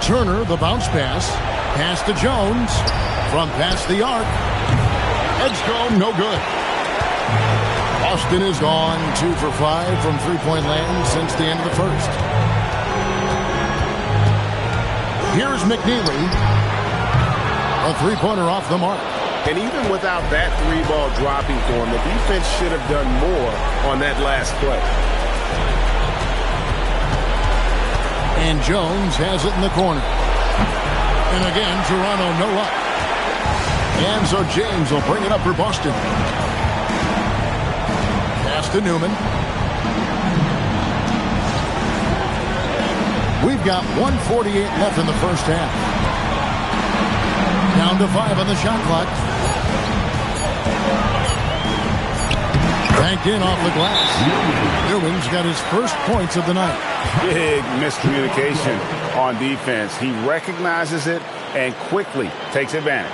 Turner, the bounce pass. Pass to Jones. From past the arc. Edgecombe, no good. Boston is gone 2 for 5 from three-point land since the end of the first. Here's McNeely. A three-pointer off the mark. And even without that three-ball dropping for him, the defense should have done more on that last play. And Jones has it in the corner. And again, Toronto no luck. And so James will bring it up for Boston. Pass to Newman. We've got 1:48 left in the first half. Down to 5 on the shot clock. Banked in off the glass. Newman's got his first points of the night. Big miscommunication on defense. He recognizes it and quickly takes advantage.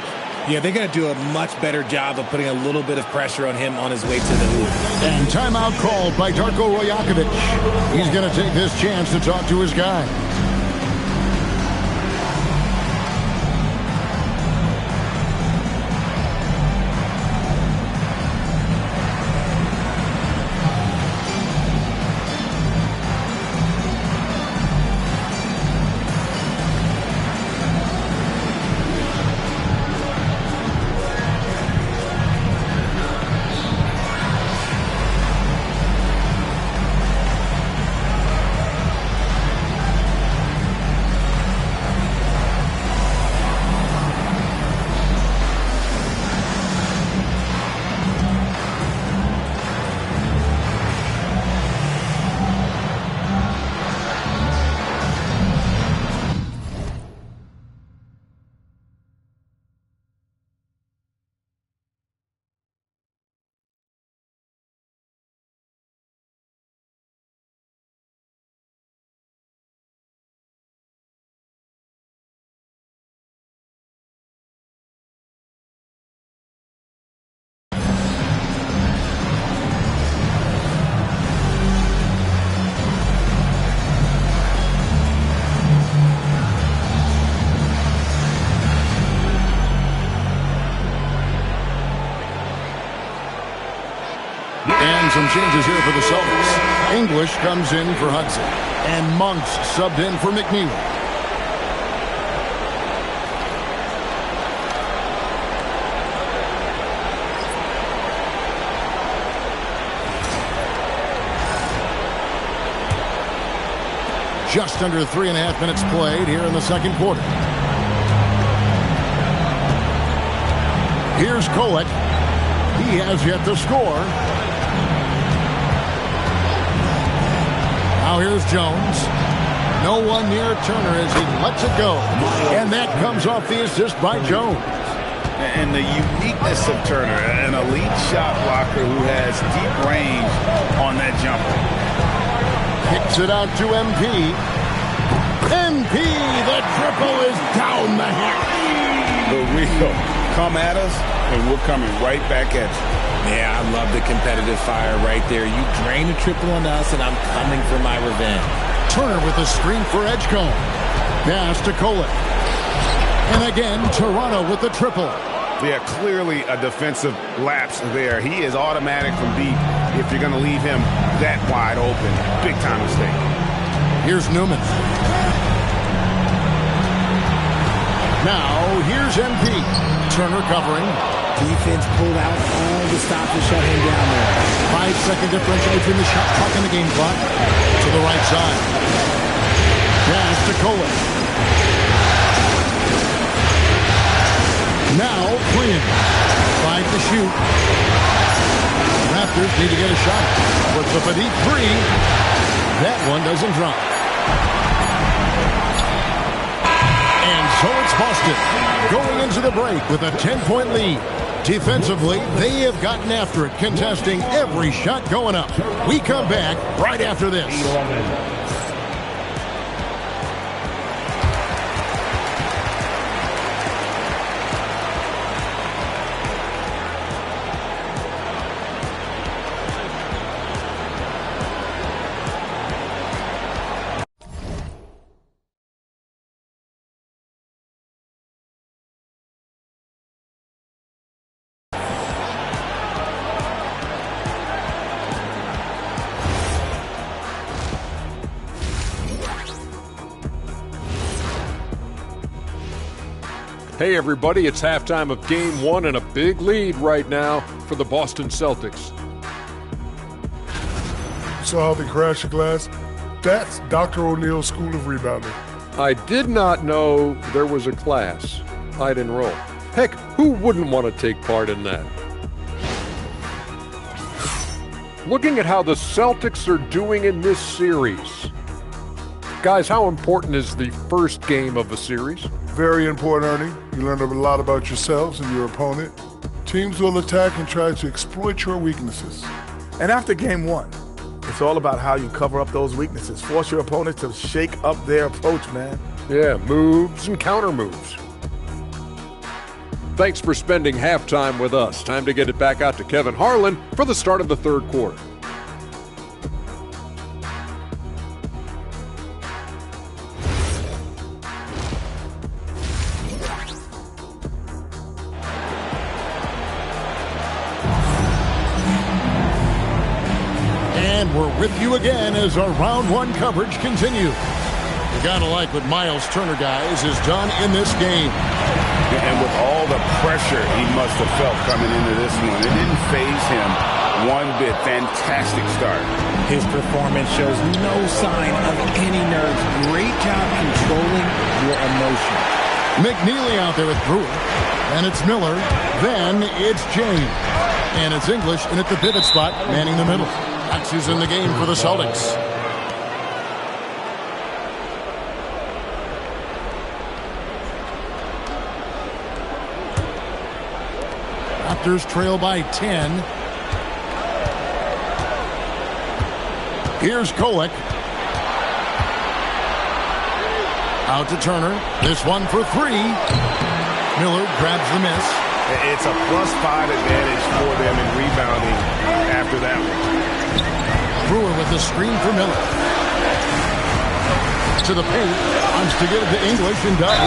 Yeah, they're going to do a much better job of putting a little bit of pressure on him on his way to the hoop. And timeout called by Darko Rajakovic. He's going to take this chance to talk to his guy. And some changes here for the Celtics. English comes in for Hudson. And Monks subbed in for McNeely. Just under 3.5 minutes played here in the second quarter. Here's Kolek. He has yet to score. Now here's Jones. No one near Turner as he lets it go. And that comes off the assist by Jones. And the uniqueness of Turner, an elite shot blocker who has deep range on that jumper. Kicks it out to MP. MP, the triple is down the hatch. The real come at us, and we're coming right back at you. Yeah, I love the competitive fire right there. You drain a triple on us, and I'm coming for my revenge. Turner with a screen for Edgecombe. Pass to Kolek. And again, Toronto with the triple. Yeah, clearly a defensive lapse there. He is automatic from deep if you're going to leave him that wide open. Big time mistake. Here's Newman. Now, here's MP. Turner covering. Defense pulled out all the stops to shut him down there. 5-second differential between the shot clock and the game clock. To the right side. Pass to Kolek. Now, Quinn. 5 to shoot. Raptors need to get a shot. Puts up a deep three. That one doesn't drop. And so it's Boston going into the break with a 10-point lead. Defensively, they have gotten after it, contesting every shot going up. We come back right after this. Hey everybody, it's halftime of Game 1 and a big lead right now for the Boston Celtics. Saw how they crashed the glass? That's Dr. O'Neill's School of Rebounding. I did not know there was a class I'd enroll. Heck, who wouldn't want to take part in that? Looking at how the Celtics are doing in this series. Guys, how important is the first game of a series? Very important, Ernie. You learn a lot about yourselves and your opponent. Teams will attack and try to exploit your weaknesses. And after game 1, it's all about how you cover up those weaknesses. Force your opponent to shake up their approach, man. Yeah, moves and counter moves. Thanks for spending halftime with us. Time to get it back out to Kevin Harlan for the start of the third quarter. And we're with you again as our round 1 coverage continues. You gotta like what Miles Turner, guys, has done in this game. And with all the pressure he must have felt coming into this one, it didn't faze him one bit. Fantastic start. His performance shows no sign of any nerves. Great job controlling your emotion. McNeely out there with Brewer. And it's Miller. Then it's James. And it's English in at the pivot spot, manning the middle. That's who's in the game for the Celtics. Raptors trail by 10. Here's Kolek. Out to Turner. This one for 3. Miller grabs the miss. It's a +5 advantage for them in rebounding after that one. Brewer with the screen for Miller. To the paint. Wants to give it to English and does.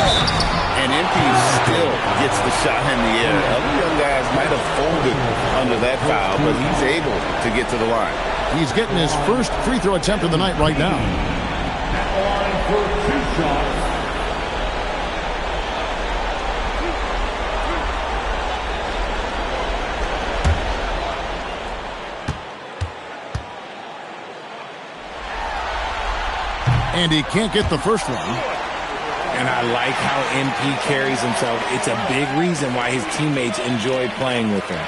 And MP still gets the shot in the air. Other young guys might have folded under that foul, but he's able to get to the line. He's getting his first free throw attempt of the night right now. For 2 shots. And he can't get the first one. And I like how MP carries himself. It's a big reason why his teammates enjoy playing with him.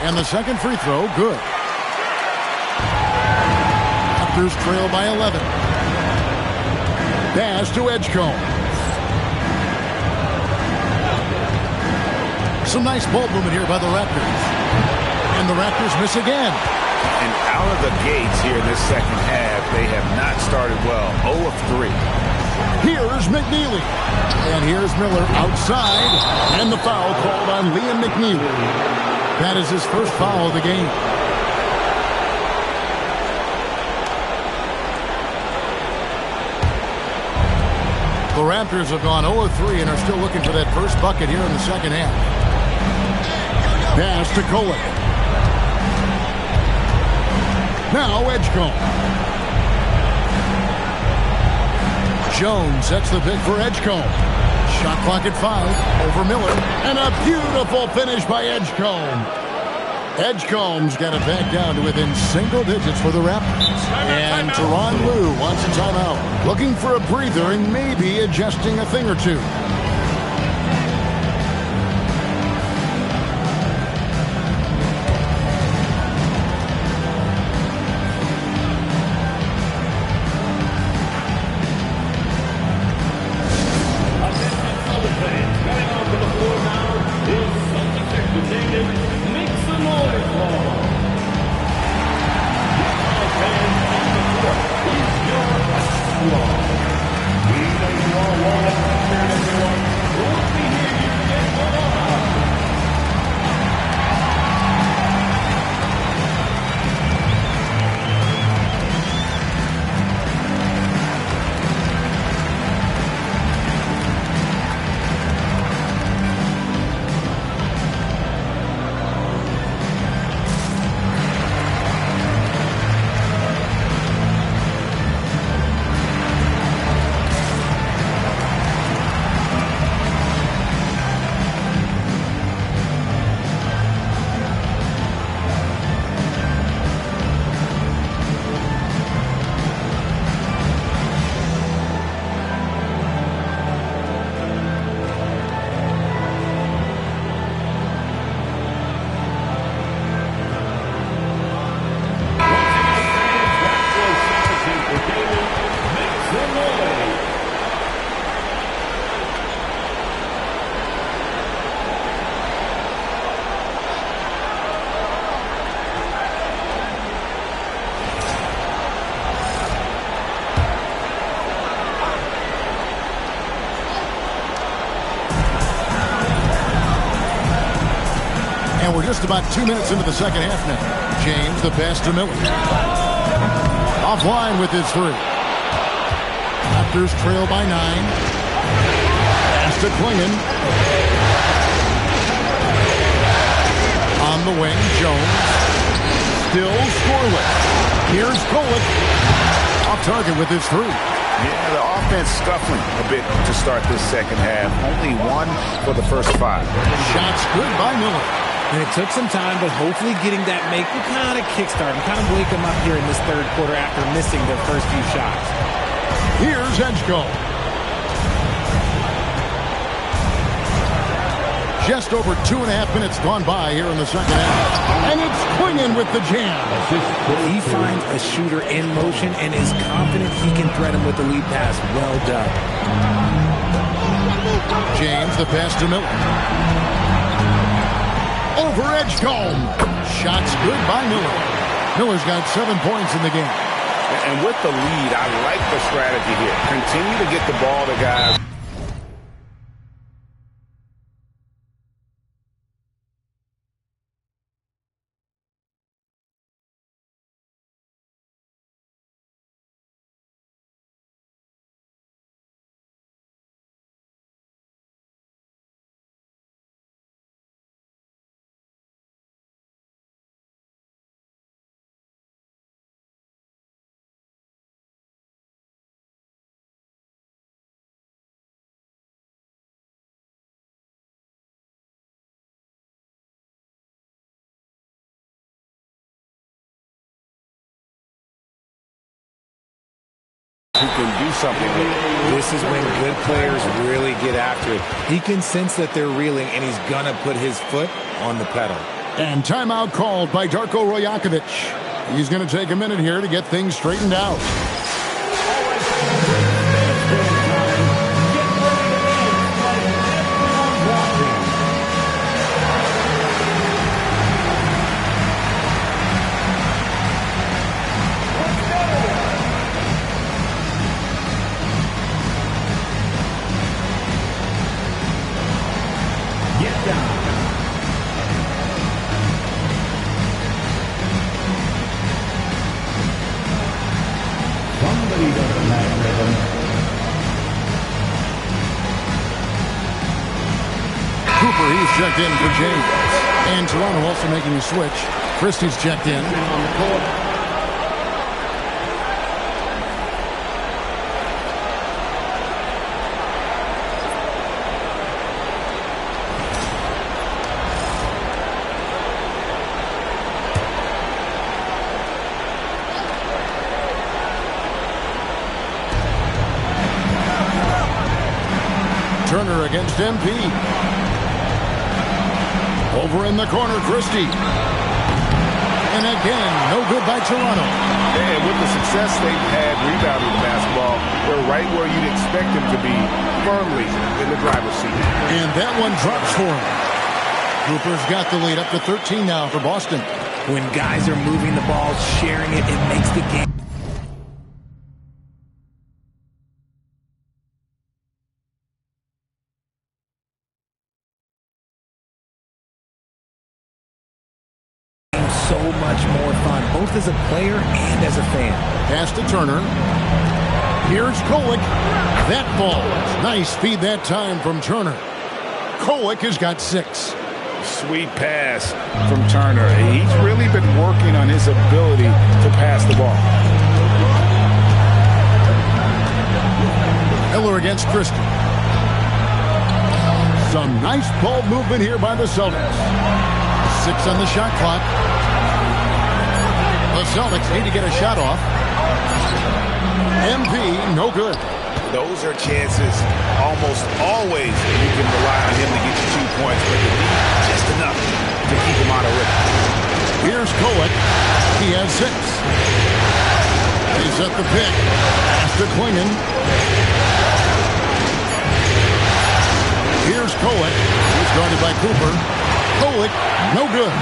And the second free throw, good. Raptors trail by 11. Pass to Edgecombe. Some nice ball movement here by the Raptors. And the Raptors miss again. And out of the gates here in this second half, they have not started well. 0 of 3. Here's McNeely. And here's Miller outside. And the foul called on Liam McNeely. That is his first foul of the game. The Raptors have gone 0 of 3 and are still looking for that first bucket here in the second half. Pass to Kolek. Now Edgecombe. Jones sets the pick for Edgecombe. Shot clock at 5. Over Miller. And a beautiful finish by Edgecombe. Edgecombe's got it back down to within single digits for the Raptors. And Tyronn Lue wants a timeout. Looking for a breather and maybe adjusting a thing or two. We're just about 2 minutes into the second half now. James, the pass to Miller. Offline with his three. Raptors trail by 9. Pass to Klingon. On the wing, Jones. Still scoreless. Here's Kolek. Off target with his three. Yeah, the offense scuffling a bit to start this second half. Only 1 for the first 5. Shots good by Miller. And it took some time, but hopefully getting that make will kind of kickstart and kind of wake them up here in this third quarter after missing their first few shots. Here's Edgecombe. Just over 2.5 minutes gone by here in the second half. And it's Klingon with the jam. He finds a shooter in motion and is confident he can threat him with the lead pass. Well done. James, the pass to Miller. Over Edgecombe. Shots good by Miller. Miller's got 7 points in the game. And with the lead, I like the strategy here. Continue to get the ball to guys. Who can do something with it. This is when good players really get after it. He can sense that they're reeling, and he's going to put his foot on the pedal. And timeout called by Darko Rojakovic. He's going to take a minute here to get things straightened out. Cooper, he's checked in for James. And Toronto also making a switch. Christie's checked in. Turner against MP. Over in the corner, Christie. And again, no good by Toronto. Yeah, with the success they've had rebounding the basketball, they're right where you'd expect them to be, firmly in the driver's seat. And that one drops for him. Cooper's got the lead up to 13 now for Boston. When guys are moving the ball, sharing it, it makes the game so much more fun, both as a player and as a fan. Pass to Turner. Here's Kolek. That ball. Nice feed that time from Turner. Kolek has got 6. Sweet pass from Turner. He's really been working on his ability to pass the ball. Miller against Christie. Some nice ball movement here by the Celtics. 6 on the shot clock. The Celtics need to get a shot off. MP, no good. Those are chances almost always you can rely on him to get you 2 points, but you need just enough to keep him out of rhythm. Here's Kolek. He has 6. He's at the pick. Pass to Klingon. Here's Kolek. He's guarded by Cooper. Kolek, no good.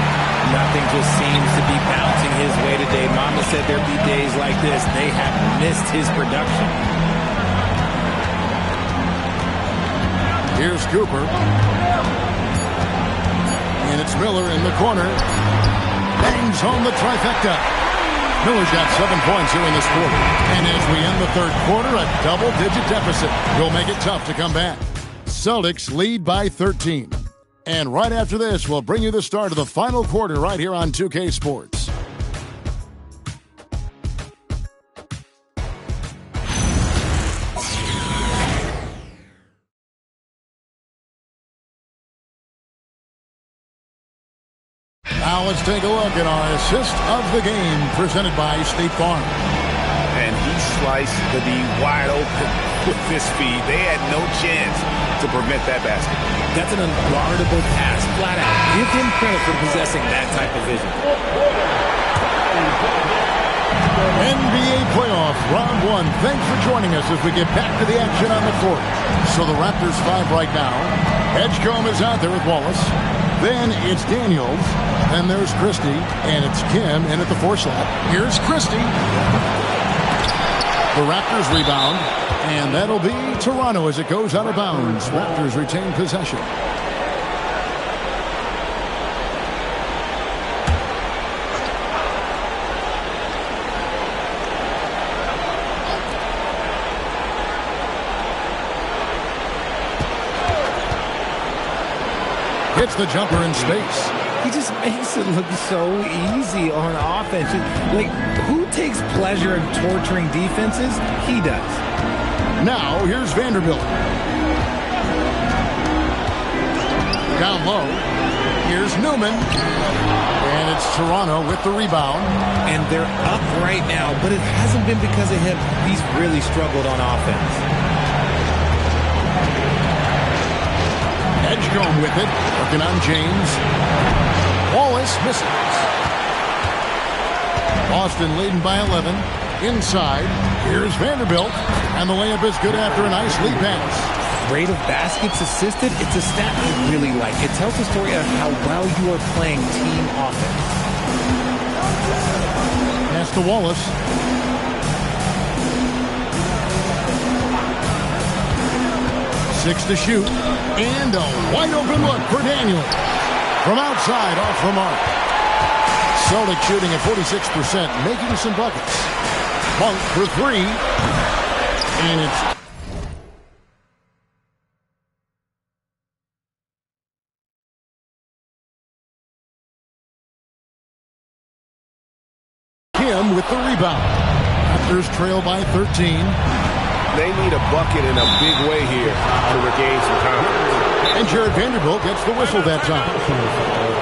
Nothing just seems to be bouncing his way today. Mama said there'd be days like this. They have missed his production. Here's Cooper. And it's Miller in the corner. Bangs home the trifecta. Miller's got 7 points here in this quarter. And as we end the third quarter, a double-digit deficit will make it tough to come back. Celtics lead by 13. And right after this, we'll bring you the start of the final quarter right here on 2K Sports. Now let's take a look at our assist of the game presented by State Farm. And he sliced the D wide open with his speed. They had no chance to prevent that basket. That's an unguardable pass, flat out. Give him credit for possessing that type of vision. NBA playoff round 1. Thanks for joining us as we get back to the action on the court. So the Raptors 5 right now. Edgecombe is out there with Wallace. Then it's Daniels. Then there's Christie. And it's Kim in at the 4 slot. Here's Christie. The Raptors rebound. And that'll be Toronto as it goes out of bounds. Raptors retain possession. Hits the jumper in space. He just makes it look so easy on offense. Like, who takes pleasure in torturing defenses? He does. Now, here's Vanderbilt. Down low. Here's Newman. And it's Toronto with the rebound. And they're up right now, but it hasn't been because of him. He's really struggled on offense. Edgecombe with it, working on James. Wallace misses. Boston leading by 11. Inside, here's Vanderbilt. And the layup is good after a nice lead pass. Rate of baskets assisted, it's a stat I really like. It tells the story of how well you are playing team offense. Pass to Wallace. Six to shoot. And a wide open look for Daniel. From outside, off the mark. Celtics shooting at 46%, making some buckets. Monk for 3. And it's Kim with the rebound. Raptors trail by 13. They need a bucket in a big way here to regain some confidence. And Jared Vanderbilt gets the whistle that time.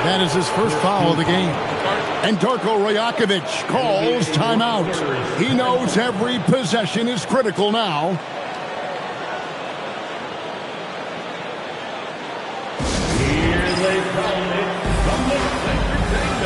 That is his first foul of the game. And Darko Rajakovic calls timeout. He knows every possession is critical now. Here they come. It's Summit Entertainment.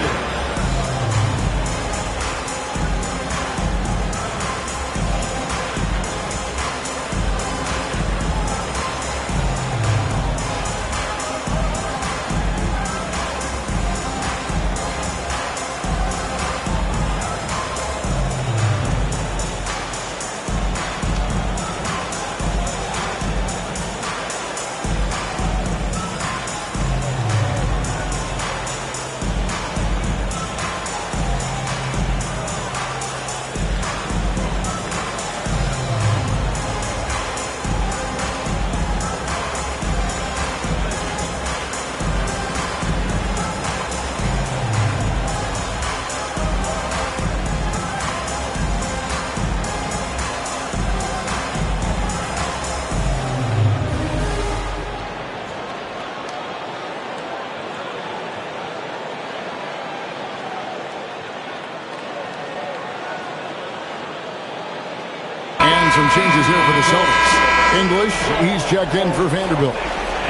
Some changes here for the Celtics. English, he's checked in for Vanderbilt.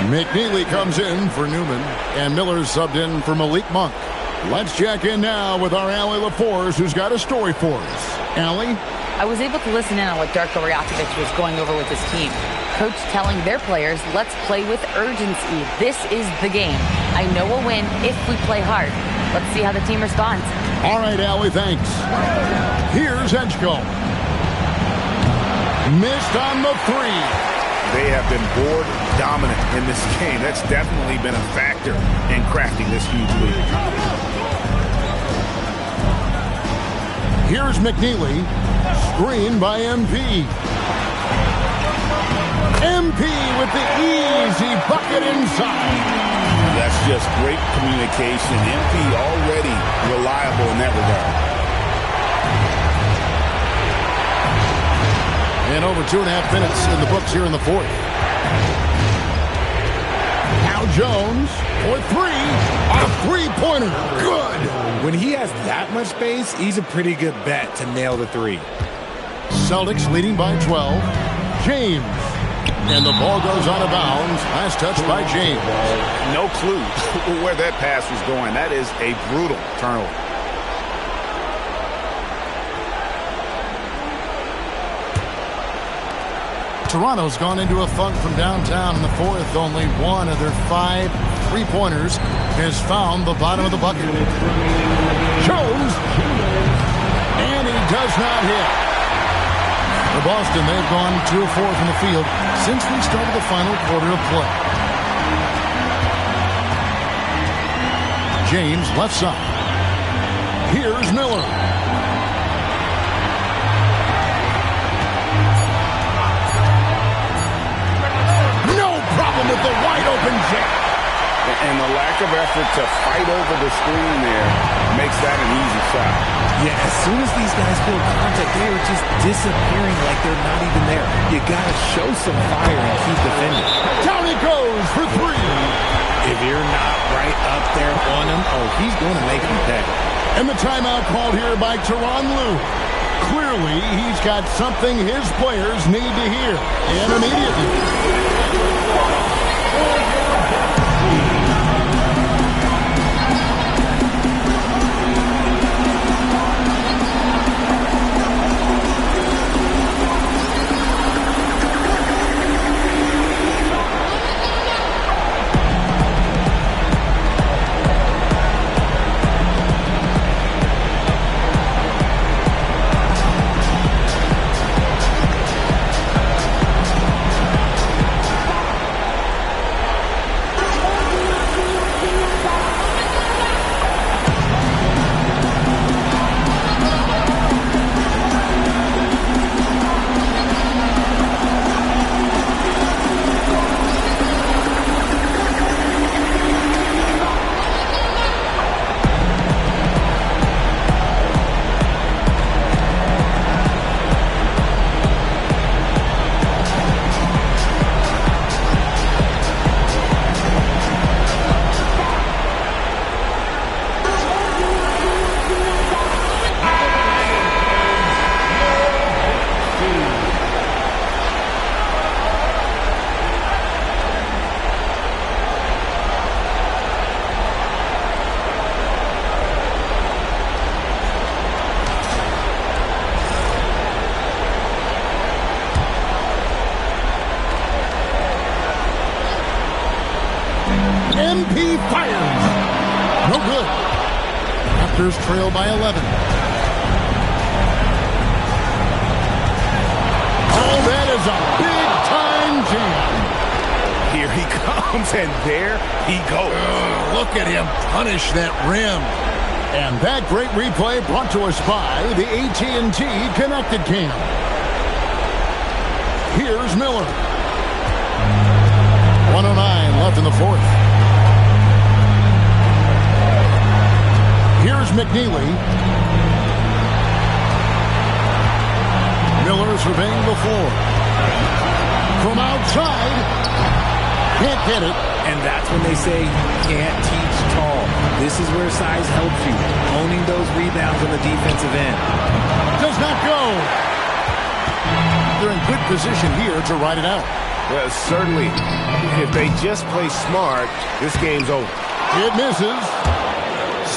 McNeely comes in for Newman. And Miller's subbed in for Malik Monk. Let's check in now with our Allie LaForce, who's got a story for us. Allie? I was able to listen in on what Darko Rajakovic was going over with his team. Coach telling their players, let's play with urgency. This is the game. I know we'll win if we play hard. Let's see how the team responds. All right, Allie, thanks. Here's Edgecombe. Missed on the 3. they have been board dominant in this game. That's definitely been a factor in crafting this huge lead. Here's McNeely. Screen by MP. MP with the easy bucket inside. That's just great communication. MP already reliable in that regard. And over 2.5 minutes in the books here in the fourth. Now Jones for three. A three-pointer. Good. When he has that much space, he's a pretty good bet to nail the three. Celtics leading by 12. James. And the ball goes out of bounds. Last touch by James. No clue where that pass was going. That is a brutal turnover. Toronto's gone into a funk from downtown in the fourth. Only one of their 5 three-pointers has found the bottom of the bucket. Jones. And he does not hit. For Boston, they've gone 2 of 4 from the field since we started the final quarter of play. James left side. Here's Miller. No problem with the wide-open jab. And the lack of effort to fight over the screen there makes that an easy shot. Yeah, as soon as these guys feel contact, they are just disappearing like they're not even there. You got to show some fire and keep defending. Down it goes for 3. If you're not right up there on him, oh, he's going to make you pay. And the timeout called here by Tyronn Lue. Clearly, he's got something his players need to hear. And immediately. MP fires. No good. Raptors trail by 11. Oh, that is a big-time jam. Here he comes, and there he goes. Look at him punish that rim. And that great replay brought to us by the AT&T Connected Cam. Here's Miller. 1:09 left in the fourth. Here's McNeely. Miller surveying the floor. From outside. Can't get it. And that's when they say can't teach tall. This is where size helps you. Owning those rebounds on the defensive end. Does not go. They're in good position here to ride it out. Well, certainly, if they just play smart, this game's over. It misses.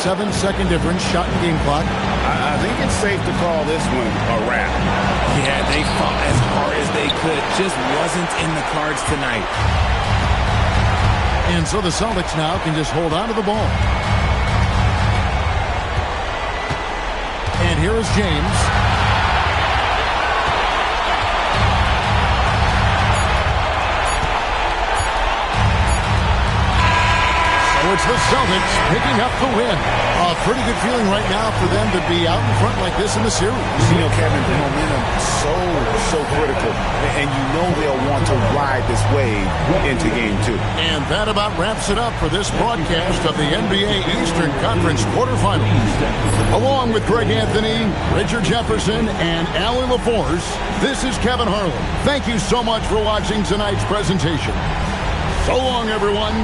7-second difference, shot and game clock. I think it's safe to call this one a wrap. Yeah, they fought as hard as they could. Just wasn't in the cards tonight. And so the Celtics now can just hold on to the ball. And here is James. it's the Celtics picking up the win. A pretty good feeling right now for them to be out in front like this in the series. You know, Kevin, the momentum so critical. And you know they'll want to ride this wave into Game 2. And that about wraps it up for this broadcast of the NBA Eastern Conference quarterfinals. Along with Greg Anthony, Richard Jefferson, and Alan LaForce, this is Kevin Harlan. Thank you so much for watching tonight's presentation. So long, everyone.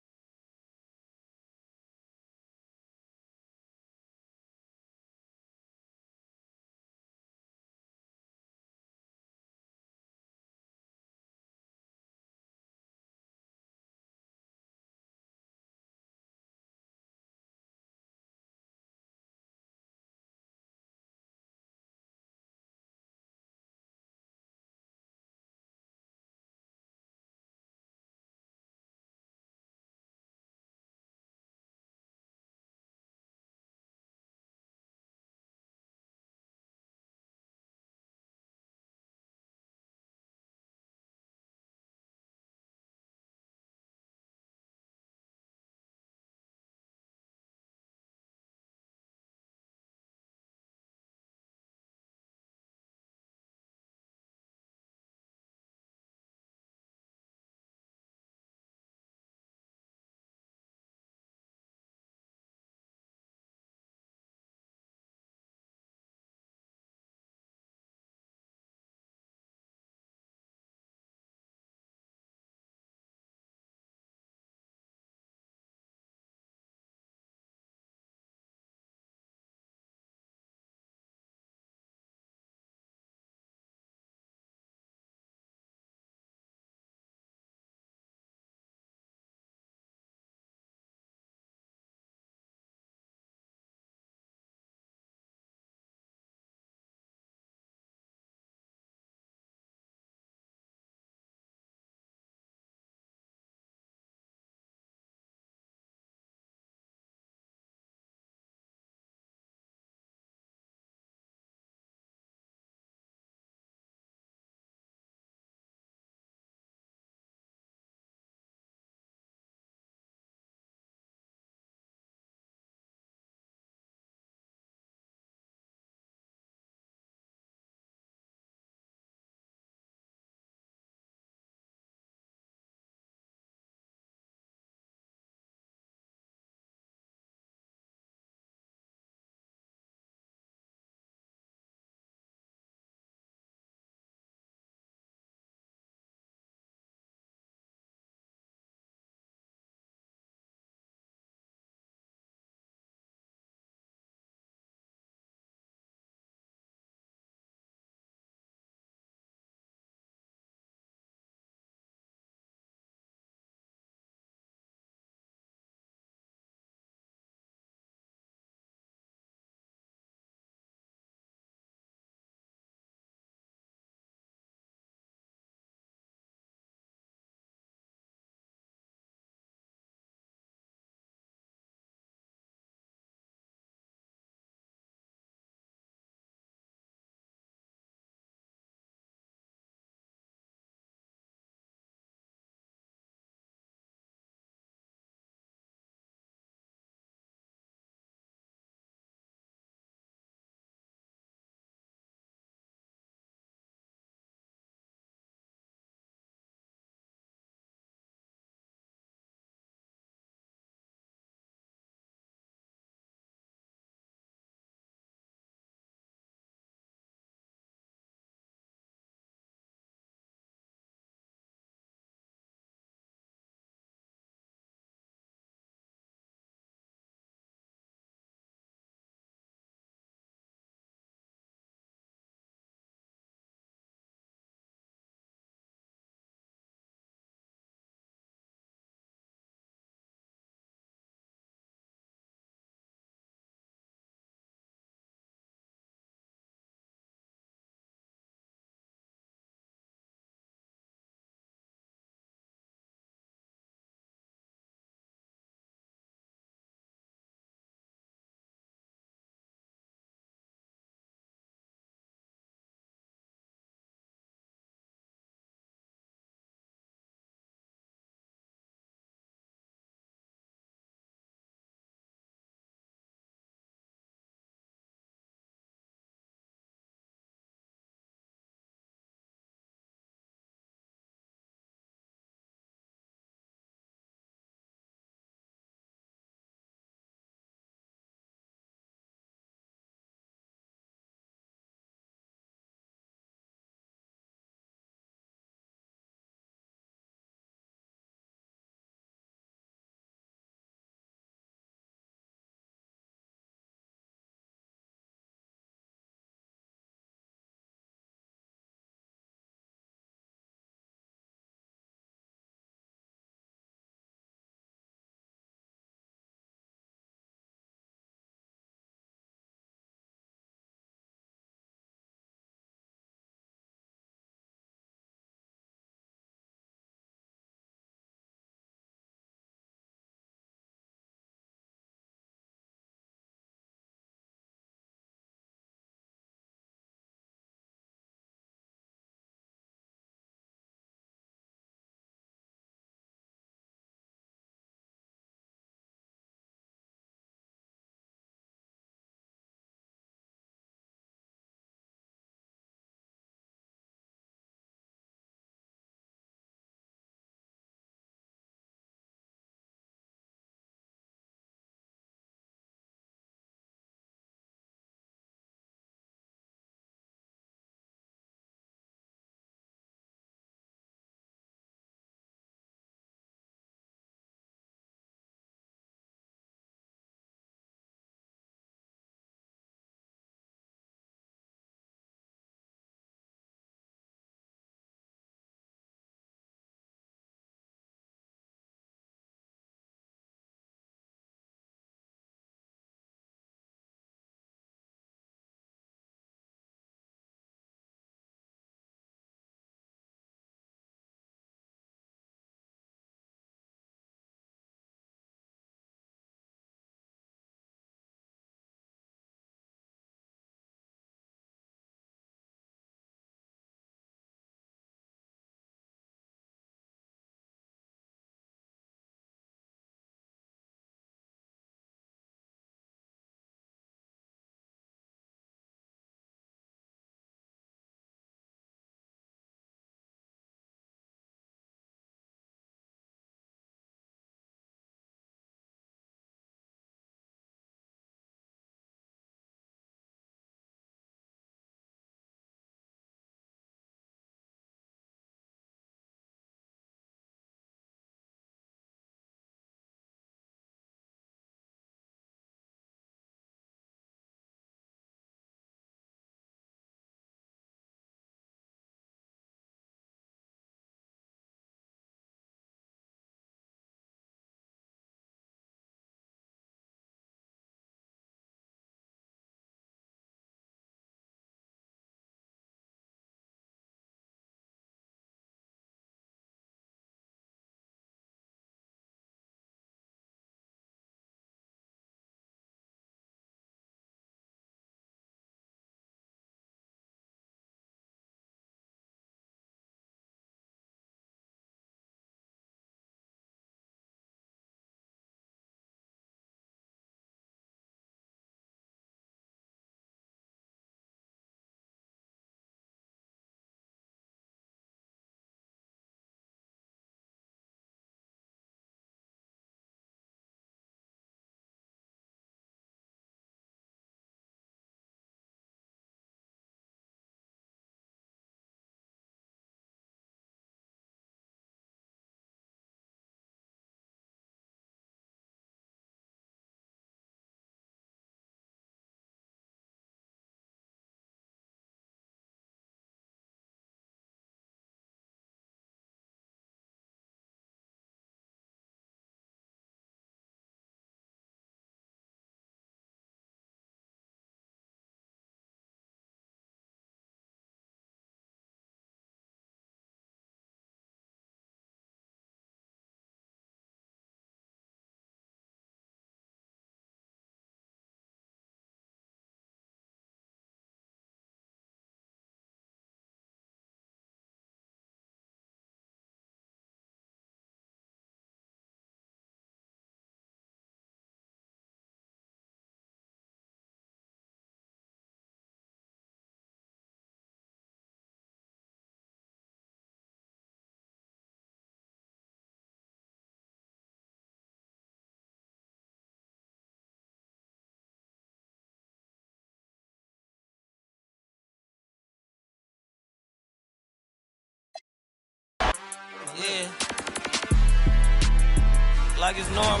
like it's normal.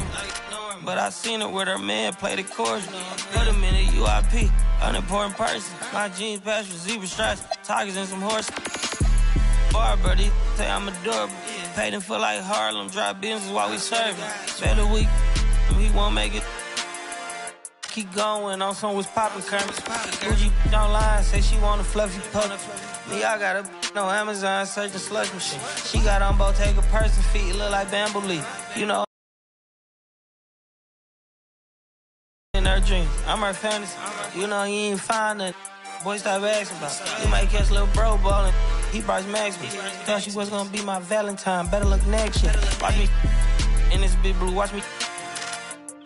But I seen her with her man play the chorus. Put him in a UIP, unimportant person. My jeans patch with zebra stripes, tigers and some horses. Barber, these say I'm adorable. Paid him for like Harlem, drive business while we serving. Better week, he won't make it. Keep going on some was poppin' Kermit. Gucci online, say she want a fluffy puppy. Me, I got a no Amazon searching slush machine. She got on Bottega purse and feet, look like bamboo leaf. You know, in her dreams, I'm her fantasy. You know, he ain't find nothing. Boy, stop asking about it. You might catch little bro ballin'. He Bryce Maxwell. Thought she was gonna be my Valentine. Better look next year. Watch me in this big blue. Watch me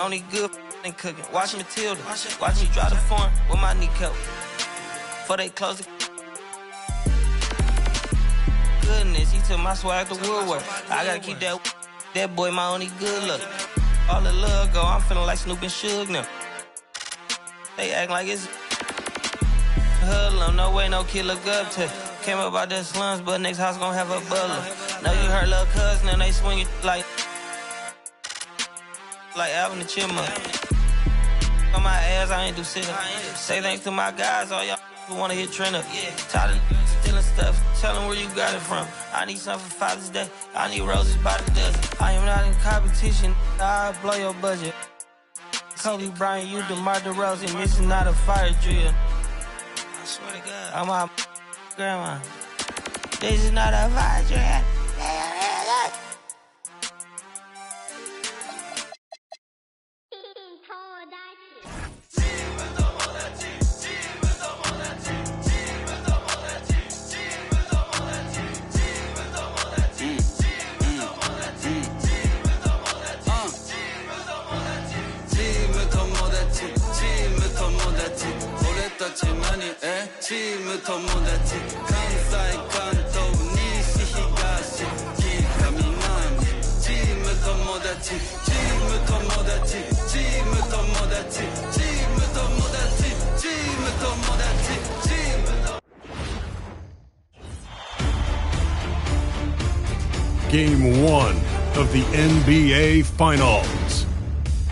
only good and cooking. Watch Matilda. Watch me drive the foreign with my kneecap. Before they close the goodness, he took my swag to Woodward. I gotta keep that boy my only good look. All the love go, I'm feeling like Snoop and Suge now. They act like it's hoodlum, no way no kid look up to. Came up out the slums, but next house gon' have a butler. Know you heard little cousin and they swing it like Alvin the Chipmunk. On my ass, I ain't do shit. Say thanks to my guys, all y'all who wanna hit trend up. Tired of stealing stuff, tell them where you got it from. I need something for Father's Day, I need roses by the dozen. I am not in competition, I'll blow your budget. Kobe Bryant, you DeMar DeRozan, this is not a fire drill. I swear to God, I'm my grandma. This is not a fire drill. Game 1 of the NBA Finals.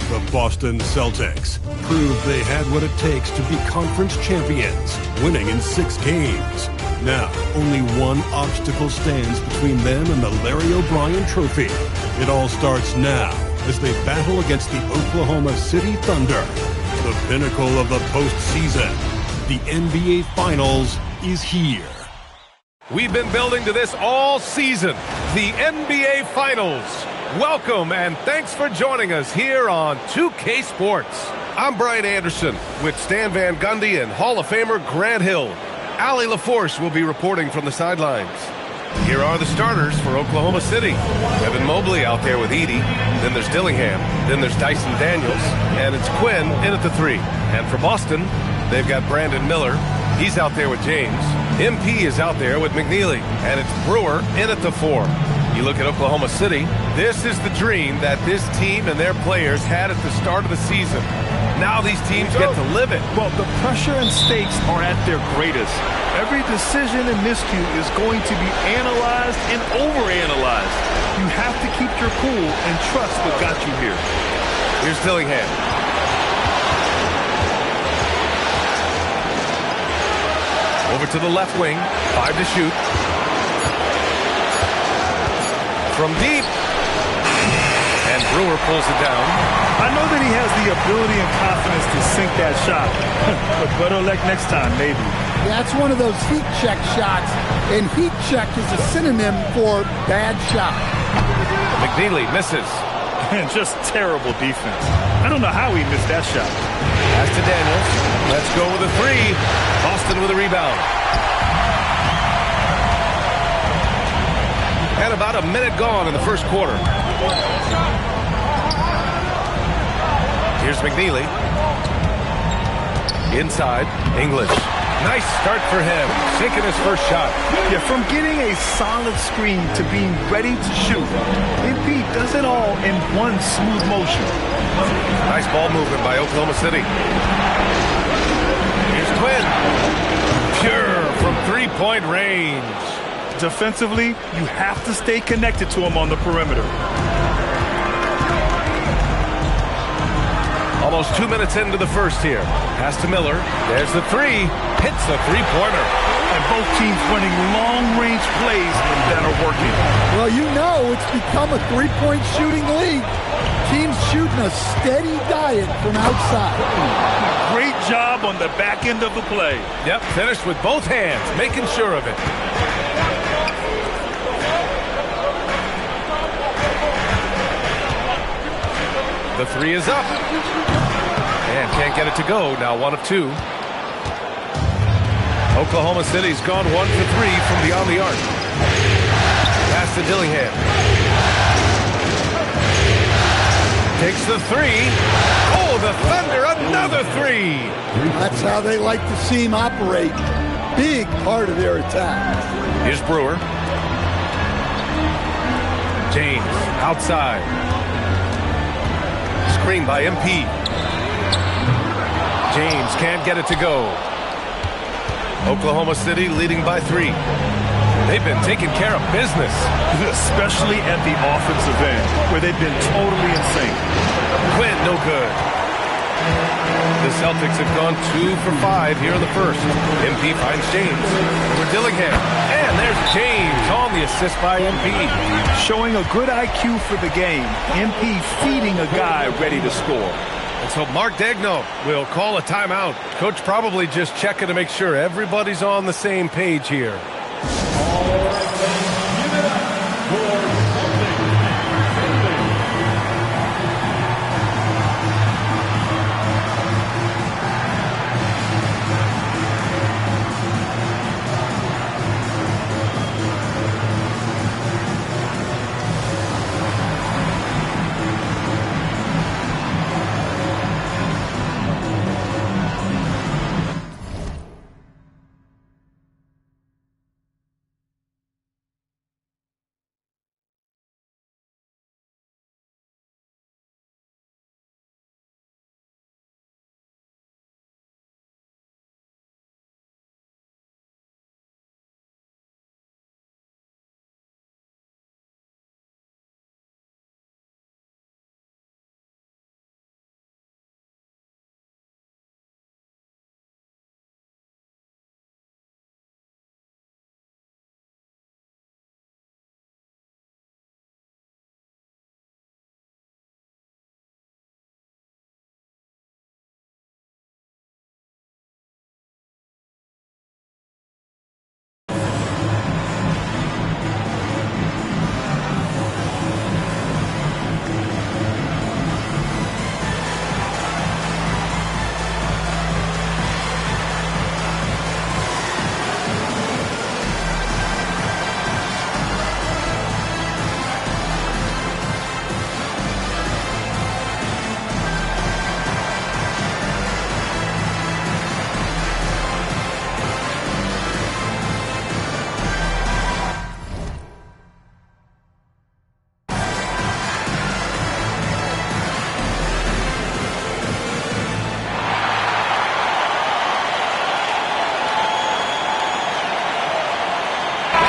The Boston Celtics proved they had what it takes to be conference champions, winning in 6 games. Now, only one obstacle stands between them and the Larry O'Brien Trophy. It all starts now as they battle against the Oklahoma City Thunder. The pinnacle of the postseason. The NBA Finals is here. We've been building to this all season, the NBA Finals. Welcome and thanks for joining us here on 2K Sports. I'm Brian Anderson with Stan Van Gundy and Hall of Famer Grant Hill. Allie LaForce will be reporting from the sidelines. Here are the starters for Oklahoma City. Evan Mobley out there with Edey. Then there's Dillingham. Then there's Dyson Daniels. And it's Quinn in at the 3. And for Boston, they've got Brandon Miller. He's out there with James. MP is out there with McNeely. And it's Brewer in at the 4. You look at Oklahoma City, this is the dream that this team and their players had at the start of the season. Now these teams get to live it. Well, the pressure and stakes are at their greatest. Every decision and miscue is going to be analyzed and overanalyzed. You have to keep your cool and trust what got you here. Here's Dillingham. Over to the left wing, 5 to shoot. From deep. And Brewer pulls it down. I know that he has the ability and confidence to sink that shot. But better luck next time, maybe. That's one of those heat check shots. And heat check is a synonym for bad shot. McNeely misses. And just terrible defense. I don't know how he missed that shot. Pass to Daniels. Let's go with a 3. Boston with a rebound. And about a minute gone in the first quarter. Here's McNeely. Inside, English. Nice start for him, sinking his first shot. Yeah, from getting a solid screen to being ready to shoot, MP does it all in one smooth motion. Nice ball movement by Oklahoma City. Here's Quinn. Pure from three-point range. Defensively, you have to stay connected to him on the perimeter. Almost 2 minutes into the first here. Pass to Miller. There's the three. Hits the three-pointer. And both teams running long-range plays that are working. Well, you know it's become a three-point shooting league. Teams shooting a steady diet from outside. Great job on the back end of the play. Yep, finished with both hands, making sure of it. The three is up. And can't get it to go. Now 1 of 2. Oklahoma City's gone 1 for 3 from beyond the arc. Pass to Dillingham. Takes the three. Oh, the Thunder, another three. That's how they like to see him operate. Big part of their attack. Here's Brewer. James, outside. Screen by MP. James can't get it to go. Oklahoma City leading by 3. They've been taking care of business. Especially at the offensive end, where they've been totally in sync. Quinn, no good. The Celtics have gone 2 for 5 here in the first. MP finds James. For Dillingham. And there's James on the assist by MP. Showing a good IQ for the game. MP feeding a guy ready to score. And so Mark Degno will call a timeout. Coach probably just checking to make sure everybody's on the same page here.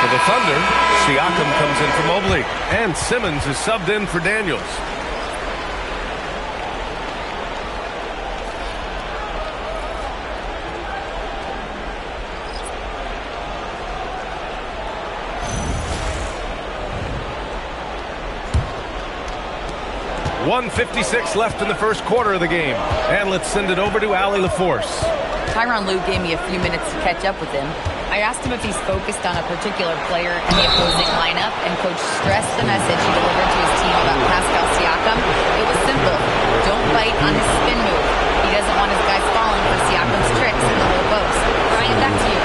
For the Thunder, Siakam comes in for Mobley. And Simmons is subbed in for Daniels. .156 left in the first quarter of the game. And let's send it over to Allie LaForce. Tyronn Lue gave me a few minutes to catch up with him. I asked him if he's focused on a particular player in the opposing lineup, and Coach stressed the message he delivered to his team about Pascal Siakam. It was simple. Don't bite on his spin move. He doesn't want his guys falling for Siakam's tricks in the low post. Brian, back to you.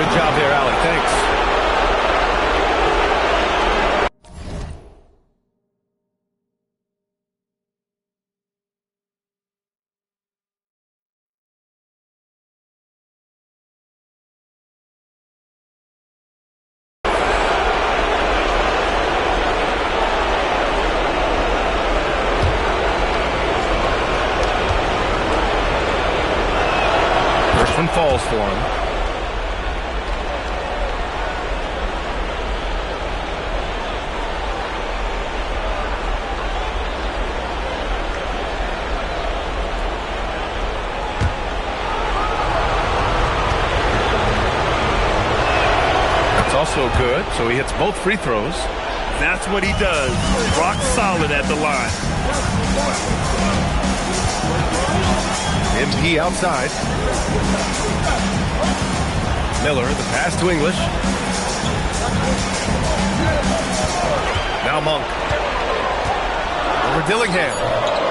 Good job there, Allie. Thanks. Falls for him. so good, so he hits both free throws. That's what he does. Rock solid at the line. MP outside. Miller, the pass to English. Now Monk. Over Dillingham.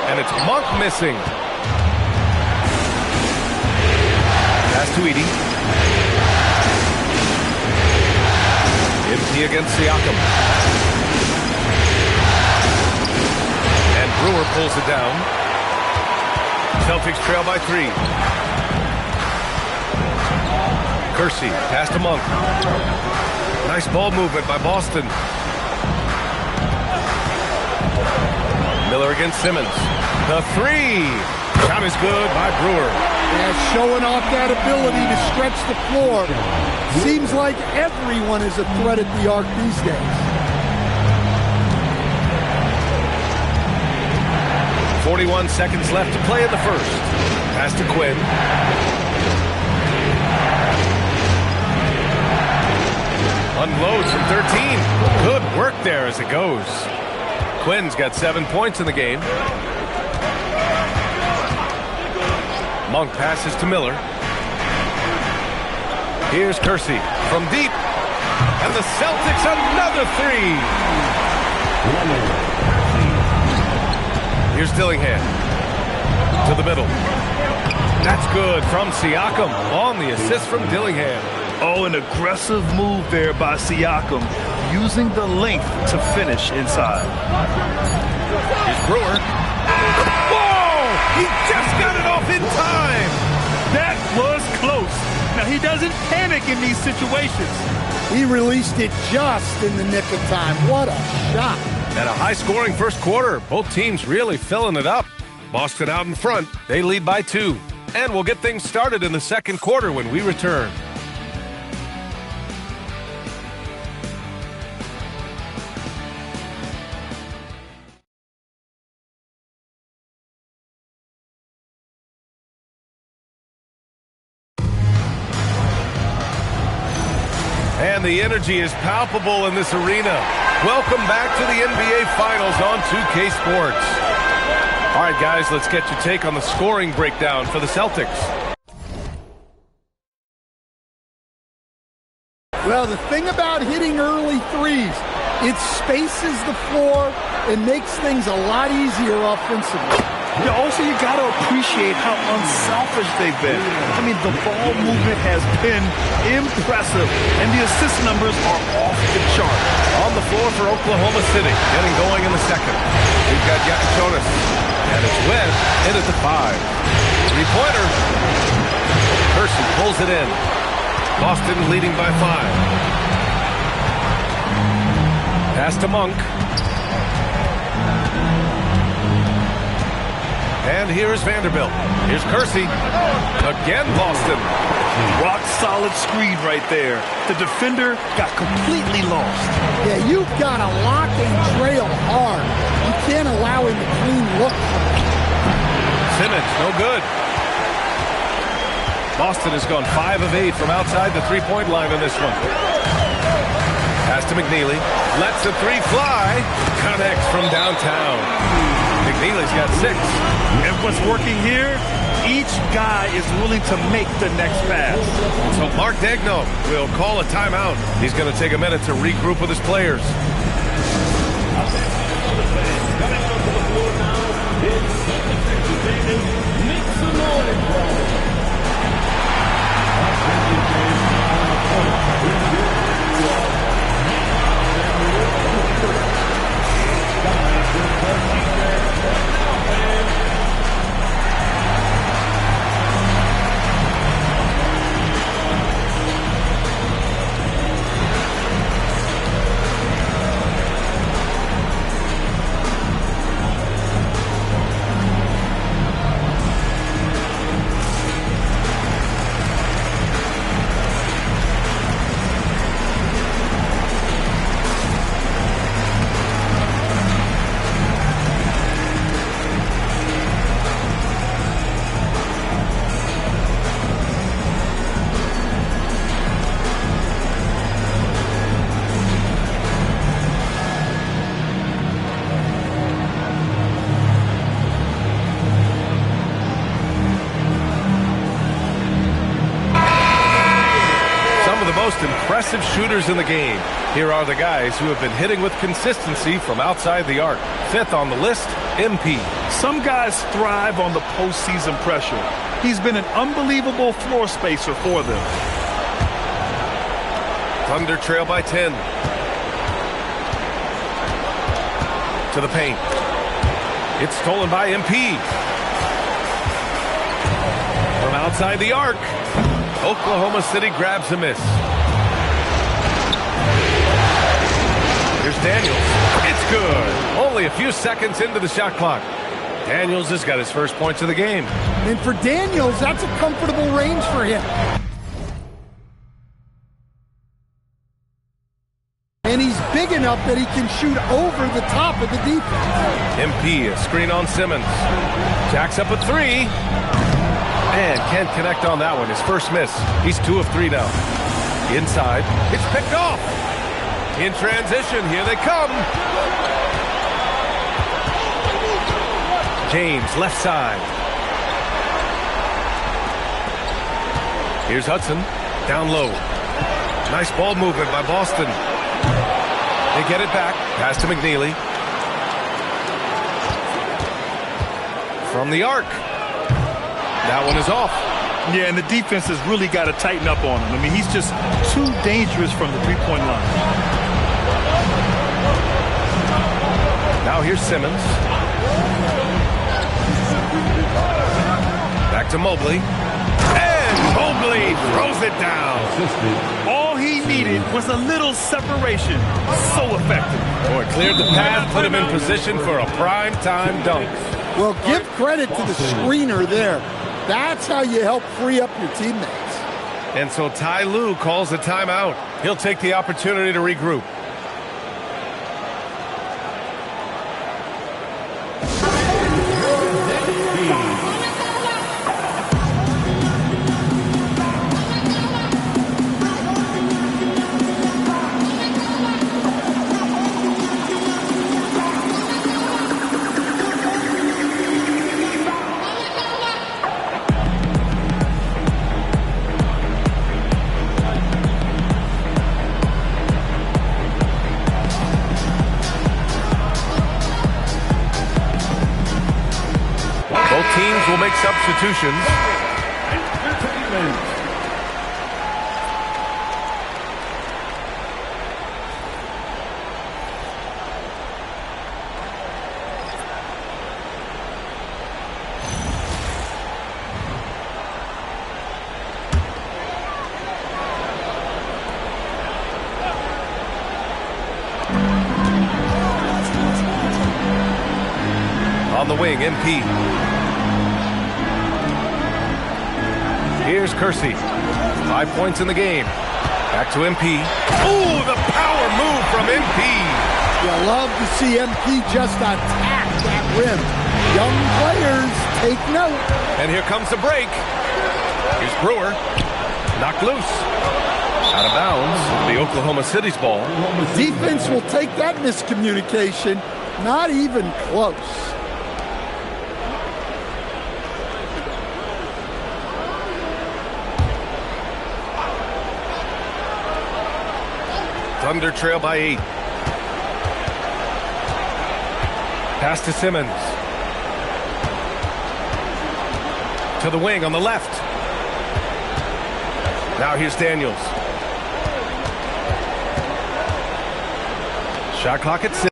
And it's Monk missing. Pass to Edey. MP against Siakam. And Brewer pulls it down. Celtics trail by 3. Kersey, pass to Monk. Nice ball movement by Boston. Miller against Simmons. The 3. Shot is good by Brewer. Yeah, showing off that ability to stretch the floor. Seems like everyone is a threat at the arc these days. 41 seconds left to play in the first. Pass to Quinn. Unloads from 13. Good work there as it goes. Quinn's got 7 points in the game. Monk passes to Miller. Here's Kersey from deep. And the Celtics another 3. Here's Dillingham. To the middle. That's good from Siakam on the assist from Dillingham. Oh, an aggressive move there by Siakam, using the length to finish inside. Here's Brewer. Whoa! He just got it off in time! That was close. Now, he doesn't panic in these situations. He released it just in the nick of time. What a shot. And a high-scoring first quarter. Both teams really filling it up. Boston out in front. They lead by 2. And we'll get things started in the second quarter when we return. And the energy is palpable in this arena. Welcome back to the NBA Finals on 2K Sports. All right, guys, let's get your take on the scoring breakdown for the Celtics. Well, the thing about hitting early threes, it spaces the floor and makes things a lot easier offensively. Yeah, also, you got to appreciate how unselfish they've been. I mean, the ball movement has been impressive, and the assist numbers are off the chart. On the floor for Oklahoma City, getting going in the second. We've got Jonas, and it's Webb in at the 5. Three-pointer. Kersey pulls it in. Boston leading by 5. Pass to Monk. And here's Vanderbilt. Here's Kersey. Again, Boston. Rock solid screen right there. The defender got completely lost. Yeah, you've got to lock and trail hard. You can't allow him to clean look. Simmons, no good. Boston has gone 5 of 8 from outside the three-point line in this one. Pass to McNeely. Lets the 3 fly. Connects from downtown. McNeely's got 6. And what's working here, each guy is willing to make the next pass. So Mark Daigneault will call a timeout. He's going to take a minute to regroup with his players. impressive shooters in the game. Here are the guys who have been hitting with consistency from outside the arc. Fifth on the list, MP. Some guys thrive on the postseason pressure. He's been an unbelievable floor spacer for them. Thunder trail by 10. To the paint. It's stolen by MP. From outside the arc, Oklahoma City grabs a miss. Here's Daniels. It's good. Only a few seconds into the shot clock. Daniels has got his first points of the game. And for Daniels, that's a comfortable range for him. And he's big enough that he can shoot over the top of the defense. MP, a screen on Simmons. Jacks up a three. And can't connect on that one. His first miss. He's 2 of 3 now. Inside. It's picked off. In transition. Here they come. James, left side. Here's Hudson. Down low. Nice ball movement by Boston. They get it back. Pass to McNeely. From the arc. That one is off. Yeah, and the defense has really got to tighten up on him. I mean, he's just too dangerous from the three-point line. Now here's Simmons. Back to Mobley. And Mobley throws it down. All he needed was a little separation. So effective. Boy, cleared the path, put him in position for a prime-time dunk. Well, give credit to the screener there. That's how you help free up your teammates. And so Ty Lue calls a timeout. He'll take the opportunity to regroup. Teams will make substitutions. On the wing, MP. Here's Kersey. 5 points in the game. Back to MP. Ooh, the power move from MP. You love to see MP just attack that rim. Young players, take note. And here comes the break. Here's Brewer. Knocked loose. Out of bounds. The Oklahoma City's ball. Defense will take that miscommunication. Not even close. Thunder trail by 8. Pass to Simmons. To the wing on the left. Now here's Daniels. Shot clock at 6.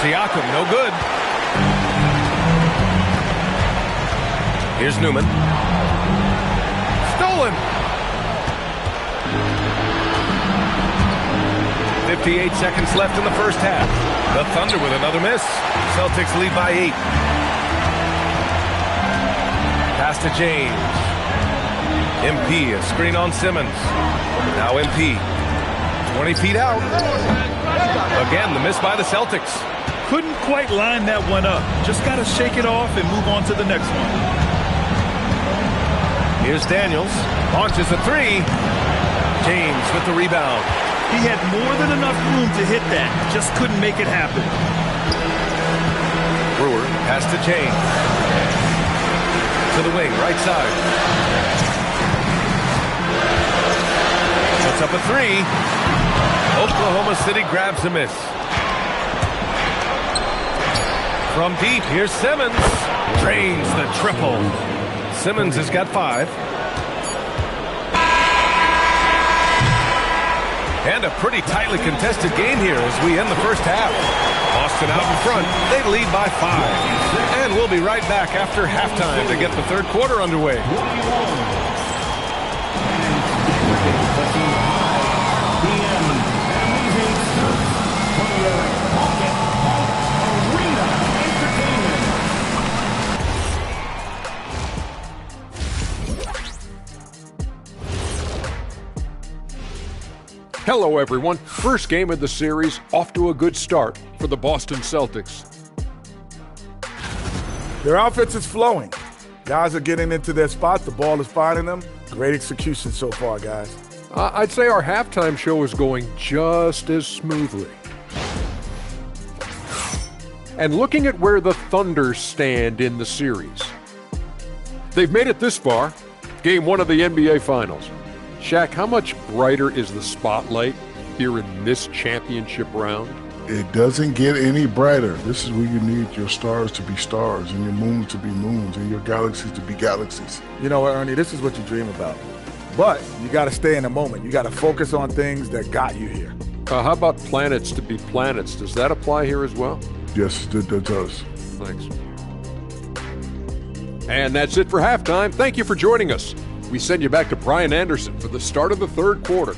Siakam, no good. Here's Newman. Stolen. 58 seconds left in the first half. The Thunder with another miss. Celtics lead by 8. Pass to James. MP, a screen on Simmons. Now MP. 20 feet out. Again, the miss by the Celtics. Couldn't quite line that one up. Just got to shake it off and move on to the next one. Here's Daniels. Launches a 3. James with the rebound. He had more than enough room to hit that. Just couldn't make it happen. Brewer pass to James. To the wing, right side. Puts up a three. Oklahoma City grabs a miss. From deep, here's Simmons. Drains the triple. Simmons has got 5. And a pretty tightly contested game here as we end the first half. Boston out in front. They lead by 5. And we'll be right back after halftime to get the third quarter underway. Hello, everyone. First game of the series, off to a good start for the Boston Celtics. Their offense is flowing. Guys are getting into their spot. The ball is finding them. Great execution so far, guys. I'd say our halftime show is going just as smoothly. And looking at where the Thunder stand in the series. They've made it this far, game 1 of the NBA Finals. Shaq, how much brighter is the spotlight here in this championship round? It doesn't get any brighter. This is where you need your stars to be stars and your moons to be moons and your galaxies to be galaxies. You know what, Ernie? This is what you dream about. But you got to stay in the moment. You got to focus on things that got you here. How about planets to be planets? Does that apply here as well? Yes, it does. Thanks. And that's it for halftime. Thank you for joining us. We send you back to Brian Anderson for the start of the third quarter.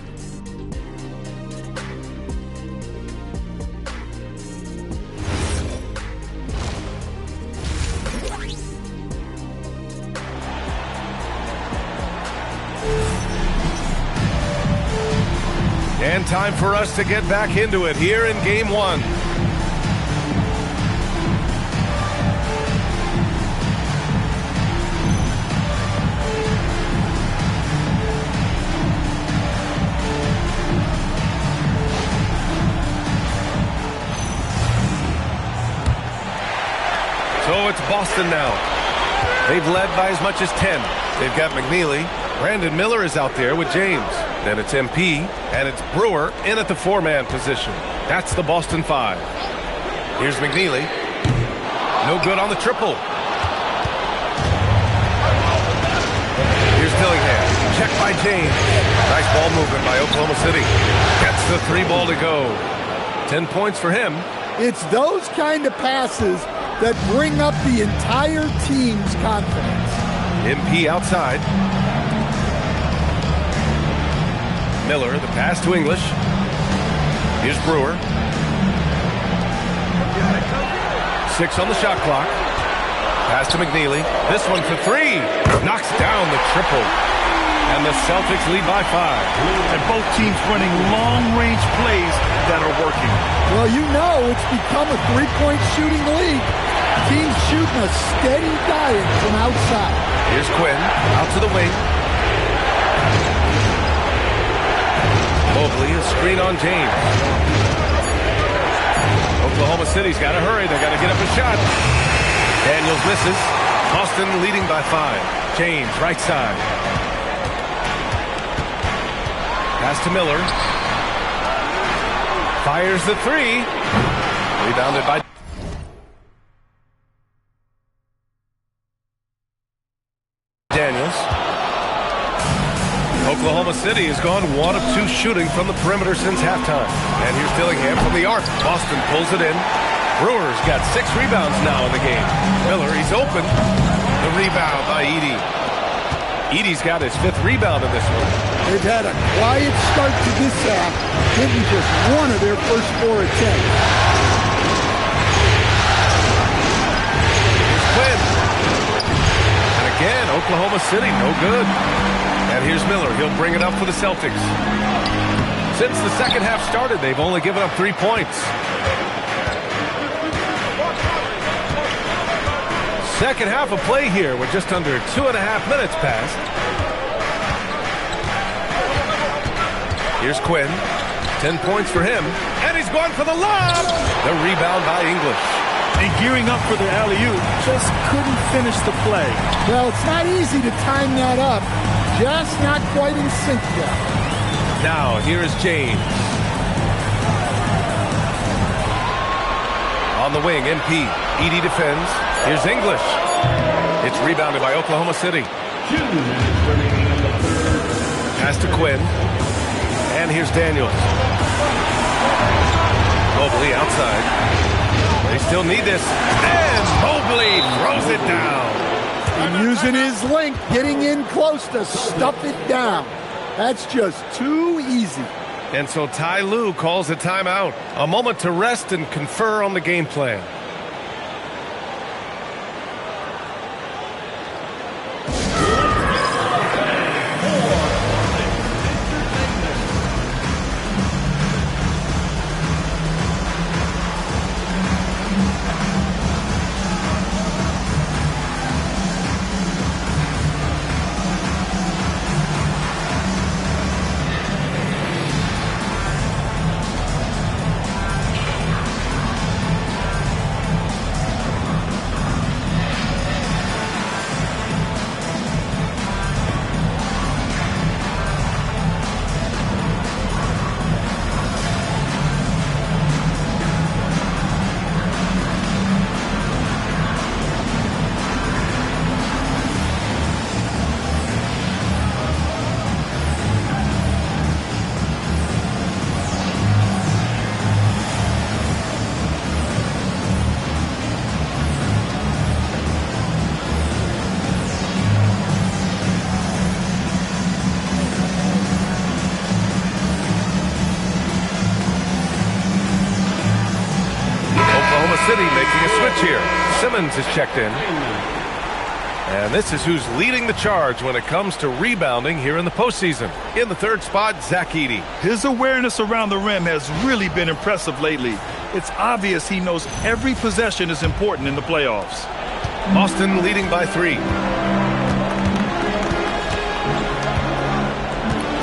And time for us to get back into it here in game 1. So it's Boston now. They've led by as much as 10. They've got McNeely. Brandon Miller is out there with James. Then it's MP, and it's Brewer in at the 4-man position. That's the Boston 5. Here's McNeely. No good on the triple. Here's Dillingham. Checked by James. Nice ball movement by Oklahoma City. Gets the 3-ball to go. 10 points for him. It's those kind of passes that bring up the entire team's confidence. MP outside. Miller, the pass to English. Here's Brewer. 6 on the shot clock. Pass to McNeely. This one for 3. Knocks down the triple. And the Celtics lead by 5. And both teams running long-range plays that are working. Well, you know it's become a three-point shooting league. Teams shooting a steady diet from outside. Here's Quinn, out to the wing. Mobley, a screen on James. Oklahoma City's got to hurry. They got to get up a shot. Daniels misses. Boston leading by 5. James, right side. Pass to Miller. Fires the 3. Rebounded by Daniels. Oklahoma City has gone 1 of 2 shooting from the perimeter since halftime. And here's Dillingham from the arc. Boston pulls it in. Brewers got 6 rebounds now in the game. Miller, he's open. The rebound by Edey. Edey's got his 5th rebound in this one. They've had a quiet start to this half, hitting just 1 of their first 4 attempts. Here's Quinn. And again, Oklahoma City, no good. And here's Miller. He'll bring it up for the Celtics. Since the second half started, they've only given up 3 points. Second half of play here with just under 2.5 minutes passed. Here's Quinn. 10 points for him. And he's going for the lob. The rebound by English. and gearing up for the alley-oop, just couldn't finish the play. Well, it's not easy to time that up. Just not quite in sync yet. Now, here is James. On the wing, MP. Edey defends. Here's English. It's rebounded by Oklahoma City. Pass to Quinn. And here's Daniels. Mobley outside. They still need this. And Mobley throws it down. And using his length, getting in close to stuff it down. That's just too easy. And so Ty Lue calls a timeout. A moment to rest and confer on the game plan. City making a switch here. Simmons is checked in. And this is who's leading the charge when it comes to rebounding here in the postseason. In the third spot, Zach Edey. His awareness around the rim has really been impressive lately. It's obvious he knows every possession is important in the playoffs. Boston leading by 3.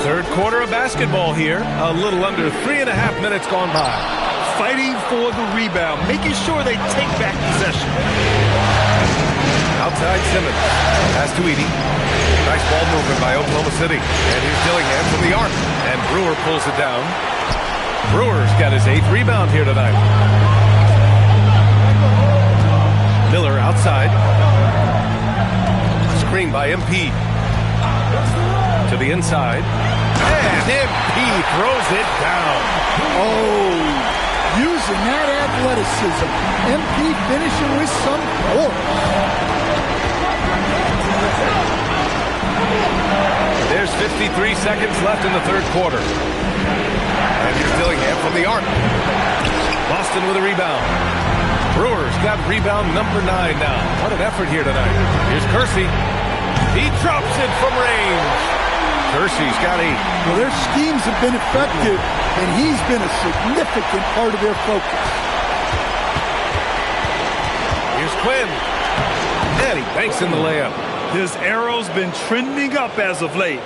Third quarter of basketball here. A little under 3.5 minutes gone by. Fighting for the rebound, making sure they take back possession. Outside Simmons. Pass to Edey. Nice ball movement by Oklahoma City. And here's Dillingham from the arc. And Brewer pulls it down. Brewer's got his 8th rebound here tonight. Miller outside. Screen by MP. To the inside. And MP throws it down. Oh, using that athleticism. MP finishing with some force. There's 53 seconds left in the third quarter. And here's Dillingham from the arc. Boston with a rebound. Brewers got rebound number 9 now. What an effort here tonight. Here's Kersey. He drops it from range. Kersey's got 8. Well, their schemes have been effective, and he's been a significant part of their focus. Here's Quinn. And he banks in the layup. His arrow's been trending up as of late.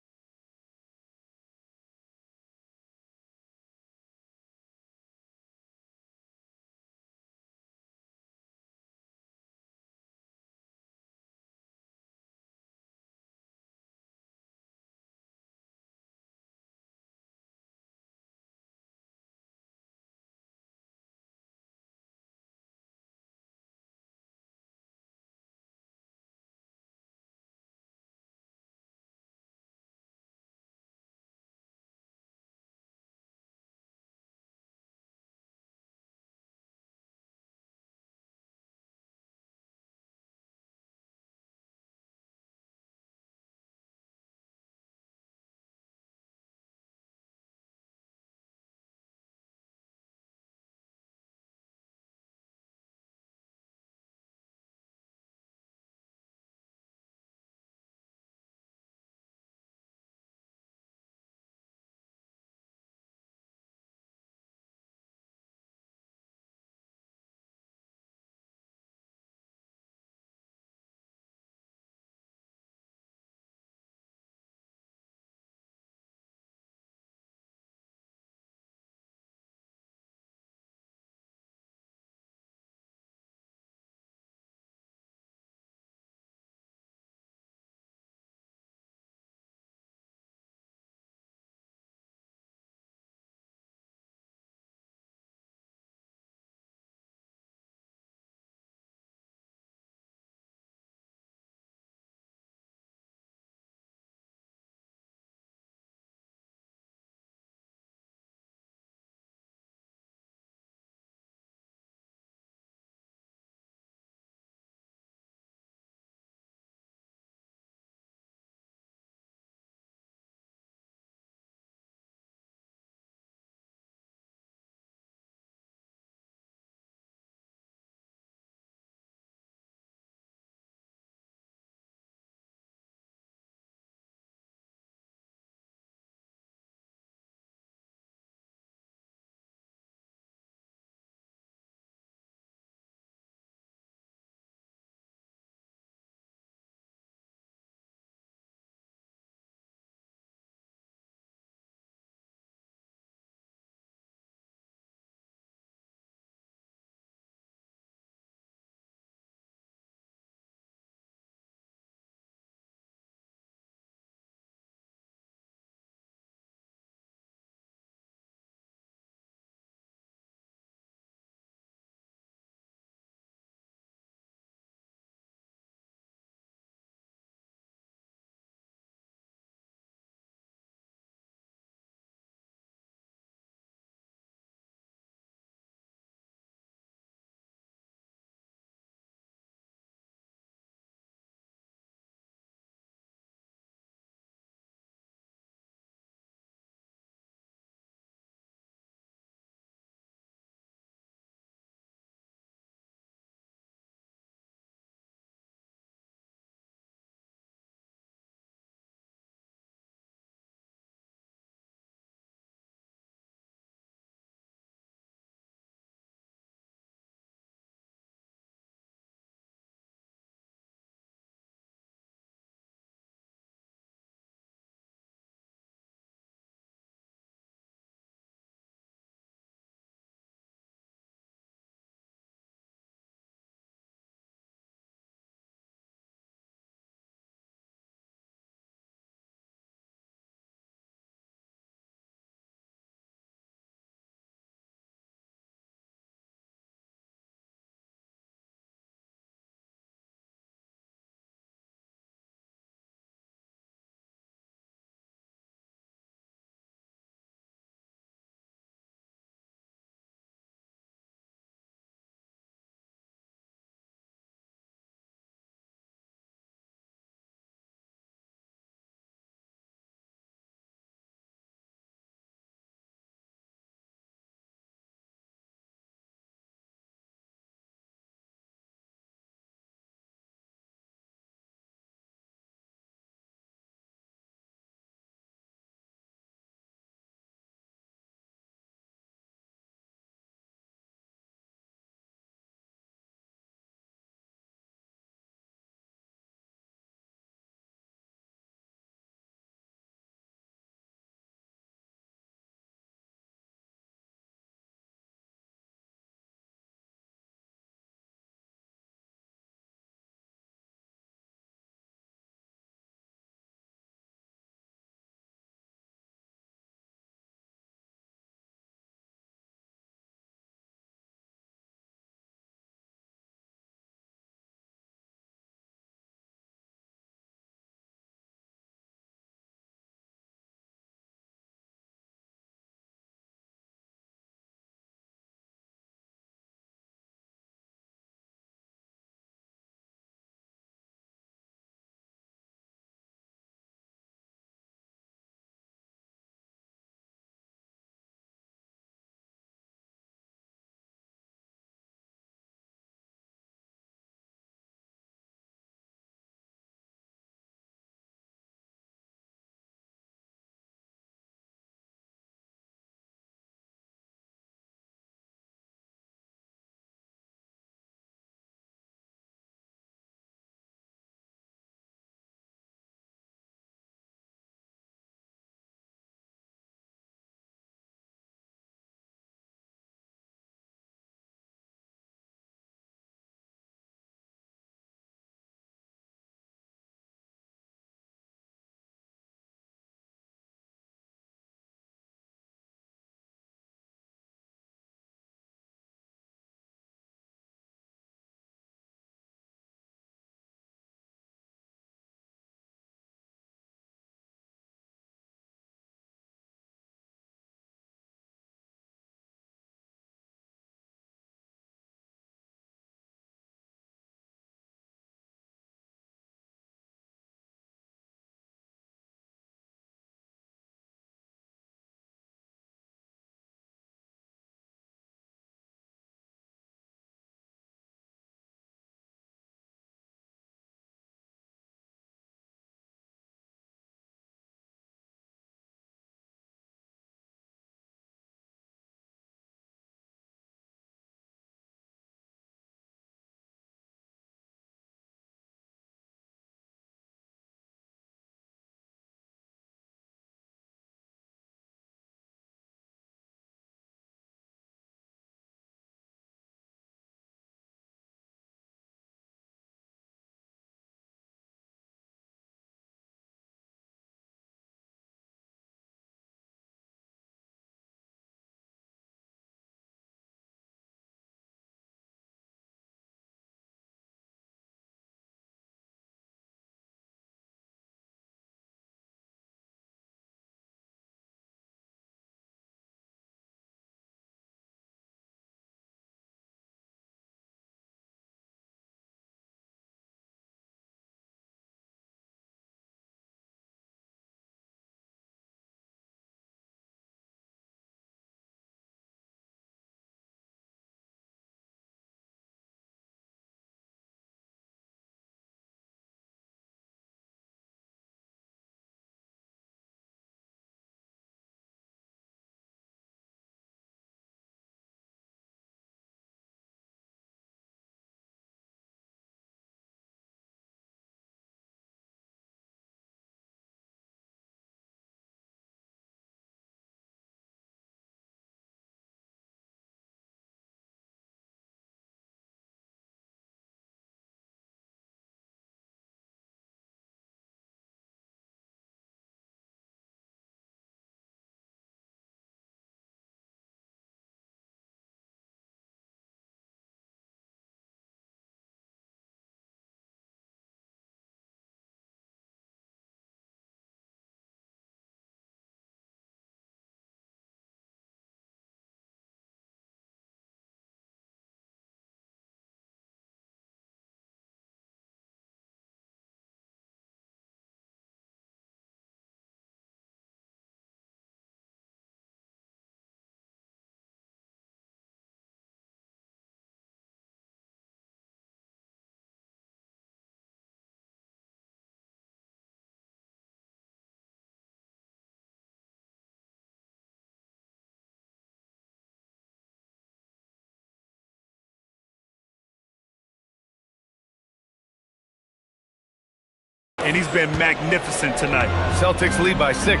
and he's been magnificent tonight. Celtics lead by 6.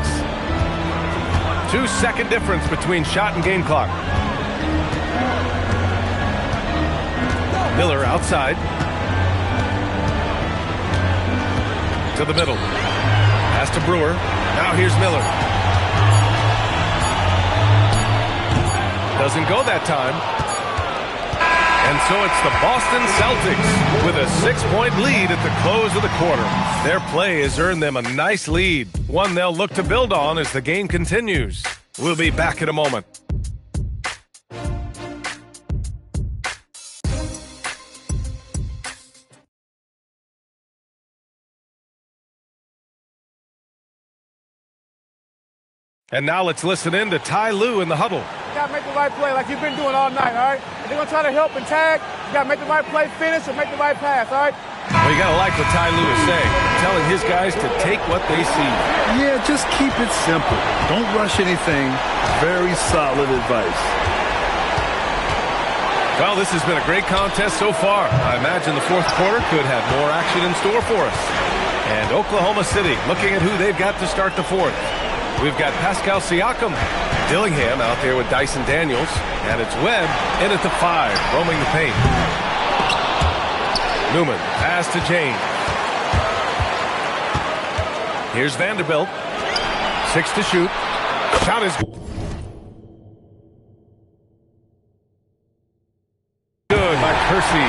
2-second difference between shot and game clock. Miller outside. To the middle. Pass to Brewer. Now here's Miller. Doesn't go that time. And so it's the Boston Celtics with a 6-point lead at the close of the quarter. Their play has earned them a nice lead, one they'll look to build on as the game continues. We'll be back in a moment. And now let's listen in to Ty Lue in the huddle. You got to make the right play like you've been doing all night, all right? If they're going to try to help and tag, you got to make the right play, finish, or make the right pass, all right? Well, you got to like what Ty Lue is saying, telling his guys to take what they see. Yeah, just keep it simple. Don't rush anything. Very solid advice. Well, this has been a great contest so far. I imagine the fourth quarter could have more action in store for us. And Oklahoma City looking at who they've got to start the fourth. We've got Pascal Siakam, Dillingham out there with Dyson Daniels, and it's Webb in at the 5, roaming the paint. Newman, pass to James. Here's Vanderbilt. 6 to shoot. Shot is good by Kersey.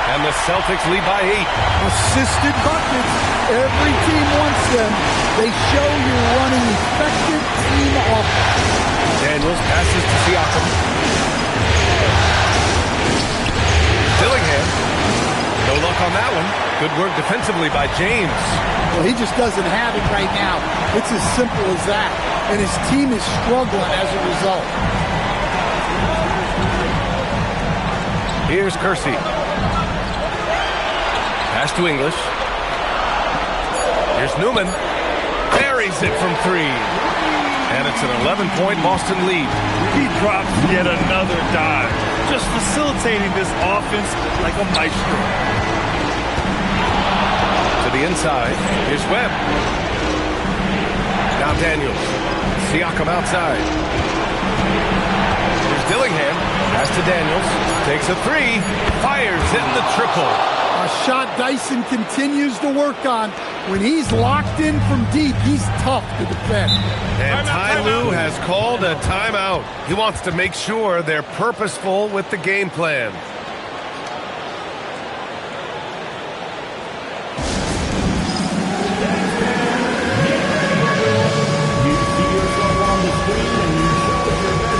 And the Celtics lead by 8. Assisted buckets. Every team wants them. They show you're running effective team offense. Daniels passes to Siakam. Dillingham. No luck on that one. Good work defensively by James. Well, he just doesn't have it right now. It's as simple as that. And his team is struggling as a result. Here's Kersey. Pass to English. Here's Newman. Buries it from 3. And it's an 11-point Boston lead. He drops yet another dive, just facilitating this offense like a maestro. To the inside. Here's Webb. Now Daniels. Siakam outside. Here's Dillingham. Pass to Daniels. Takes a 3. Fires in the triple. A shot Dyson continues to work on. When he's locked in from deep, he's tough to defend. And Ty Lue has called a timeout. He wants to make sure they're purposeful with the game plan. You see yourself on the screen and you show your best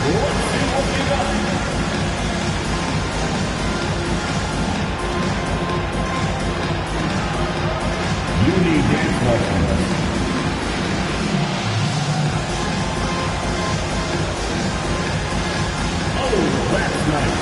Let's see what you got. You need dance lessons. Oh, that's nice.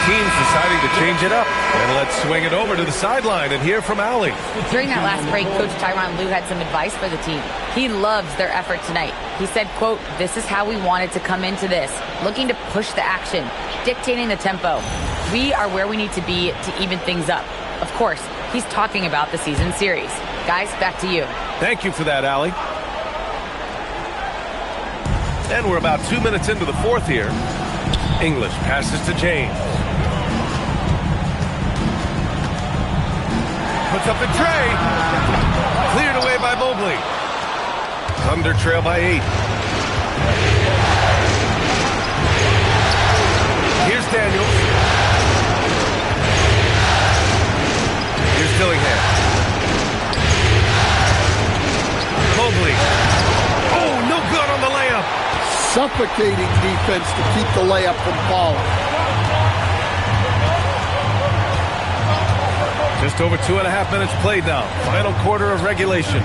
Teams deciding to change it up. And let's swing it over to the sideline and hear from Allie. During that last break, Coach Tyronn Lue had some advice for the team. He loves their effort tonight. He said, quote, "This is how we wanted to come into this, looking to push the action, dictating the tempo. We are where we need to be to even things up." Of course, he's talking about the season series. Guys, back to you. Thank you for that, Allie. And we're about 2 minutes into the fourth here. English passes to James. Puts up the tray. Cleared away by Mobley. Thunder trail by 8. Here's Daniels. Here's Dillingham. suffocating defense to keep the layup from falling. Just over 2.5 minutes played now. Final quarter of regulation.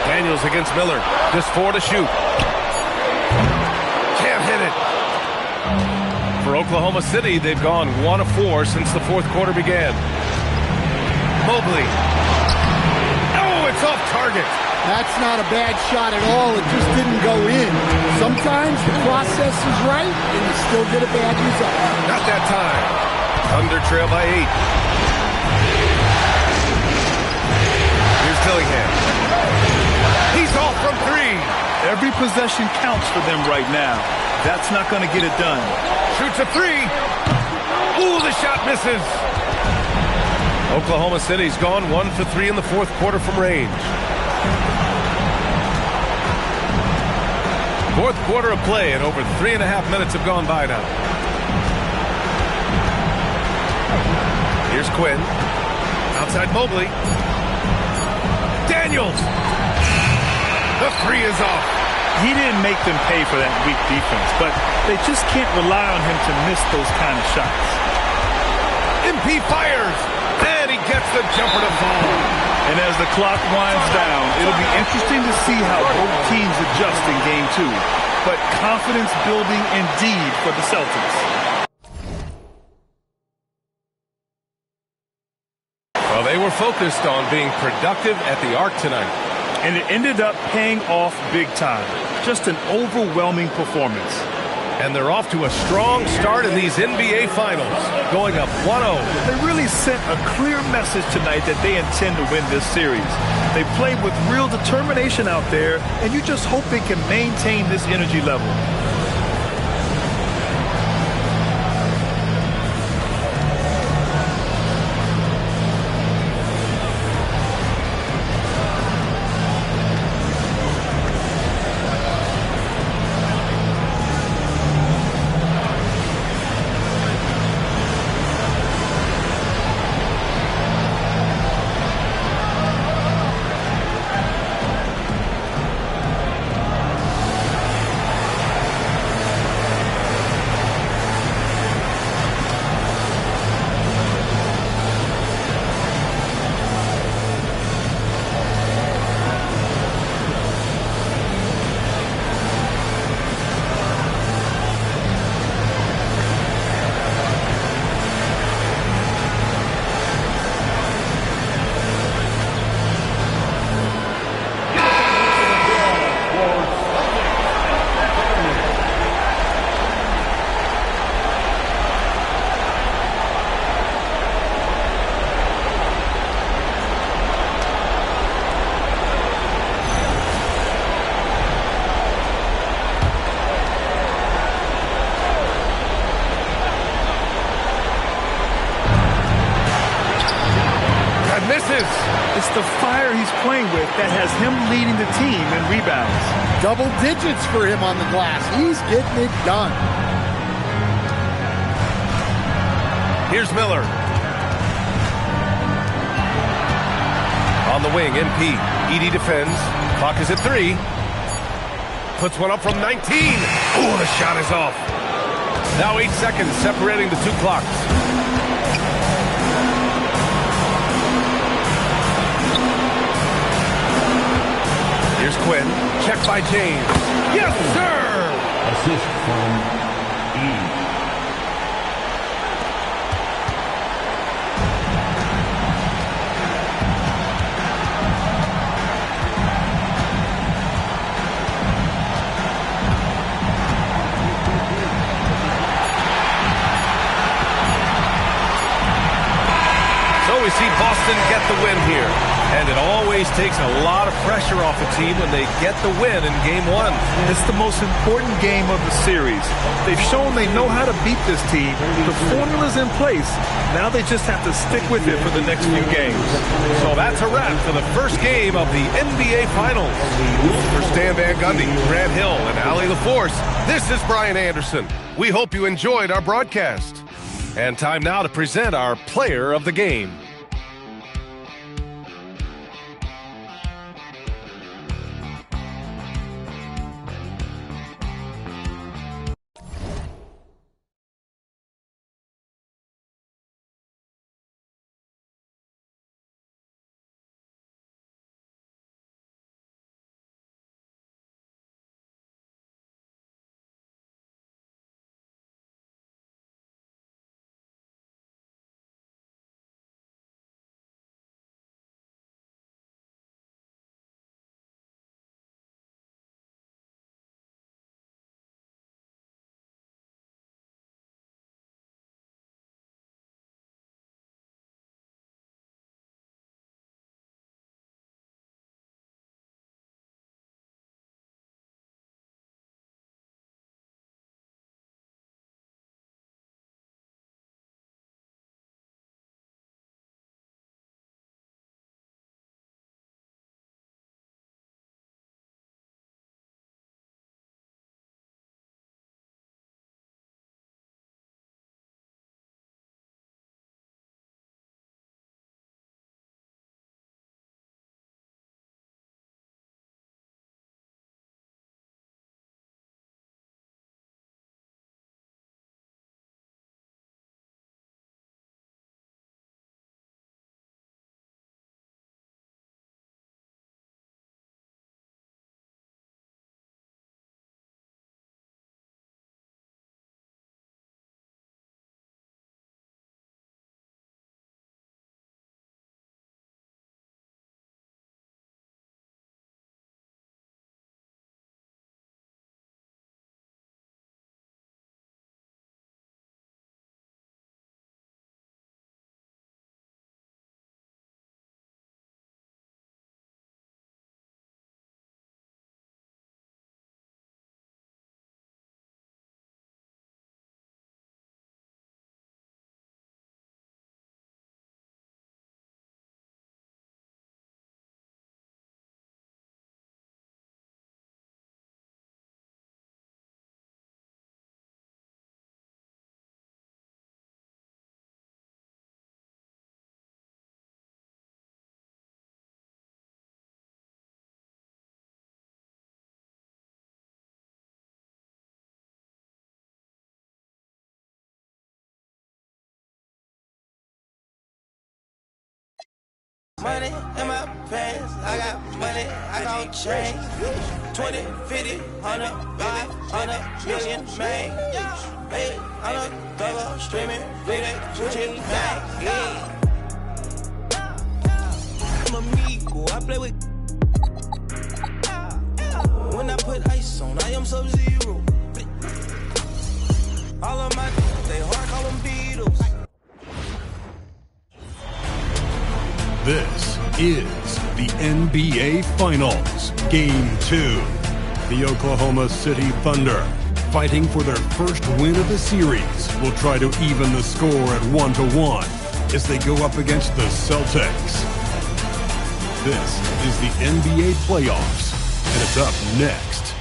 Daniels against Miller. Just 4 to shoot. Can't hit it. For Oklahoma City, they've gone 1 of 4 since the fourth quarter began. Mobley. Oh, it's off target. That's not a bad shot at all. It just didn't go in. Sometimes the process is right, and you still get a bad result. Not that time. Thunder trail by 8. Here's Dillingham. He's off from 3. Every possession counts for them right now. That's not going to get it done. Shoots a 3. Ooh, the shot misses. Oklahoma City's gone 1 for 3 in the fourth quarter from range. Fourth quarter of play, and over 3.5 minutes have gone by now. Here's Quinn. Outside Mobley. Daniels. The 3 is off. He didn't make them pay for that weak defense, but they just can't rely on him to miss those kind of shots. MP fires, and he gets the jumper to fall. And as the clock winds down, it'll be interesting to see how both teams adjust in Game 2. But confidence building indeed for the Celtics. Well, they were focused on being productive at the arc tonight. And it ended up paying off big time. Just an overwhelming performance. And they're off to a strong start in these NBA Finals, going up 1-0. They really sent a clear message tonight that they intend to win this series. They played with real determination out there, and you just hope they can maintain this energy level. It's the fire he's playing with that has him leading the team in rebounds. Double digits for him on the glass. He's getting it done. Here's Miller. On the wing, MP. Edey defends. Clock is at 3. Puts one up from 19. Oh, the shot is off. Now 8 seconds separating the two clocks. Here's Quinn. Check by James. Yes, sir! Assist from Edey. So we see Boston get the win here. And it always takes a lot of pressure off a team when they get the win in Game 1. It's the most important game of the series. They've shown they know how to beat this team. The formula's in place. Now they just have to stick with it for the next few games. So that's a wrap for the first game of the NBA Finals. For Stan Van Gundy, Grant Hill, and Allie LaForce, this is Brian Anderson. We hope you enjoyed our broadcast. And time now to present our player of the game. Money in my pants, I got money, I got change. 20, 50, 100, 500 million, man. Hey, I'm a thugger, streaming, bleeding, switching back. I'm amigo, I play with. When I put ice on, I am Sub-Zero. All of my they hard, call them Beatles. This is the NBA Finals, Game 2. The Oklahoma City Thunder, fighting for their first win of the series, will try to even the score at 1-1 as they go up against the Celtics. This is the NBA Playoffs, and it's up next.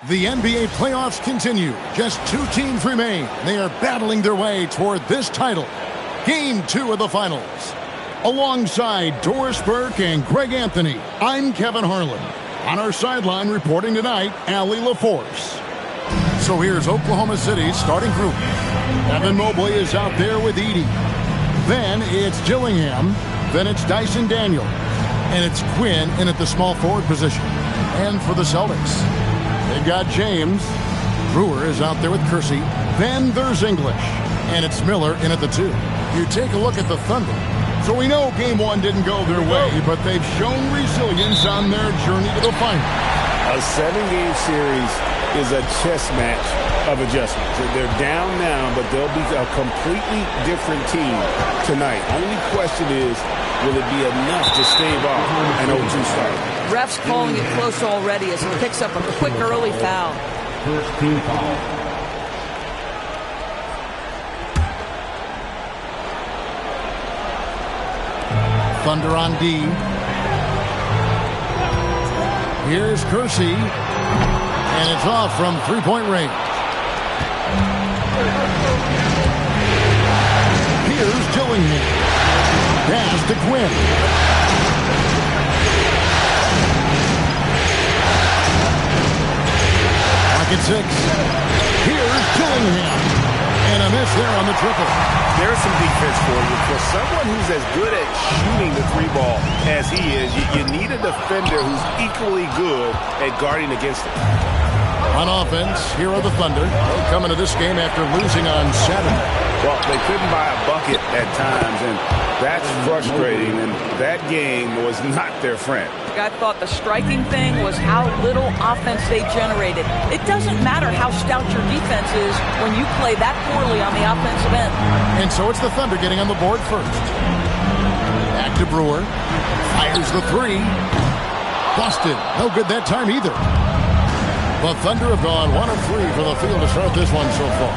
The NBA playoffs continue. Just 2 teams remain. They are battling their way toward this title. Game 2 of the finals. Alongside Doris Burke and Greg Anthony, I'm Kevin Harlan. On our sideline reporting tonight, Allie LaForce. So here's Oklahoma City's starting group. Evan Mobley is out there with Edey. Then it's Dillingham. Then it's Dyson Daniel. And it's Quinn in at the small forward position. And for the Celtics, they've got James. Brewer is out there with Kersey. Then there's English. And it's Miller in at the 2. You take a look at the Thunder. So we know Game 1 didn't go their way, but they've shown resilience on their journey to the final. A 7-game series is a chess match of adjustments. They're down now, but they'll be a completely different team tonight. Only question is, will it be enough to stave off an 0-2 start? Refs calling it close already as he picks up a quick early foul. First team foul. Thunder on D. Here's Kersey. And it's off from three-point range. Here's Dillingham. Pass to Quinn. Pocket 6. Here's Dillingham. And a miss there on the triple. There's some defense for you. For someone who's as good at shooting the 3-ball as he is, you need a defender who's equally good at guarding against it. On offense, here are the Thunder. They come into this game after losing on Saturday. Well, they couldn't buy a bucket at times, and that's frustrating, and that game was not their friend. I thought the striking thing was how little offense they generated. It doesn't matter how stout your defense is when you play that poorly on the offensive end. And so it's the Thunder getting on the board first. Back to Brewer. Fires the 3. Busted. No good that time either. The Thunder have gone 1 of 3 for the field to start this one so far.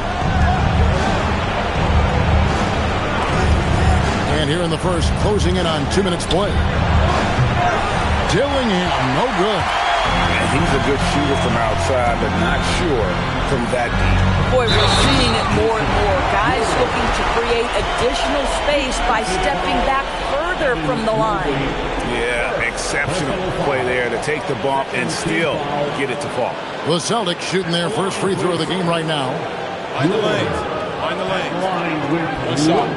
And here in the first, closing in on 2 minutes play. Dillingham, no good. And he's a good shooter from outside, but not sure from that deep. Boy, we're seeing it more and more. Guys looking to create additional space by stepping back further from the line. Yeah, exceptional play there to take the bump and still get it to fall. The Celtics shooting their first free throw of the game right now. Find the lanes. Find the lanes. What's up?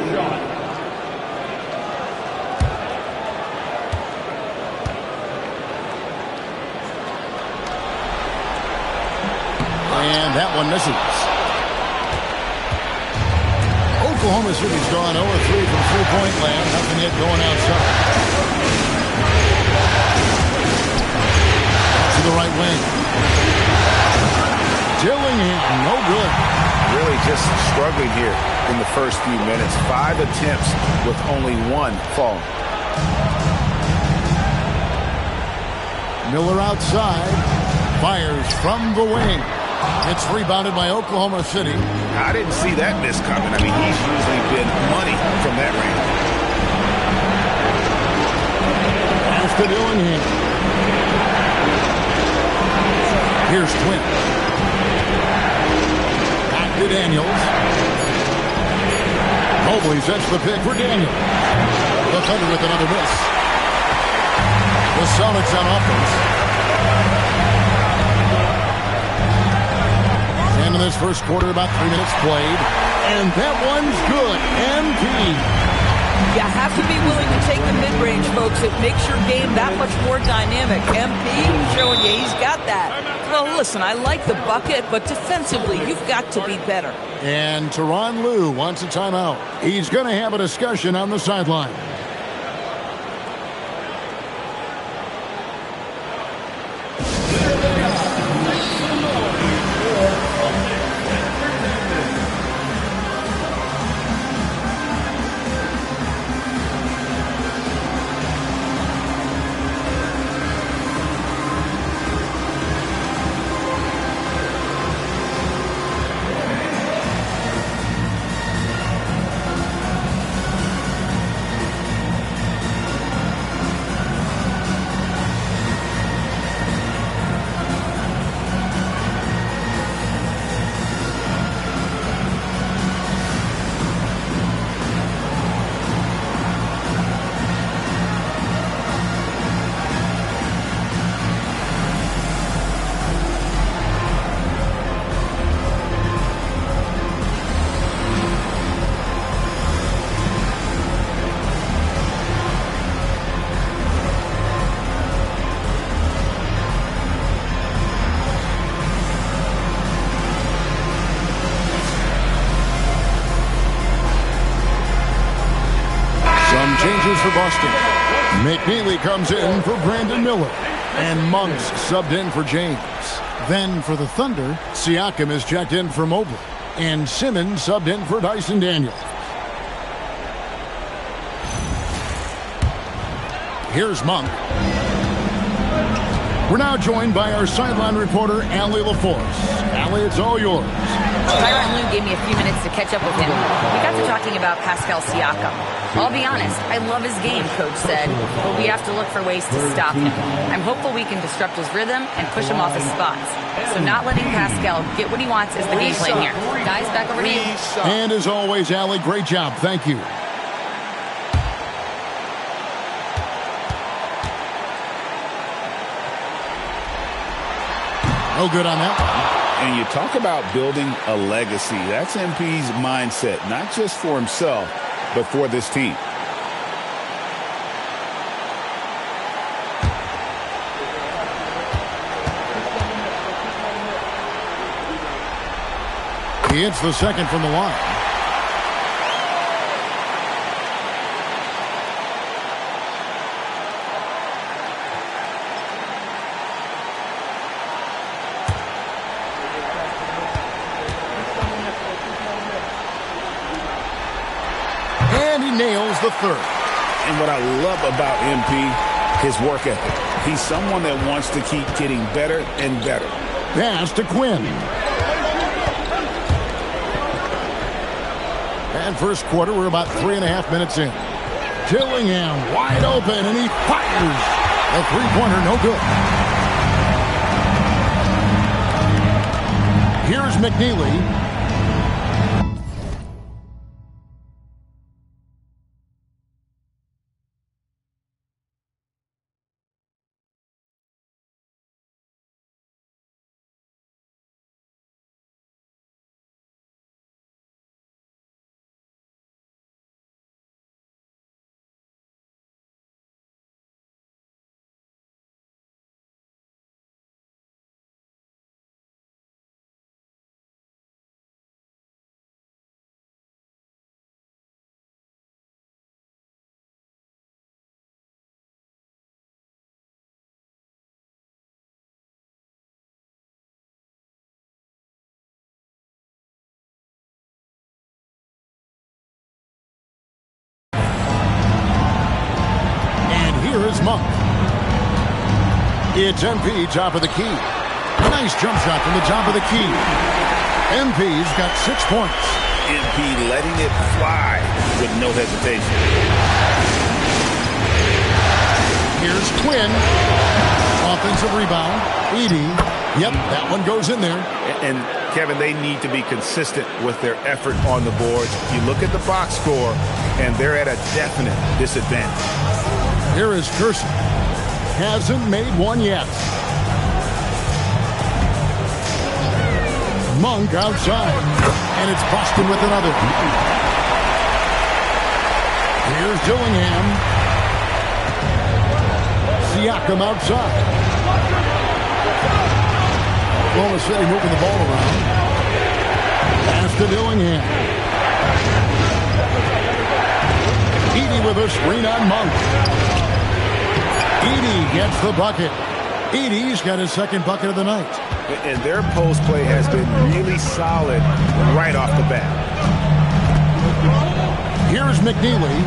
And that one misses. Oklahoma City's gone 0 of 3 from three-point land. Nothing yet going outside. To the right wing. Dillingham, no good. Really just struggling here in the first few minutes. 5 attempts with only 1 falling. Miller outside. Fires from the wing. It's rebounded by Oklahoma City. I didn't see that miss coming. I mean, he's usually been money from that range. Pass to Dillingham. Here's Quinn. Back to Daniels. Mobley sets the pick for Daniel. The Thunder with another miss. The Celtics on offense. In this first quarter, about 3 minutes played. And that one's good. MP. You have to be willing to take the mid-range, folks. It makes your game that much more dynamic. MP showing you he's got that. Well, listen, I like the bucket, but defensively, you've got to be better. And Tyronn Lue wants a timeout. He's going to have a discussion on the sideline. Changes for Boston. McNeely comes in for Brandon Miller. And Monk's subbed in for James. Then for the Thunder, Siakam is checked in for Mobley. And Simmons subbed in for Dyson Daniels. Here's Monk. We're now joined by our sideline reporter, Allie LaForce. Allie, it's all yours. Tyronn Lue gave me a few minutes to catch up with him. We got to talking about Pascal Siakam. I'll be honest, I love his game, Coach said, but we have to look for ways to stop him. I'm hopeful we can disrupt his rhythm and push him off his spots. So not letting Pascal get what he wants is the game plan here. Guys, back over to you. And as always, Allie, great job. Thank you. No good on that one. And you talk about building a legacy. That's MP's mindset, not just for himself, but for this team. He hits the second from the line. Nails the third. And what I love about MP, his work ethic. He's someone that wants to keep getting better and better. Pass to Quinn. And first quarter, we're about 3.5 minutes in. Dillingham wide open, and he fires. A three-pointer, no good. Here's McNeely. Here's Monk. It's MP, top of the key. Nice jump shot from the top of the key. MP's got 6 points. MP letting it fly with no hesitation. Here's Quinn. Offensive rebound. Edie. Yep, that one goes in there. And Kevin, they need to be consistent with their effort on the boards. You look at the box score, and they're at a definite disadvantage. Here is Gerson. Hasn't made one yet. Monk outside. And it's Boston with another. Here's Dillingham. Siakam outside. Oklahoma City moving the ball around. Pass to Dillingham. Edey with a screen on Monk. Edey gets the bucket. Edey's got his second bucket of the night. And their post play has been really solid right off the bat. Here's McNeely.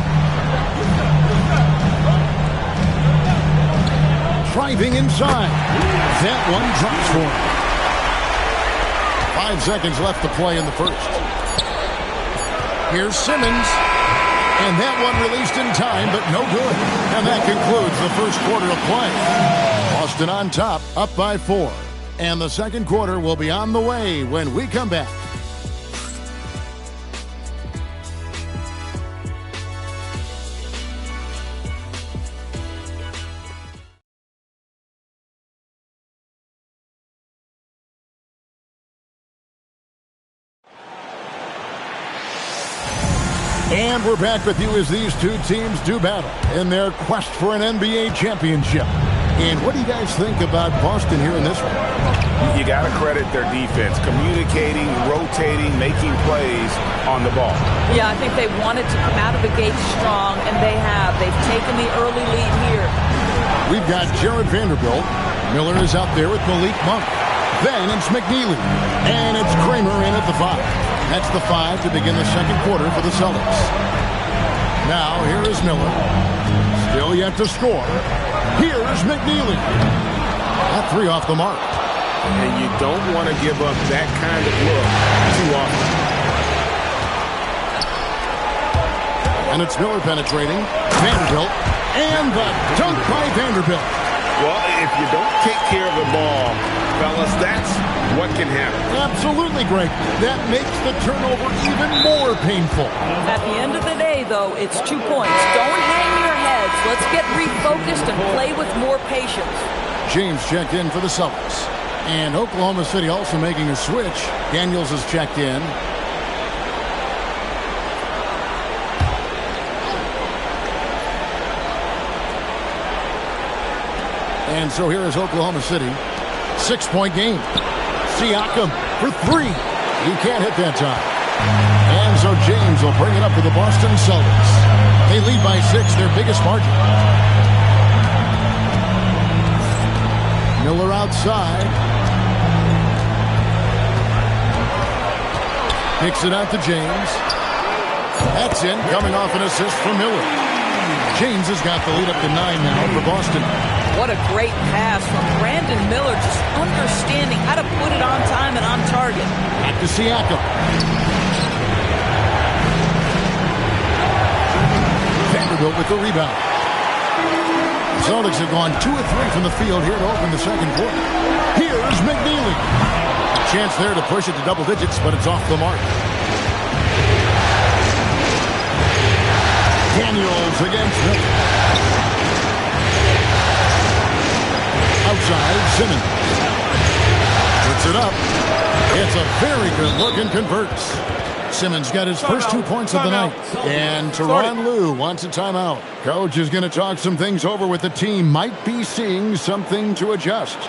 Driving inside. That one drops for him. 5 seconds left to play in the first. Here's Simmons. And that one released in time, but no good. And that concludes the first quarter of play. Boston on top, up by 4. And the second quarter will be on the way when we come back. And we're back with you as these two teams do battle in their quest for an NBA championship. And what do you guys think about Boston here in this one? You got to credit their defense, communicating, rotating, making plays on the ball. Yeah, I think they wanted to come out of the gate strong, and they have. They've taken the early lead here. We've got Jared Vanderbilt. Miller is out there with Malik Monk. Then it's McNeely. And it's Kramer in at the 5. That's the 5 to begin the second quarter for the Celtics. Now, here is Miller. Still yet to score. Here's McNeely. That 3 off the mark. And you don't want to give up that kind of look too often. And it's Miller penetrating. Vanderbilt. And the dunk by Vanderbilt. Well, if you don't take care of the ball, fellas, that's what can happen. Absolutely, Greg. That makes the turnover even more painful. At the end of the day, though, it's 2 points. Don't hang your heads. Let's get refocused and play with more patience. James checked in for the Celtics. And Oklahoma City also making a switch. Daniels has checked in. And so here is Oklahoma City. 6-point game. Siakam for 3. He can't hit that time. And so James will bring it up for the Boston Celtics. They lead by 6, their biggest margin. Miller outside. Kicks it out to James. That's in, coming off an assist from Miller. James has got the lead up to 9 now for Boston. What a great pass from Brandon Miller, just understanding how to put it on time and on target. Back to Siakam. Vanderbilt with the rebound. The Celtics have gone 2 of 3 from the field here to open the second quarter. Here's McNeely. A chance there to push it to double digits, but it's off the mark. Daniels against Smith. Outside, Simmons. Puts it up. It's a very good look and converts. Simmons got his first 2 points of the night. And Tyronn Lue wants a timeout. Coach is going to talk some things over with the team. Might be seeing something to adjust.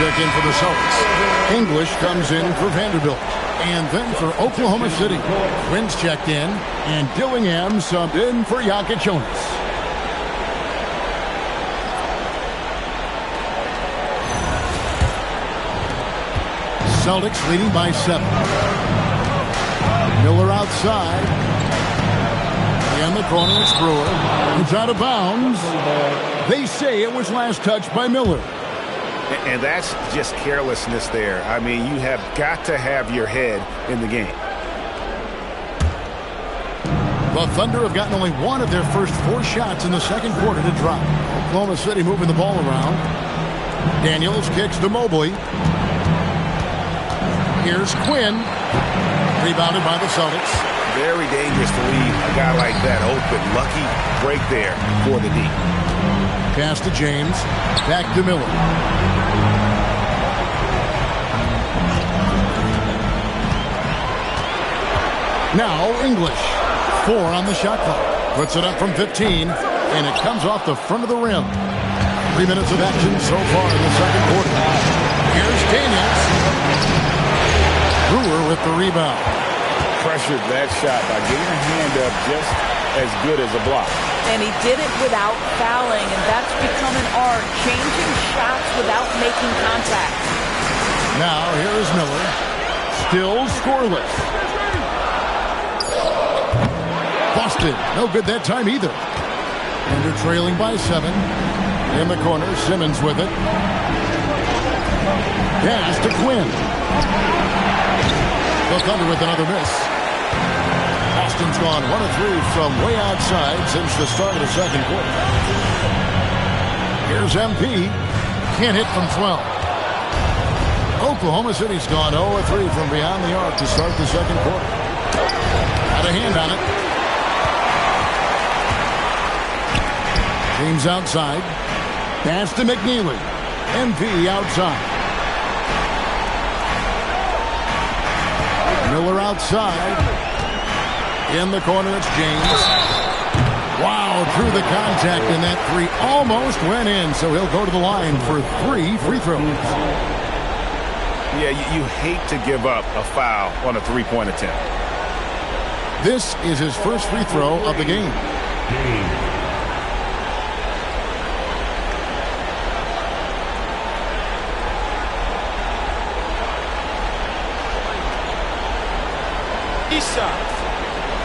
check in for the Celtics. English comes in for Vanderbilt. And then for Oklahoma City, Quinn's checked in, and Dillingham subbed in for Jokic Jonas. Celtics leading by 7. Miller outside. In the corner, it's Brewer. It's out of bounds. They say it was last touched by Miller. And that's just carelessness there. I mean, you have got to have your head in the game. The Thunder have gotten only one of their first 4 shots in the second quarter to drop. Oklahoma City moving the ball around. Daniels kicks to Mobley. Here's Quinn. Rebounded by the Celtics. Very dangerous to leave a guy like that open. Lucky break there for the D. Pass to James. Back to Miller. Now English. 4 on the shot clock. Puts it up from 15, and it comes off the front of the rim. 3 minutes of action so far in the second quarter. Here's Daniels. Brewer with the rebound. Pressured that shot by getting a hand up just as good as a block. And he did it without fouling, and that's become an art, changing shots without making contact. Now here is Miller. Still scoreless. Busted. No good that time either. And they're trailing by 7. In the corner, Simmons with it. Pass to Quinn. The Thunder with another miss. Austin's gone 1 of 3 from way outside since the start of the second quarter. Here's MP. Can't hit from 12. Oklahoma City's gone 0 of 3 from beyond the arc to start the second quarter. Had a hand on it. James outside. Pass to McNeely. MP outside. Miller outside. In the corner, it's James. Wow, through the contact, and that 3 almost went in, so he'll go to the line for 3 free throws. Yeah, you hate to give up a foul on a 3-point attempt. This is his first free throw of the game.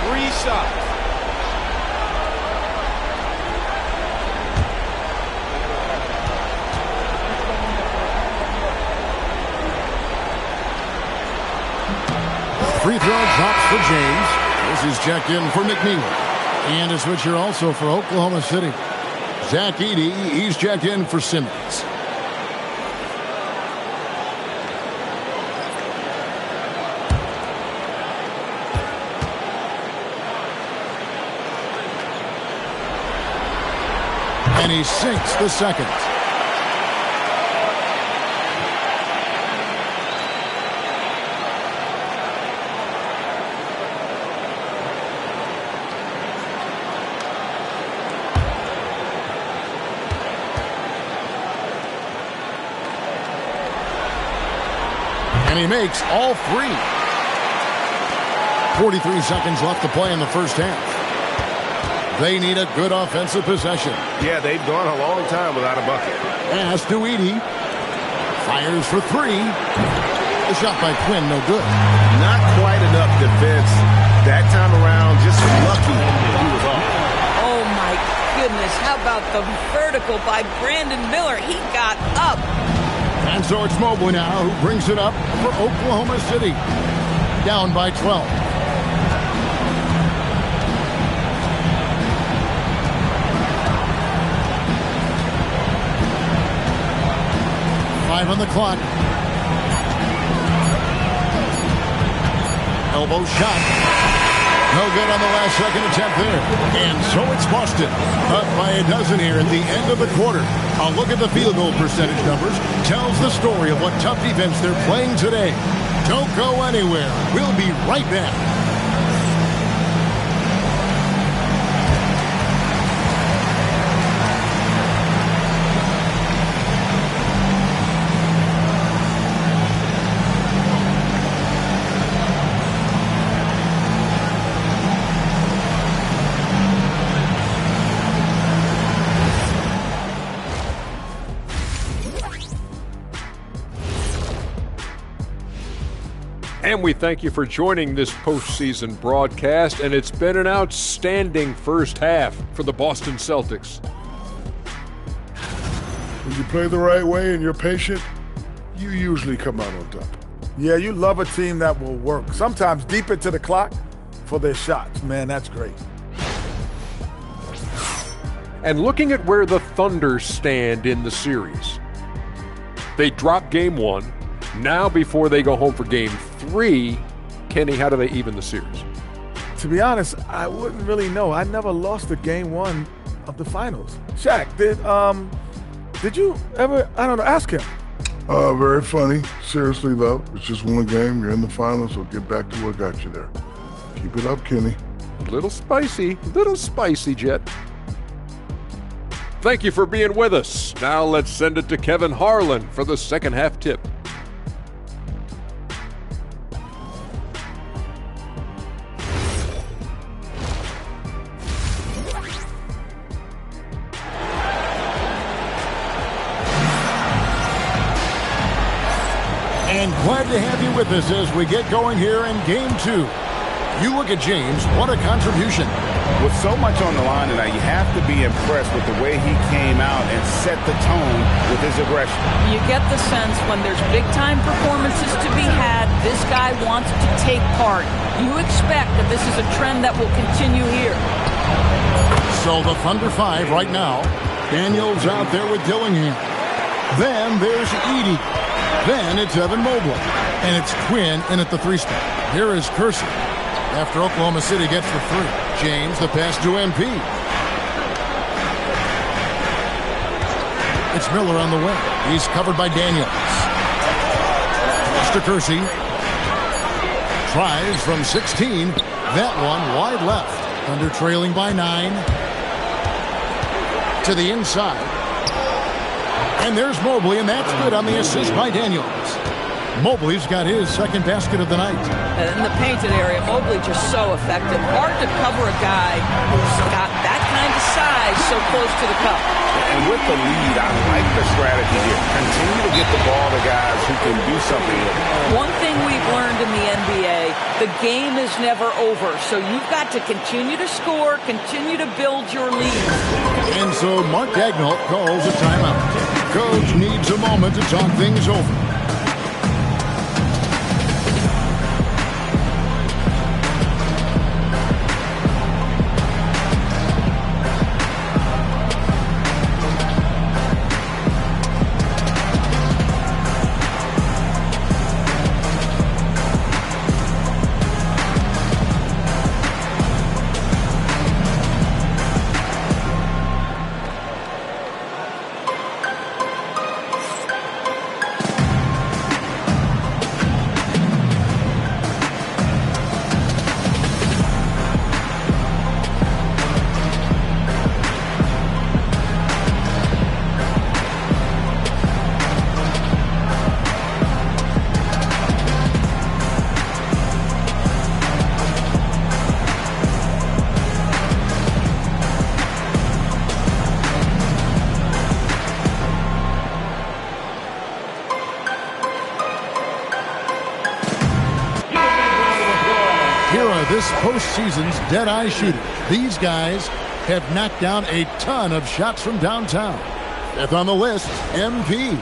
Three shots. Free throw drops for James. This is checked in for McNeely. And a switcher also for Oklahoma City. Zach Edey, he's checked in for Simmons. And he sinks the second. And he makes all 3. 43 seconds left to play in the first half. They need a good offensive possession. Yeah, they've gone a long time without a bucket. Pass to Edey. Fires for 3. The shot by Quinn, no good. Not quite enough defense that time around. Just lucky he was off. Oh, my goodness. How about the vertical by Brandon Miller? He got up. And so it's Mobley now who brings it up for Oklahoma City. Down by 12. On the clock. Elbow shot. No good on the last second attempt there. And so it's Boston. Up by a dozen here at the end of the quarter. A look at the field goal percentage numbers tells the story of what tough defense they're playing today. Don't go anywhere. We'll be right back. And we thank you for joining this postseason broadcast, and it's been an outstanding first half for the Boston Celtics. When you play the right way and you're patient, you usually come out on top. Yeah, you love a team that will work, sometimes deep into the clock for their shots. Man, that's great. And looking at where the Thunder stand in the series, they dropped Game 1. Now, before they go home for Game 3, Kenny, how do they even the series? To be honest, I wouldn't really know. I never lost a Game 1 of the finals. Shaq, did you ever, ask him? Very funny. Seriously, though, it's just one game. You're in the finals, so get back to what got you there. Keep it up, Kenny. Little spicy, Jet. Thank you for being with us. Now let's send it to Kevin Harlan for the second half tip. And glad to have you with us as we get going here in Game 2. You look at James, what a contribution. With so much on the line tonight, you have to be impressed with the way he came out and set the tone with his aggression. You get the sense when there's big-time performances to be had, this guy wants to take part. You expect that this is a trend that will continue here. So the Thunder 5 right now. Daniels out there with Dillingham. Then there's Edey. Then it's Evan Mobley. And it's Quinn in at the 3 spot. Here is Kersey. After Oklahoma City gets the 3. James, the pass to MP. It's Miller on the wing. He's covered by Daniels. Pass to Kersey. Tries from 16. That one wide left. Thunder trailing by 9. To the inside. And there's Mobley, and that's good on the assist by Daniels. Mobley's got his second basket of the night. In the painted area, Mobley just so effective. Hard to cover a guy who's got that kind of size so close to the cup. And with the lead, I like the strategy here. Continue to get the ball to guys who can do something with it. One thing we've learned in the NBA, the game is never over. So you've got to continue to score, continue to build your lead. And so Mark Dagnall calls a timeout. Coach needs a moment to talk things over. This postseason's dead-eye shooter. These guys have knocked down a ton of shots from downtown. Fifth on the list, MP.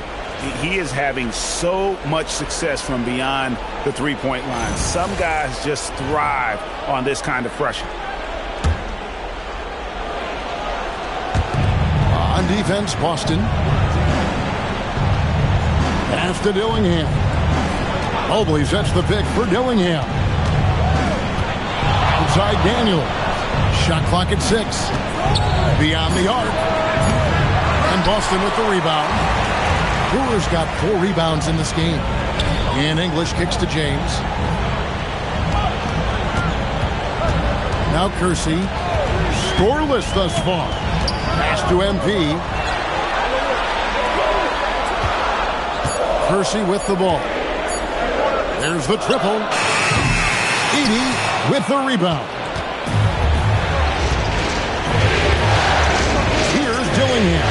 He is having so much success from beyond the three-point line. Some guys just thrive on this kind of pressure. On defense, Boston. Pass to Dillingham. Mobley sets the pick for Dillingham. Inside Daniel. Shot clock at 6. Beyond the arc. And Boston with the rebound. Brewer's got 4 rebounds in this game. And English kicks to James. Now Kersey. Scoreless thus far. Pass to MP. Kersey with the ball. There's the triple. Edey with the rebound. Here's Dillingham.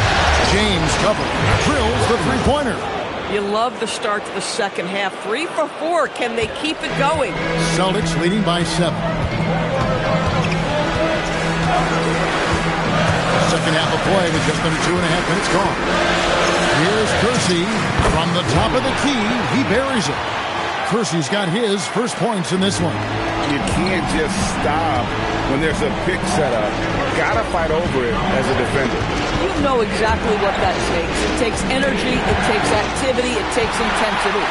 James covered. Drills the three-pointer. You love the start to the second half. 3 for 4. Can they keep it going? Celtics leading by 7. Second half of play with just under 2.5 minutes gone. Here's Kersey from the top of the key. He buries it. Kersey's got his first points in this one. You can't just stop when there's a pick set up. Got to fight over it as a defender. You know exactly what that takes. It takes energy, it takes activity, it takes intensity.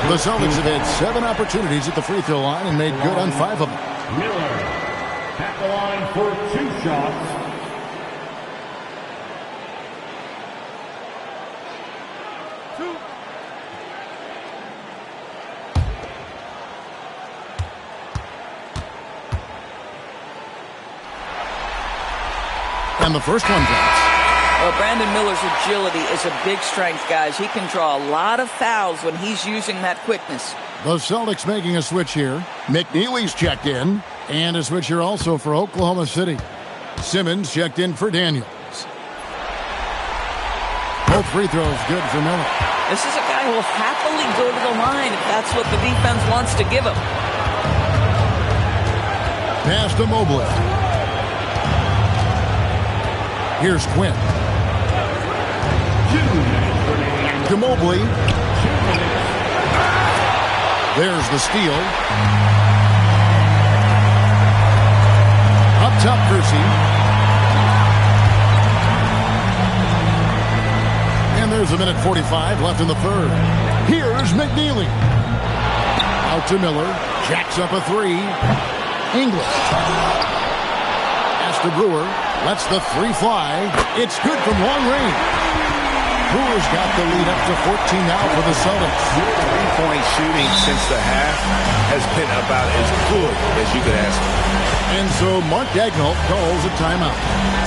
The Celtics have had 7 opportunities at the free throw line and made good on 5 of them. Miller at the line for 2 shots. And the first one drops. Well, Brandon Miller's agility is a big strength, guys. He can draw a lot of fouls when he's using that quickness. The Celtics making a switch here. McNeely's checked in. And a switch here also for Oklahoma City. Simmons checked in for Daniels. Both free throws good for Miller. This is a guy who will happily go to the line if that's what the defense wants to give him. Pass to Mobley. Here's Quinn. To Mobley. There's the steal. Up top, Kersey. And there's a minute 45 left in the third. Here's McNeely. Out to Miller. Jacks up a 3. English. Pass to Brewer. Lets the 3 fly. It's good from long range. Brewer's got the lead up to 14 now for the Celtics. 3-point shooting since the half has been about as good as you could ask for. And so Mark Daigneault calls a timeout.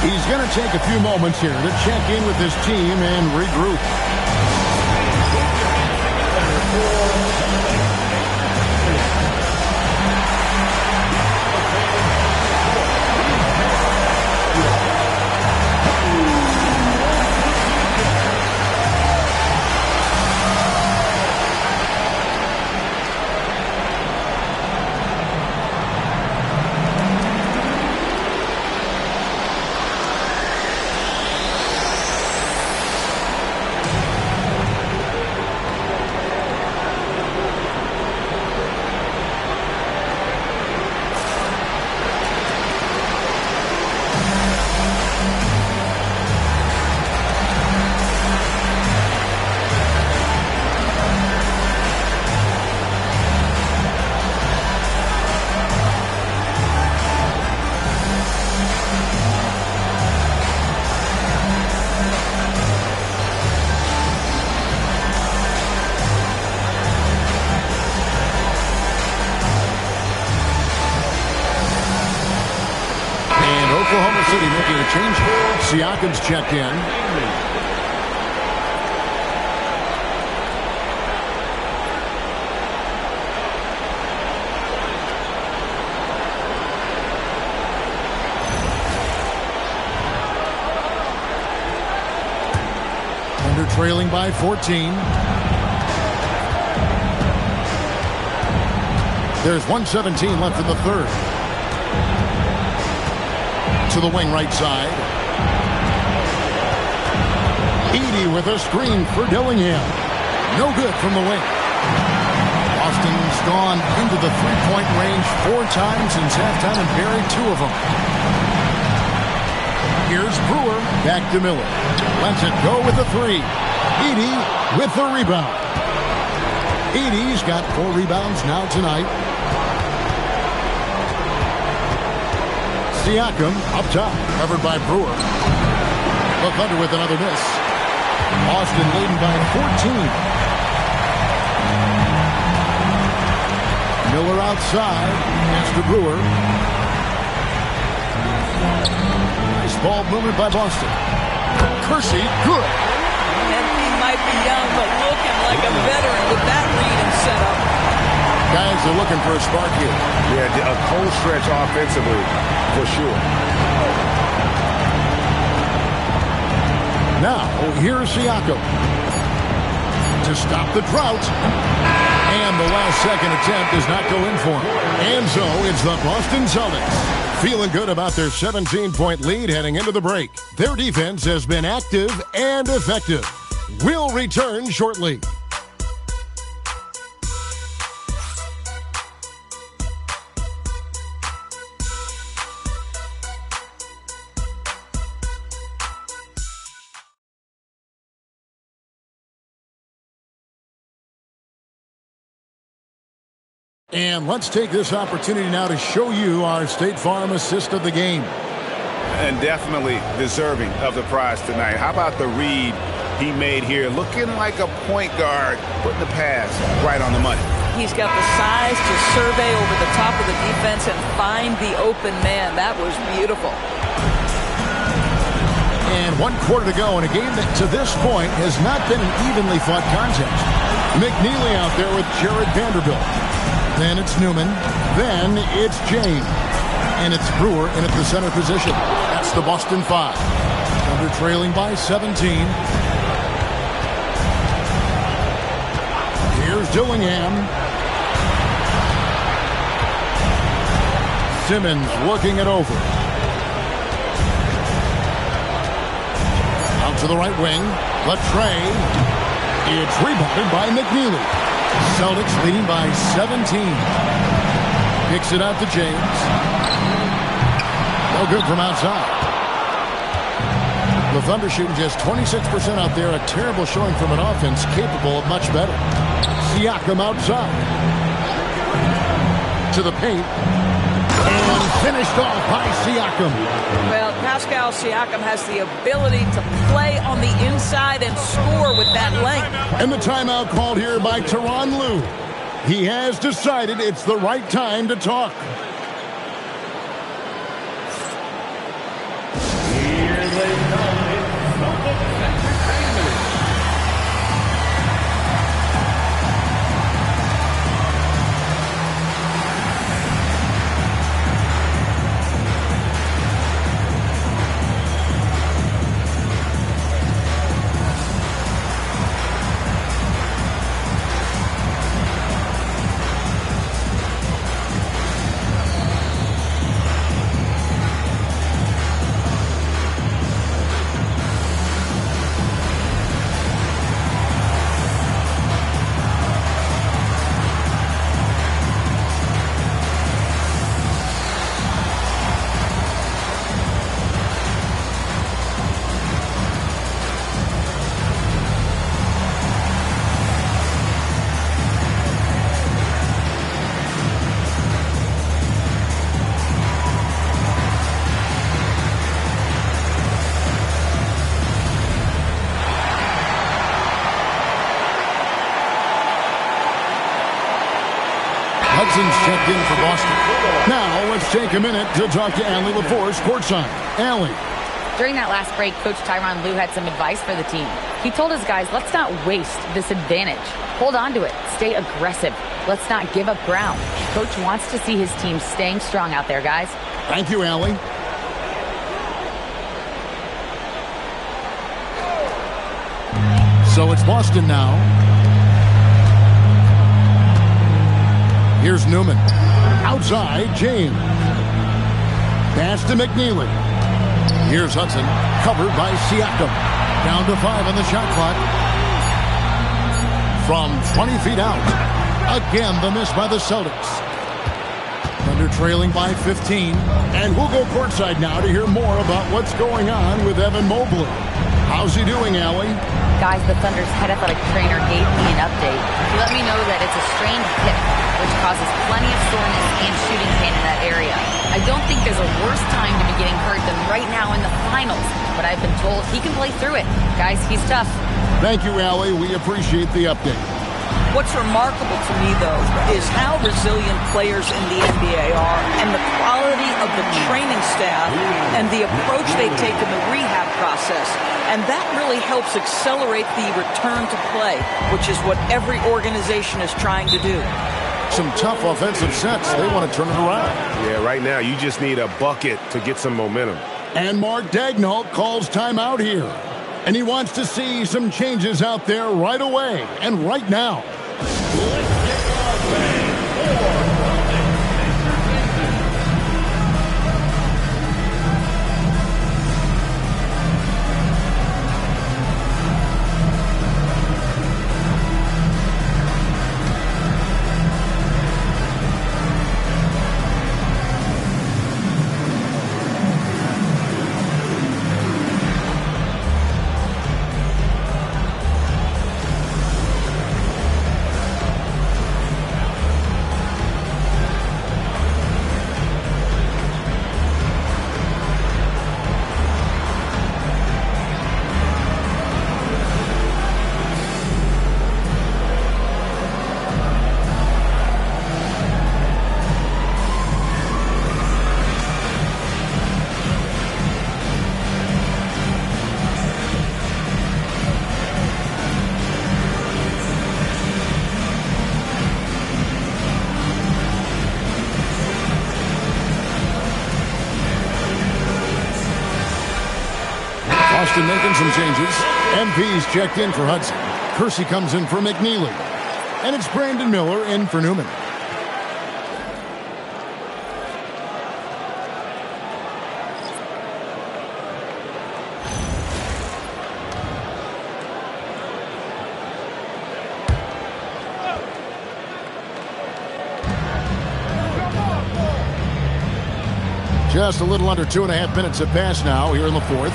He's going to take a few moments here to check in with his team and regroup. Oklahoma City making a change. Siakam's checked in. Under trailing by 14. There's 1:17 left in the third. To the wing right side. Edey with a screen for Dillingham. No good from the wing. Austin's gone into the three-point range 4 times since halftime and buried 2 of them. Here's Brewer. Back to Miller. Lets it go with the 3. Edey with the rebound. Edey's got 4 rebounds now tonight. Siakam up top, covered by Brewer. The Thunder with another miss. Austin leading by 14. Miller outside. Pass to Brewer. Nice ball movement by Boston. Kersey, good. He might be young, but looking like a veteran with that read and setup. Guys are looking for a spark here. Yeah, a cold stretch offensively, for sure. Now, here's Siakam to stop the drought. And the last second attempt does not go in for him. And so it's the Boston Celtics feeling good about their 17-point lead heading into the break. Their defense has been active and effective. We'll return shortly. And let's take this opportunity now to show you our State Farm assist of the game. And definitely deserving of the prize tonight. How about the read he made here? Looking like a point guard, putting the pass right on the money. He's got the size to survey over the top of the defense and find the open man. That was beautiful. And 1 quarter to go in a game that to this point has not been an evenly fought contest. McNeely out there with Jared Vanderbilt. Then it's Newman. Then it's James. And it's Brewer in at the center position. That's the Boston 5. Thunder trailing by 17. Here's Dillingham. Simmons looking it over. Out to the right wing. Latrey. It's rebounded by McNeely. Celtics leading by 17. Kicks it out to James. No good from outside. The Thunder shooting just 26% out there. A terrible showing from an offense capable of much better. Siakam outside. To the paint. And finished off by Siakam. Well, Pascal Siakam has the ability to play on the inside and score with that length. And the timeout called here by Tyronn Lue. He has decided it's the right time to talk. Here they come. It's Celtics Entertainment. Hudson's checked in for Boston. Now let's take a minute to talk to Allie LaForce courtside. Allie. During that last break, Coach Tyronn Lue had some advice for the team. He told his guys, let's not waste this advantage. Hold on to it. Stay aggressive. Let's not give up ground. Coach wants to see his team staying strong out there, guys. Thank you, Allie. So it's Boston now. Here's Newman. Outside, James. Pass to McNeely. Here's Hudson. Covered by Siakam. Down to 5 on the shot clock. From 20 feet out. Again, the miss by the Celtics. Thunder trailing by 15. And we'll go courtside now to hear more about what's going on with Evan Mobley. How's he doing, Allie? Guys, the Thunder's head athletic trainer gave me an update. He let me know that it's a strained hip, which causes plenty of soreness and shooting pain in that area. I don't think there's a worse time to be getting hurt than right now in the finals, but I've been told he can play through it. Guys, he's tough. Thank you, Allie. We appreciate the update. What's remarkable to me, though, is how resilient players in the NBA are and the quality of the training staff and the approach they take in the rehab process. And that really helps accelerate the return to play, which is what every organization is trying to do. Some tough offensive sets. They want to turn it around. Yeah, right now you just need a bucket to get some momentum. And Mark Daigneault calls timeout here. And he wants to see some changes out there right away and right now. Boston making some changes. MP's checked in for Hudson. Kersey comes in for McNeely. And it's Brandon Miller in for Newman. Just a little under 2.5 minutes have passed now here in the fourth.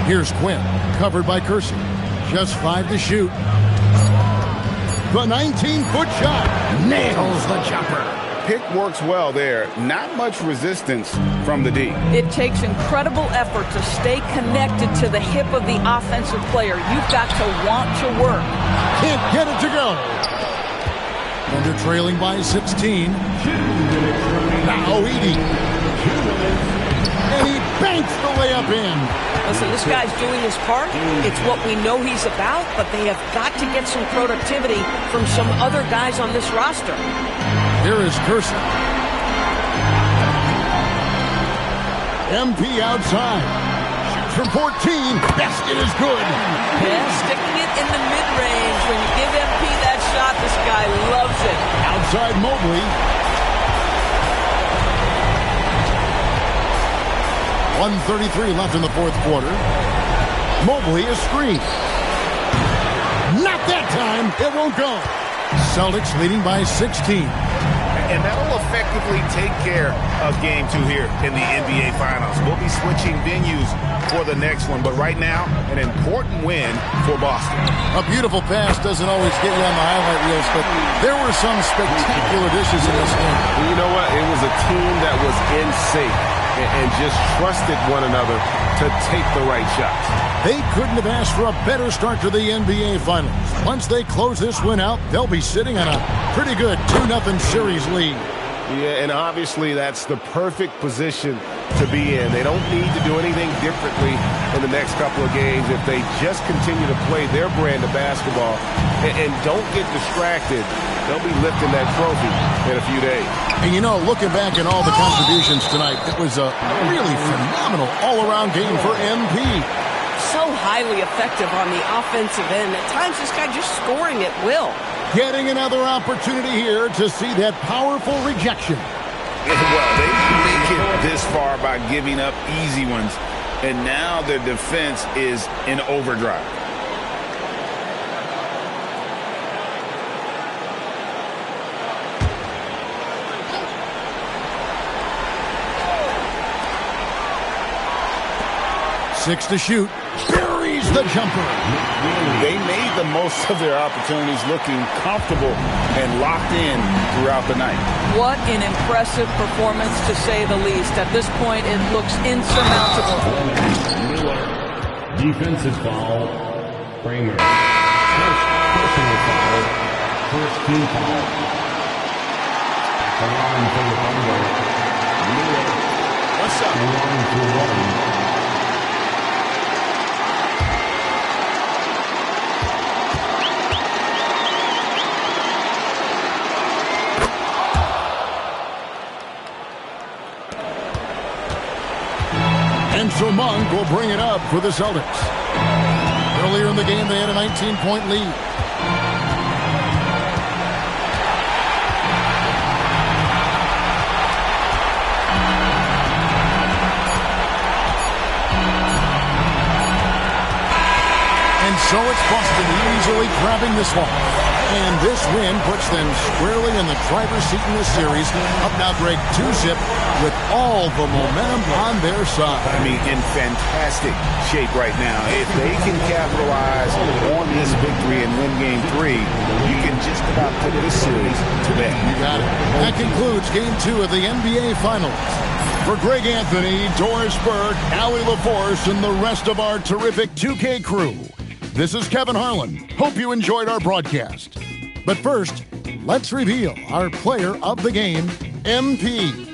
Here's Quinn, covered by Kersey. Just 5 to shoot. The 19-foot shot nails the jumper. Pick works well there. Not much resistance from the D. It takes incredible effort to stay connected to the hip of the offensive player. You've got to want to work. Can't get it to go. And they're trailing by 16. Now Edie. And he banks the layup in. Listen, this guy's doing his part. It's what we know he's about, but they have got to get some productivity from some other guys on this roster. Here is Kersey. MP outside. Shoots from 14. Basket is good. Yeah, sticking it in the mid-range. When you give MP that shot, this guy loves it. Outside Mobley. 1:33 left in the fourth quarter. Mobley is screened. Not that time. It won't go. Celtics leading by 16. And that'll effectively take care of game 2 here in the NBA Finals. We'll be switching venues for the next one, but right now, an important win for Boston. A beautiful pass doesn't always get you on the highlight reels, but there were some spectacular dishes in this game. You know what? It was a team that was in sync and just trusted one another to take the right shots. They couldn't have asked for a better start to the NBA Finals. Once they close this win out, they'll be sitting on a pretty good 2-0 series lead. Yeah, and obviously that's the perfect position to be in. They don't need to do anything differently in the next couple of games if they just continue to play their brand of basketball and don't get distracted. They'll be lifting that trophy in a few days. And you know, looking back at all the contributions tonight, it was a really phenomenal all-around game for MP. So highly effective on the offensive end. At times, this guy just scoring at will. Getting another opportunity here to see that powerful rejection. Well, they didn't make it this far by giving up easy ones, and now their defense is in overdrive. Six to shoot. Buries the jumper. They made the most of their opportunities, looking comfortable and locked in throughout the night. What an impressive performance, to say the least. At this point, it looks insurmountable. Miller. Defensive foul. Kramer. First personal foul. First team foul. Line for the Thunder. Miller. What's up? Line for one. will bring it up for the Celtics. Earlier in the game, they had a 19-point lead. And so it's Boston easily grabbing this one. And this win puts them squarely in the driver's seat in this series. Up now, Greg, 2-zip with all the momentum on their side. I mean, in fantastic shape right now. If they can capitalize on this victory and win Game 3, you can just about put this series to bed. You got it. That concludes Game 2 of the NBA Finals. For Greg Anthony, Doris Burke, Allie LaForce, and the rest of our terrific 2K crew, this is Kevin Harlan. Hope you enjoyed our broadcast. But first, let's reveal our player of the game, MP.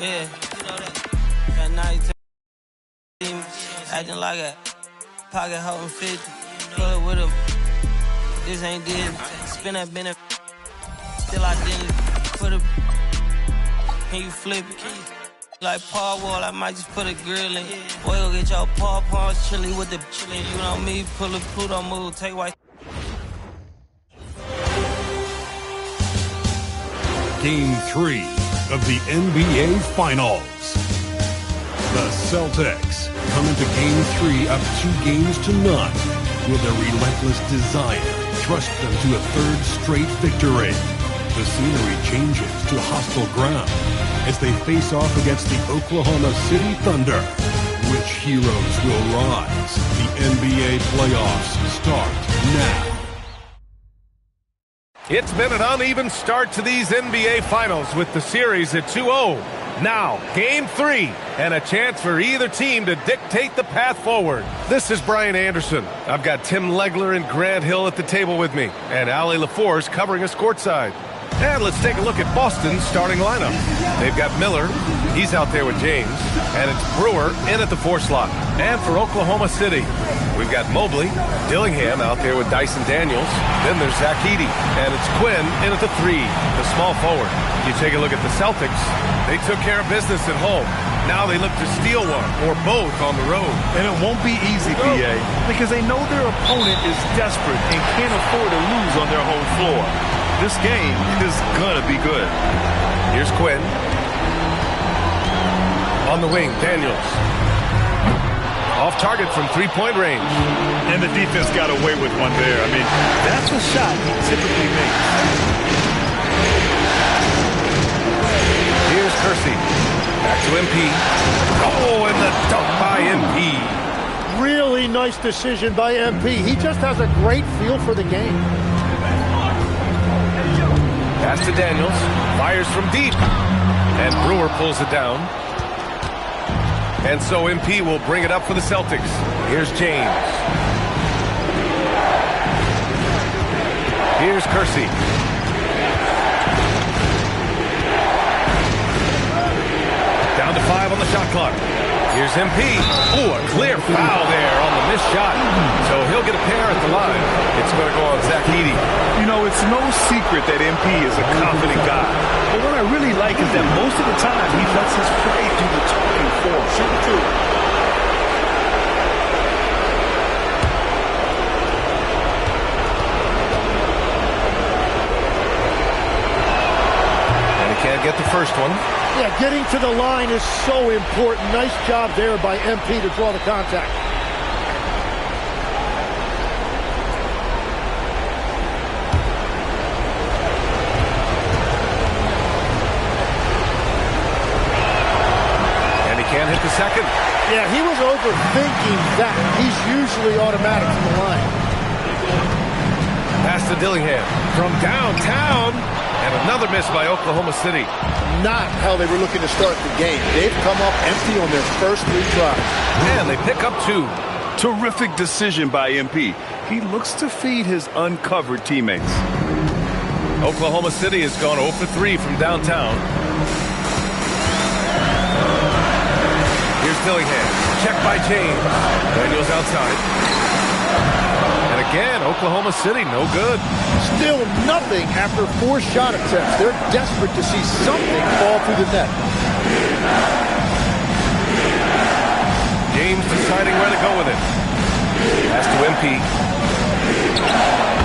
Yeah, you know that 90 team acting like a pocket holding 50. Pull it with him. This ain't did. Spin that bend it. Still I didn't put a. Can you flip it? Like Paul Wall, I might just put a grill in. Boy, go get your paws chili with the chili. You know me, pull a Pluto move, take white. Game 3 of the NBA Finals. The Celtics come into Game 3 up 2-0. Will their relentless desire thrust them to a third straight victory? The scenery changes to hostile ground as they face off against the Oklahoma City Thunder. Which heroes will rise? The NBA playoffs start now. It's been an uneven start to these NBA Finals with the series at 2-0. Now, Game 3, and a chance for either team to dictate the path forward. This is Brian Anderson. I've got Tim Legler and Grant Hill at the table with me, and Ali LaForce covering us courtside. And let's take a look at Boston's starting lineup. They've got Miller. He's out there with James. And it's Brewer in at the 4 slot. And for Oklahoma City, we've got Mobley, Dillingham out there with Dyson Daniels. Then there's Zach Edey. And it's Quinn in at the 3, the small forward. You take a look at the Celtics. They took care of business at home. Now they look to steal one or both on the road. And it won't be easy, BA, because they know their opponent is desperate and can't afford to lose on their home floor. This game is gonna be good. Here's Quinn. On the wing, Daniels. Off target from 3-point range. And the defense got away with one there. I mean, that's a shot he typically makes. Here's Kersey. Back to MP. Oh, and the dunk by MP. Really nice decision by MP. He just has a great feel for the game. Pass to Daniels. Fires from deep. And Brewer pulls it down. And so MP will bring it up for the Celtics. Here's James. Here's Kersey. Down to 5 on the shot clock. Here's MP. Ooh, a clear foul there on the missed shot. So he'll get a pair at the line. It's going to go on Zach Edey. You know, it's no secret that MP is a confident guy. But what I really like is that most of the time he lets his play do the talking for him. Shoot two. And he can't get the first one. Yeah, getting to the line is so important. Nice job there by MP to draw the contact. And he can't hit the second. Yeah, he was overthinking that. He's usually automatic from the line. Pass to Dillingham from downtown. And another miss by Oklahoma City. Not how they were looking to start the game. They've come up empty on their first 3 tries. And they pick up 2. Terrific decision by MP. He looks to feed his uncovered teammates. Oklahoma City has gone 0 for 3 from downtown. Here's Dillingham. Check by James. Daniels outside. And again, Oklahoma City, no good. Still nothing after 4 shot attempts. They're desperate to see something fall through the net. James deciding where to go with it. Pass to MP.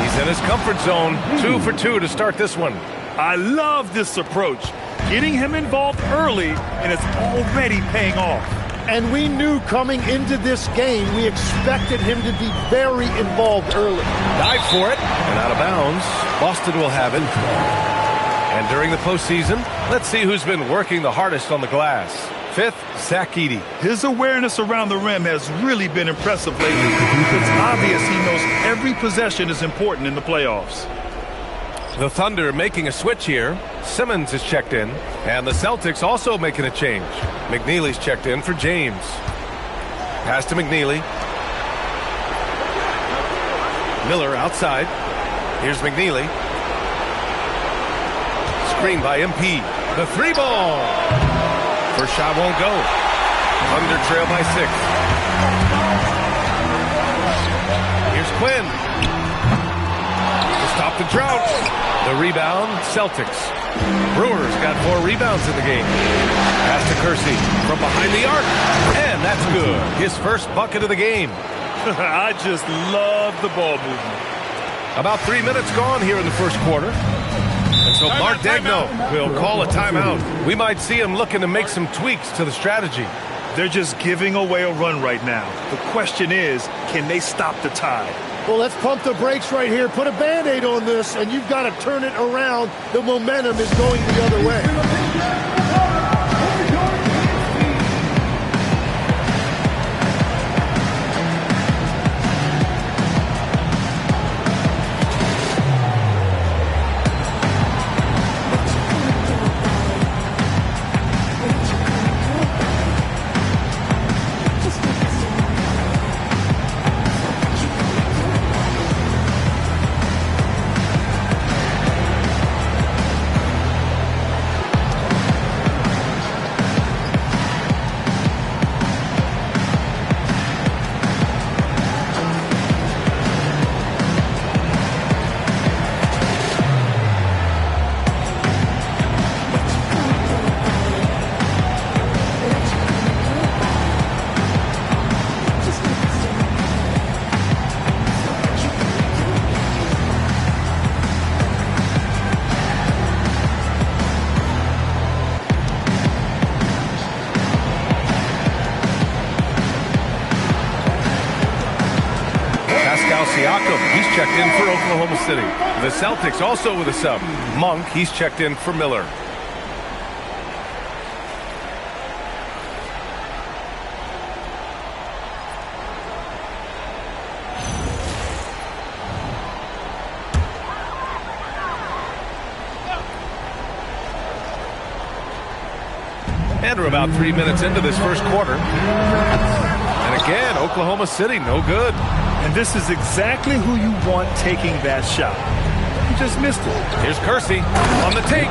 He's in his comfort zone. 2 for 2 to start this one. I love this approach. Getting him involved early, and it's already paying off. And we knew coming into this game, we expected him to be very involved early. Dive for it, and out of bounds. Boston will have it. And during the postseason, let's see who's been working the hardest on the glass. 5th, Zach Edey. His awareness around the rim has really been impressive lately. It's obvious he knows every possession is important in the playoffs. The Thunder making a switch here. Simmons is checked in. And the Celtics also making a change. McNeely's checked in for James. Pass to McNeely. Miller outside. Here's McNeely. Screen by MP. The 3 ball. First shot won't go. Thunder trail by 6. Here's Quinn. To stop the drought. The rebound, Celtics. Brewers got 4 rebounds in the game. Pass to Kersey from behind the arc. And that's good. His first bucket of the game. I just love the ball movement. About 3 minutes gone here in the first quarter. And so Mark Daigneault will call a timeout. We might see him looking to make some tweaks to the strategy. They're just giving away a run right now. The question is, can they stop the tide? Well, let's pump the brakes right here. Put a Band-Aid on this, and you've got to turn it around. The momentum is going the other way. He's checked in for Oklahoma City. The Celtics also with a sub. Monk, he's checked in for Miller. And we're about 3 minutes into this first quarter. And again, Oklahoma City, no good. And this is exactly who you want taking that shot. You just missed it. Here's Kersey on the take.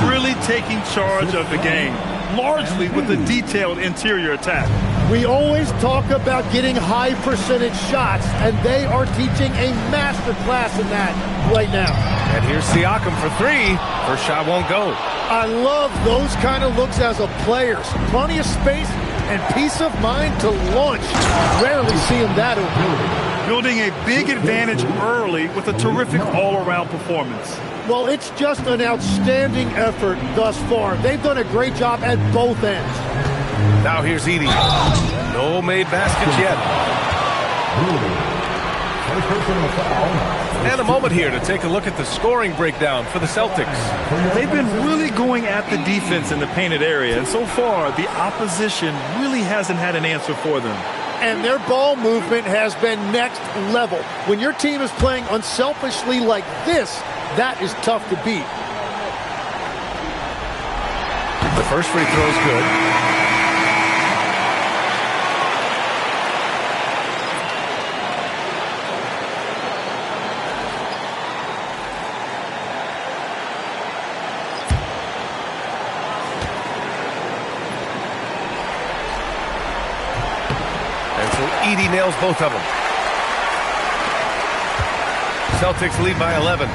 Really taking charge of the game, largely with a detailed interior attack. We always talk about getting high percentage shots, and they are teaching a master class in that right now. And here's Siakam for 3. First shot won't go. I love those kind of looks as a player. Plenty of space and peace of mind to launch. Rarely see him that open. Building a big advantage early with a terrific all-around performance. Well, it's just an outstanding effort thus far. They've done a great job at both ends. Now here's Edey. No made baskets yet. And a moment here to take a look at the scoring breakdown for the Celtics. They've been really going at the defense in the painted area, and so far the opposition really hasn't had an answer for them. And their ball movement has been next level. When your team is playing unselfishly like this, that is tough to beat. The first free throw is good. Edey nails both of them. Celtics lead by 11.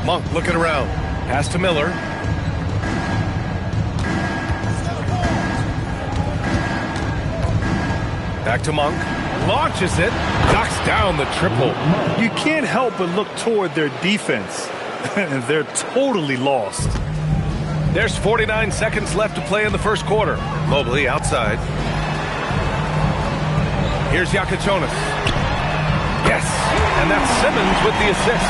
Monk looking around. Pass to Miller. Back to Monk. Launches it. Knocks down the triple. You can't help but look toward their defense. They're totally lost. There's 49 seconds left to play in the first quarter. Mobley outside. Here's Yakitonis. Yes, and that's Simmons with the assist.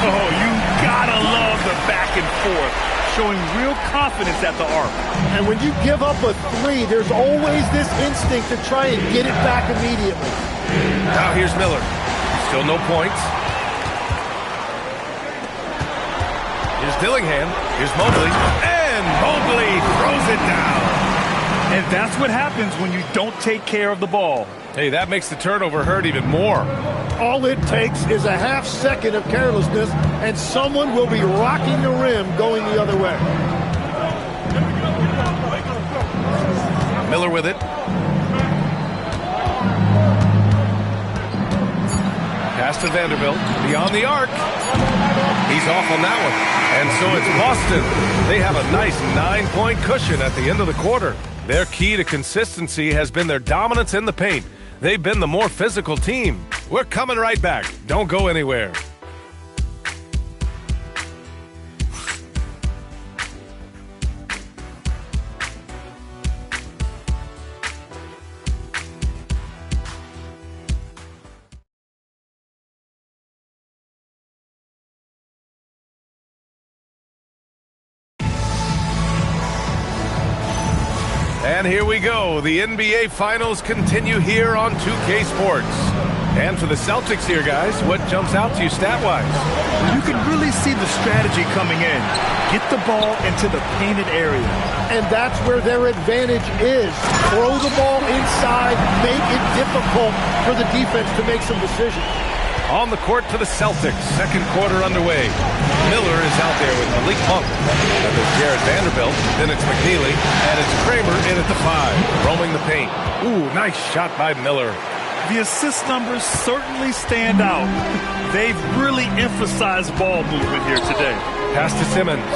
Oh, you gotta love the back and forth, showing real confidence at the arc. And when you give up a 3, there's always this instinct to try and get it back immediately. Now here's Miller. Still no points. Here's Dillingham. Here's Mobley. And Mobley throws it down. And that's what happens when you don't take care of the ball. Hey, that makes the turnover hurt even more. all it takes is a half second of carelessness, and someone will be rocking the rim going the other way. Miller with it. Pass to Vanderbilt. Beyond the arc. He's off on that one. And so it's Boston. They have a nice 9-point cushion at the end of the quarter. Their key to consistency has been their dominance in the paint. They've been the more physical team. We're coming right back. Don't go anywhere. And here we go. The NBA Finals continue here on 2K Sports. And for the Celtics here, guys, what jumps out to you stat-wise? You can really see the strategy coming in. Get the ball into the painted area. And that's where their advantage is. Throw the ball inside, make it difficult for the defense to make some decisions. On the court for the Celtics, second quarter underway. Miller is out there with Malik Monk. And there's Jared Vanderbilt, then it's McNeely, and it's Kramer in at the 5, roaming the paint. Ooh, nice shot by Miller. The assist numbers certainly stand out. They've really emphasized ball movement here today. Pass to Simmons.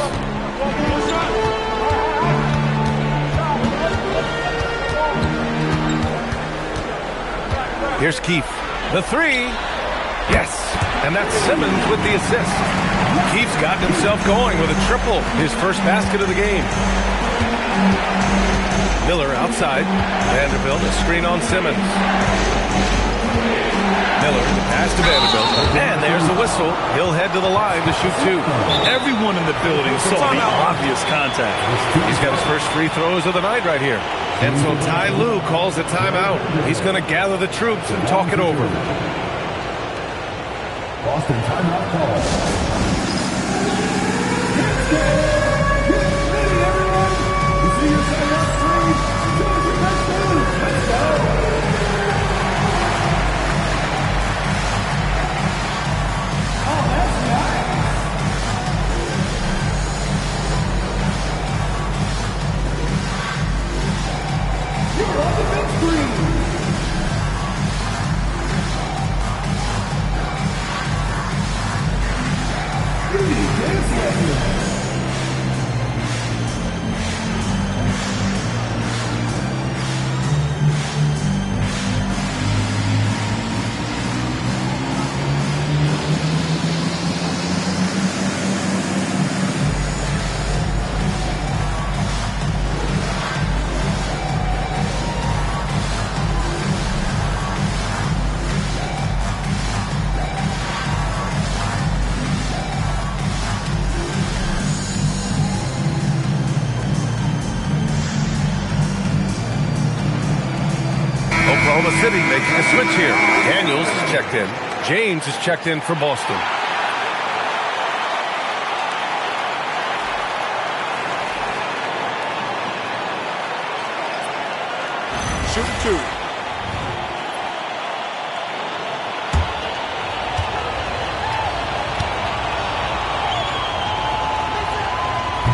Here's Keefe. The 3. Yes, and that's Simmons with the assist. Keefe's gotten himself going with a triple, his first basket of the game. Miller outside. Vanderbilt, a screen on Simmons. Miller, pass to Vanderbilt. And there's the whistle. He'll head to the line to shoot 2. Everyone in the building saw the obvious contact. He's got his first free throws of the night right here. And so Ty Lue calls a timeout. He's going to gather the troops and talk it over. Boston timeout call. Ready, everyone? You see your timeout, please. Let's go. Oh, that's nice. You're on the big screen. Oklahoma City making a switch here. Daniels is checked in. James is checked in for Boston. Shoot 2.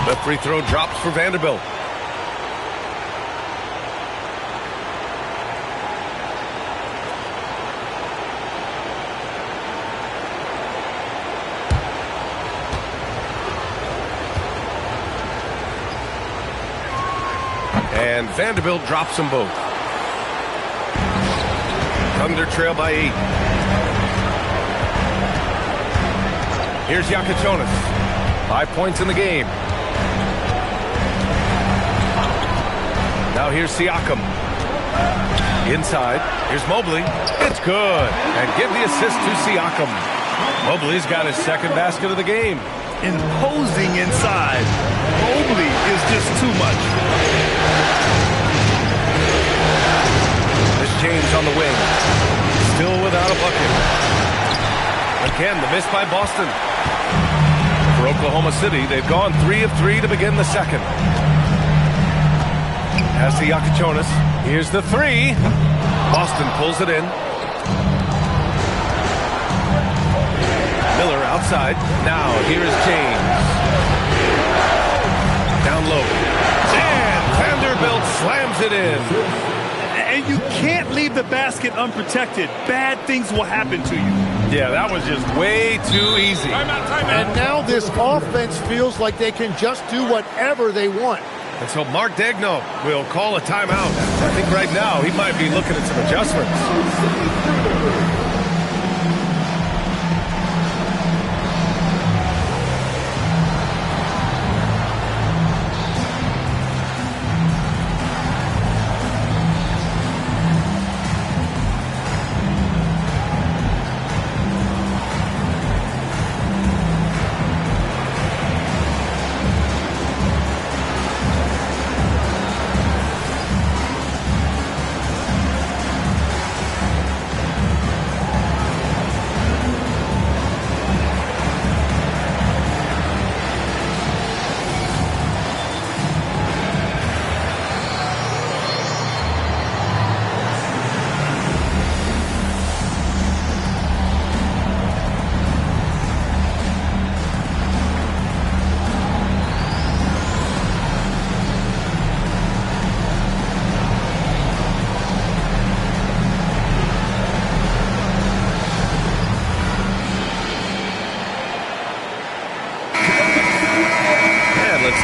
The free throw drops for Vanderbilt. And Vanderbilt drops them both. Thunder trail by 8. Here's Yakichonis. 5 points in the game. Now here's Siakam. Inside. Here's Mobley. It's good. And give the assist to Siakam. Mobley's got his second basket of the game. Imposing inside. Mobley is just too much. This James on the wing. Still without a bucket. Again, the miss by Boston. For Oklahoma City, they've gone 3 of 3 to begin the second. Pass to Yakichonis. Here's the 3. Boston pulls it in. Outside. Now, here is James. Down low. And Vanderbilt slams it in. And you can't leave the basket unprotected. Bad things will happen to you. Yeah, that was just way too easy. And now this offense feels like they can just do whatever they want. And so Mark Daigneault will call a timeout. I think right now he might be looking at some adjustments.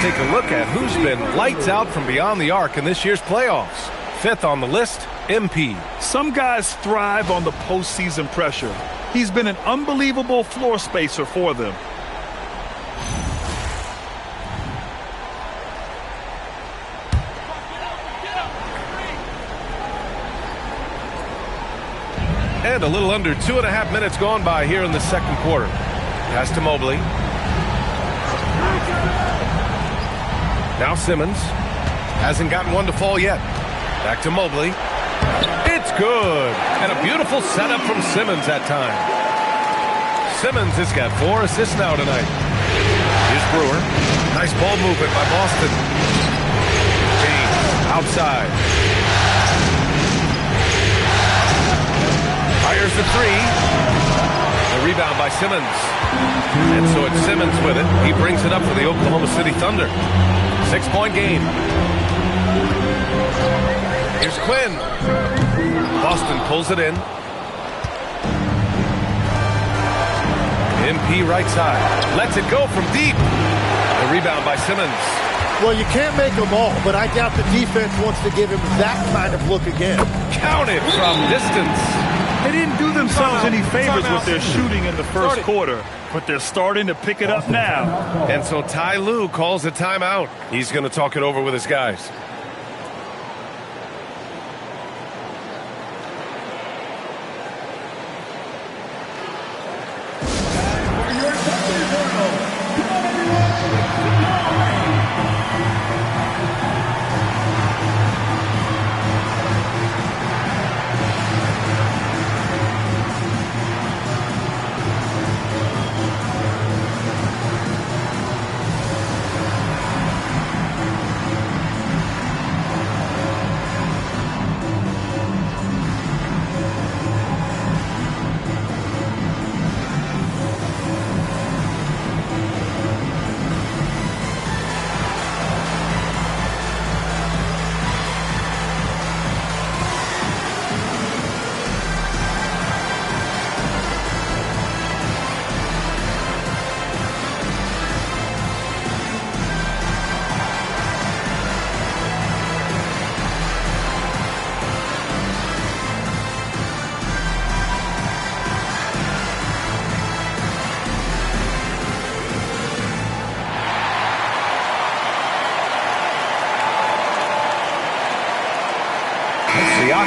Take a look at who's been lights out from beyond the arc in this year's playoffs. Fifth on the list, MP. Some guys thrive on the postseason pressure. He's been an unbelievable floor spacer for them. And a little under 2.5 minutes gone by here in the second quarter. Pass to Mobley. Now Simmons. Hasn't gotten one to fall yet. Back to Mobley. It's good. And a beautiful setup from Simmons that time. Simmons has got 4 assists now tonight. Here's Brewer. Nice ball movement by Boston. James outside. Fires the 3. The rebound by Simmons. And so it's Simmons with it. He brings it up for the Oklahoma City Thunder. 6-point game. Here's Quinn. Boston pulls it in. MP right side. Lets it go from deep. The rebound by Simmons. Well, you can't make them all, but I doubt the defense wants to give him that kind of look again. Counted from distance. They didn't do themselves any favors with their shooting in the first quarter, but they're starting to pick it up now. And so Ty Lue calls a timeout. He's going to talk it over with his guys.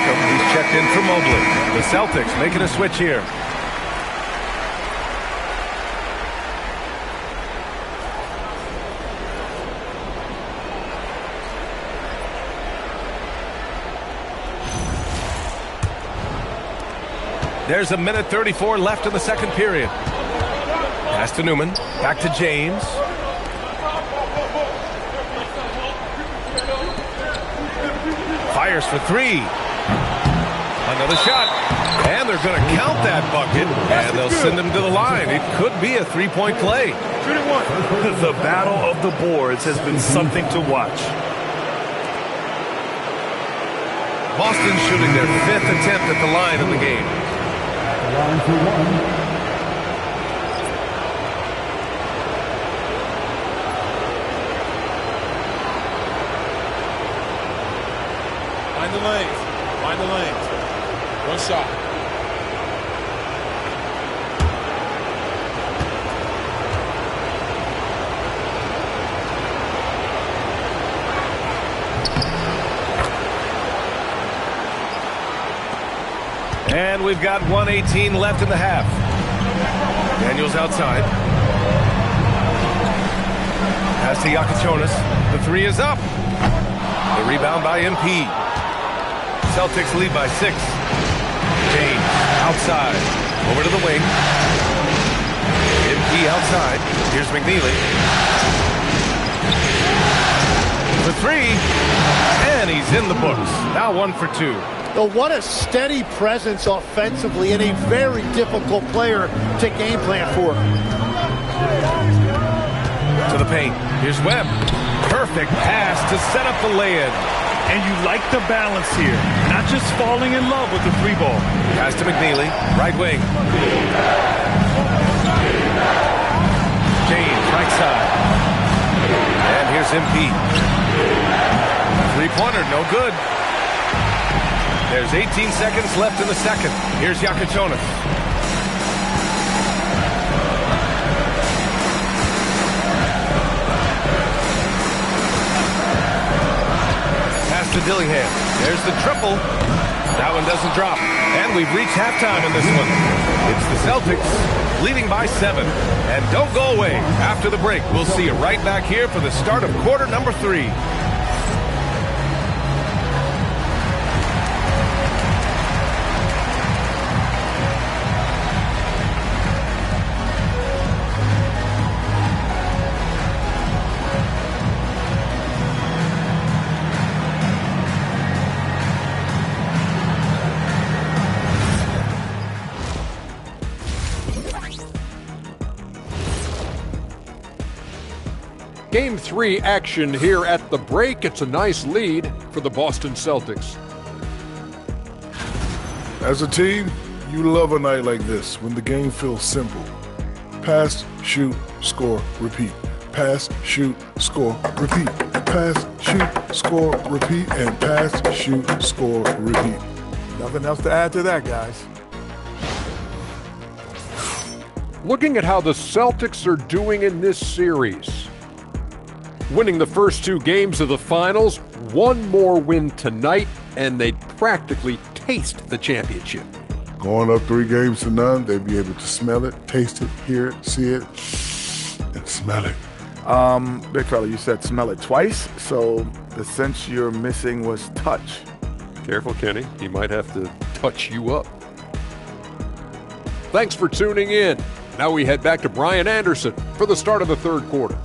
He's checked in for Mobley. The Celtics making a switch here. There's a minute 34 left in the second period. Pass to Newman. Back to James. Fires for 3. Another shot. And they're going to count that bucket, and they'll send him to the line. It could be a three-point play. The battle of the boards has been something to watch. Boston shooting their 5th attempt at the line in the game. Line for one. Find the lanes. Find the lanes. One shot. And we've got 1:18 left in the half. Daniels outside. Pass to Yakichonis. The three is up. The rebound by MP. Celtics lead by 6. James outside. Over to the wing. MP outside. Here's McNeely. The three. And he's in the books. Now 1 for 2. What a steady presence offensively and a very difficult player to game plan for. To the paint. Here's Webb. Perfect pass to set up the lay-in. And you like the balance here. Not just falling in love with the 3-ball. Pass to McNeely. Right wing. James, right side. And here's MP. Three-pointer, no good. There's 18 seconds left in the second. Here's Yakichonis. Pass to Dillingham. There's the triple. That one doesn't drop. And we've reached halftime in this one. It's the Celtics leading by 7. And don't go away. After the break, we'll see you right back here for the start of quarter number 3. Game 3 action here at the break. It's a nice lead for the Boston Celtics. As a team, you love a night like this when the game feels simple. Pass, shoot, score, repeat. Pass, shoot, score, repeat. Pass, shoot, score, repeat. And pass, shoot, score, repeat. Nothing else to add to that, guys. Looking at how the Celtics are doing in this series. Winning the first 2 games of the finals, one more win tonight, and they'd practically taste the championship. Going up 3 games to none, they'd be able to smell it, taste it, hear it, see it, and smell it. Big fella, you said smell it twice, so the sense you're missing was touch. Careful, Kenny. He might have to touch you up. Thanks for tuning in. Now we head back to Brian Anderson for the start of the third quarter.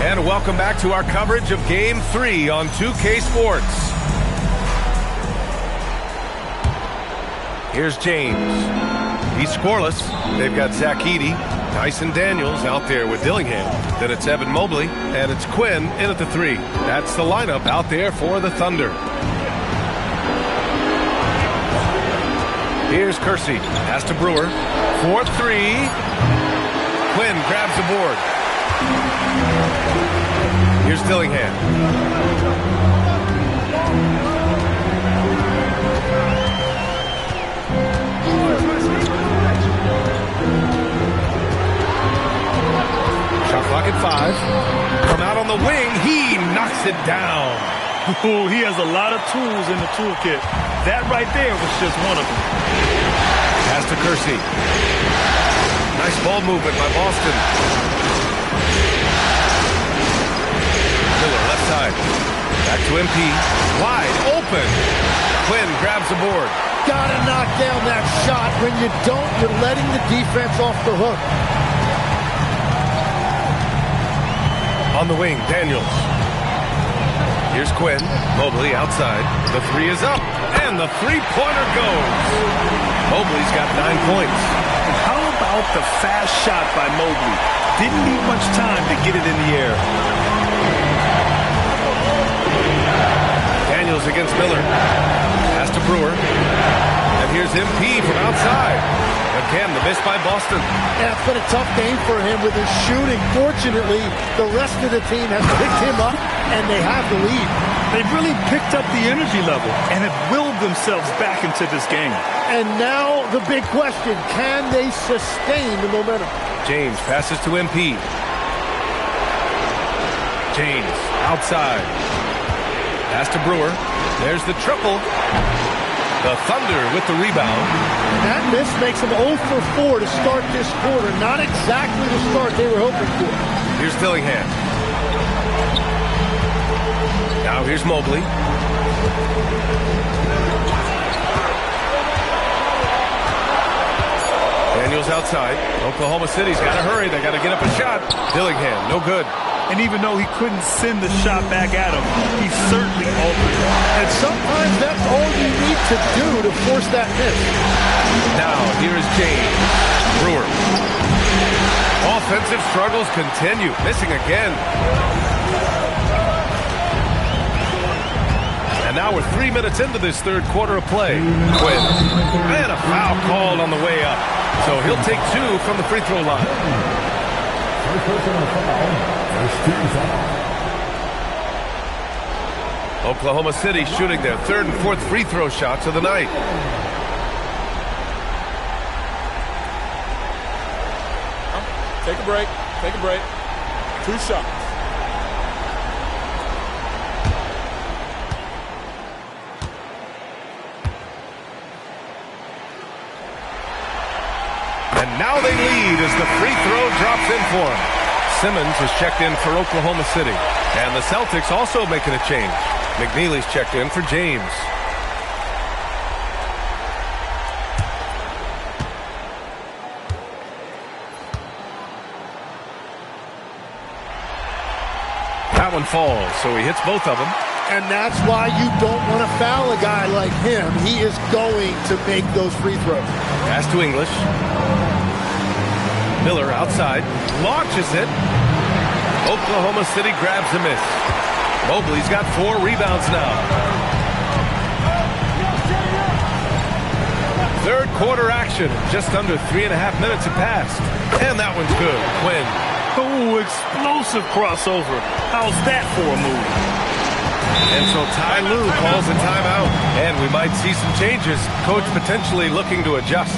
And welcome back to our coverage of Game 3 on 2K Sports. Here's James. He's scoreless. They've got Zach Edey, Dyson Daniels out there with Dillingham. Then it's Evan Mobley, and it's Quinn in at the 3. That's the lineup out there for the Thunder. Here's Kersey. Pass to Brewer. 4-3. Quinn grabs the board. Here's Dillingham. Shot clock at 5. From out on the wing, he knocks it down. Ooh, he has a lot of tools in the toolkit. That right there was just one of them. Pass to Kersey. Nice ball movement by Boston. Miller left side. Back to MP. Wide open. Quinn grabs the board. got to knock down that shot. When you don't, you're letting the defense off the hook. On the wing, Daniels. Here's Quinn. Mobley outside. The three is up. And the three-pointer goes. Mobley's got 9 points. And how about the fast shot by Mobley? Didn't need much time to get it in the air. Daniels against Miller. Pass to Brewer. And here's MP from outside. Again, the miss by Boston. Yeah, it's been a tough game for him with his shooting. Fortunately, the rest of the team has picked him up, and they have the lead. They've really picked up the energy level and have willed themselves back into this game. And now the big question, can they sustain the momentum? James passes to MP. James outside. Pass to Brewer. There's the triple. The Thunder with the rebound. That miss makes them 0 for 4 to start this quarter. Not exactly the start they were hoping for. Here's Dillingham. Now here's Mobley. Daniels outside. Oklahoma City's got to hurry. They got to get up a shot. Dillingham, no good. And even though he couldn't send the shot back at him, he certainly altered it. And sometimes that's all you need to do to force that miss. Now, here's James. Brewer. Offensive struggles continue. Missing again. And now we're 3 minutes into this third quarter of play. Quinn. And a foul called on the way up. So he'll take 2 from the free throw line. Oklahoma City shooting their third and fourth free throw shots of the night. Take a break. Take a break. 2 shots. And now they lead as the free throw drops in for them. Simmons has checked in for Oklahoma City. And the Celtics also making a change. McNeely's checked in for James. That one falls, so he hits both of them. And that's why you don't want to foul a guy like him. He is going to make those free throws. Pass to English. Miller outside. Launches it. Oklahoma City grabs a miss. Mobley's got 4 rebounds now. Third quarter action. Just under 3.5 minutes have passed. And that one's good. Quinn. Oh, explosive crossover. How's that for a move? And so Ty Lue calls a timeout. And we might see some changes. Coach potentially looking to adjust.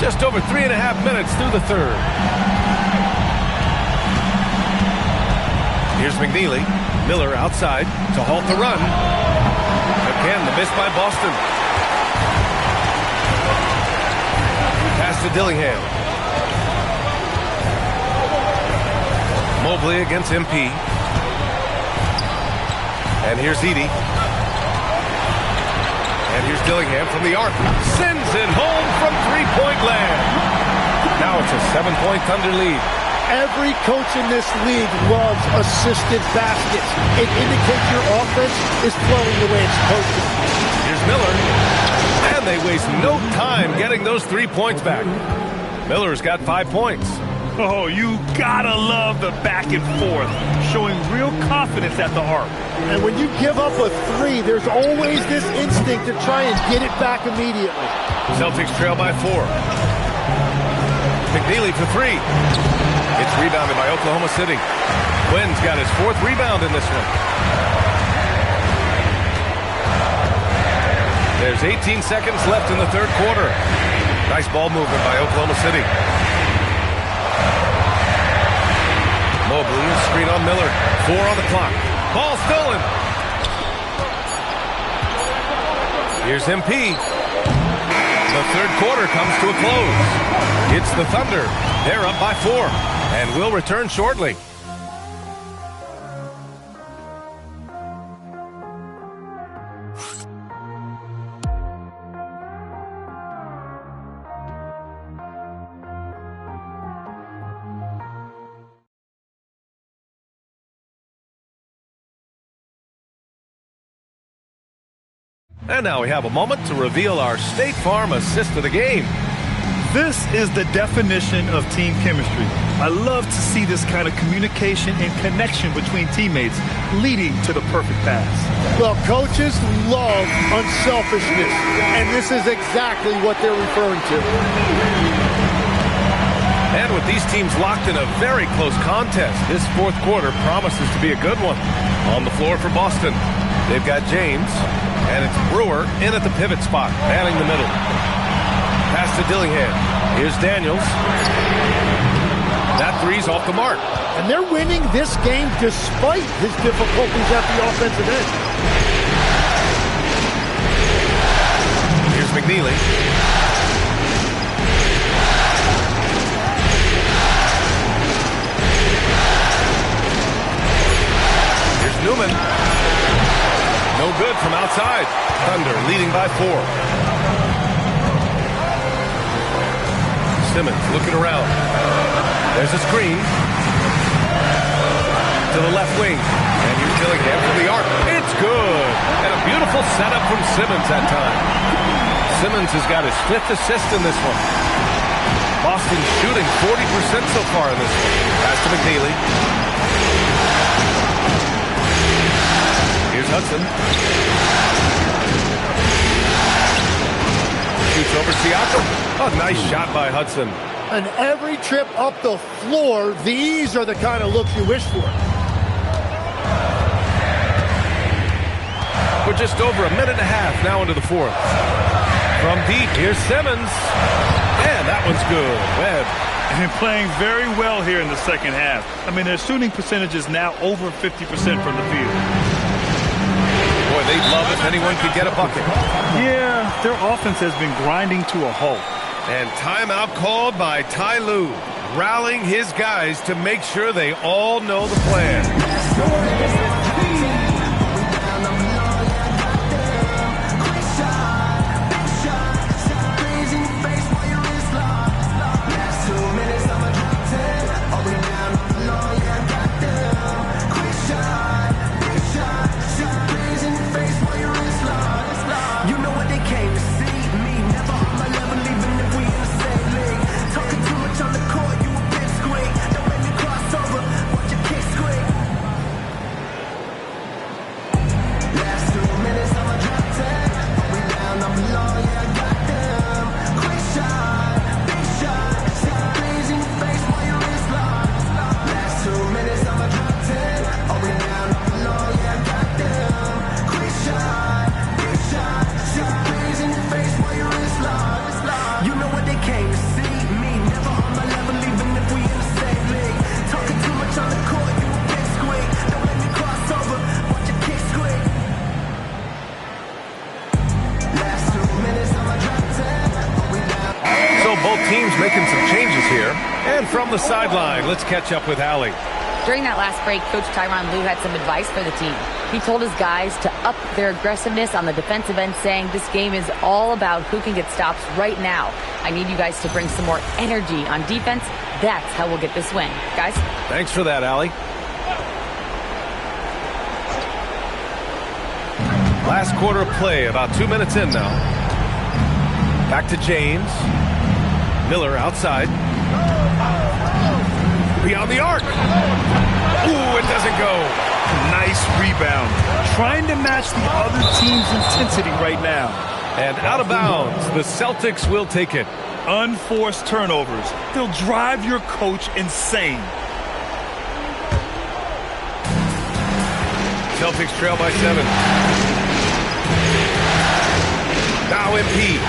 Just over 3.5 minutes through the third. Here's McNeely. Miller outside to halt the run. Again, the miss by Boston. Pass to Dillingham. Mobley against MP. And here's Edey. And here's Dillingham from the arc. Sends it home from three-point land. Now it's a 7-point Thunder lead. Every coach in this league loves assisted baskets. It indicates your offense is flowing the way it's supposed to. Here's Miller. And they waste no time getting those 3 points back. Miller's got 5 points. Oh, you gotta love the back and forth, showing real confidence at the arc. And when you give up a 3, there's always this instinct to try and get it back immediately. Celtics trail by 4. McNeely for 3. It's rebounded by Oklahoma City. Quinn's got his 4th rebound in this one. There's 18 seconds left in the third quarter. Nice ball movement by Oklahoma City. Mobley, screen on Miller. 4 on the clock. Ball stolen. Here's MP. The third quarter comes to a close. It's the Thunder. They're up by 4 and will return shortly. And now we have a moment to reveal our State Farm assist of the game. This is the definition of team chemistry. I love to see this kind of communication and connection between teammates leading to the perfect pass. Well, coaches love unselfishness, and this is exactly what they're referring to. And with these teams locked in a very close contest, this fourth quarter promises to be a good one. On the floor for Boston, they've got James, and it's Brewer in at the pivot spot, manning the middle. Pass to Dillingham. Here's Daniels. That three's off the mark. And they're winning this game despite his difficulties at the offensive end. Here's McNeely. Here's Newman. No good from outside. Thunder leading by 4. Simmons looking around. There's a screen. To the left wing. And here's Dillingham from the arc. It's good. And a beautiful setup from Simmons that time. Simmons has got his 5th assist in this one. Boston shooting 40% so far in this one. Pass to McNeely. Here's Hudson. Shoots over Siakam. A nice shot by Hudson. And every trip up the floor, these are the kind of looks you wish for. We're just over a minute and a half now into the fourth. From deep, here's Simmons. And that one's good. Webb. And playing very well here in the second half. I mean, their shooting percentage is now over 50% from the field. Boy, they'd love if anyone could get a bucket. Yeah, their offense has been grinding to a halt. And timeout called by Ty Lue, rallying his guys to make sure they all know the plan. both teams making some changes here. And from the sideline, let's catch up with Allie. During that last break, Coach Tyronn Lue had some advice for the team. He told his guys to up their aggressiveness on the defensive end, saying this game is all about who can get stops right now. I need you guys to bring some more energy on defense. That's how we'll get this win. Guys? Thanks for that, Allie. Last quarter of play, about 2 minutes in now. Back to James. Miller outside. Beyond the arc. Ooh, it doesn't go. Nice rebound. Trying to match the other team's intensity right now. And out of bounds, the Celtics will take it. Unforced turnovers. They'll drive your coach insane. Celtics trail by 7. Now MP.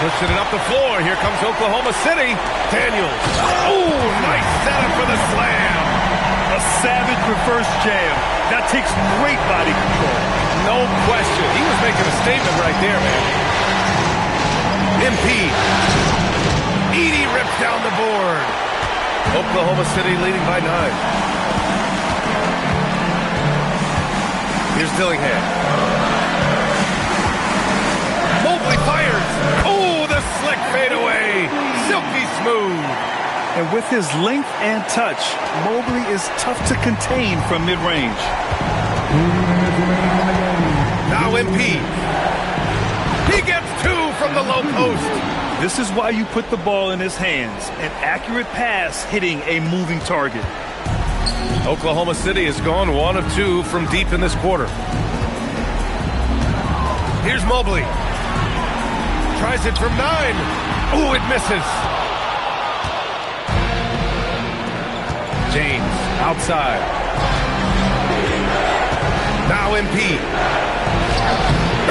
Pushing it up the floor. Here comes Oklahoma City. Daniels. Oh, nice setup for the slam. A savage reverse jam. That takes great body control. No question. He was making a statement right there, man. MP. Edey rips down the board. Oklahoma City leading by 9. Here's Dillingham. Mobley fires. Oh, the slick fadeaway. Silky smooth. And with his length and touch, Mobley is tough to contain from mid-range. Now MP. He gets 2 from the low post. This is why you put the ball in his hands. An accurate pass hitting a moving target. Oklahoma City has gone 1 of 2 from deep in this quarter. Here's Mobley. Tries it from 9. Ooh, it misses. James outside. Now MP.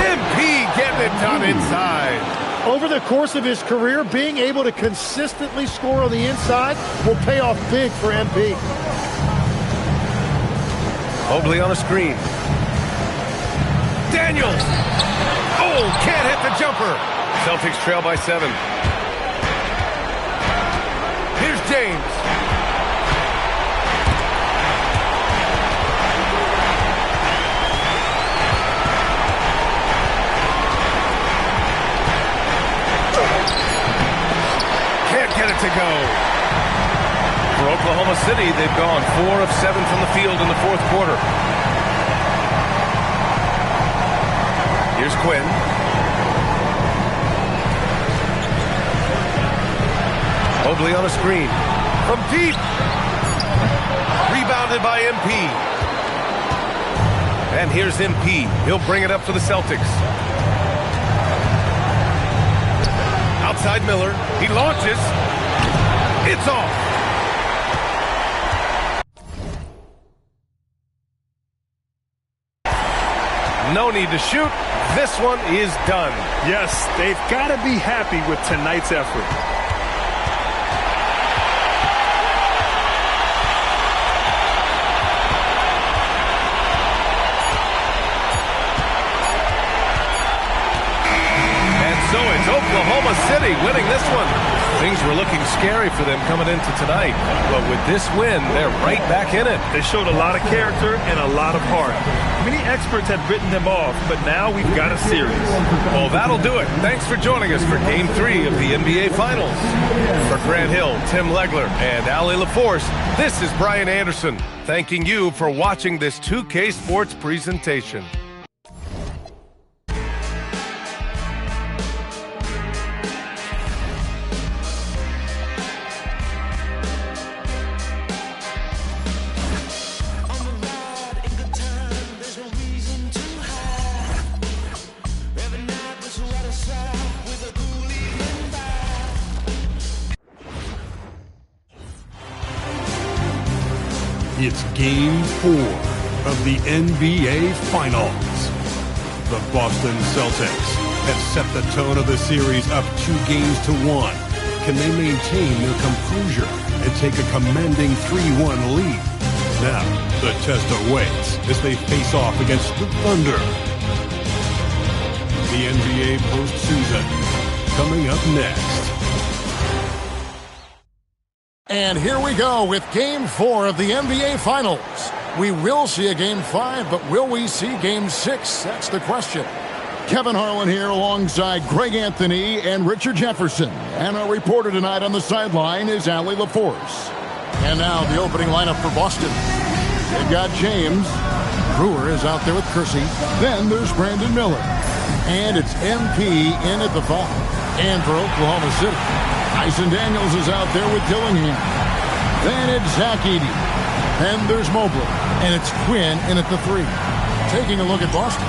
MP getting it done inside. Over the course of his career, being able to consistently score on the inside will pay off big for MP. Mobley on a screen. Daniels. Oh, can't hit the jumper. Celtics trail by 7. Here's James. Can't get it to go. For Oklahoma City, they've gone 4 of 7 from the field in the fourth quarter. Here's Quinn. Mobley on a screen. From deep. Rebounded by MP. And here's MP. He'll bring it up for the Celtics. Outside Miller. He launches. It's off. No need to shoot. This one is done. Yes, they've got to be happy with tonight's effort. So it's Oklahoma City winning this one. Things were looking scary for them coming into tonight. But with this win, they're right back in it. They showed a lot of character and a lot of heart. Many experts had written them off, but now we've got a series. Well, that'll do it. Thanks for joining us for Game 3 of the NBA Finals. For Grant Hill, Tim Legler, and Allie LaForce, this is Brian Anderson, thanking you for watching this 2K Sports presentation. It's Game 4 of the NBA Finals. The Boston Celtics have set the tone of the series up 2-1. Can they maintain their composure and take a commanding 3-1 lead? Now, the test awaits as they face off against the Thunder. The NBA postseason coming up next. And here we go with Game 4 of the NBA Finals. We will see a Game 5, but will we see Game 6? That's the question. Kevin Harlan here alongside Greg Anthony and Richard Jefferson. And our reporter tonight on the sideline is Allie LaForce. And now the opening lineup for Boston. They've got James. Brewer is out there with Kersey. Then there's Brandon Miller. And it's MP in at the 5. And for Oklahoma City, Tyson Daniels is out there with Dillingham. Then it's Zach Edey. Then there's Mobley. And it's Quinn in at the 3. Taking a look at Boston.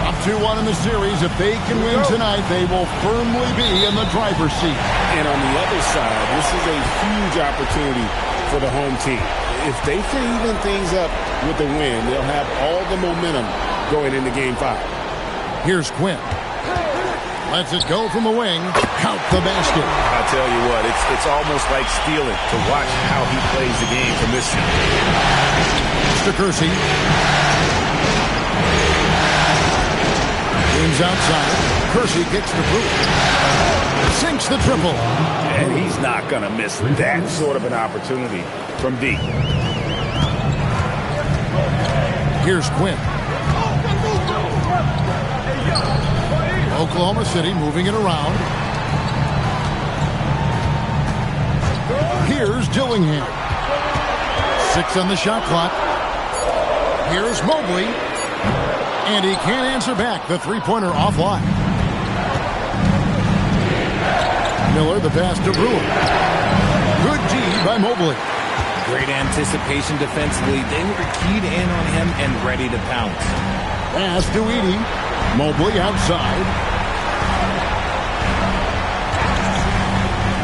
Up 2-1 in the series. If they can win tonight, they will firmly be in the driver's seat. And on the other side, this is a huge opportunity for the home team. If they can even things up with the win, they'll have all the momentum going into Game 5. Here's Quinn. Lets it go from the wing. Count the basket. I tell you what, it's almost like stealing to watch how he plays the game from this seat. Mr. Kersey. James outside. Kersey kicks the boot. Sinks the triple. And he's not going to miss that sort of an opportunity from deep. Here's Quinn. Oklahoma City moving it around. Here's Dillingham. 6 on the shot clock. Here's Mobley. And he can't answer back. The three-pointer offline. Miller, the pass to Brewer. Good D by Mobley. Great anticipation defensively. They were keyed in on him and ready to pounce. Pass to Edey. Mobley outside.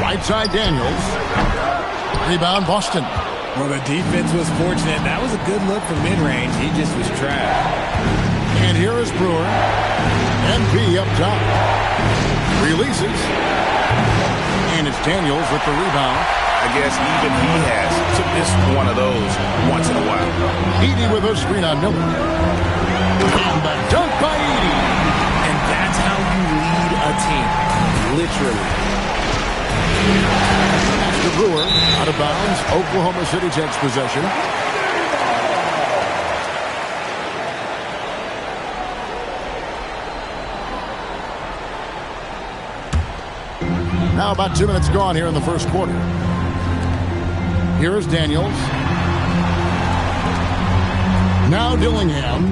Right side Daniels. Rebound Boston. Well, the defense was fortunate. That was a good look from mid-range. He just was trapped. And here is Brewer. MP up top. Releases. And it's Daniels with the rebound. I guess even he has to miss one of those once in a while. Edey with a screen on Miller. And the dunk by Edey. And that's how you lead a team. Literally. After Brewer, out of bounds. Oklahoma City takes possession. Now about 2 minutes gone here in the first quarter. Here is Daniels. Now Dillingham.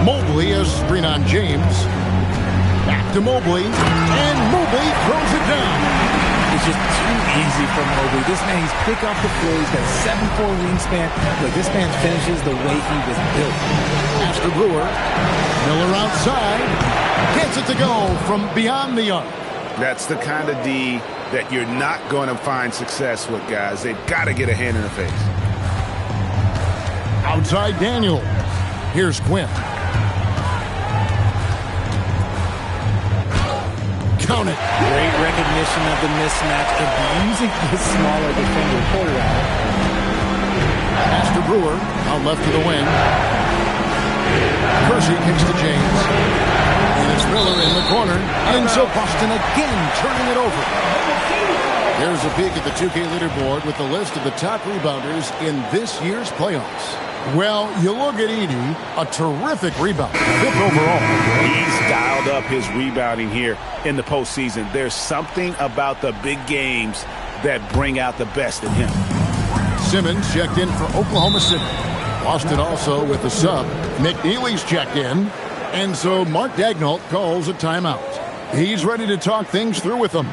Mobley has screen on James. Back to Mobley. And Mobley throws it down. It's just too easy for Mobley. This man, he's quick off the floor. He's got a 7'4" wingspan. Look, this man finishes the way he was built. Pass to Brewer. Miller outside. Gets it to go from beyond the arc. That's the kind of D that you're not going to find success with, guys. They've got to get a hand in the face. Outside Daniels. Here's Quinn. Count it. Great recognition of the mismatch, abusing the smaller defender Porter out. Pass to Brewer. Out left to the wing. Kersey kicks to James. And it's Miller in the corner. And so Boston again turning it over. There's a peek at the 2K leaderboard with the list of the top rebounders in this year's playoffs. Well, you look at Edey, a terrific rebound. 5th overall. He's dialed up his rebounding here in the postseason. There's something about the big games that bring out the best in him. Simmons checked in for Oklahoma City. Boston also with the sub. McNeely's checked in. And so Mark Daigneault calls a timeout. He's ready to talk things through with them.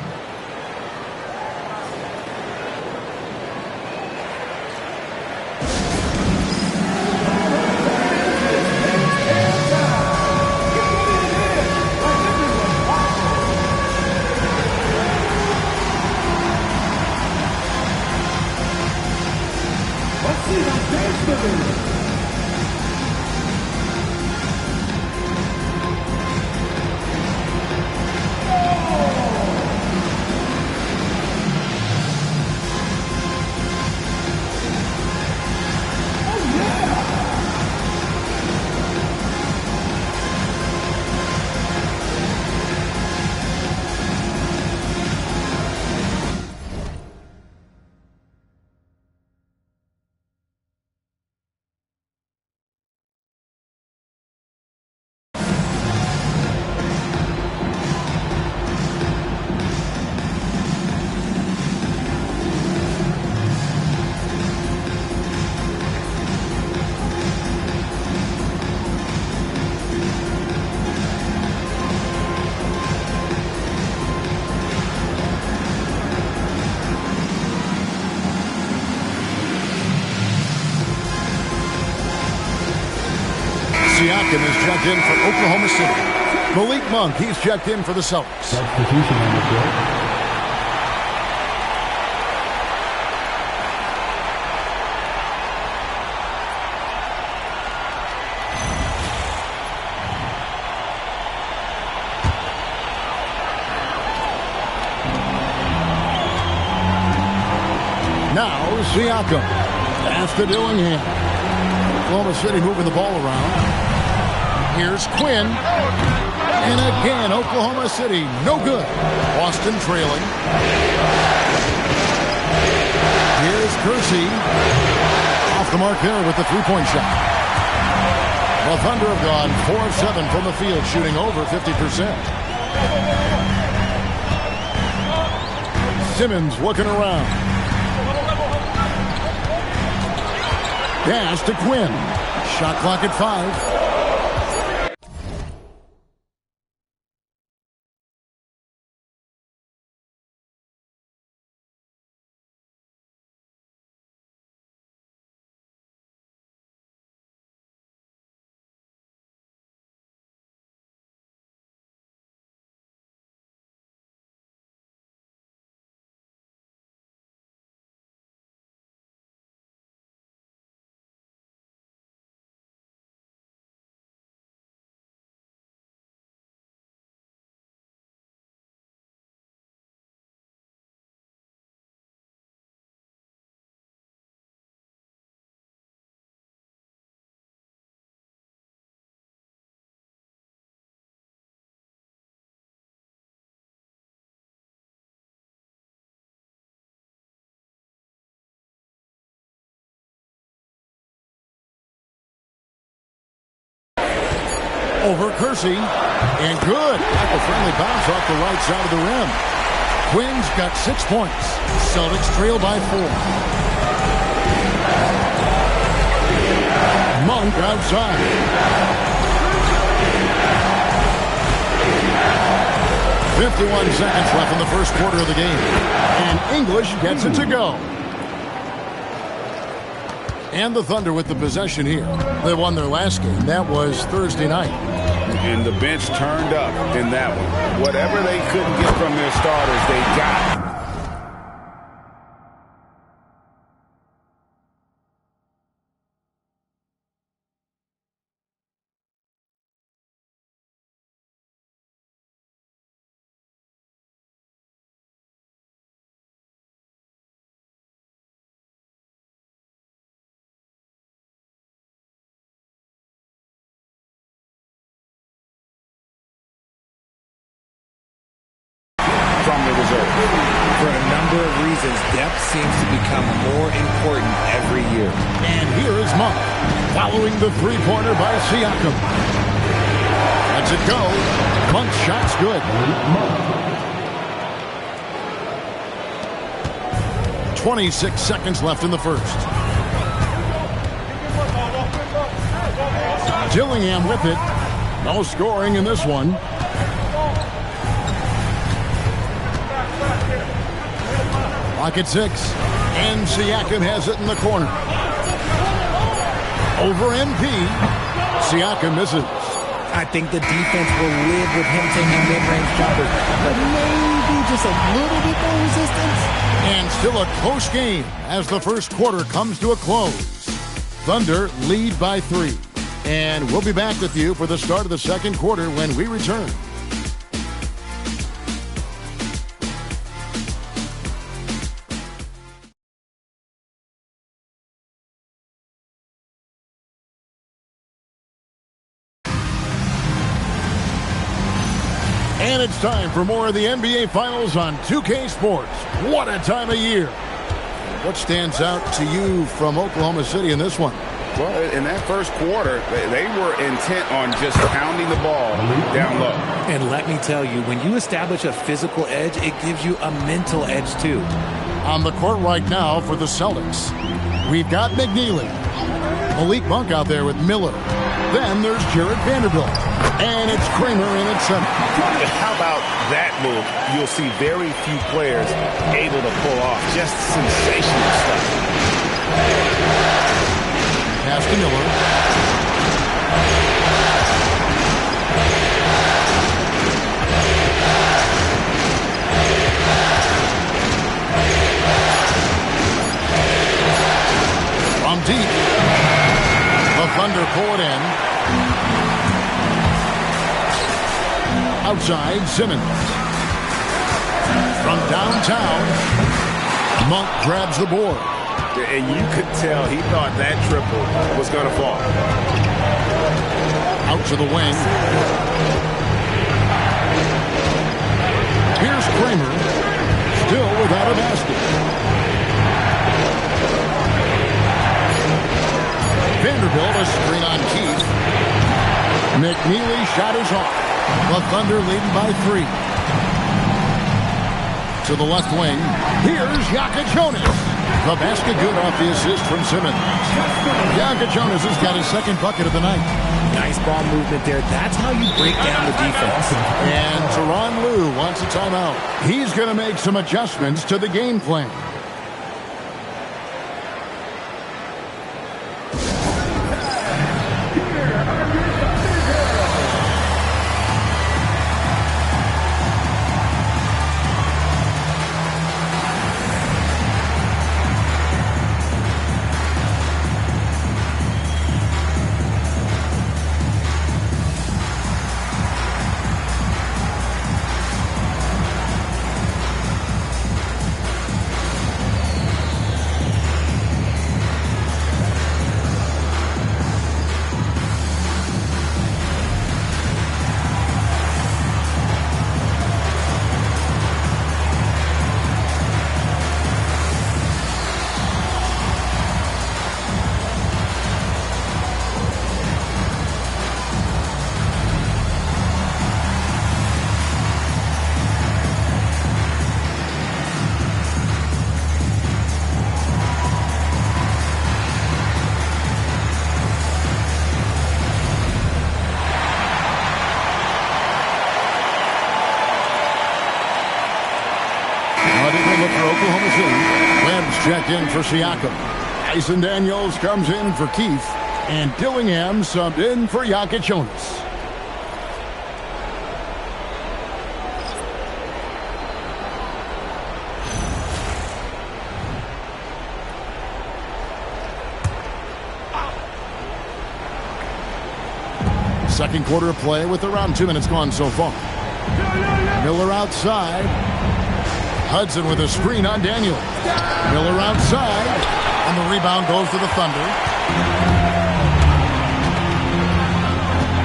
Siakam is checked in for Oklahoma City. Malik Monk, he's checked in for the Celtics. Substitution on the court. Now Siakam. Pass to Dillingham. Oklahoma City moving the ball around. Here's Quinn. And again, Oklahoma City, no good. Boston trailing. Here's Kersey. Off the mark there with the three-point shot. The Thunder have gone 4 of 7 from the field, shooting over 50%. Simmons looking around. Pass to Quinn. Shot clock at 5. Over Kersey, and good. Like a friendly bounce off the right side of the rim. Quinn's got 6 points. Celtics trail by 4. Monk outside. .51 seconds left in the first quarter of the game. And English gets it to go. And the Thunder with the possession here. They won their last game. That was Thursday night. And the bench turned up in that one. Whatever they couldn't get from their starters, they got. From the reserve. For a number of reasons, depth seems to become more important every year. And here is Monk, following the three-pointer by Siakam. Lets it go. Monk's shot's good. 26 seconds left in the first. Dillingham with it. No scoring in this one. Clock at 6. And Siakam has it in the corner. Over MP. Siakam misses. I think the defense will live with him taking mid-range jumpers, but maybe just a little bit more resistance. And still a close game as the first quarter comes to a close. Thunder lead by 3. And we'll be back with you for the start of the second quarter when we return. And it's time for more of the NBA Finals on 2K Sports. What a time of year. What stands out to you from Oklahoma City in this one? Well, in that first quarter, they were intent on just pounding the ball down low. And let me tell you, when you establish a physical edge, it gives you a mental edge too. On the court right now for the Celtics, we've got McNeely. Malik Monk out there with Miller. Then there's Jared Vanderbilt. And it's Kramer in at center. How about that move? You'll see very few players able to pull off just sensational stuff. Pass to Miller. Thunder pull it in. Outside, Simmons. From downtown, Monk grabs the board. And you could tell he thought that triple was going to fall. Out to the wing. Here's Kramer, still without a basket. Vanderbilt a screen on Keith. McNeely shot is off. The Thunder leading by 3. To the left wing. Here's Jonas. The basket good off the assist from Simmons. Jonas has got his second bucket of the night. Nice ball movement there. That's how you break down the defense. And Tyronn Lue wants a timeout. He's going to make some adjustments to the game plan. Checked in for Siakam. Tyson Daniels comes in for Keith. And Dillingham subbed in for Jonas. Second quarter of play with around 2 minutes gone so far. Miller outside. Hudson with a screen on Daniels. Miller outside. And the rebound goes to the Thunder.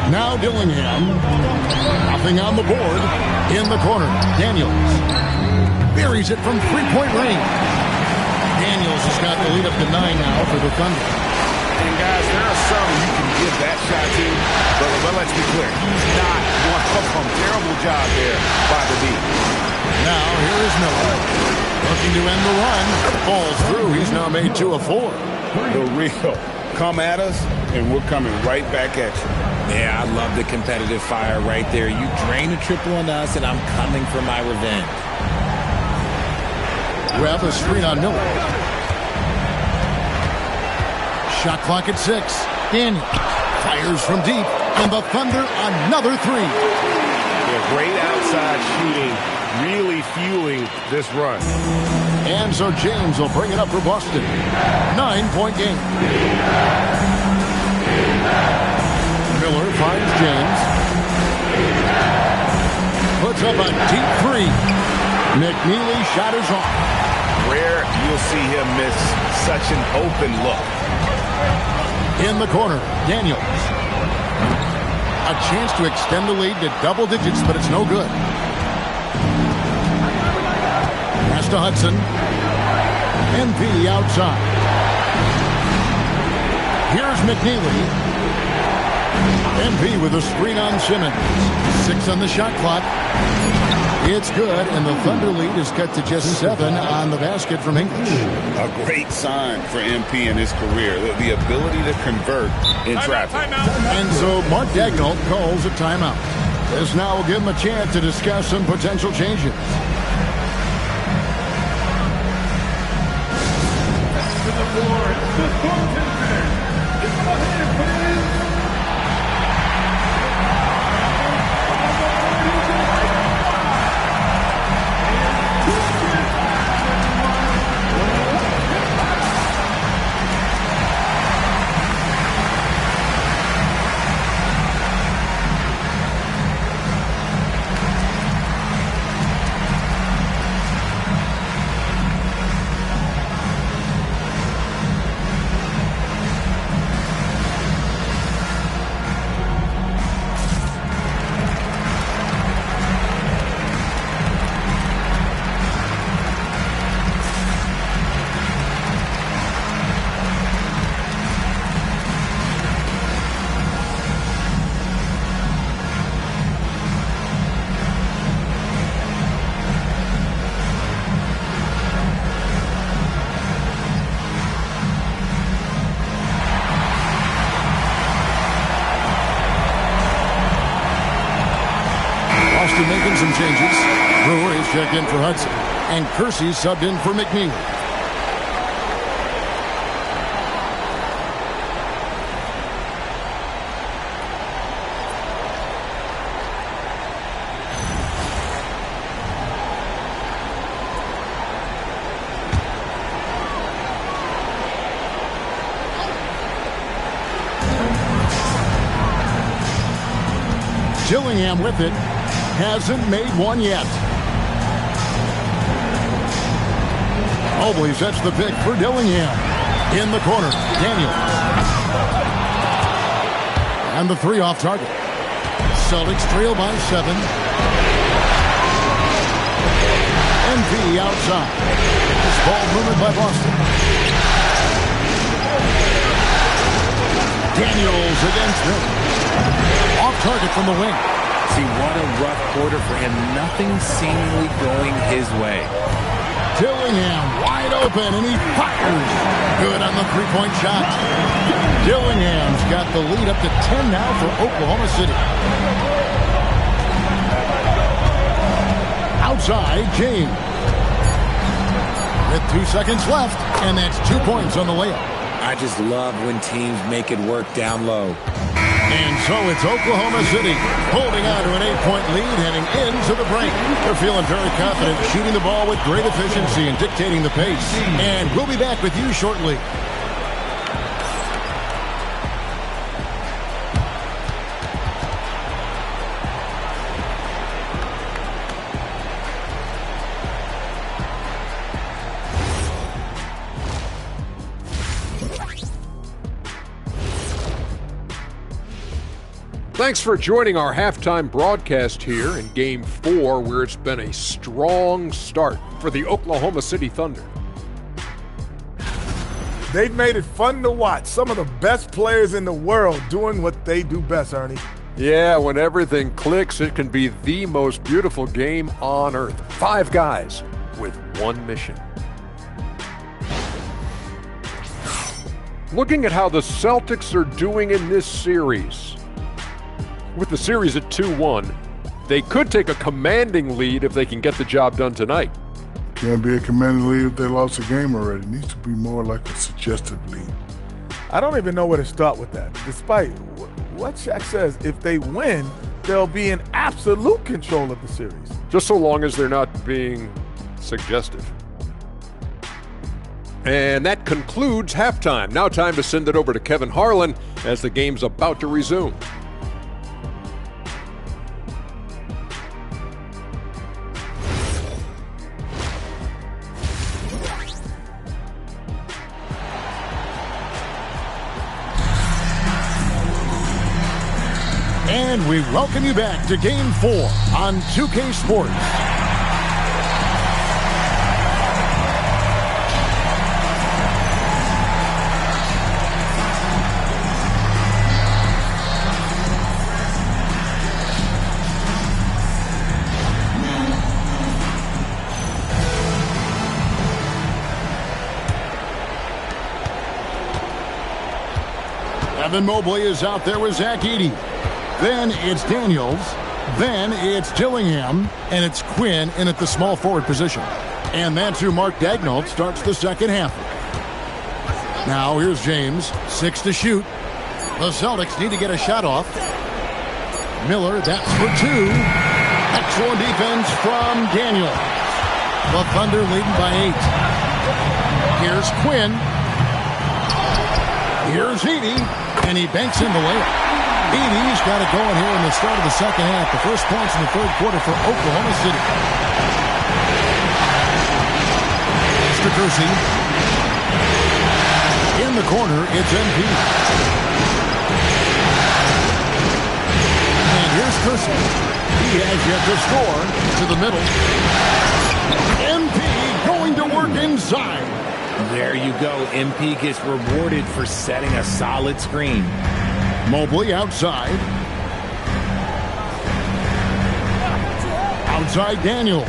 Now Dillingham. Nothing on the board. In the corner. Daniels. Buries it from three-point range. Daniels has got the lead up to 9 now for the Thunder. And guys, there are some you can give that shot to, but let's be clear. He's not one of them. Terrible job there by the D. Now, here is Miller. Looking to end the run. Falls through. He's now made 2 of 4. The real. Come at us, and we're coming right back at you. Yeah, I love the competitive fire right there. You drain a triple on us, and I'm coming for my revenge. Webb a screen on Miller. Shot clock at 6. Daniels fires from deep, and the Thunder another 3. Yeah, great outside shooting. Really fueling this run. And so James will bring it up for Boston. 9-point game. Miller finds James. Puts up a deep 3. McNeely shot is off. Rare you'll see him miss such an open look. In the corner, Daniels. A chance to extend the lead to double digits, but it's no good. Pass to Hudson. MP outside. Here's McNeely. MP with a screen on Simmons. 6 on the shot clock. It's good, and the Thunder lead is cut to just 7 on the basket from English. A great sign for MP in his career, the ability to convert in traffic. And so Mark Daigneault calls a timeout. This now will give him a chance to discuss some potential changes. To the floor, the Thornton fans. Go ahead, fans. making some changes. Brewer is checked in for Hudson. And Kersey subbed in for McNeely. Dillingham with it. Hasn't made one yet. Mobley sets the pick for Dillingham. In the corner, Daniel. And the three off target. Celtics trail by 7. NP outside. This ball moved by Boston. Daniels against him. Off target from the wing. See, what a rough quarter for him. Nothing seemingly going his way. Dillingham wide open, and he fires. Good on the three-point shot. Dillingham's got the lead up to 10 now for Oklahoma City. Outside, James. With 2 seconds left, and that's 2 points on the layup. I just love when teams make it work down low. And so it's Oklahoma City holding on to an 8-point lead heading into the break. They're feeling very confident, shooting the ball with great efficiency and dictating the pace. And we'll be back with you shortly. Thanks for joining our halftime broadcast here in Game 4, where it's been a strong start for the Oklahoma City Thunder. They've made it fun to watch. Some of the best players in the world doing what they do best, Ernie. Yeah, when everything clicks, it can be the most beautiful game on earth. 5 guys with one mission. Looking at how the Celtics are doing in this series. With the series at 2-1, they could take a commanding lead if they can get the job done tonight. Can't be a commanding lead if they lost a game already. It needs to be more like a suggestive lead. I don't even know where to start with that. Despite what Shaq says, if they win, they'll be in absolute control of the series. Just so long as they're not being suggestive. And that concludes halftime. Now time to send it over to Kevin Harlan as the game's about to resume. And we welcome you back to Game 4 on 2K Sports. Evan Mobley is out there with Zach Edey. Then it's Daniels. Then it's Dillingham. And it's Quinn in at the small forward position. And that's who Mark Daigneault starts the second half. Now here's James. 6 to shoot. The Celtics need to get a shot off. Miller, that's for 2. Excellent defense from Daniels. The Thunder leading by 8. Here's Quinn. Here's Edey. And he banks in the layup. Edey's got it going here in the start of the second half. The first points in the third quarter for Oklahoma City. Mr. Kersey. In the corner, it's MP. And here's Kersey. He has yet to score to the middle. MP going to work inside. There you go. MP gets rewarded for setting a solid screen. Mobley outside. Outside Daniel.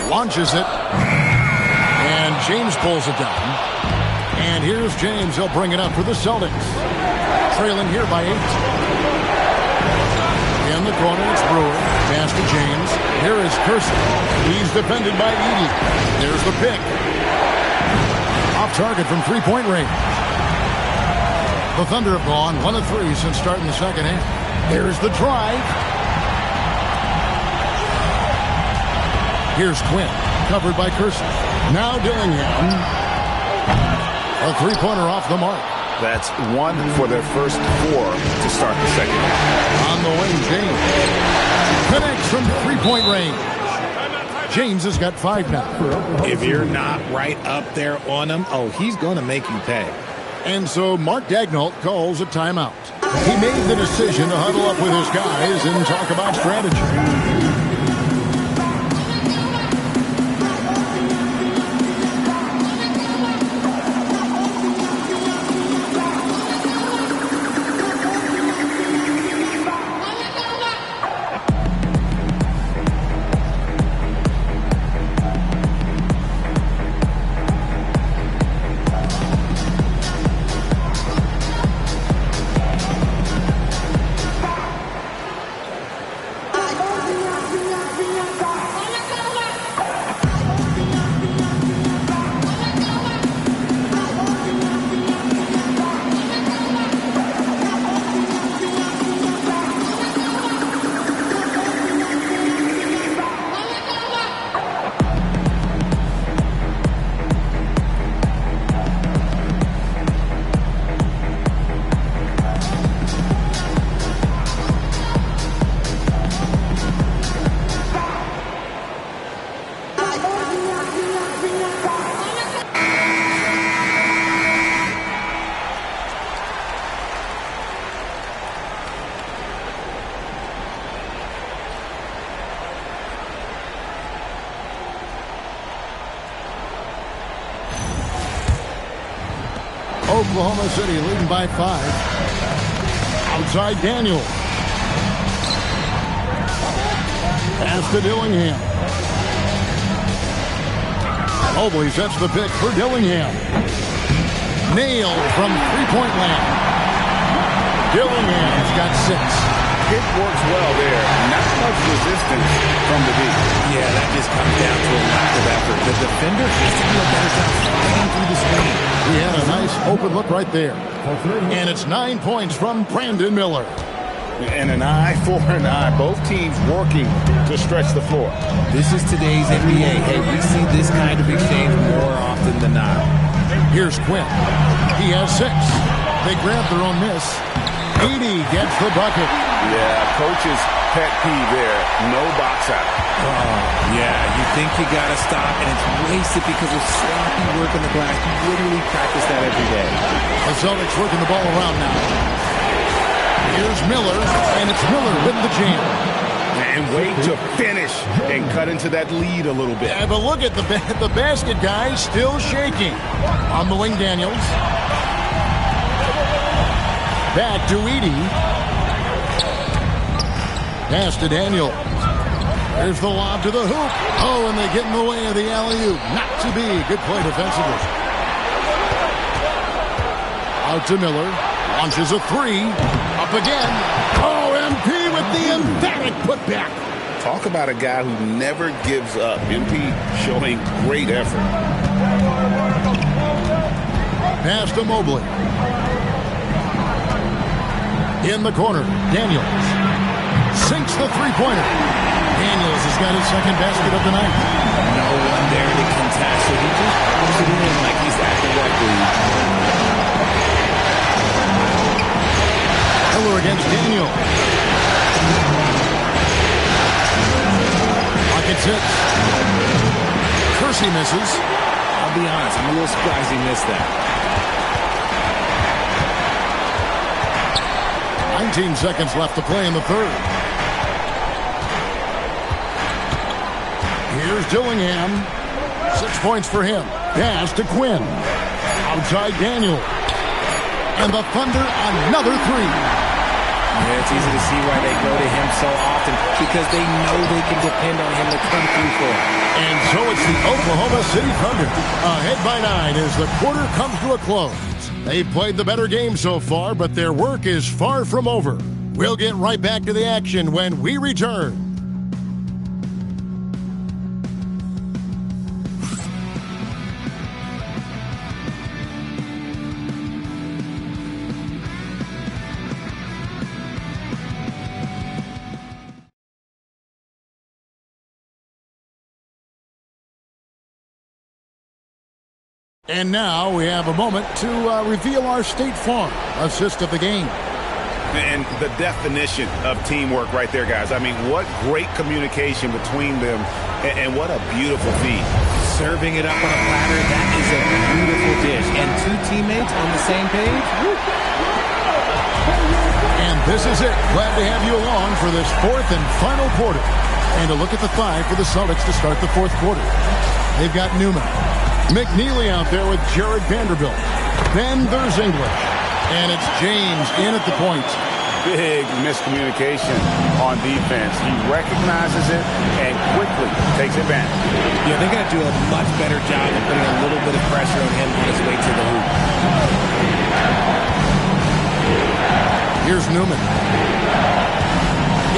Launches it. And James pulls it down. And here's James. He'll bring it up for the Celtics. Trailing here by 8. In the corner, it's Brewer. Pass to James. Here is Curson. He's defended by Edey. There's the pick. Off target from three-point range. The Thunder have gone 1 of 3 since starting the second half. Here's the drive. Here's Quinn, covered by Curson. Now Dillingham. A three-pointer off the mark. That's 1 for their first 4 to start the second half. On the wing, James connects from three-point range. James has got 5 now. If you're not right up there on him, he's going to make you pay. And so Mark Daigneault calls a timeout. He made the decision to huddle up with his guys and talk about strategy. Oklahoma City leading by 5. Outside Daniel. Pass to Dillingham. Mobley sets the pick for Dillingham. Nailed from three-point land. Dillingham's got 6. It works well there. Not much resistance from the deep. Yeah, that just comes down to a lack of effort. The defender has to do a better job fighting through the screen. He had a nice open look right there. And it's 9 points from Brandon Miller. And an eye for an eye. Both teams working to stretch the floor. This is today's NBA. Hey, we see this kind of exchange more often than not. Here's Quinn. He has 6. They grab their own miss. Edey gets the bucket. Yeah, coach's pet peeve there. No box out. Yeah, you think you got to stop, and it's wasted because of sloppy work on the glass. You literally practice that every day. The Celtics working the ball around now. Here's Miller, and it's Miller with the jam. And wait to finish and cut into that lead a little bit. Yeah, but look at the basket guy still shaking. On the wing, Daniels. Back to Edey. Pass to Daniel. There's the lob to the hoop. Oh, and they get in the way of the alley-oop. Not to be. Good play defensively. Out to Miller. Launches a 3. Up again. Oh, MP with the emphatic putback. Talk about a guy who never gives up. MP showing great effort. Pass to Mobley. In the corner, Daniels sinks the three-pointer. Daniels has got his second basket of the night. No one there to contest, so he just pulls it in like he's at the right lead. Miller against Daniel. Pocket 6. Kersey misses. I'll be honest, I'm a little surprised he missed that. 19 seconds left to play in the third. Here's Dillingham. 6 points for him. Pass to Quinn. Outside Daniel. And the Thunder another 3. Yeah, it's easy to see why they go to him so often, because they know they can depend on him to come through for them. And so it's the Oklahoma City Thunder ahead by 9 as the quarter comes to a close. They've played the better game so far, but their work is far from over. We'll get right back to the action when we return. And now we have a moment to reveal our State Farm assist of the game. And the definition of teamwork right there, guys. I mean, what great communication between them, and what a beautiful feed. Serving it up on a platter, that is a beautiful dish. And two teammates on the same page. Woo. And this is it. Glad to have you along for this fourth and final quarter. And a look at the five for the Celtics to start the fourth quarter. They've got Newman. McNeely out there with Jared Vanderbilt. Then there's English. And it's James in at the point. Big miscommunication on defense. He recognizes it and quickly takes advantage. Yeah, they're going to do a much better job of putting a little bit of pressure on him on his way to the hoop. Here's Newman.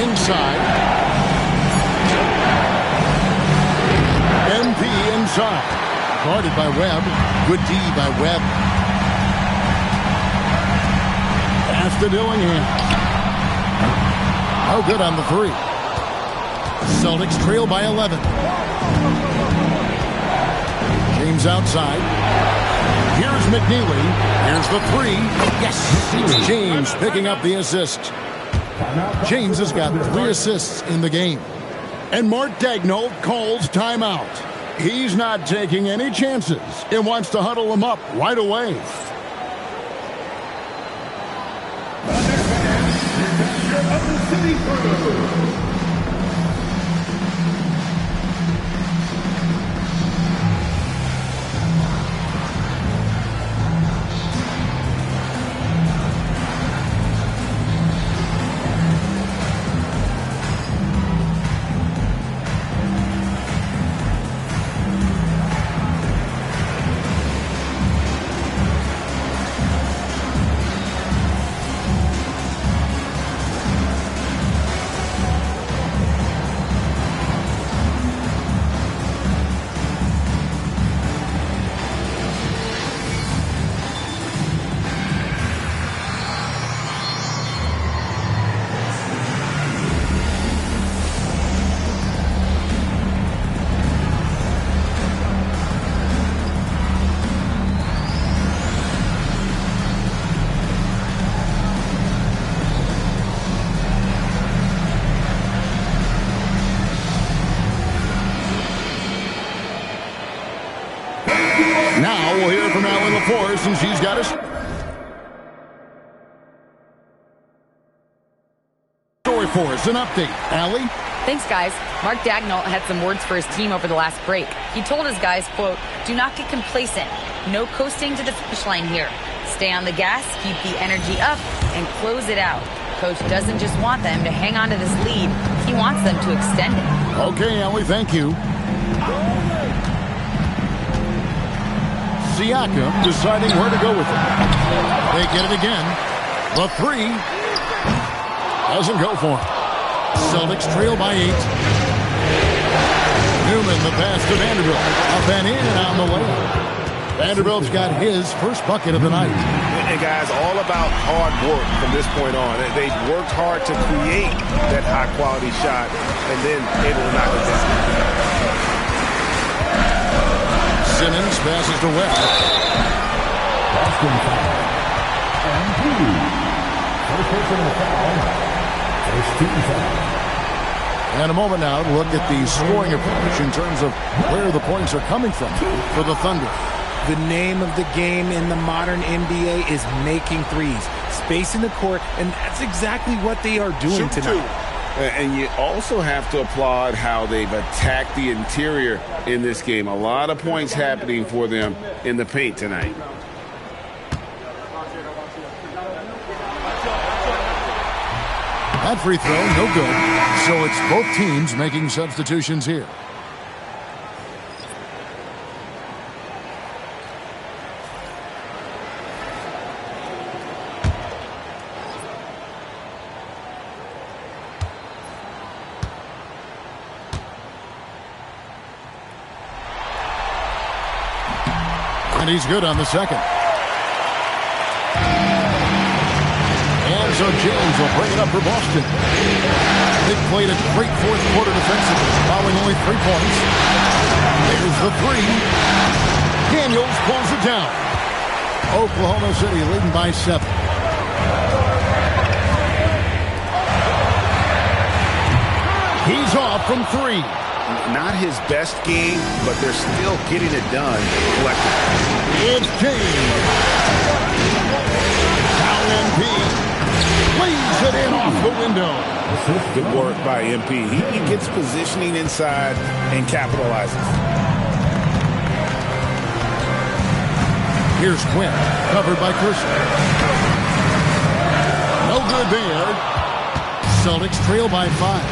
Inside. MP inside. Guarded by Webb. Good D by Webb. Pass to Dillingham. Oh, good on the three. Celtics trail by 11. James outside. Here's McNeely. Here's the three. Yes! It's James picking up the assist. James has got 3 assists in the game. And Mark Daigneault calls timeout. He's not taking any chances. He wants to huddle them up right away. Of the City Thunder. Now we'll hear from Alan LaForce, since she's got us. Story for us, an update. Allie? Thanks, guys. Mark Daigneault had some words for his team over the last break. He told his guys, quote, "Do not get complacent. No coasting to the finish line here. Stay on the gas, keep the energy up, and close it out. Coach doesn't just want them to hang on to this lead. He wants them to extend it." Okay, Allie, thank you. Siakam deciding where to go with it. They get it again. The three doesn't go for him. Celtics trail by 8. Newman, the pass to Vanderbilt. Up and in on the way. Vanderbilt's got his first bucket of the night. And guys, all about hard work from this point on. They've worked hard to create that high-quality shot, and then able to knock it down. Simmons passes to Webb. Boston foul. And 2. First personal foul. First team foul. And a moment now to look at the scoring approach in terms of where the points are coming from for the Thunder. The name of the game in the modern NBA is making threes, spacing the court, and that's exactly what they are doing tonight. And you also have to applaud how they've attacked the interior in this game. A lot of points happening for them in the paint tonight. That free throw, no good. So it's both teams making substitutions here. And he's good on the second. And so James will bring it up for Boston. They've played a great fourth quarter defensively, allowing only 3 points. There's the three. Daniels pulls it down. Oklahoma City leading by 7. He's off from 3. Not his best game, but they're still getting it done collectively. It's James. MP leaves it in off the window. Good work by MP. He gets positioning inside and capitalizes. Here's Quinn, covered by Kirsten. No good there. Celtics trail by 5.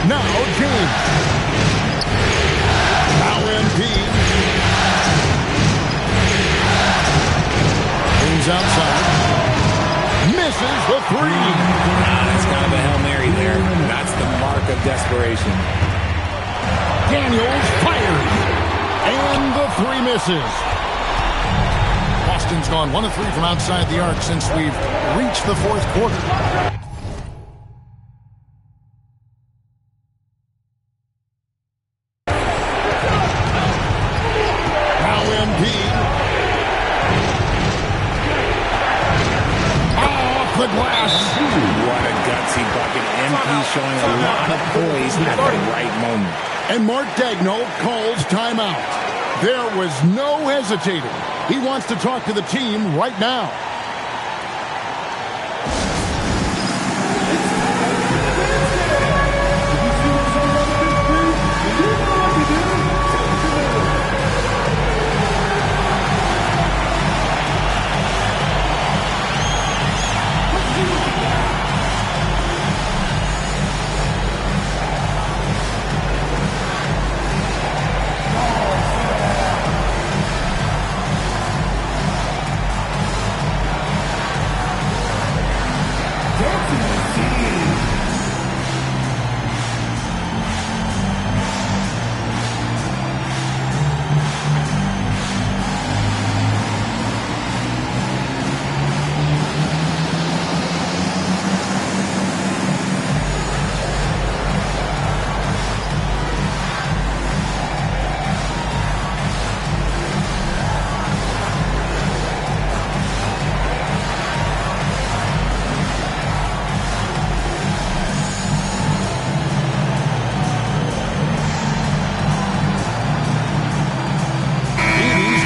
Now James. Now MP. Brings outside. Misses the 3. That's kind of a Hail Mary there. That's the mark of desperation. Daniels fires. And the 3 misses. Boston's gone 1 of 3 from outside the arc since we've reached the fourth quarter. The glass. What a gutsy bucket. MP showing a lot of poise at the right moment. And Mark Daigneault calls timeout. There was no hesitating. He wants to talk to the team right now.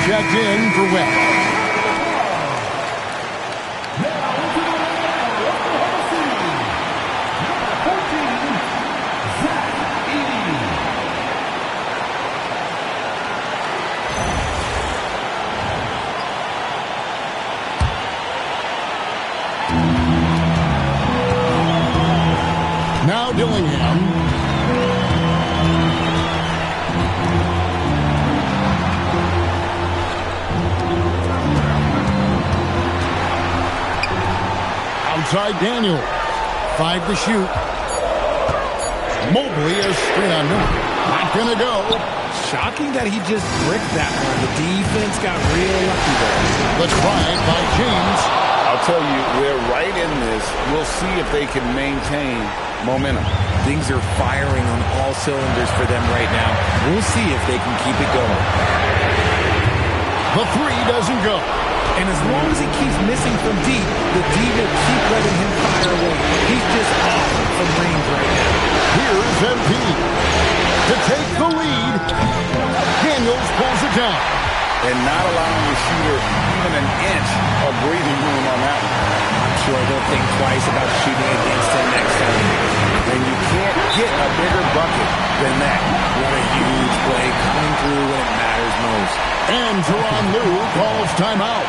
Checked in for West. Now Dillingham. Outside Daniel. 5 to shoot. Mobley is straight on him. Not going to go. Shocking that he just bricked that one. The defense got real lucky there. Let's try it by James. I'll tell you, they're right in this. We'll see if they can maintain momentum. Things are firing on all cylinders for them right now. We'll see if they can keep it going. The 3 doesn't go. And as long as he keeps missing from deep, the D will keep letting him fire away. He's just off from range right now. Here's MP to take the lead. Daniels pulls it down. And not allowing the shooter even an inch of breathing room on that one. I'm sure they'll think twice about shooting against him next time. And you can't get a bigger bucket than that. What a huge play coming through when it matters most. And Teron Lue calls timeout.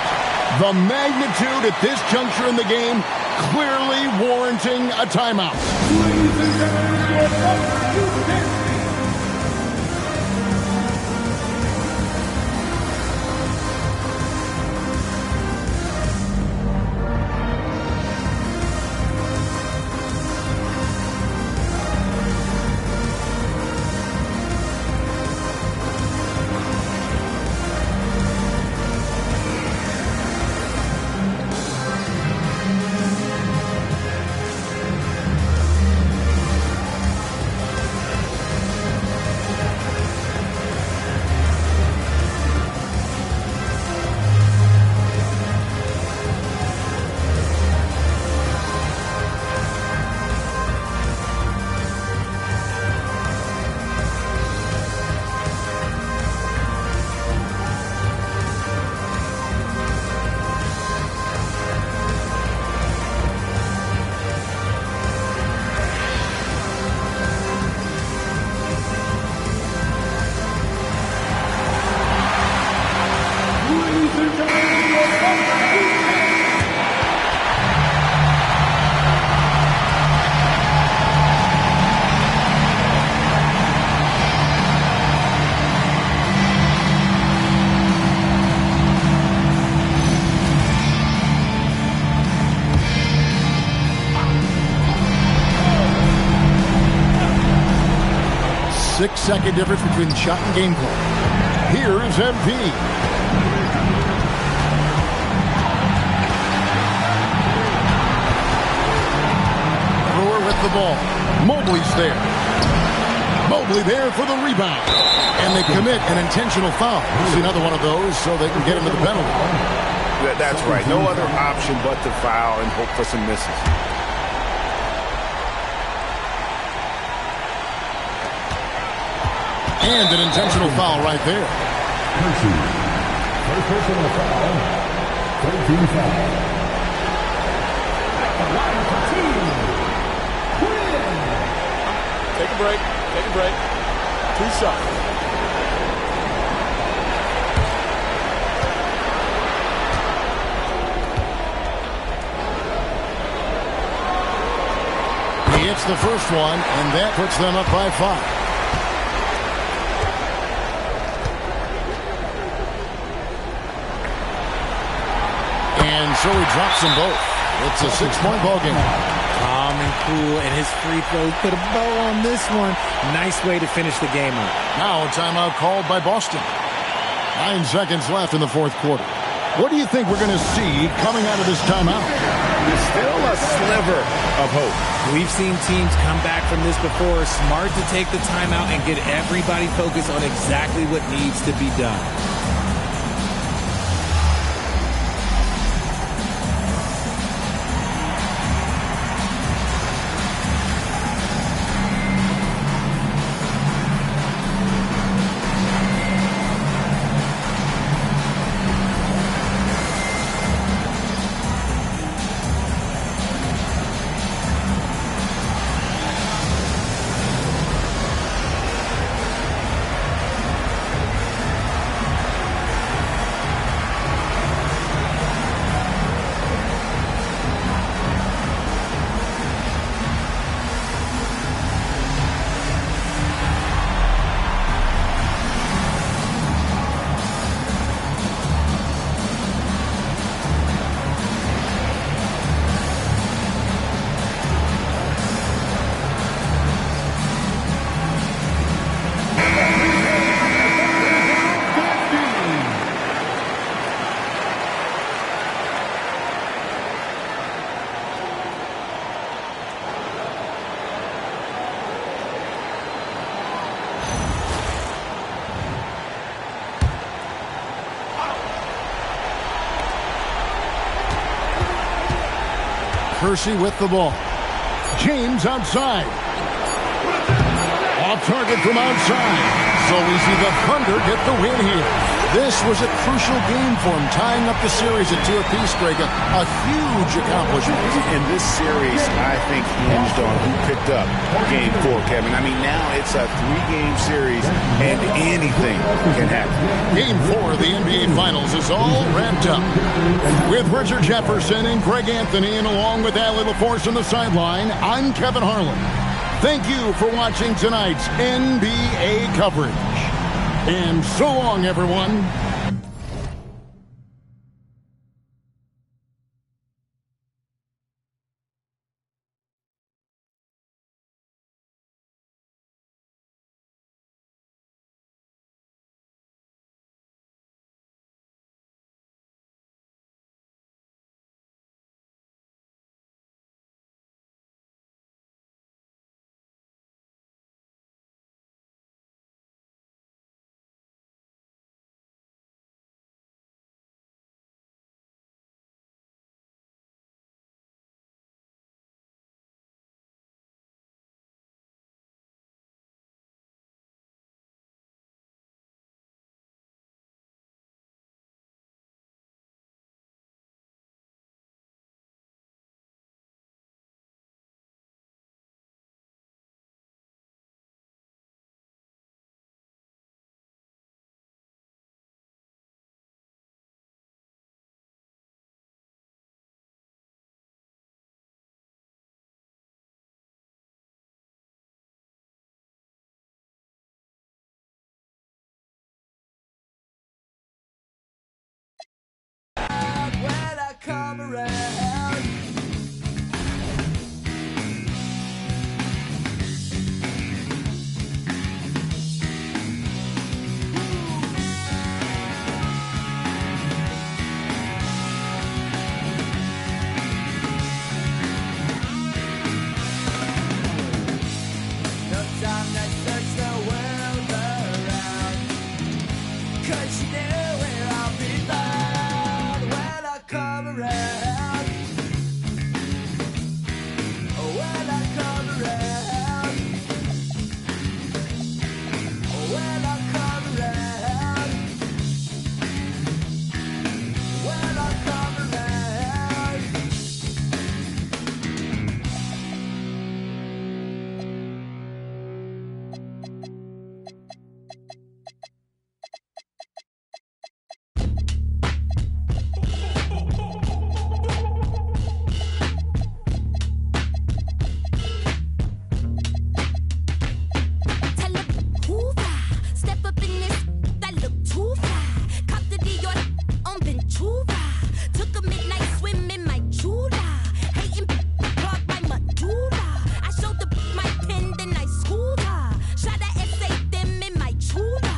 The magnitude at this juncture in the game clearly warranting a timeout. Ladies and gentlemen, your first Six-second difference between shot and gameplay. Here's MP. Brewer with the ball. Mobley's there. Mobley there for the rebound. And they commit an intentional foul. This is another one of those so they can get into the penalty. That's right. No other option but to foul and hope for some misses. And an intentional foul right there. First personal foul. 13 foul. Take a break. Take a break. 2 shots. He hits the first one, and that puts them up by 5. And so he drops them both. It's a 6-point ball game. Calm and cool, and his free throws put a bow on this one. Nice way to finish the game up. Now a timeout called by Boston. 9 seconds left in the fourth quarter. What do you think we're going to see coming out of this timeout? There's still a sliver of hope. We've seen teams come back from this before. Smart to take the timeout and get everybody focused on exactly what needs to be done. Percy with the ball. James outside. Off target from outside. So we see the Thunder get the win here. This was a crucial game for him, tying up the series at 2 apiece, Greg. A huge accomplishment. And this series, I think, hinged on who picked up Game 4, Kevin. I mean, now it's a 3-game series, and anything can happen. Game 4 of the NBA Finals is all wrapped up. With Richard Jefferson and Greg Anthony, and along with Allie LaForce on the sideline, I'm Kevin Harlan. Thank you for watching tonight's NBA coverage. And so long, everyone. Come around. No time to search the world around, 'cause you know where I'll be found when I come around. When I come around. When I come around. When I come around. Tell them who fly. Step up in this, that look too fly. Cop the Dior on Ventura. Took a midnight swim in my chula. Hating clogged my medulla. I showed the my pen, then I schooled her. Shot a essay, them in my chula.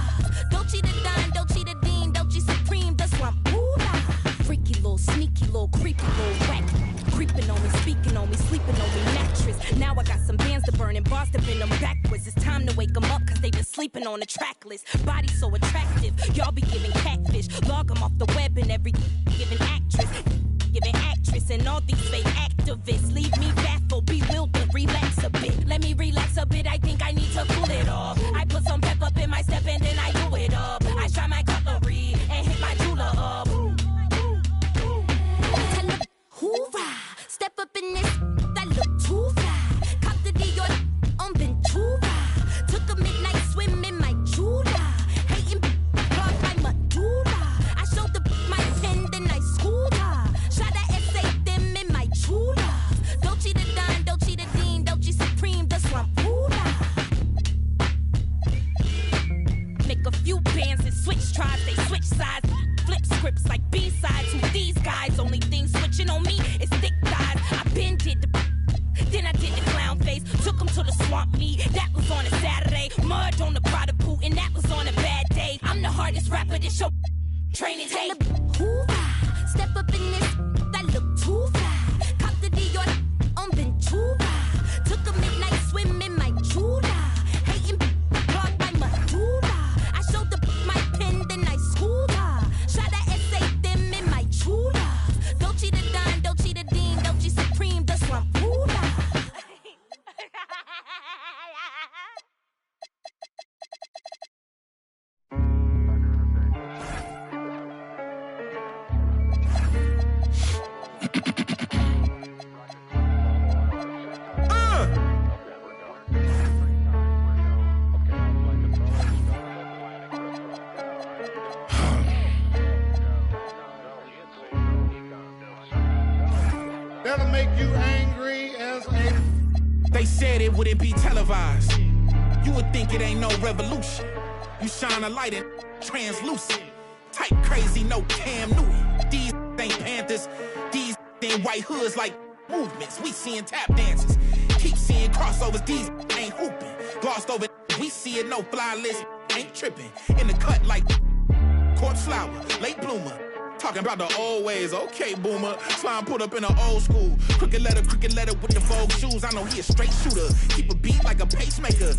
Dolce the Don, Dolce the Dean, Dolce Supreme, the swamp pula. Freaky little, sneaky little, creepy little whack. Creeping on me, speaking on me, sleeping on me, mattress. Now I got some bands to burn and bars to bend them backwards. It's time to wake them up, 'cause they been sleeping on the track list. Body so attractive, y'all be giving catfish. Log them off the web and every giving actress, and all these fake activists leave me baffled, bewildered. Relax a bit, let me relax a bit. I think I need to cool it off. I put some pep up in my step and then I do it up. I try my cutlery and hit my jeweler up. Tell them hoorah, step up in this, that look too fly. Cop the Dior on Ventura. Took a midnight swim in my chula. Hating clogged my medulla. I showed the my pen, then I schooled her. Shot a essay, them in my chula. Dolce the Don, Dolce the Dean, Dolce Supreme, the swamp pula. Make a few bands and switch tribes, they switch sides. Flip scripts like B-sides. Who these guys? Only thing switching on me is thick thighs. I been did the, then I did the clown face. Took them to the swamp meet, that was on a Saturday. Mud on the Prada boot, and that was on a bad day. I'm the hardest rapper this show training day. Hoorah, step up in this, that look too fly. Cop the Dior on Ventura. Took a midnight swim in my chula. Hating clogged my medulla. I showed the my pen, then I schooled her. Shot a essay, them in my chula. Dolce the Don, Dolce the Dean, Dolce Supreme, the swamp pula. that'll make you angry as a... They said it wouldn't be televised. You would think it ain't no revolution. You shine a light and translucent. Type crazy, no Cam Newton. These ain't Panthers. These ain't white hoods like movements. We seeing tap dances. Keep seeing crossovers. These ain't hooping. Glossed over. We see it, no fly list. Ain't tripping. In the cut like corpse flower, late bloomer. Talking about the old ways, okay, boomer. Slime put up in an old school. Crooked letter with the Vogue shoes. I know he a straight shooter. Keep a beat like a pacemaker.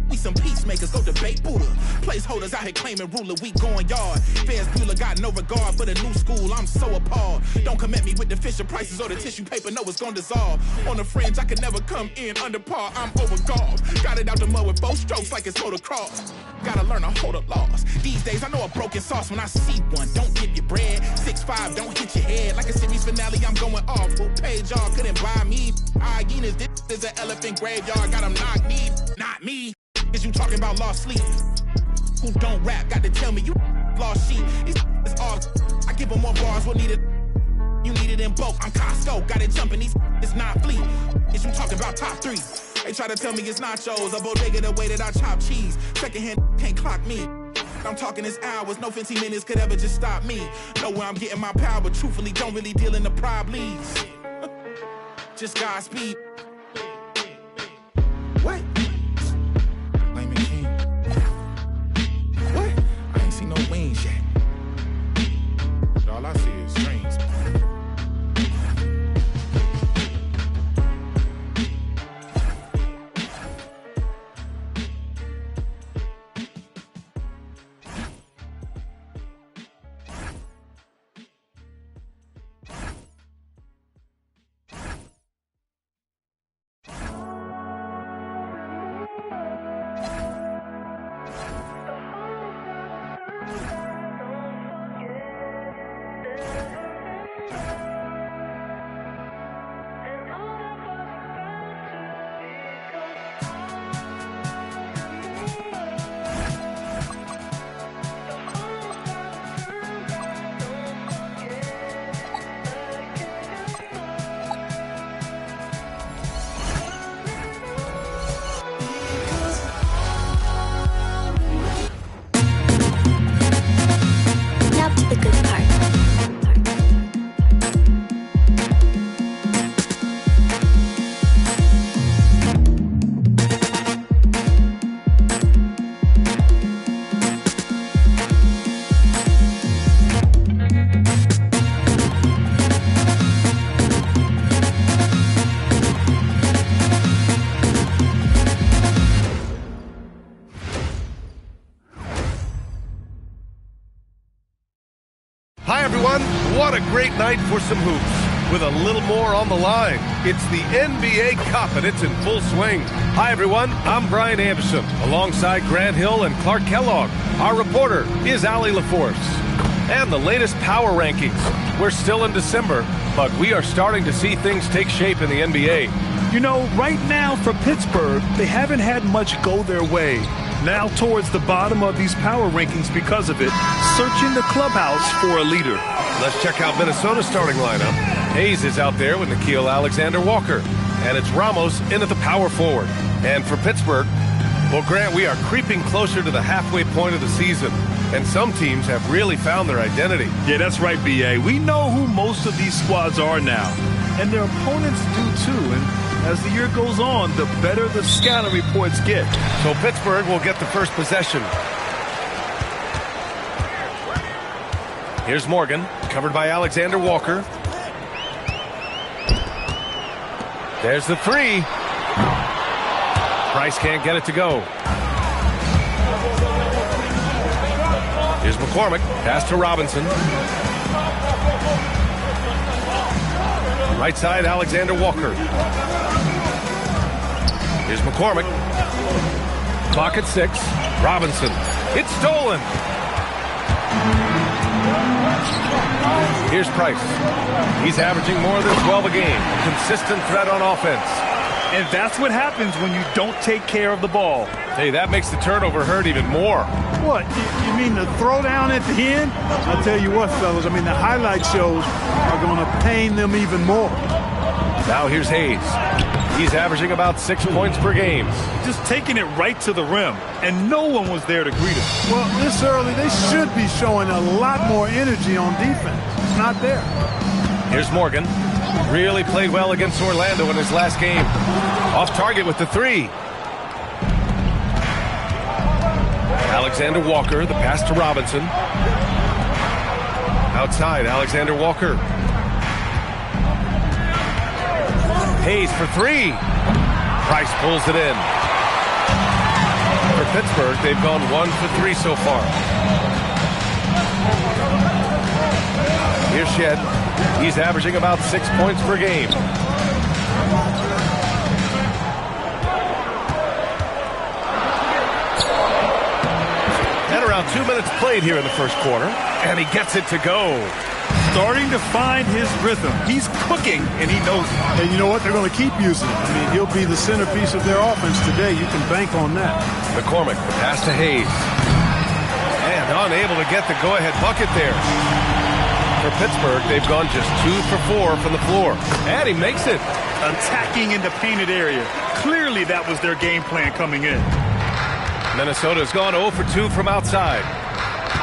We some peacemakers, go debate Buddha. Placeholders out here claiming ruler, we going yard. Fairs Bueller got no regard for the new school, I'm so appalled. Don't come at me with the Fisher prices or the tissue paper, no, it's gonna dissolve. On the fringe, I could never come in under par, I'm overgawed. Got it out the mud with 4 strokes like it's motocross. Gotta learn to hold a loss. These days, I know a broken sauce when I see one. Don't dip your bread, 6'5", don't hit your head. Like a series finale, I'm going off. Who paid y'all, couldn't buy me. Hyenas, this is an elephant graveyard, got them knocked me, not me. Is you talking about lost sleep? Who don't rap? Got to tell me you lost sheep. These is all. I give them more bars. What needed? You need it in bulk. I'm Costco. Got it jumping. These it's not fleet. Is you talking about top 3? They try to tell me it's nachos. A bodega the way that I chop cheese. Secondhand can't clock me. I'm talking this hours. No 15 minutes could ever just stop me. Know where I'm getting my power, but truthfully don't really deal in the problems. Just Godspeed. What? No wings yet. All I see is strings. Hi, everyone. What a great night for some hoops. With a little more on the line, it's the NBA Cup, and it's in full swing. Hi, everyone. I'm Brian Anderson, alongside Grant Hill and Clark Kellogg. Our reporter is Allie LaForce. And the latest power rankings. We're still in December, but we are starting to see things take shape in the NBA. You know, right now for Pittsburgh, they haven't had much go their way. Now towards the bottom of these power rankings because of it, searching the clubhouse for a leader. Let's check out Minnesota's starting lineup. Hayes is out there with Nickeil Alexander-Walker, and it's Ramos in at the power forward. And for Pittsburgh, well, Grant, we are creeping closer to the halfway point of the season, and some teams have really found their identity. Yeah, that's right, B.A. We know who most of these squads are now, and their opponents do too. And as the year goes on, the better the scouting reports get. So Pittsburgh will get the first possession. Here's Morgan, covered by Alexander-Walker. There's the three. Price can't get it to go. Here's McCormick, pass to Robinson. Right side, Alexander-Walker. Here's McCormick. Clock at 6. Robinson. It's stolen. Here's Price. He's averaging more than 12 a game. Consistent threat on offense. And that's what happens when you don't take care of the ball. Hey, that makes the turnover hurt even more. What? You mean the throwdown at the end? I'll tell you what, fellas. I mean, the highlight shows are going to pain them even more. Now here's Hayes. He's averaging about 6 points per game. Just taking it right to the rim, and no one was there to greet him. Well, this early, they should be showing a lot more energy on defense. It's not there. Here's Morgan. Really played well against Orlando in his last game. Off target with the three. Alexander Walker, the pass to Robinson. Outside, Alexander Walker. Hayes for three. Price pulls it in. For Pittsburgh, they've gone 1 for 3 so far. Here's Shed. He's averaging about 6 points per game. And around 2 minutes played here in the first quarter. And he gets it to go. Starting to find his rhythm. He's cooking, and he knows it. And you know what? They're going to keep using him. I mean, he'll be the centerpiece of their offense today. You can bank on that. McCormick, the pass to Hayes. And unable to get the go-ahead bucket there. For Pittsburgh, they've gone just 2 for 4 from the floor. And he makes it. Attacking in the painted area. Clearly that was their game plan coming in. Minnesota's gone 0 for 2 from outside.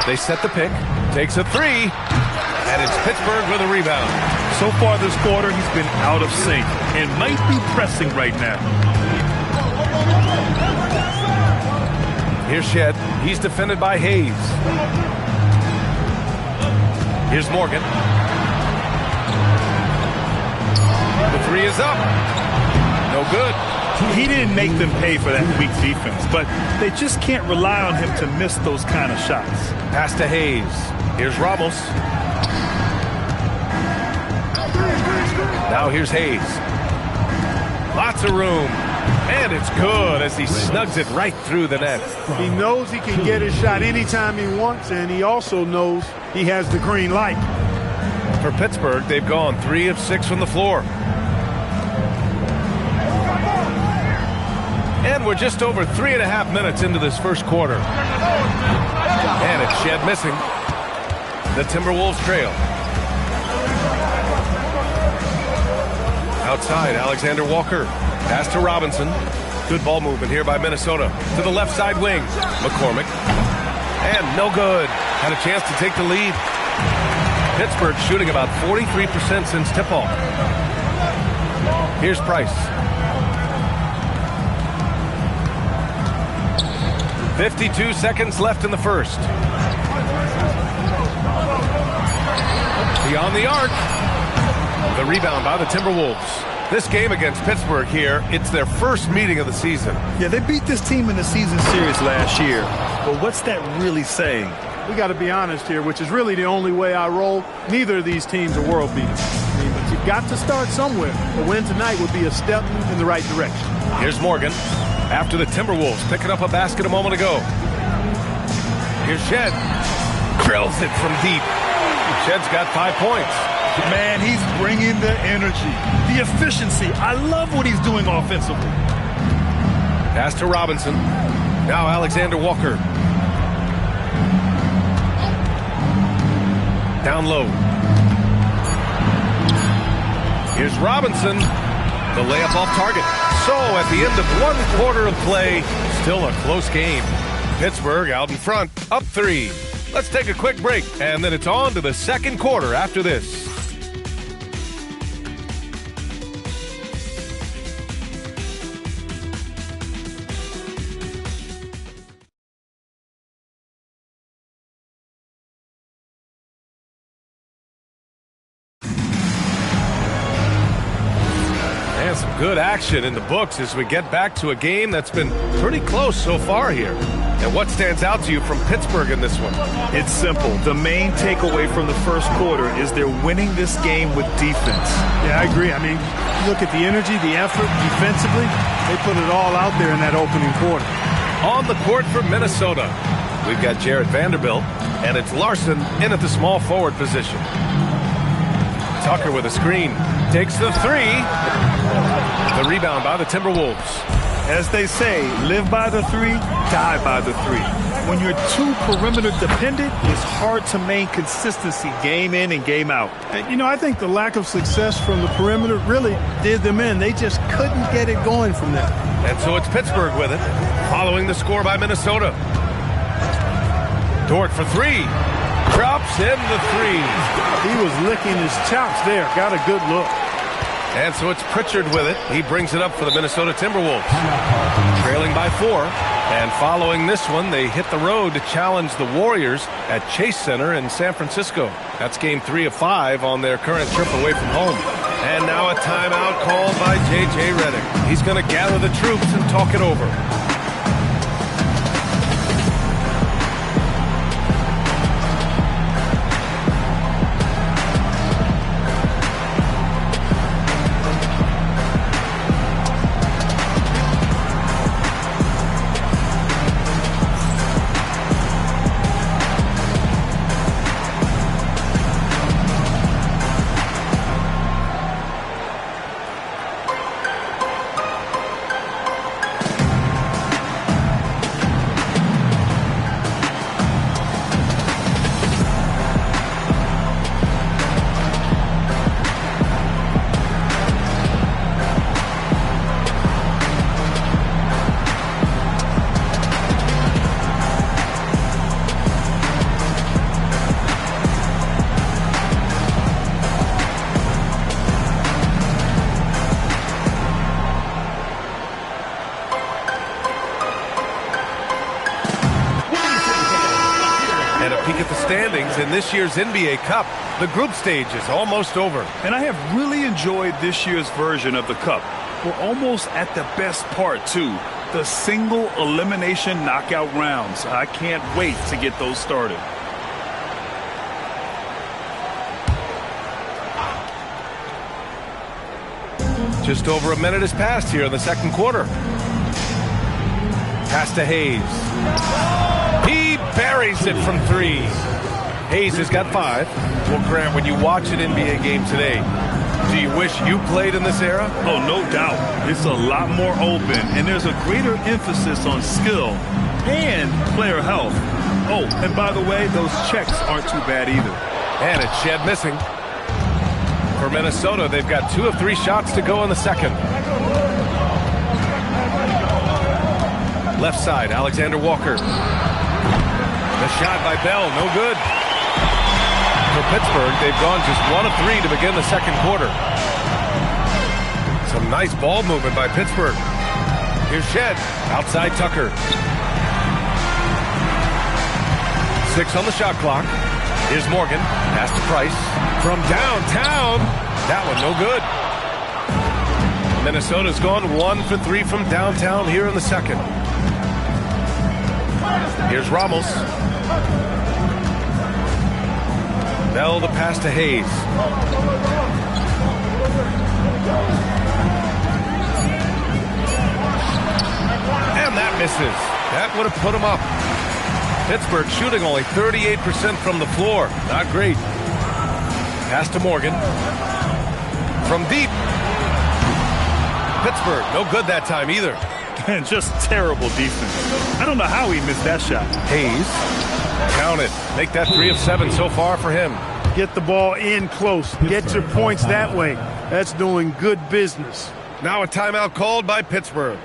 They set the pick. Takes a three. And it's Pittsburgh with a rebound. So far this quarter, he's been out of sync and might be pressing right now. Here's Shed. He's defended by Hayes. Here's Morgan. The three is up. No good. He didn't make them pay for that weak defense, but they just can't rely on him to miss those kind of shots. Pass to Hayes. Here's Ramos. Now here's Hayes. Lots of room. And it's good as he snugs it right through the net. He knows he can get his shot anytime he wants, and he also knows he has the green light. For Pittsburgh, they've gone 3 of 6 from the floor. And we're just over 3.5 minutes into this first quarter. And it's Shed missing. The Timberwolves trail. Outside, Alexander Walker. Pass to Robinson. Good ball movement here by Minnesota. To the left side wing. McCormick. And no good. Had a chance to take the lead. Pittsburgh shooting about 43% since tip-off. Here's Price. 52 seconds left in the first. Beyond the arc. The rebound by the Timberwolves. This game against Pittsburgh here, it's their first meeting of the season. Yeah, they beat this team in the season series last year. But what's that really saying? We got to be honest here, which is really the only way I roll. Neither of these teams are world beaters. I mean, but you've got to start somewhere. A win tonight would be a step in the right direction. Here's Morgan. After the Timberwolves picking up a basket a moment ago. Here's Shed. Drills it from deep. Shed's got 5 points. Man, he's bringing the energy, the efficiency. I love what he's doing offensively. Pass to Robinson. Now Alexander Walker. Down low. Here's Robinson. The layup off target. So at the end of 1 quarter of play, still a close game. Pittsburgh out in front, up 3. Let's take a quick break, and then it's on to the second quarter after this. Some good action in the books as we get back to a game that's been pretty close so far here. And what stands out to you from Pittsburgh in this one? It's simple. The main takeaway from the first quarter is they're winning this game with defense. Yeah, I agree. I mean, look at the energy, the effort defensively. They put it all out there in that opening quarter. On the court for Minnesota, we've got Jarrett Vanderbilt, and it's Larson in at the small forward position. Tucker with a screen. Takes the three. The rebound by the Timberwolves. As they say, live by the three, die by the three. When you're too perimeter dependent, it's hard to maintain consistency game in and game out. And, you know, I think the lack of success from the perimeter really did them in. They just couldn't get it going from there. And so it's Pittsburgh with it, following the score by Minnesota. Dort for three. Drops in the three. He was licking his chops there. Got a good look. And so it's Pritchard with it. He brings it up for the Minnesota Timberwolves. Trailing by 4. And following this one, they hit the road to challenge the Warriors at Chase Center in San Francisco. That's game 3 of 5 on their current trip away from home. And now a timeout called by J.J. Redick. He's going to gather the troops and talk it over. In this year's NBA Cup, the group stage is almost over. And I have really enjoyed this year's version of the Cup. We're almost at the best part, too. The single elimination knockout rounds. I can't wait to get those started. Just over a minute has passed here in the second quarter. Pass to Hayes. He buries it from 3. Hayes has got 5. Well, Grant, when you watch an NBA game today, do you wish you played in this era? Oh, no doubt. It's a lot more open, and there's a greater emphasis on skill and player health. Oh, and by the way, those checks aren't too bad either. And it's Shed missing. For Minnesota, they've got 2 of 3 shots to go in the second. Left side, Alexander Walker. The shot by Bell, no good. For Pittsburgh, they've gone just 1 of 3 to begin the second quarter. Some nice ball movement by Pittsburgh. Here's Shed, outside Tucker. 6 on the shot clock. Here's Morgan, pass to Price. From downtown, that one no good. Minnesota's gone 1 for 3 from downtown here in the second. Here's Ramos. Bell the pass to Hayes. And that misses. That would have put him up. Pittsburgh shooting only 38% from the floor. Not great. Pass to Morgan. From deep. Pittsburgh, no good that time either. And just terrible defense. I don't know how he missed that shot. Hayes. Count it. Make that 3 of 7 so far for him. Get the ball in close. Get your points that way. That's doing good business. Now a timeout called by Pittsburgh.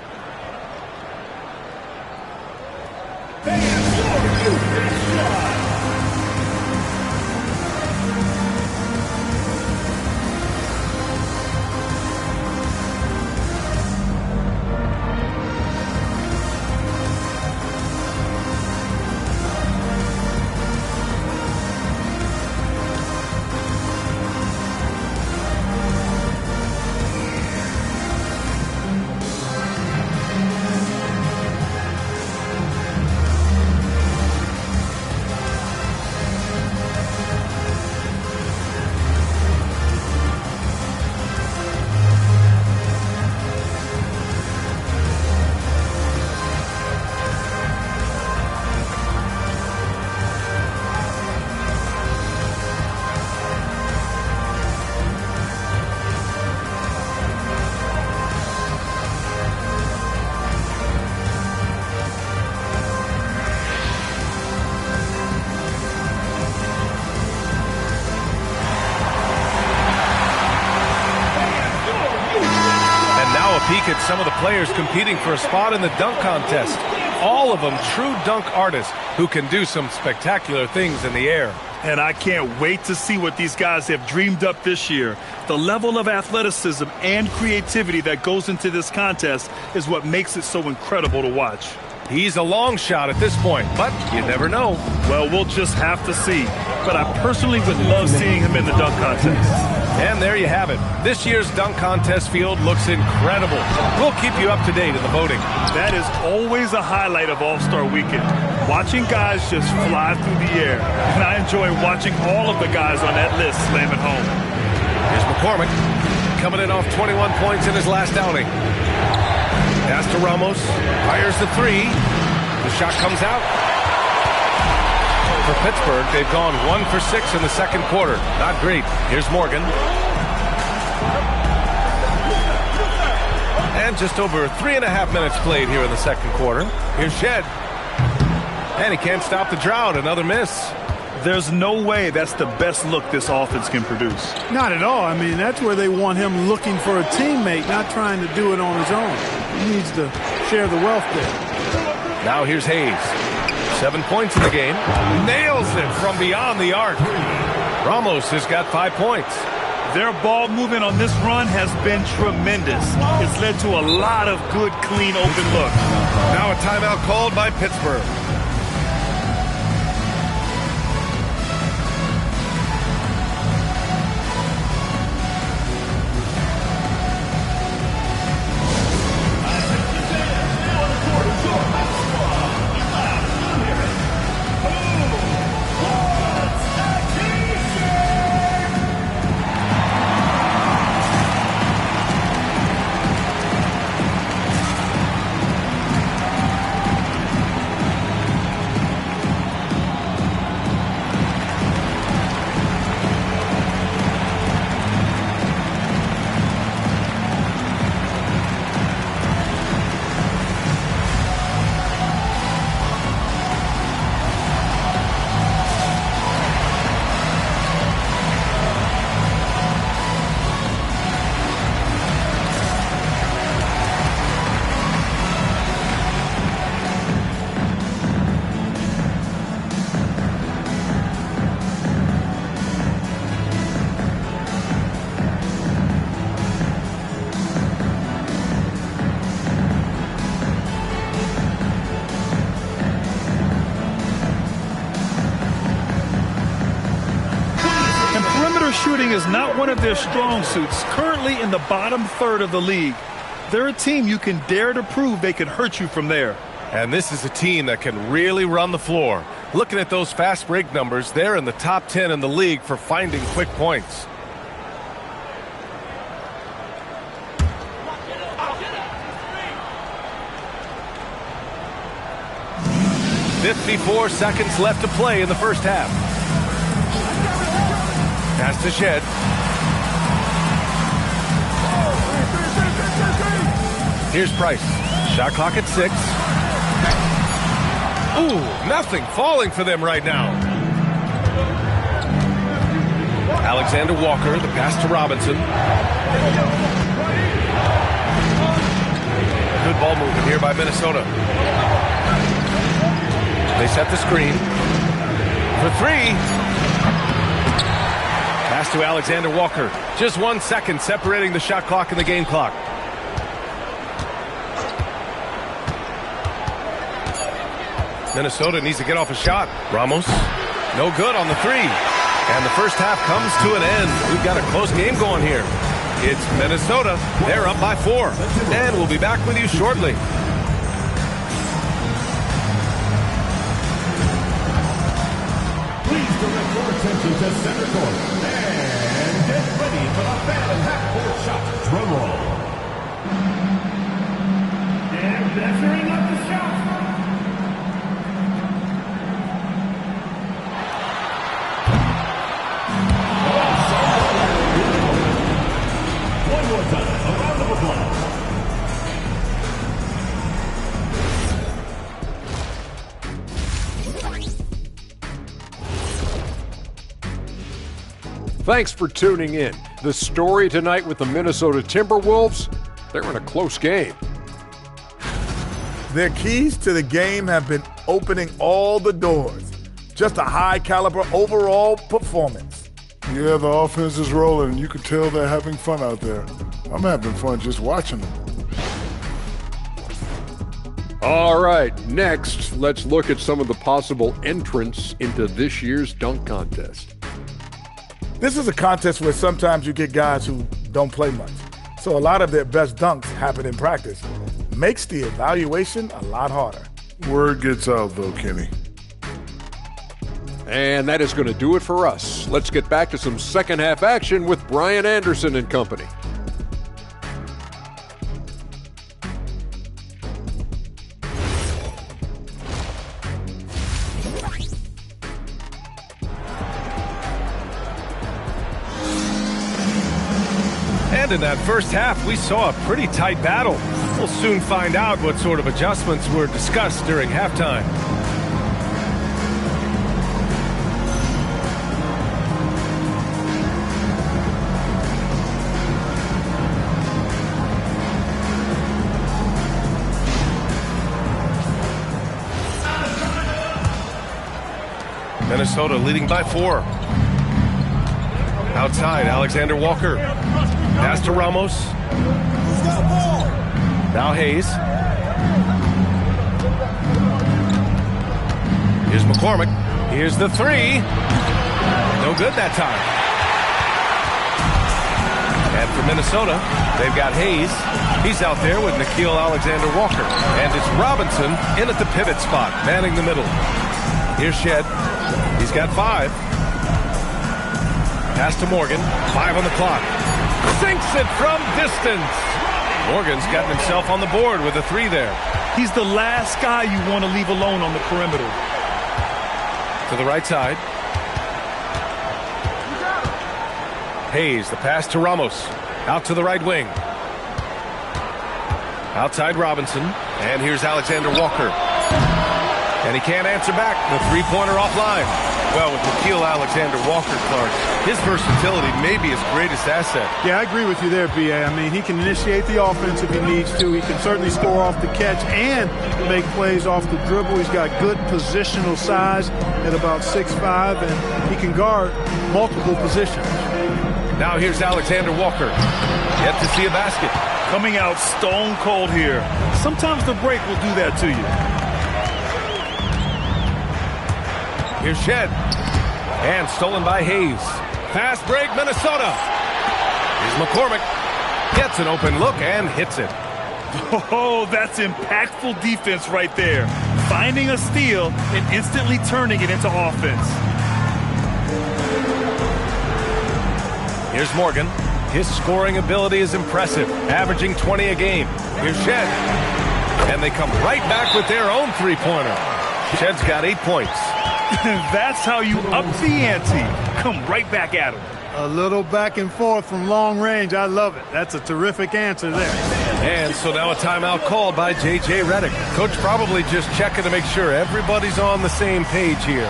peek at some of the players competing for a spot in the dunk contest. All of them true dunk artists who can do some spectacular things in the air. And I can't wait to see what these guys have dreamed up this year. The level of athleticism and creativity that goes into this contest is what makes it so incredible to watch. He's a long shot at this point, but you never know. Well, we'll just have to see. But I personally would love seeing him in the dunk contest. And there you have it. This year's dunk contest field looks incredible. We'll keep you up to date in the voting. That is always a highlight of All-Star Weekend. Watching guys just fly through the air. And I enjoy watching all of the guys on that list slam it home. Here's McCormick coming in off 21 points in his last outing. Pass to Ramos. Fires the three. The shot comes out. For Pittsburgh, they've gone 1 for 6 in the second quarter. Not great. Here's Morgan. And just over 3.5 minutes played here in the second quarter. Here's Shed. And he can't stop the drought. Another miss. There's no way that's the best look this offense can produce. Not at all. I mean, that's where they want him looking for a teammate, not trying to do it on his own. He needs to share the wealth there. Now here's Hayes. 7 points in the game. Nails it from beyond the arc. Ramos has got 5 points. Their ball movement on this run has been tremendous. It's led to a lot of good, clean, open looks. Now a timeout called by Pittsburgh. Shooting is not one of their strong suits. Currently in the bottom third of the league. They're a team you can dare to prove they can hurt you from there. And this is a team that can really run the floor. Looking at those fast break numbers, they're in the top 10 in the league for finding quick points. "54 seconds left to play in the first half. Pass to Shed. Here's Price. Shot clock at 6. Ooh, nothing falling for them right now. Alexander Walker, the pass to Robinson. Good ball movement here by Minnesota. They set the screen. For 3. Pass to Alexander Walker. Just 1 second separating the shot clock and the game clock. Minnesota needs to get off a shot. Ramos, no good on the 3. And the first half comes to an end. We've got a close game going here. It's Minnesota. They're up by 4. And we'll be back with you shortly. Please direct your attention to center court and get ready for the Phantom half-court shot. Drum roll. And measuring up the shot. One more time, a round of applause. Thanks for tuning in. The story tonight with the Minnesota Timberwolves, They're in a close game. Their keys to the game have been opening all the doors. Just a high-caliber overall performance. Yeah, the offense is rolling. You can tell they're having fun out there. I'm having fun just watching them. All right, next, let's look at some of the possible entrants into this year's dunk contest. This is a contest where sometimes you get guys who don't play much. So a lot of their best dunks happen in practice. Makes the evaluation a lot harder. Word gets out, though, Kenny. And that is going to do it for us. Let's get back to some second half action with Brian Anderson and company. And in that first half, we saw a pretty tight battle. We'll soon find out what sort of adjustments were discussed during halftime. Minnesota leading by 4. Outside, Alexander Walker. Pass to Ramos. Now Hayes. Here's McCormick. Here's the 3. No good that time. And for Minnesota, they've got Hayes. He's out there with Nickeil Alexander-Walker. And it's Robinson in at the pivot spot, manning the middle. Here's Shed. He's got 5. Pass to Morgan. 5 on the clock. Sinks it from distance. Morgan's gotten himself on the board with a 3 there. He's the last guy you want to leave alone on the perimeter. To the right side. Hayes, the pass to Ramos. Out to the right wing. Outside Robinson. And here's Alexander Walker. And he can't answer back. The three-pointer offline. Well, with Nickeil Alexander-Walker, Clark, his versatility may be his greatest asset. Yeah, I agree with you there, B.A. I mean, he can initiate the offense if he needs to. He can certainly score off the catch and make plays off the dribble. He's got good positional size at about 6'5", and he can guard multiple positions. Now here's Alexander Walker. Yet to see a basket. Coming out stone cold here. Sometimes the break will do that to you. Here's Shed. And stolen by Hayes. Fast break, Minnesota. Here's McCormick. Gets an open look and hits it. Oh, that's impactful defense right there. Finding a steal and instantly turning it into offense. Here's Morgan. His scoring ability is impressive, averaging 20 a game. Here's Shed. And they come right back with their own three-pointer. Shed's got 8 points. That's how you up the ante. Come right back at him. A little back and forth from long range. I love it. That's a terrific answer there. And so now a timeout called by J.J. Redick. Coach probably just checking to make sure everybody's on the same page here.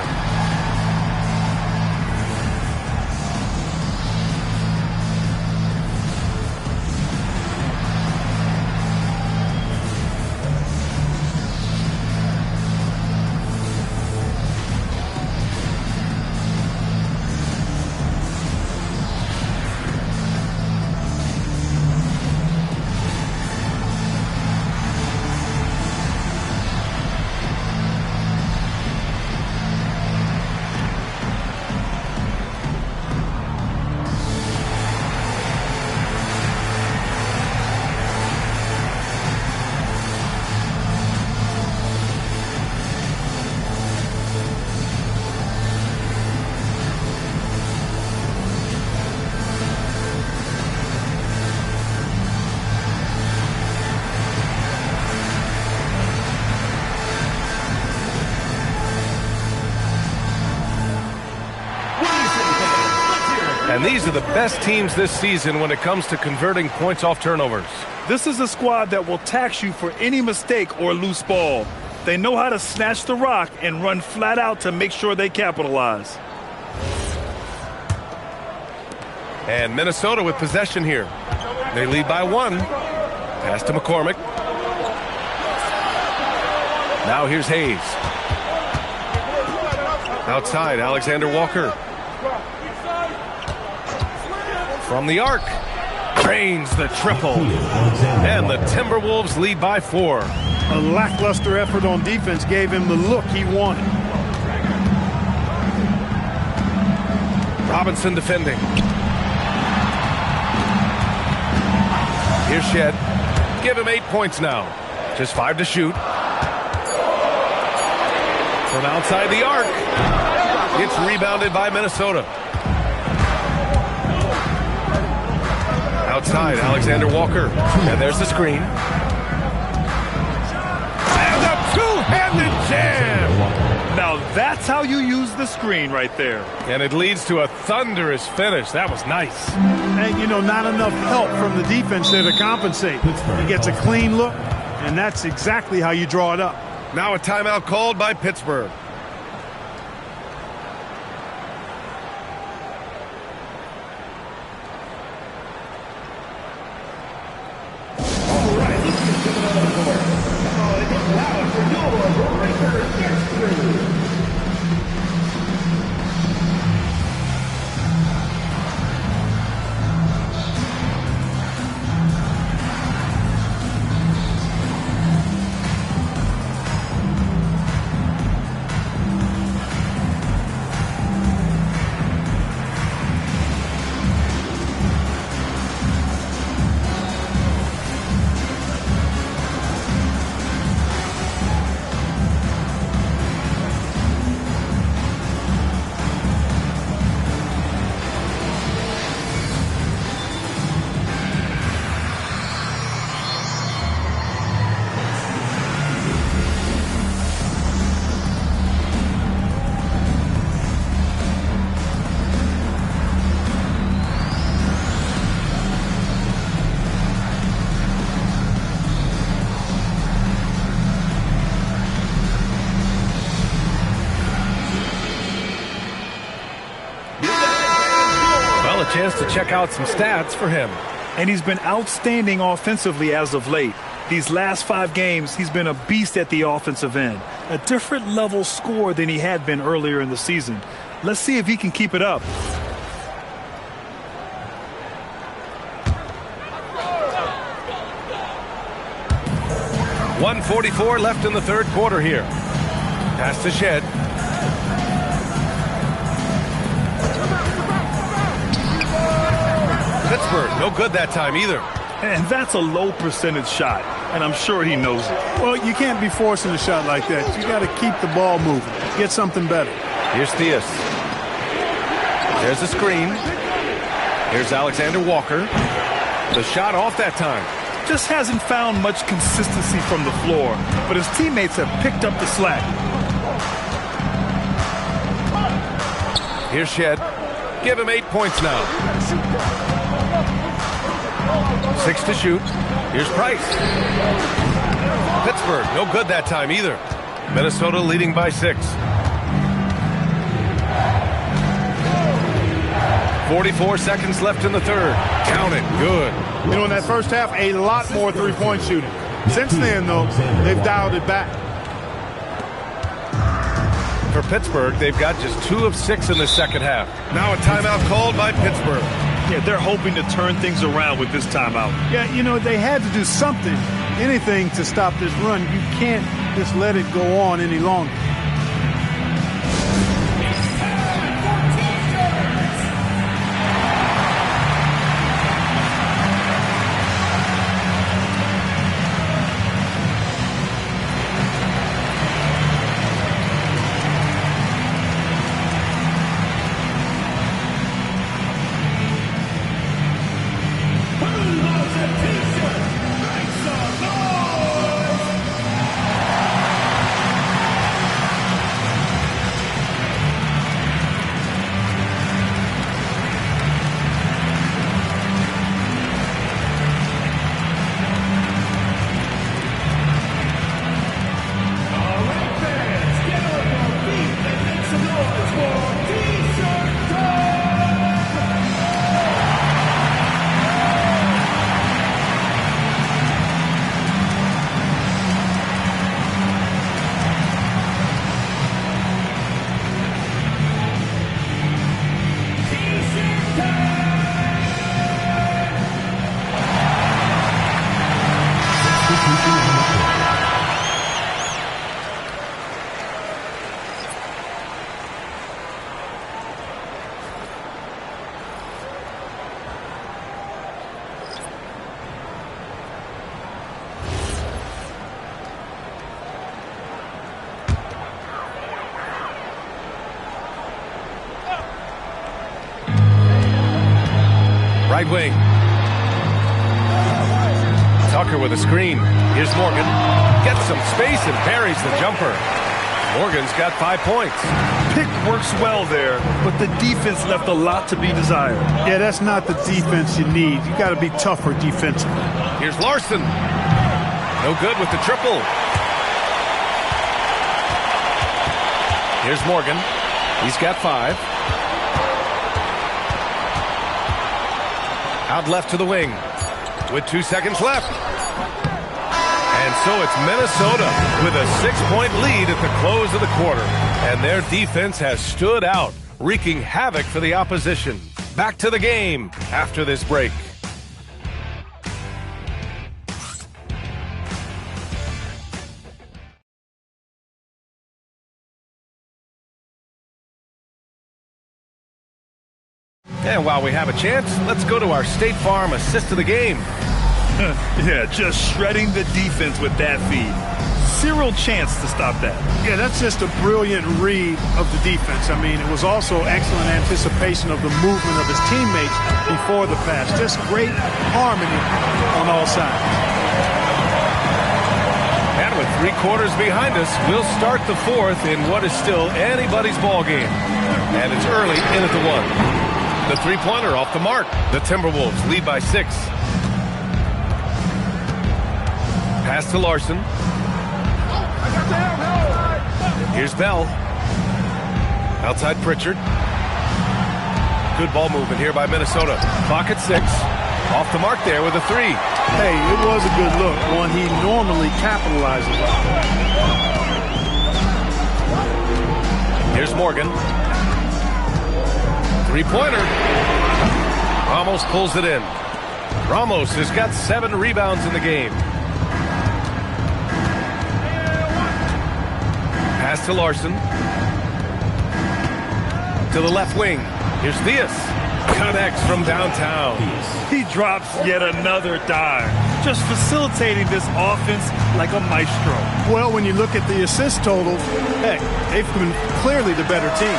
And these are the best teams this season when it comes to converting points off turnovers. This is a squad that will tax you for any mistake or loose ball. They know how to snatch the rock and run flat out to make sure they capitalize. And Minnesota with possession here. They lead by 1. Pass to McCormick. Now here's Hayes. Outside, Alexander Walker. From the arc. Drains the triple. And the Timberwolves lead by 4. A lackluster effort on defense gave him the look he wanted. Robinson defending. Here's Shed. Give him 8 points now. Just 5 to shoot. From outside the arc. It's rebounded by Minnesota. Outside, Alexander Walker. And there's the screen. And a two-handed jam! Now that's how you use the screen right there. And it leads to a thunderous finish. That was nice. And, you know, not enough help from the defense there to compensate. He gets a clean look, and that's exactly how you draw it up. Now a timeout called by Pittsburgh. Chance to check out some stats for him. And he's been outstanding offensively as of late. These last 5 games, he's been a beast at the offensive end. A different level scorer than he had been earlier in the season. Let's see if he can keep it up. .144 left in the third quarter here. Pass to Shed. Pittsburgh, no good that time either. And that's a low percentage shot, and I'm sure he knows it. Well, you can't be forcing a shot like that. You got to keep the ball moving. Get something better. Here's Theus. There's the screen. Here's Alexander Walker. The shot off that time. Just hasn't found much consistency from the floor, but his teammates have picked up the slack. Here's Shed. Give him 8 points now. 6 to shoot. Here's Price. Pittsburgh, no good that time either. Minnesota leading by 6. 44 seconds left in the third. Count it. Good. You know, in that first half, a lot more three-point shooting. Since then, though, they've dialed it back. For Pittsburgh, they've got just 2 of 6 in the second half. Now a timeout called by Pittsburgh. Yeah, they're hoping to turn things around with this timeout. Yeah, you know, they had to do something, anything to stop this run. You can't just let it go on any longer. Right wing. Tucker with a screen. Here's Morgan. Gets some space and parries the jumper. Morgan's got 5 points. Pick works well there, but the defense left a lot to be desired. Yeah, that's not the defense you need. You got to be tougher defensively. Here's Larson. No good with the triple. Here's Morgan. He's got 5. Out left to the wing with 2 seconds left. And so it's Minnesota with a 6-point lead at the close of the quarter. And their defense has stood out, wreaking havoc for the opposition. Back to the game after this break. And while we have a chance, let's go to our State Farm assist of the game. Yeah, just shredding the defense with that feed. Zero chance to stop that. Yeah, that's just a brilliant read of the defense. I mean, it was also excellent anticipation of the movement of his teammates before the pass. Just great harmony on all sides. And with 3 quarters behind us, we'll start the 4th in what is still anybody's ball game. And it's early in at the 1. The 3-pointer off the mark. The Timberwolves lead by 6. Pass to Larson. Here's Bell. Outside Pritchard. Good ball movement here by Minnesota. Clock at 6. Off the mark there with a 3. Hey, it was a good look, one he normally capitalizes on. Here's Morgan. 3-pointer. Ramos pulls it in. Ramos has got 7 rebounds in the game. Pass to Larson. To the left wing. Here's Diaz. Connects from downtown. He drops yet another dime. Just facilitating this offense like a maestro. Well, when you look at the assist totals, heck, they've been clearly the better team.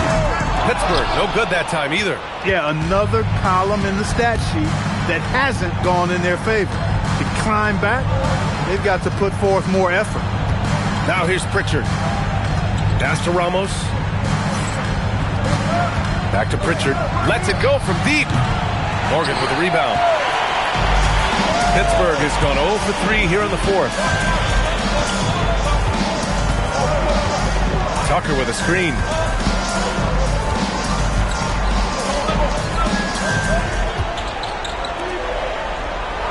Pittsburgh, no good that time either. Yeah, another column in the stat sheet that hasn't gone in their favor. To climb back, they've got to put forth more effort. Now here's Pritchard. Pass to Ramos. Back to Pritchard. Lets it go from deep. Morgan with a rebound. Pittsburgh has gone 0 for 3 here in the 4th. Tucker with a screen.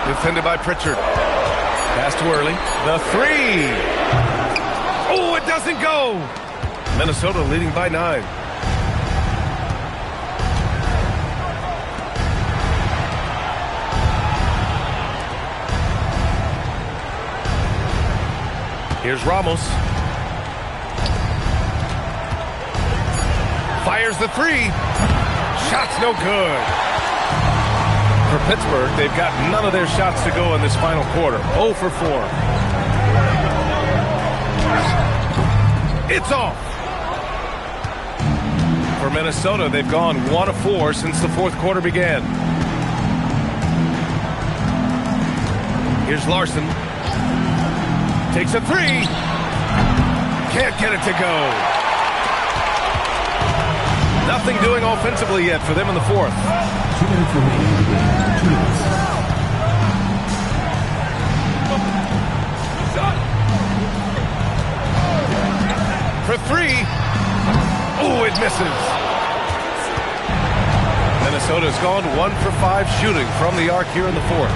Defended by Pritchard. Pass to Early. The 3. Oh, it doesn't go. Minnesota leading by 9. Here's Ramos. Fires the 3. Shot's no good. For Pittsburgh, they've got none of their shots to go in this final quarter. 0 for 4. It's off. For Minnesota, they've gone 1 of 4 since the 4th quarter began. Here's Larson. Takes a 3. Can't get it to go. Nothing doing offensively yet for them in the 4th. 2 minutes remaining. 2 minutes. For 3. Oh, it misses. Minnesota's gone 1 for 5 shooting from the arc here in the 4th.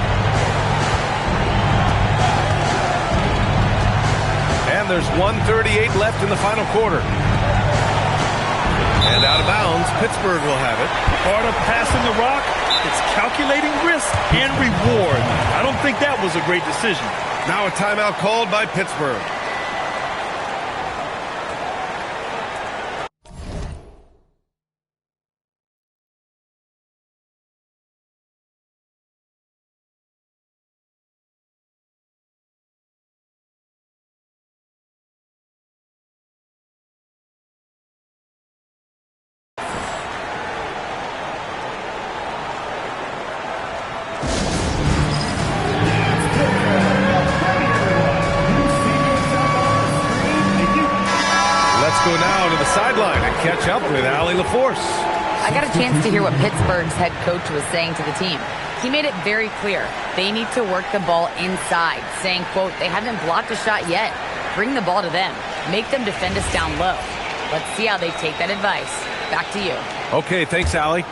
And there's 1:38 left in the final quarter. And out of bounds, Pittsburgh will have it. Part of passing the rock, it's calculating risk and reward. I don't think that was a great decision. Now a timeout called by Pittsburgh. now to the sideline and catch up with Allie LaForce. I got a chance to hear what Pittsburgh's head coach was saying to the team. He made it very clear they need to work the ball inside, saying, quote, they haven't blocked a shot yet. Bring the ball to them. Make them defend us down low. Let's see how they take that advice. Back to you. Okay, thanks, Allie.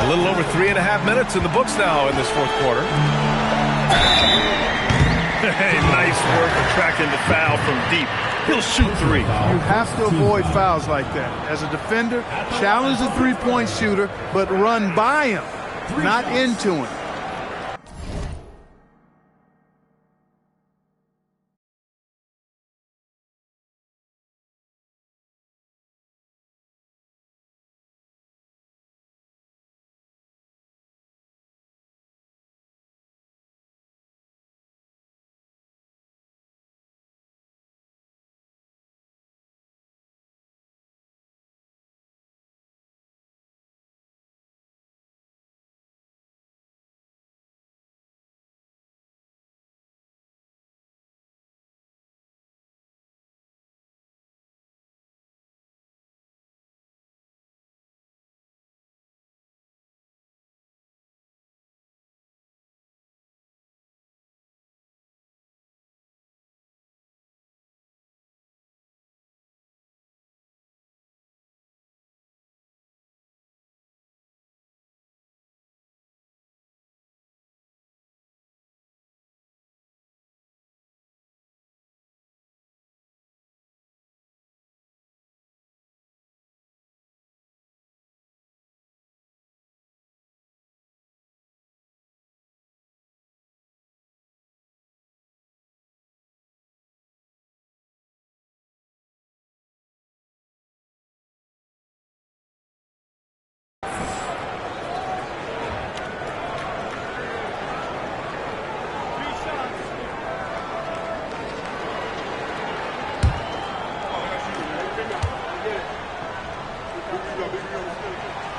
A little over 3.5 minutes in the books now in this fourth quarter. Hey, nice work attracting the foul from deep. He'll shoot three. You have to avoid fouls like that. As a defender, challenge the three-point shooter, but run by him, not into him.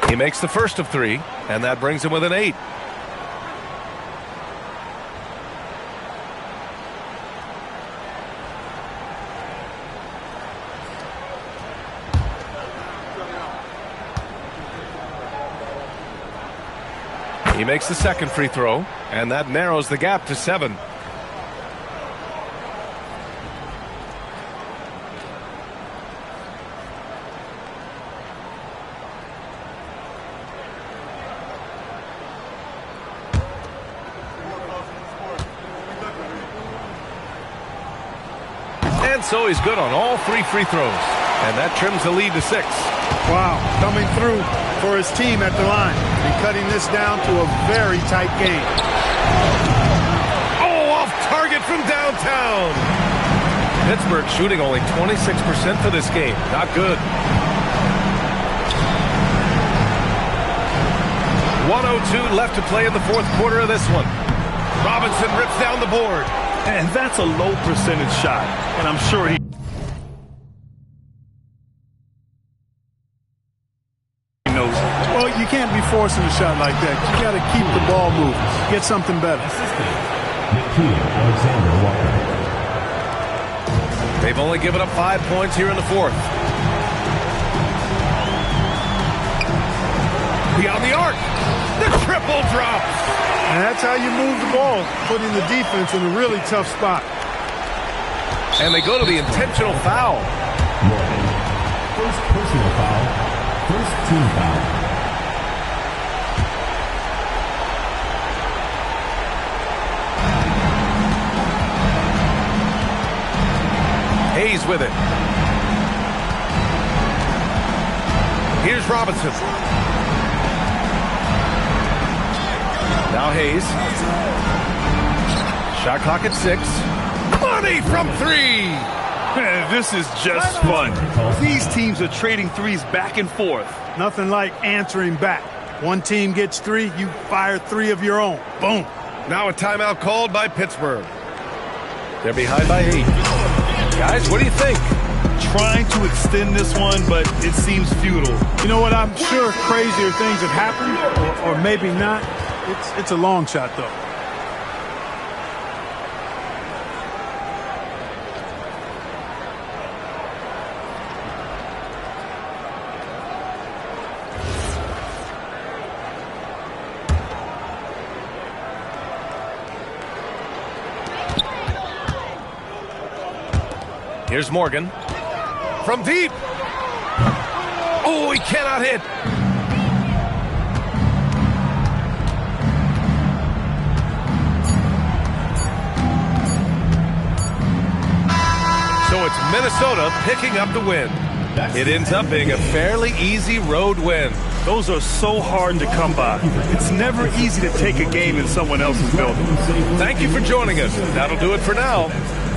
He makes the first of three, and that brings him with an 8. He makes the second free throw, and that narrows the gap to 7. And so he's good on all 3 free throws, and that trims the lead to 6. Wow, coming through for his team at the line and cutting this down to a very tight game. Oh, off target from downtown. Pittsburgh shooting only 26% for this game. Not good. 1:02 left to play in the fourth quarter of this one. Robinson rips down the board. And that's a low percentage shot, and I'm sure he knows it. Well, you can't be forcing a shot like that. You got to keep the ball moving. Get something better. They've only given up 5 points here in the fourth. Beyond the arc. The triple drops. And that's how you move the ball, putting the defense in a really tough spot. And they go to the intentional foul. First personal foul. First team foul. Hayes with it. Here's Robinson. Now Hayes. Shot clock at 6. Money from 3. Man, this is just fun. These teams are trading threes back and forth. Nothing like answering back. One team gets 3, you fire 3 of your own. Boom. Now a timeout called by Pittsburgh. They're behind by 8. Guys, what do you think? Trying to extend this one, but it seems futile. You know what? I'm sure crazier things have happened, or maybe not. It's a long shot, though. Here's Morgan. From deep. Oh, he cannot hit. So it's Minnesota picking up the win. It ends up being a fairly easy road win. Those are so hard to come by. It's never easy to take a game in someone else's building. Thank you for joining us. That'll do it for now.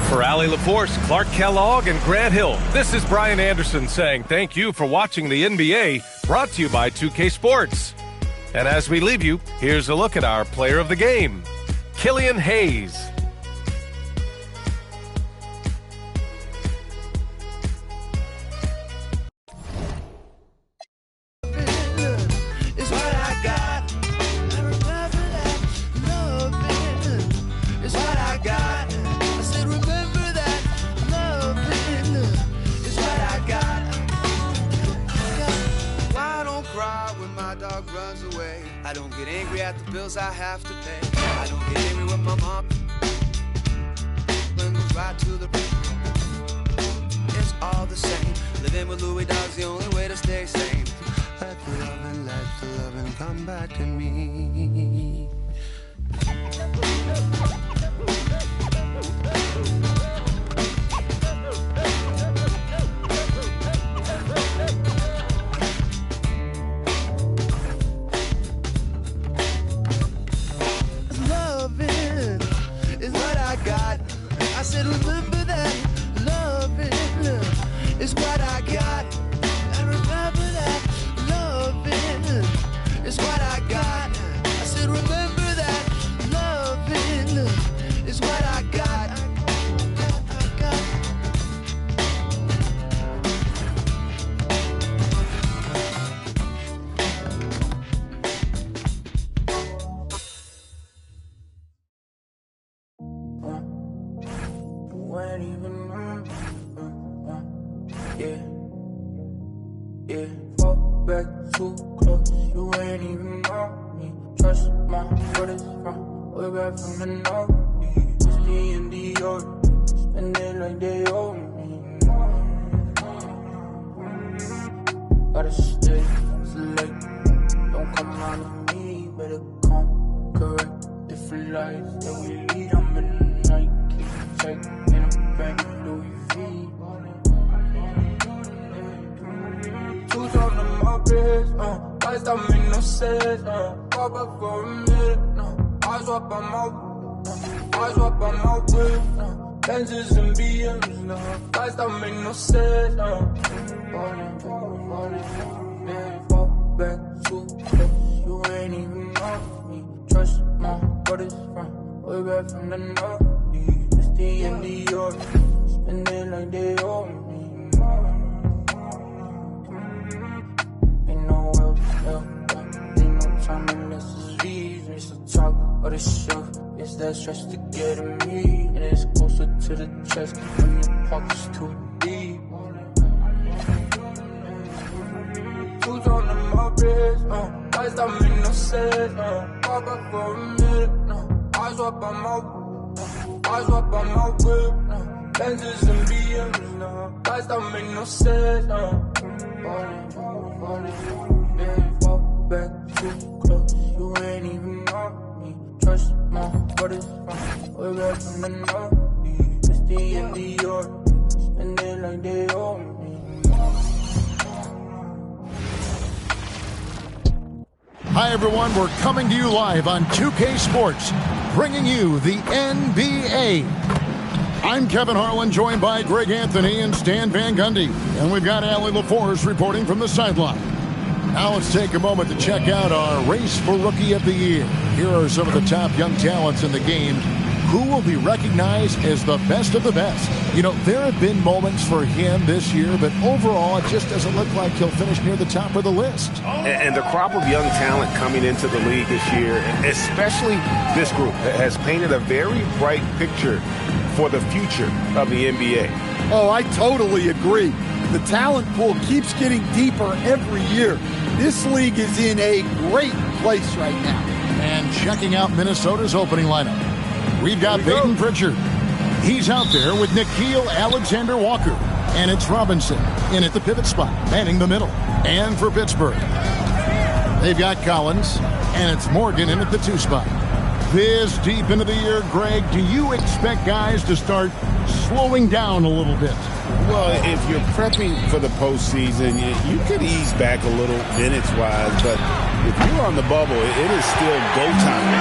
For Allie LaForce, Clark Kellogg, and Grant Hill, this is Brian Anderson saying thank you for watching the NBA, brought to you by 2K Sports. And as we leave you, here's a look at our player of the game, Killian Hayes. I don't get angry at the bills I have to pay. I don't get angry with my mom. Right to the it's all the same. Living with Louis Dog's the only way to stay sane. Let the loving come back to me. I said, remember that loving is what I got. I remember that loving is what I got. I said, remember that loving is what I got. Yeah, fall back too close, you ain't even on me. Trust my brothers from way back from the north. It's me and Dior, spend it like they owe me. Gotta stay select, don't come out of me, better come correct. Different lives that we lead, I'm in the night, keep check in a bank, Louis V. Shoes on them up is, lights don't make no sense, pop up for a minute, eyes up on my whip, Benzes and BMs, lights don't make no sense, fall back too close, you ain't even on me, trust my brothers from way back from the north, it's TVNBA, spend it like they owe me. Ain't no time unless it's V's. It's the top of the shelf. It's that stress to get at me. And it's closer to the chest when your pocket's too deep. Shoes on them up is, lights don't make no sense, pop up for a minute, eyes up on my whip, Benzes and BMs, lights don't make no sense, fall back too close, you ain't even on me. Trust my brothers from way back from the north. It's TVNBA, spend it like they owe me. Hi, everyone. We're coming to you live on 2K Sports, bringing you the NBA. I'm Kevin Harlan, joined by Greg Anthony and Stan Van Gundy. And we've got Allie LaForce reporting from the sideline. Now let's take a moment to check out our race for Rookie of the Year. Here are some of the top young talents in the game who will be recognized as the best of the best. You know, there have been moments for him this year, but overall it just doesn't look like he'll finish near the top of the list. And the crop of young talent coming into the league this year, especially this group, has painted a very bright picture for the future of the NBA. Oh, I totally agree. The talent pool keeps getting deeper every year. This league is in a great place right now. And checking out Minnesota's opening lineup, we've got Peyton Pritchard, He's out there with Nickeil Alexander-Walker. And it's Robinson in at the pivot spot, manning the middle. And for Pittsburgh, they've got Collins, and it's Morgan in at the 2 spot. This deep into the year, Greg, do you expect guys to start slowing down a little bit? Well, if you're prepping for the postseason, you could ease back a little minutes-wise, but if you're on the bubble, it is still go time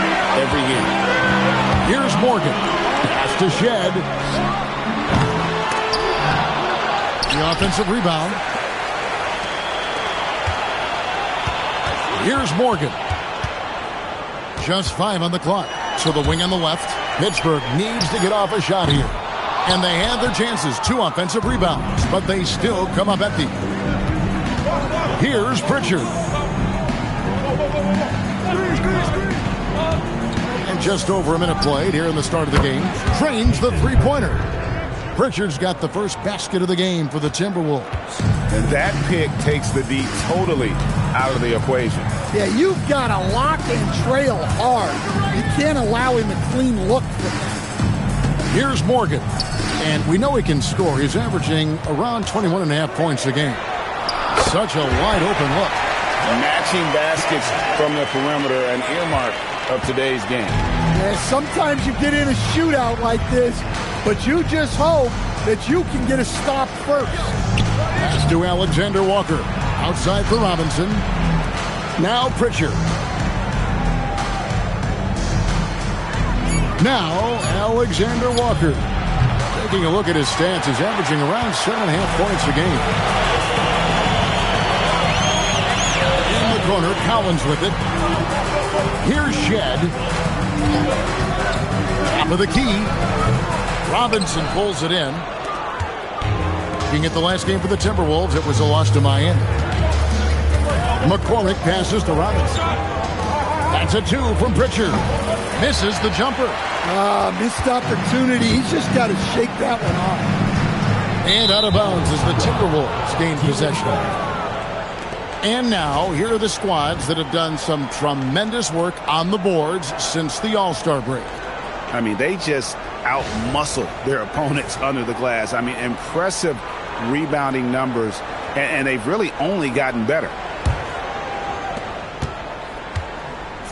every game. Here's Morgan. Pass to Shed. The offensive rebound. Here's Morgan. Just 5 on the clock. So the wing on the left. Pittsburgh needs to get off a shot here. And they have their chances. 2 offensive rebounds. But they still come up empty. Here's Pritchard. And just over a minute played here in the start of the game. Trains the three-pointer. Pritchard's got the first basket of the game for the Timberwolves. And that pick takes the D totally out of the equation. Yeah, you've got to lock and trail hard. You can't allow him a clean look for that. Here's Morgan. And we know he can score. He's averaging around 21.5 points a game. Such a wide open look. Matching baskets from the perimeter, an earmark of today's game. Yeah, sometimes you get in a shootout like this, but you just hope that you can get a stop first. Pass to Alexander-Walker. Outside for Robinson. Now Pritchard. Now Alexander-Walker. Taking a look at his stats, he's averaging around 7.5 points a game. In the corner, Collins with it. Here's Shed. Top of the key. Robinson pulls it in. Looking at the last game for the Timberwolves, it was a loss to Miami. McCormick passes to Robinson. That's a 2 from Pritchard. Misses the jumper. Missed opportunity. He's just got to shake that one off. And out of bounds as the Timberwolves gain possession. And now, here are the squads that have done some tremendous work on the boards since the All-Star break. I mean, they just out-muscle their opponents under the glass. I mean, impressive rebounding numbers, and they've really only gotten better.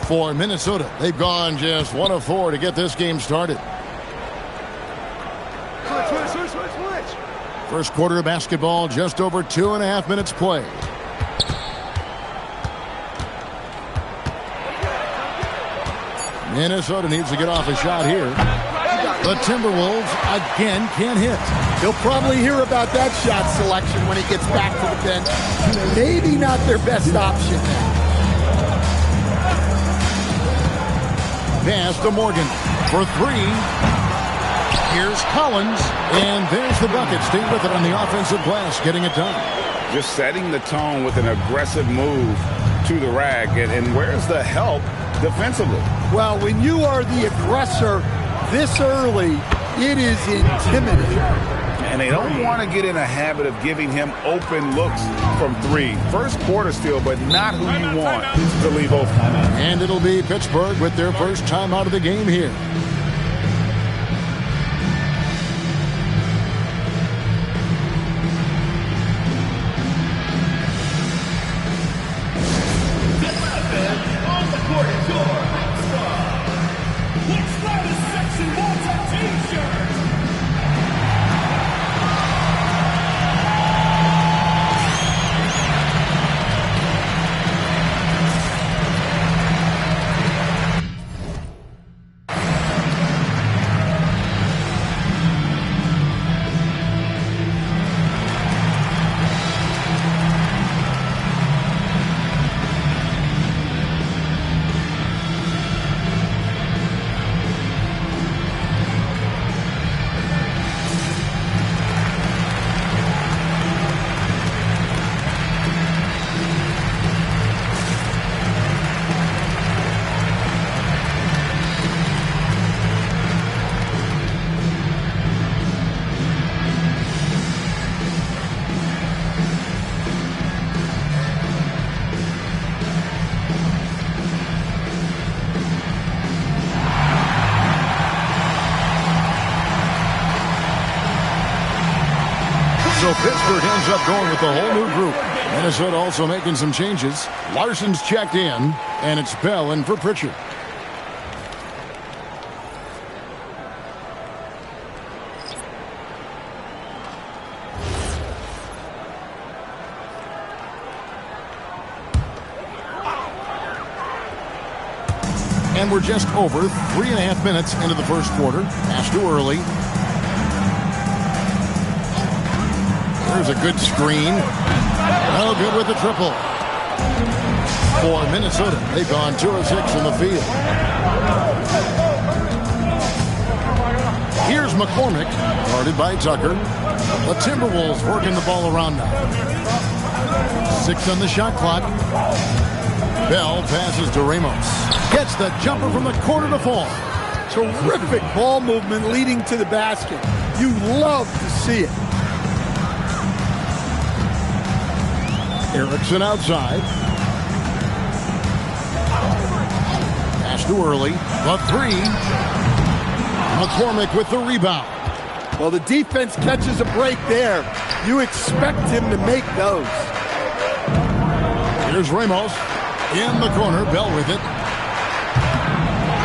For Minnesota, they've gone just 1 of 4 to get this game started. Switch. First quarter of basketball, just over 2.5 minutes played. Minnesota needs to get off a shot here. The Timberwolves again can't hit. He'll probably hear about that shot selection when he gets back to the bench. Maybe not their best option now. Pass to Morgan for 3. Here's Collins, and there's the bucket. Stay with it on the offensive glass, getting it done. Just setting the tone with an aggressive move to the rack, and where's the help defensively? Well, when you are the aggressor this early, it is intimidating. And they don't want to get in a habit of giving him open looks from 3. First quarter still, but not who you want to leave open. And it'll be Pittsburgh with their first time out of the game here. ends up going with the whole new group. Minnesota also making some changes. Larson's checked in, and it's Bell in for Pritchard. And we're just over 3.5 minutes into the first quarter. Pass too early. There's a good screen. No good with the triple. For Minnesota, they've gone 2 of 6 in the field. Here's McCormick, guarded by Tucker. The Timberwolves working the ball around now. 6 on the shot clock. Bell passes to Ramos. Gets the jumper from the corner to fall. Terrific ball movement leading to the basket. You love to see it. Erickson outside. Pass too early. The 3. McCormick with the rebound. Well, the defense catches a break there. You expect him to make those. Here's Ramos. In the corner, Bell with it.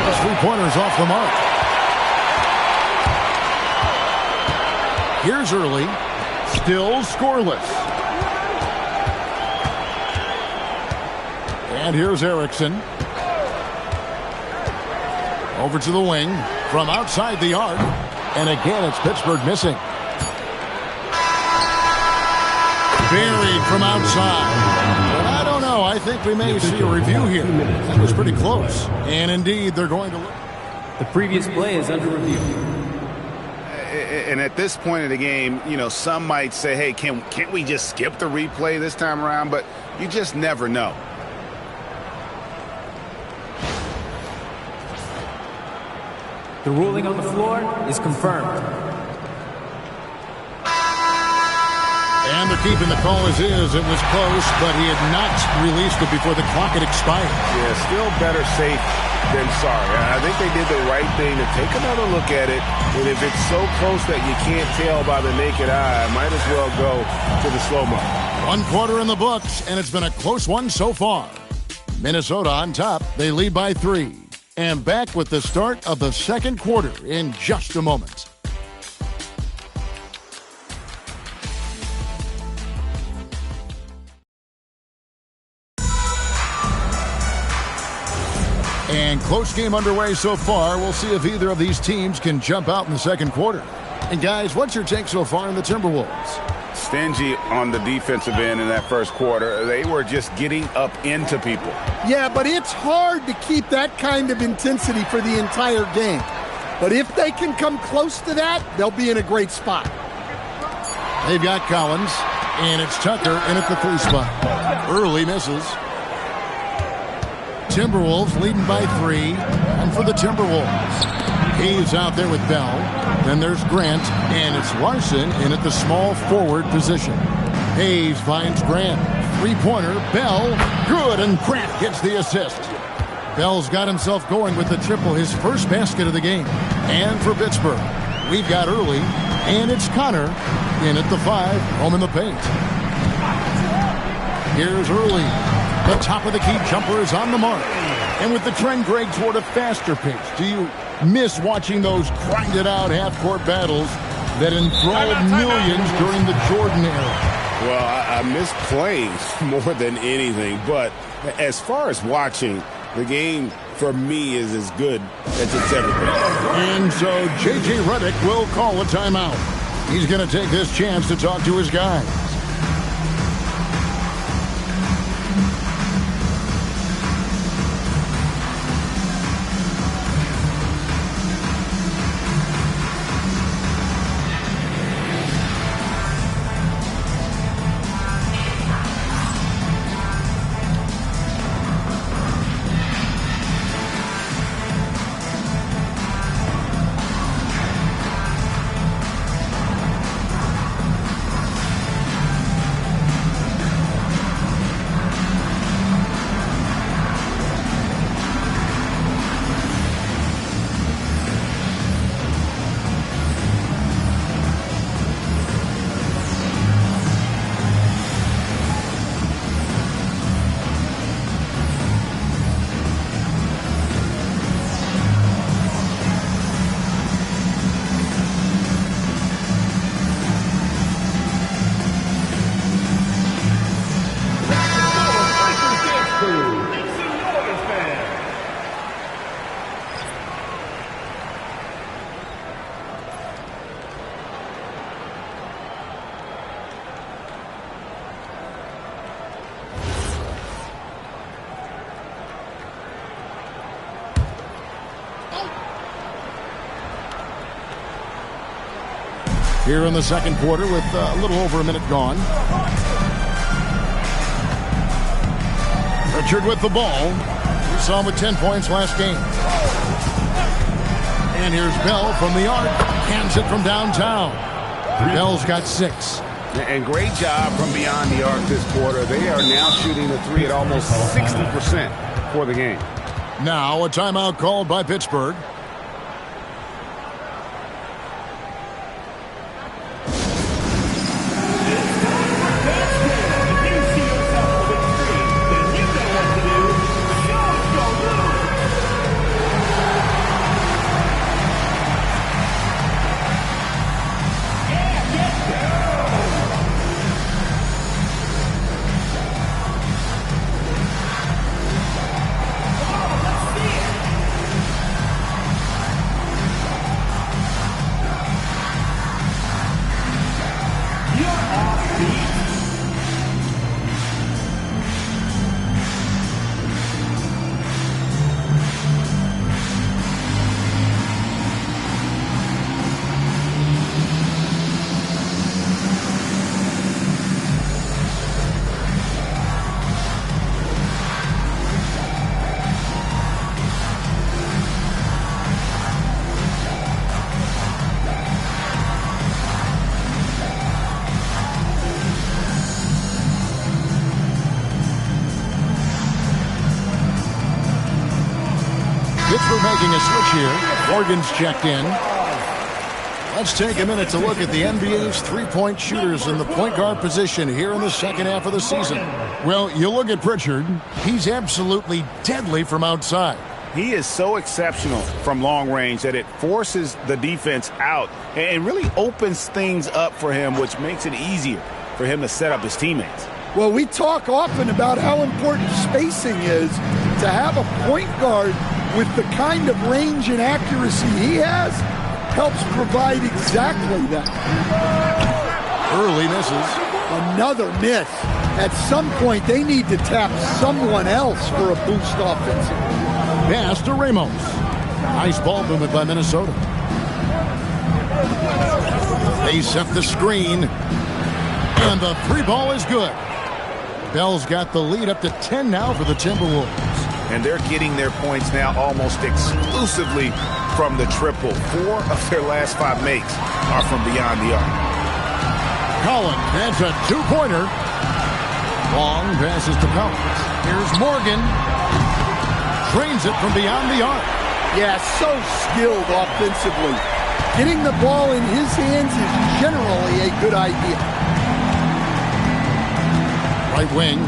Those 3-pointers off the mark. Here's Early. Still scoreless. And here's Erickson. Over to the wing. From outside the arc. And again, it's Pittsburgh missing. Buried from outside. But I don't know. I think we may see a review here. That was pretty close. And indeed, they're going to look. The previous play is under review. And at this point in the game, you know, some might say, hey, can't we just skip the replay this time around? But you just never know. The ruling on the floor is confirmed. And they're keeping the call as is. It was close, but he had not released it before the clock had expired. Yeah, still better safe than sorry. I think they did the right thing to take another look at it. And if it's so close that you can't tell by the naked eye, might as well go to the slow-mo. 1 quarter in the books, and it's been a close one so far. Minnesota on top. They lead by 3. And back with the start of the second quarter in just a moment. And close game underway so far. We'll see if either of these teams can jump out in the second quarter. And guys, what's your take so far in the Timberwolves? Stingy on the defensive end in that first quarter. They were just getting up into people. Yeah, but it's hard to keep that kind of intensity for the entire game. But if they can come close to that, they'll be in a great spot. They've got Collins, and it's Tucker in at the 3 spot. Early misses. Timberwolves leading by 3, and for the Timberwolves. He's out there with Bell. Then there's Grant, and it's Larson in at the small forward position. Hayes finds Grant. 3-pointer, Bell, good, and Grant gets the assist. Bell's got himself going with the triple, his first basket of the game. And for Pittsburgh, we've got Early, and it's Connor in at the 5, home in the paint. Here's Early. The top of the key jumper is on the mark. And with the trend, Greg, toward a faster pace, do you miss watching those grinded-out half-court battles that enthralled millions during the Jordan era? Well, I miss playing more than anything. But as far as watching, the game for me is as good as it's ever been. And so J.J. Redick will call a timeout. He's going to take this chance to talk to his guys. here in the second quarter with a little over a minute gone. Richard with the ball. We saw him with 10 points last game. And here's Bell from the arc. Cans it from downtown. Bell's got 6. And great job from beyond the arc this quarter. They are now shooting the 3 at almost 60% for the game. Now a timeout called by Pittsburgh. Pittsburgh making a switch here. Morgan's checked in. Let's take a minute to look at the NBA's three-point shooters in the point guard position here in the second half of the season. Well, you look at Pritchard. He's absolutely deadly from outside. He is so exceptional from long range that it forces the defense out and really opens things up for him, which makes it easier for him to set up his teammates. Well, we talk often about how important spacing is. To have a point guard with the kind of range and accuracy he has helps provide exactly that. Early misses. Another miss. At some point, they need to tap someone else for a boost offensively. Pass to Ramos. Nice ball movement by Minnesota. They set the screen. And the three ball is good. Bell's got the lead up to 10 now for the Timberwolves. And they're getting their points now almost exclusively from the triple. 4 of their last 5 makes are from beyond the arc. Collins, that's a two-pointer. Long passes to Collins. Here's Morgan. Trains it from beyond the arc. Yeah, so skilled offensively. Getting the ball in his hands is generally a good idea. Right wing.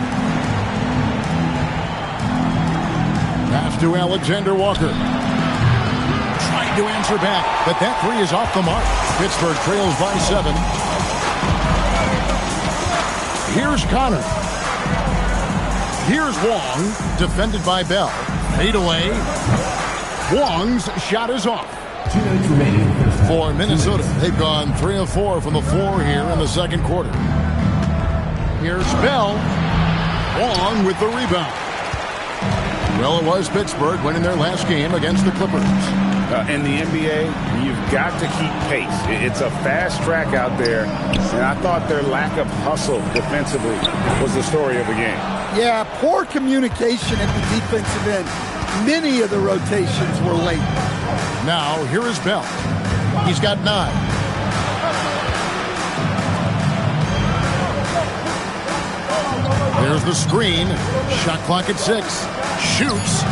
Pass to Alexander Walker. Trying to answer back, but that three is off the mark. Pittsburgh trails by 7. Here's Connor. Here's Wong, defended by Bell. Fade away. Wong's shot is off. 2 minutes remaining. For Minnesota, they've gone 3 of 4 from the floor here in the second quarter. Here's Bell. Wong with the rebound. Well, it was Pittsburgh winning their last game against the Clippers. In the NBA, you've got to keep pace. It's a fast track out there, and I thought their lack of hustle defensively was the story of the game. Yeah, poor communication at the defensive end. Many of the rotations were late. Now, here is Bell. He's got 9. There's the screen. Shot clock at 6. Shoots.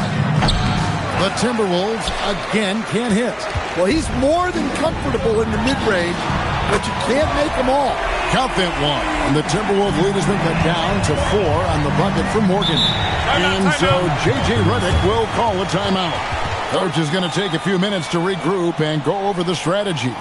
The Timberwolves again can't hit. Well, he's more than comfortable in the mid-range, but you can't make them all. Count that one. And the Timberwolves lead has been cut down to 4 on the bucket for Morgan. And so J.J. Redick will call a timeout. Coach is going to take a few minutes to regroup and go over the strategy.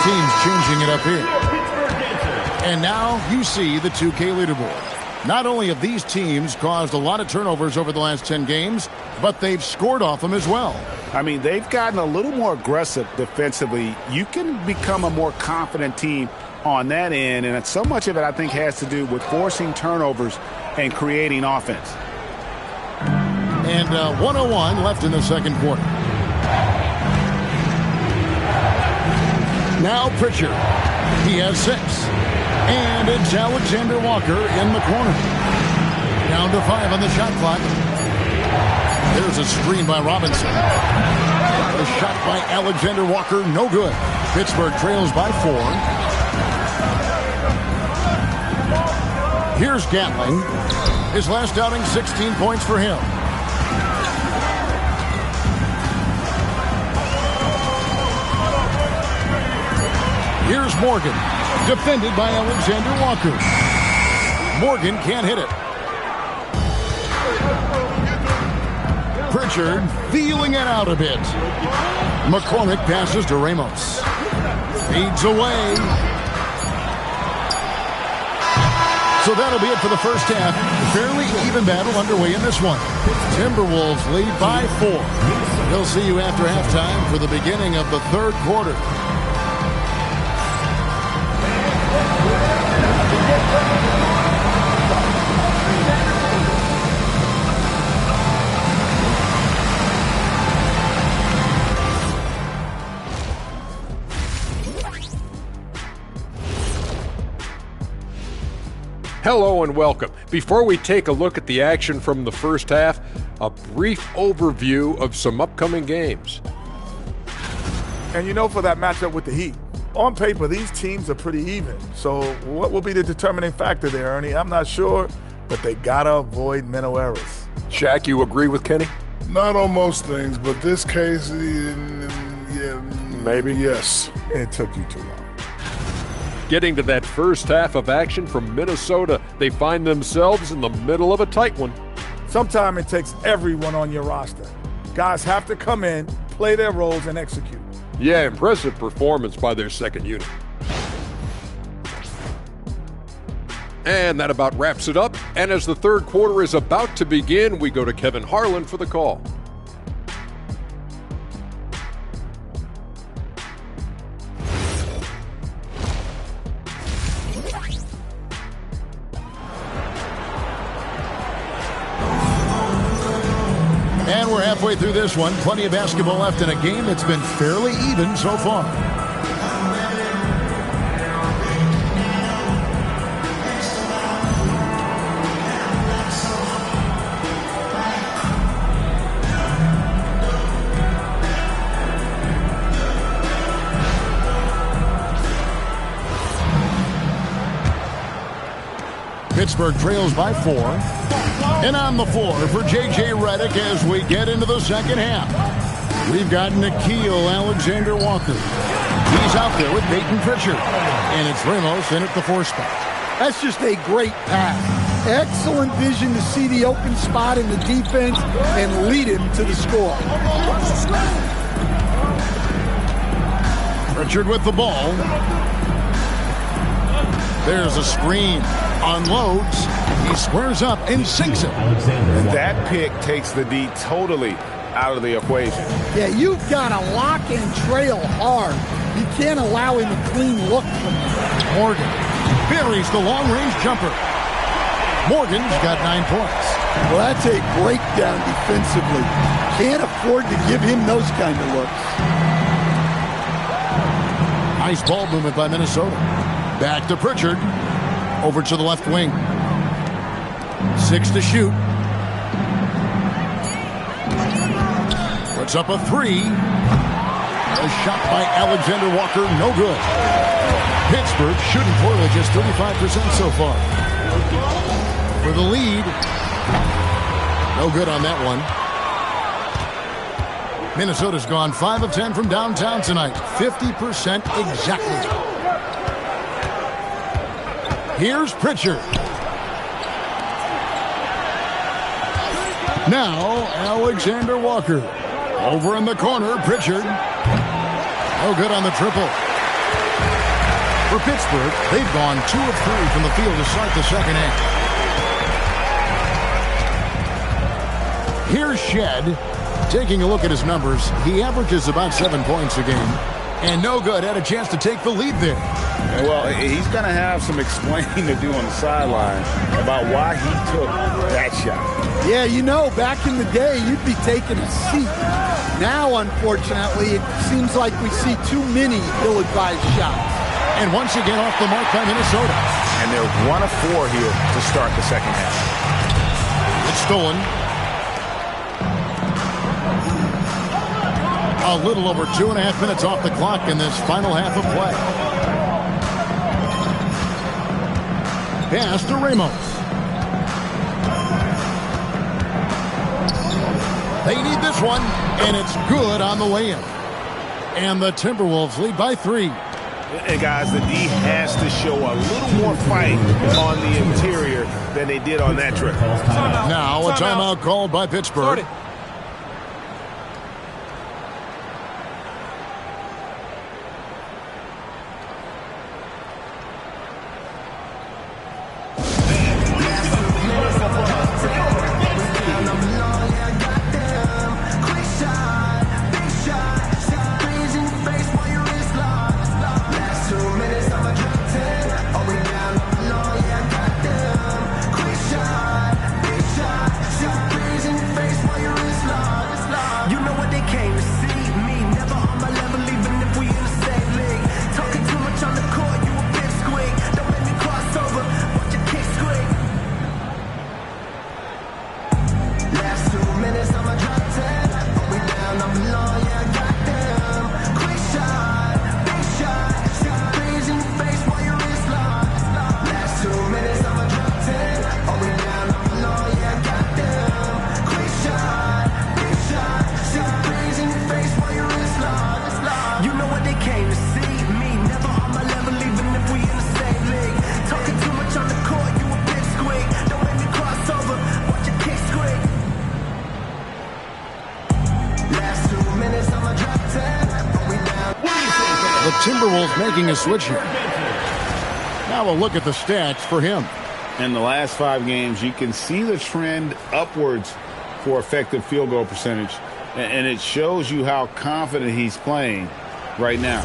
teams changing it up here. And now you see the 2K leaderboard. Not only have these teams caused a lot of turnovers over the last 10 games, but they've scored off them as well. I mean, they've gotten a little more aggressive defensively. You can become a more confident team on that end, and so much of it, I think, has to do with forcing turnovers and creating offense. And 1:01 left in the second quarter. Now Pritchard. He has 6. And it's Alexander Walker in the corner. Down to 5 on the shot clock. There's a screen by Robinson. The shot by Alexander Walker, no good. Pittsburgh trails by 4. Here's Gatling. His last outing, 16 points for him. Here's Morgan, defended by Alexander Walker. Morgan can't hit it. Pritchard feeling it out a bit. McCormick passes to Ramos. Feeds away. So that'll be it for the first half. Fairly even battle underway in this one. Timberwolves lead by 4. We'll see you after halftime for the beginning of the third quarter. Hello and welcome. Before we take a look at the action from the first half, a brief overview of some upcoming games. And you know, for that matchup with the Heat, on paper, these teams are pretty even. So what will be the determining factor there, Ernie? I'm not sure, but they got to avoid mental errors. Shaq, you agree with Kenny? Not on most things, but this case, yeah, maybe. Yes. It took you too long. Getting to that first half of action from Minnesota, they find themselves in the middle of a tight one. Sometimes it takes everyone on your roster. Guys have to come in, play their roles, and execute. Yeah, impressive performance by their second unit. And that about wraps it up. And as the third quarter is about to begin, we go to Kevin Harlan for the call. And we're halfway through this one. Plenty of basketball left in a game that's been fairly even so far. Pittsburgh trails by 4. And on the floor for J.J. Redick as we get into the second half. We've got Nickeil Alexander-Walker. He's out there with Peyton Pritchard. And it's Ramos in at the 4 spot. That's just a great pass. Excellent vision to see the open spot in the defense and lead him to the score. Pritchard with the ball. There's a screen. Unloads. He squares up and sinks it. And that pick takes the D totally out of the equation. Yeah, you've got to lock and trail hard. You can't allow him a clean look from him. Morgan buries the long-range jumper. Morgan's got 9 points. Well, that's a breakdown defensively. Can't afford to give him those kind of looks. Nice ball movement by Minnesota. Back to Pritchard. Over to the left wing. 6 to shoot. Puts up a 3. A shot by Alexander Walker, no good. Pittsburgh shooting poorly, just 35% so far. For the lead. No good on that one. Minnesota's gone 5 of 10 from downtown tonight. 50% exactly. Here's Pritchard. Now, Alexander Walker. Over in the corner, Pritchard. No good on the triple. For Pittsburgh, they've gone 2 of 3 from the field to start the second half. Here's Shed. Taking a look at his numbers, he averages about 7 points a game. And no good, had a chance to take the lead there. Well, he's going to have some explaining to do on the sideline about why he took that shot. Yeah, you know, back in the day, you'd be taking a seat. Now, unfortunately, it seems like we see too many ill-advised shots. And once again off the mark by Minnesota. And they're 1 of 4 here to start the second half. It's stolen. A little over 2.5 minutes off the clock in this final half of play. Pass to Ramos. They need this one, and it's good on the way in. And the Timberwolves lead by 3. And guys, the D has to show a little more fight on the interior than they did on that trip. Now a timeout called by Pittsburgh. Timberwolves making a switch here. Now a look at the stats for him. In the last 5 games, you can see the trend upwards for effective field goal percentage. And it shows you how confident he's playing right now.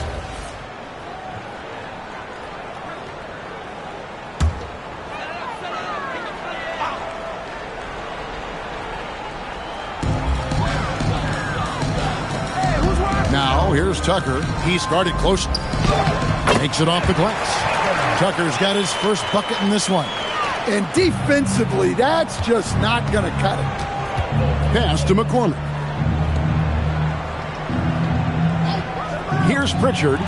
Now, here's Tucker. He's guarded close. Takes it off the glass. Tucker's got his first bucket in this one. And defensively, that's just not going to cut it. Pass to McCormick. Here's Pritchard.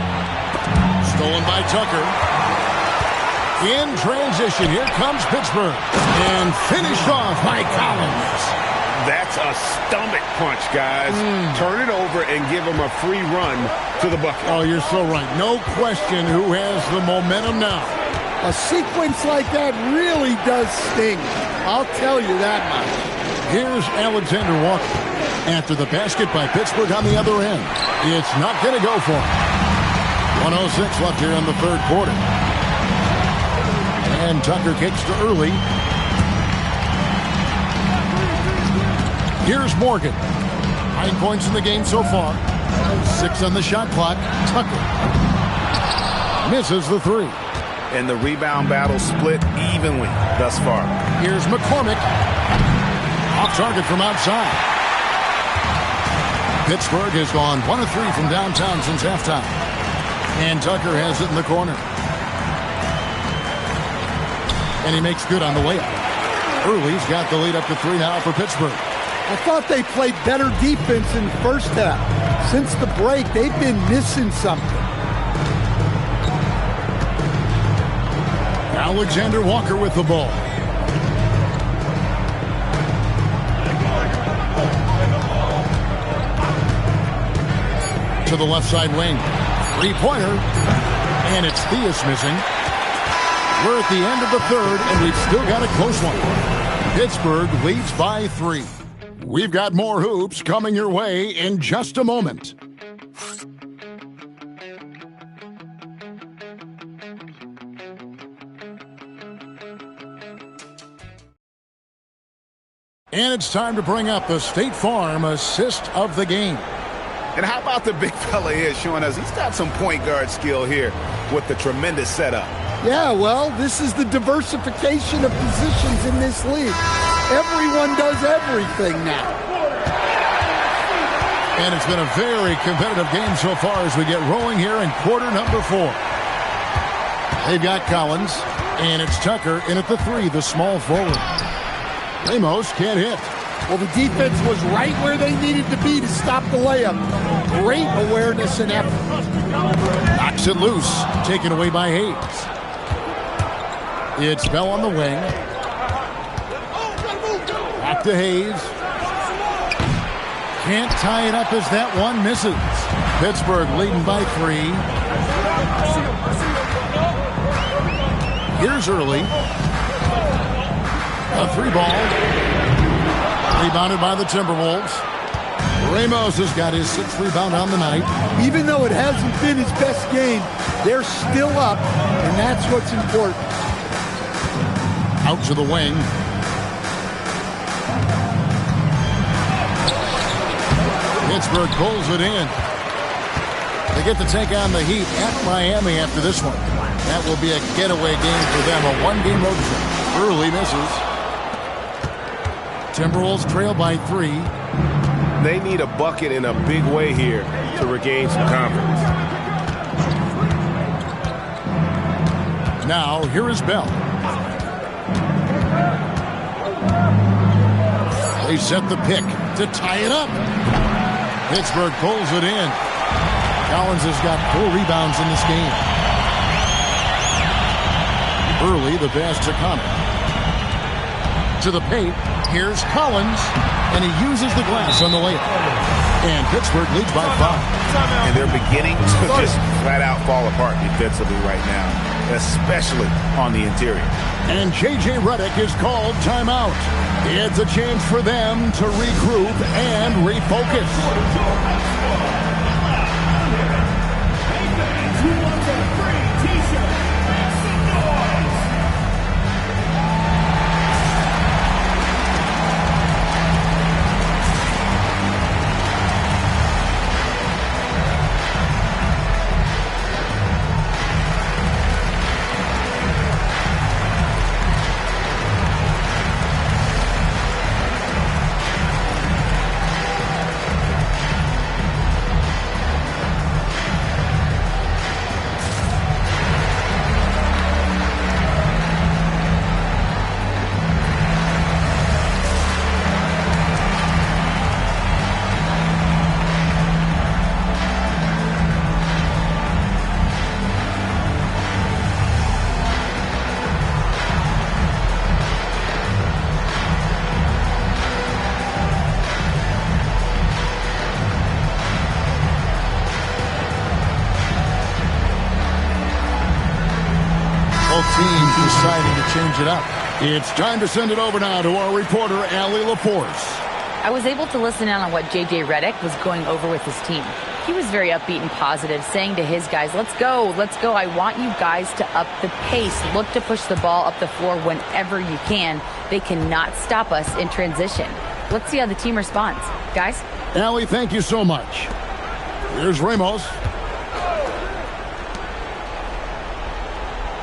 Stolen by Tucker. In transition, here comes Pittsburgh. And finished off by Collins. That's a stomach punch, guys. Turn it over and give him a free run to the bucket. Oh, you're so right. No question who has the momentum now. A sequence like that really does sting. I'll tell you that much. Here's Alexander Walker. After the basket by Pittsburgh on the other end. It's not going to go for him. 1:06 left here in the third quarter. And Tucker kicks to early. Here's Morgan. 9 points in the game so far. 6 on the shot clock. Tucker misses the 3. And the rebound battle split evenly thus far. Here's McCormick. Off target from outside. Pittsburgh has gone 1 of 3 from downtown since halftime. And Tucker has it in the corner. And he makes good on the layup. Early's got the lead up to 3 now for Pittsburgh. I thought they played better defense in the first half. Since the break, they've been missing something. Alexander Walker with the ball. To the left side wing. 3-pointer. And it's Theus missing. We're at the end of the third, and we've still got a close one. Pittsburgh leads by 3. We've got more hoops coming your way in just a moment. And it's time to bring up the State Farm assist of the game. And how about the big fella here showing us he's got some point guard skill here with the tremendous setup. Yeah, well, this is the diversification of positions in this league. Everyone does everything now. And it's been a very competitive game so far as we get rolling here in quarter number 4. They've got Collins, and it's Tucker in at the 3, the small forward. Ramos can't hit. Well, the defense was right where they needed to be to stop the layup. Great awareness and effort. Knocks it loose, taken away by Hayes. It's Bell on the wing. Back to Hayes. Can't tie it up as that one misses. Pittsburgh leading by 3. Here's Early. A 3-ball. Rebounded by the Timberwolves. Ramos has got his 6th rebound on the night. Even though it hasn't been his best game, they're still up, and that's what's important. Out to the wing. Pittsburgh pulls it in. They get to take on the Heat at Miami after this one. That will be a getaway game for them, a 1-game road trip. Early misses. Timberwolves trail by 3. They need a bucket in a big way here to regain some confidence. Now, here is Bell. They set the pick to tie it up. Pittsburgh pulls it in. Collins has got 4 rebounds in this game. Early, the pass to Connor. To the paint, here's Collins, and he uses the glass on the layup. And Pittsburgh leads by 5. And they're beginning to just flat out fall apart defensively right now, especially on the interior. And J.J. Redick is called timeout. It's a chance for them to regroup and refocus. Team deciding to change it up. It's time to send it over now to our reporter, Allie LaForce. I was able to listen in on what J.J. Redick was going over with his team. He was very upbeat and positive, saying to his guys, let's go. I want you guys to up the pace. Look to push the ball up the floor whenever you can. They cannot stop us in transition. Let's see how the team responds. Guys? Allie, thank you so much. Here's Ramos.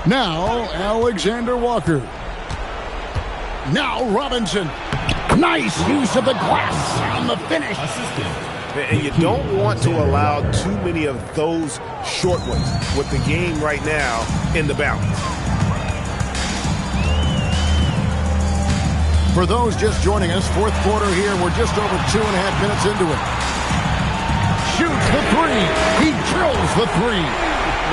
Now, Alexander Walker. Now, Robinson. Nice use of the glass on the finish. And you don't want to allow too many of those short ones with the game right now in the balance. For those just joining us, 4th quarter here. We're just over 2.5 minutes into it. Shoots the 3. He drills the 3.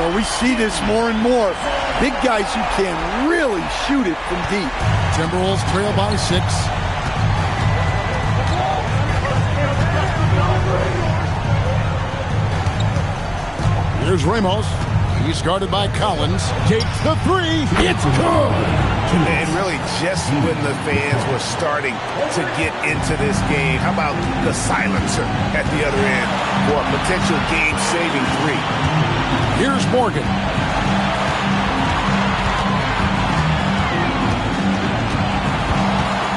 Well, we see this more and more. Big guys who can really shoot it from deep. Timberwolves trail by 6. Here's Ramos. He's guarded by Collins. Takes the 3. It's good. And really just when the fans were starting to get into this game, how about the silencer at the other end for a potential game-saving 3? Here's Morgan.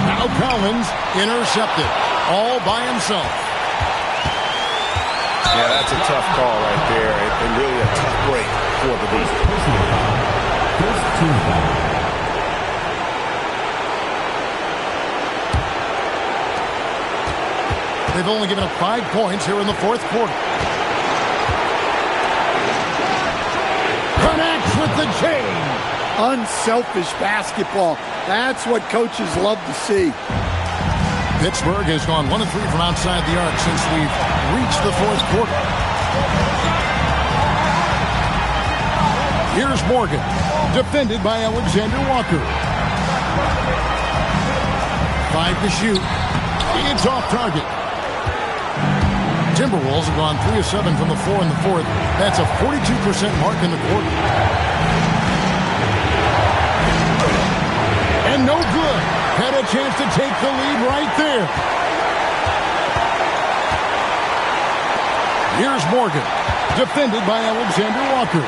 Now Collins intercepted, all by himself. Yeah, that's a tough call right there, and really a tough break for the defense. First team foul. They've only given up 5 points here in the fourth quarter. Connects with the chain. Unselfish basketball. That's what coaches love to see. Pittsburgh has gone 1 of 3 from outside the arc since we've reached the fourth quarter. Here's Morgan, defended by Alexander Walker. 5 to shoot. It's off target. Timberwolves have gone 3 of 7 from the floor in the fourth. That's a 42% mark in the quarter. And no good. Had a chance to take the lead right there. Here's Morgan, defended by Alexander Walker.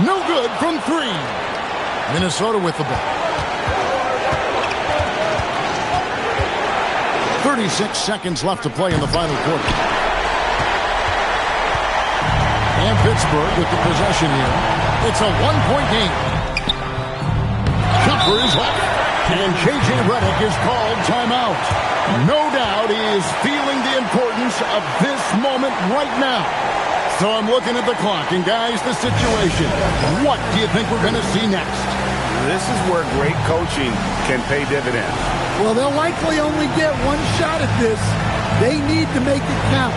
No good from 3. Minnesota with the ball. 36 seconds left to play in the final quarter. And Pittsburgh with the possession here. It's a 1-point game. Jumper is off. And J.J. Redick is called timeout. No doubt he is feeling the importance of this moment right now. So I'm looking at the clock. And guys, the situation. What do you think we're going to see next? This is where great coaching can pay dividends. Well, they'll likely only get 1 shot at this. They need to make it count.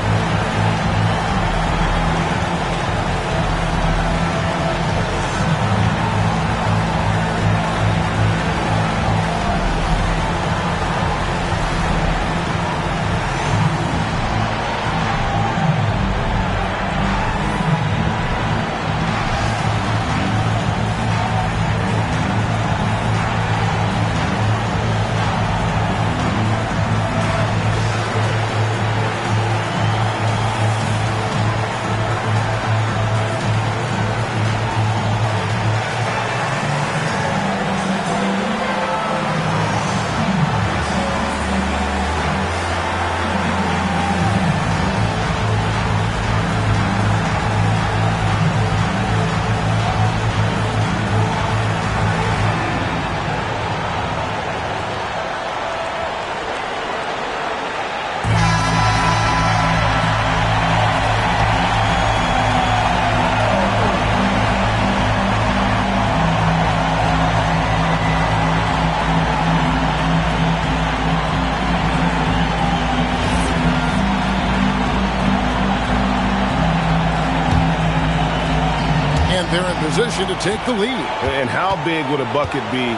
They're in position to take the lead. And how big would a bucket be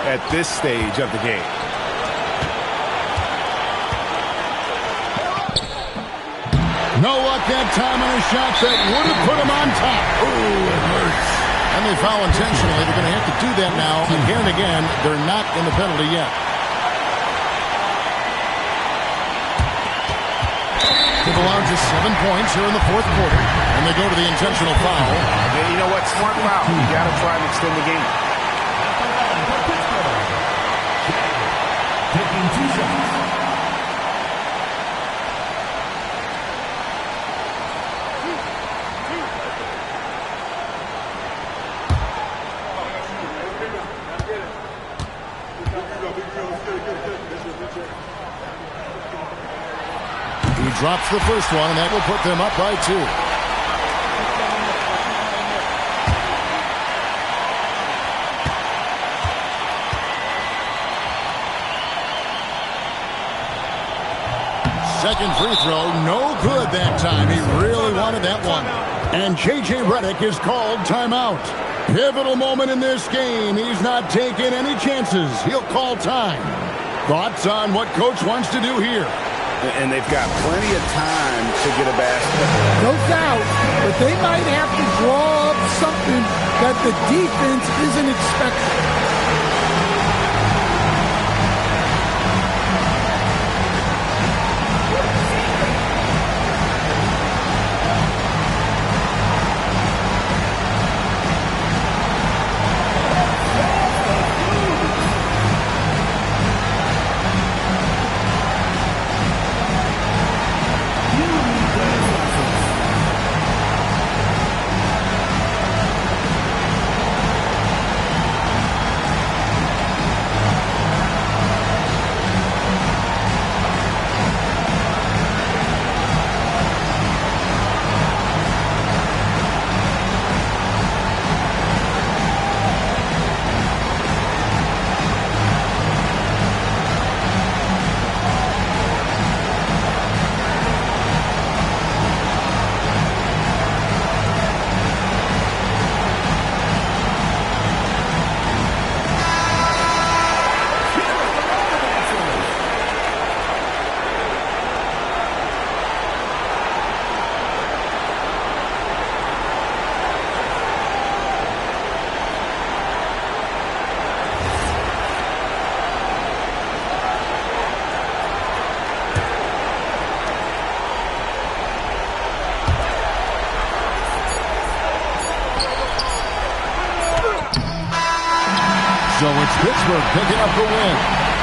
at this stage of the game? No luck that time on a shot that would have put him on top. Ooh, it hurts. And they foul intentionally. They're going to have to do that now. And here and again, they're not in the penalty yet. They've allowed just 7 points here in the fourth quarter. And they go to the intentional foul. And you know what? Smart foul. You got to try and extend the game. Taking 2 shots. He drops the first one, and that will put them up by 2. Second free throw, no good that time. He really wanted that one. And J.J. Redick is called timeout. Pivotal moment in this game. He's not taking any chances. He'll call time. Thoughts on what Coach wants to do here? And they've got plenty of time to get a basket. No doubt, but they might have to draw up something that the defense isn't expecting. It's Pittsburgh picking up the win.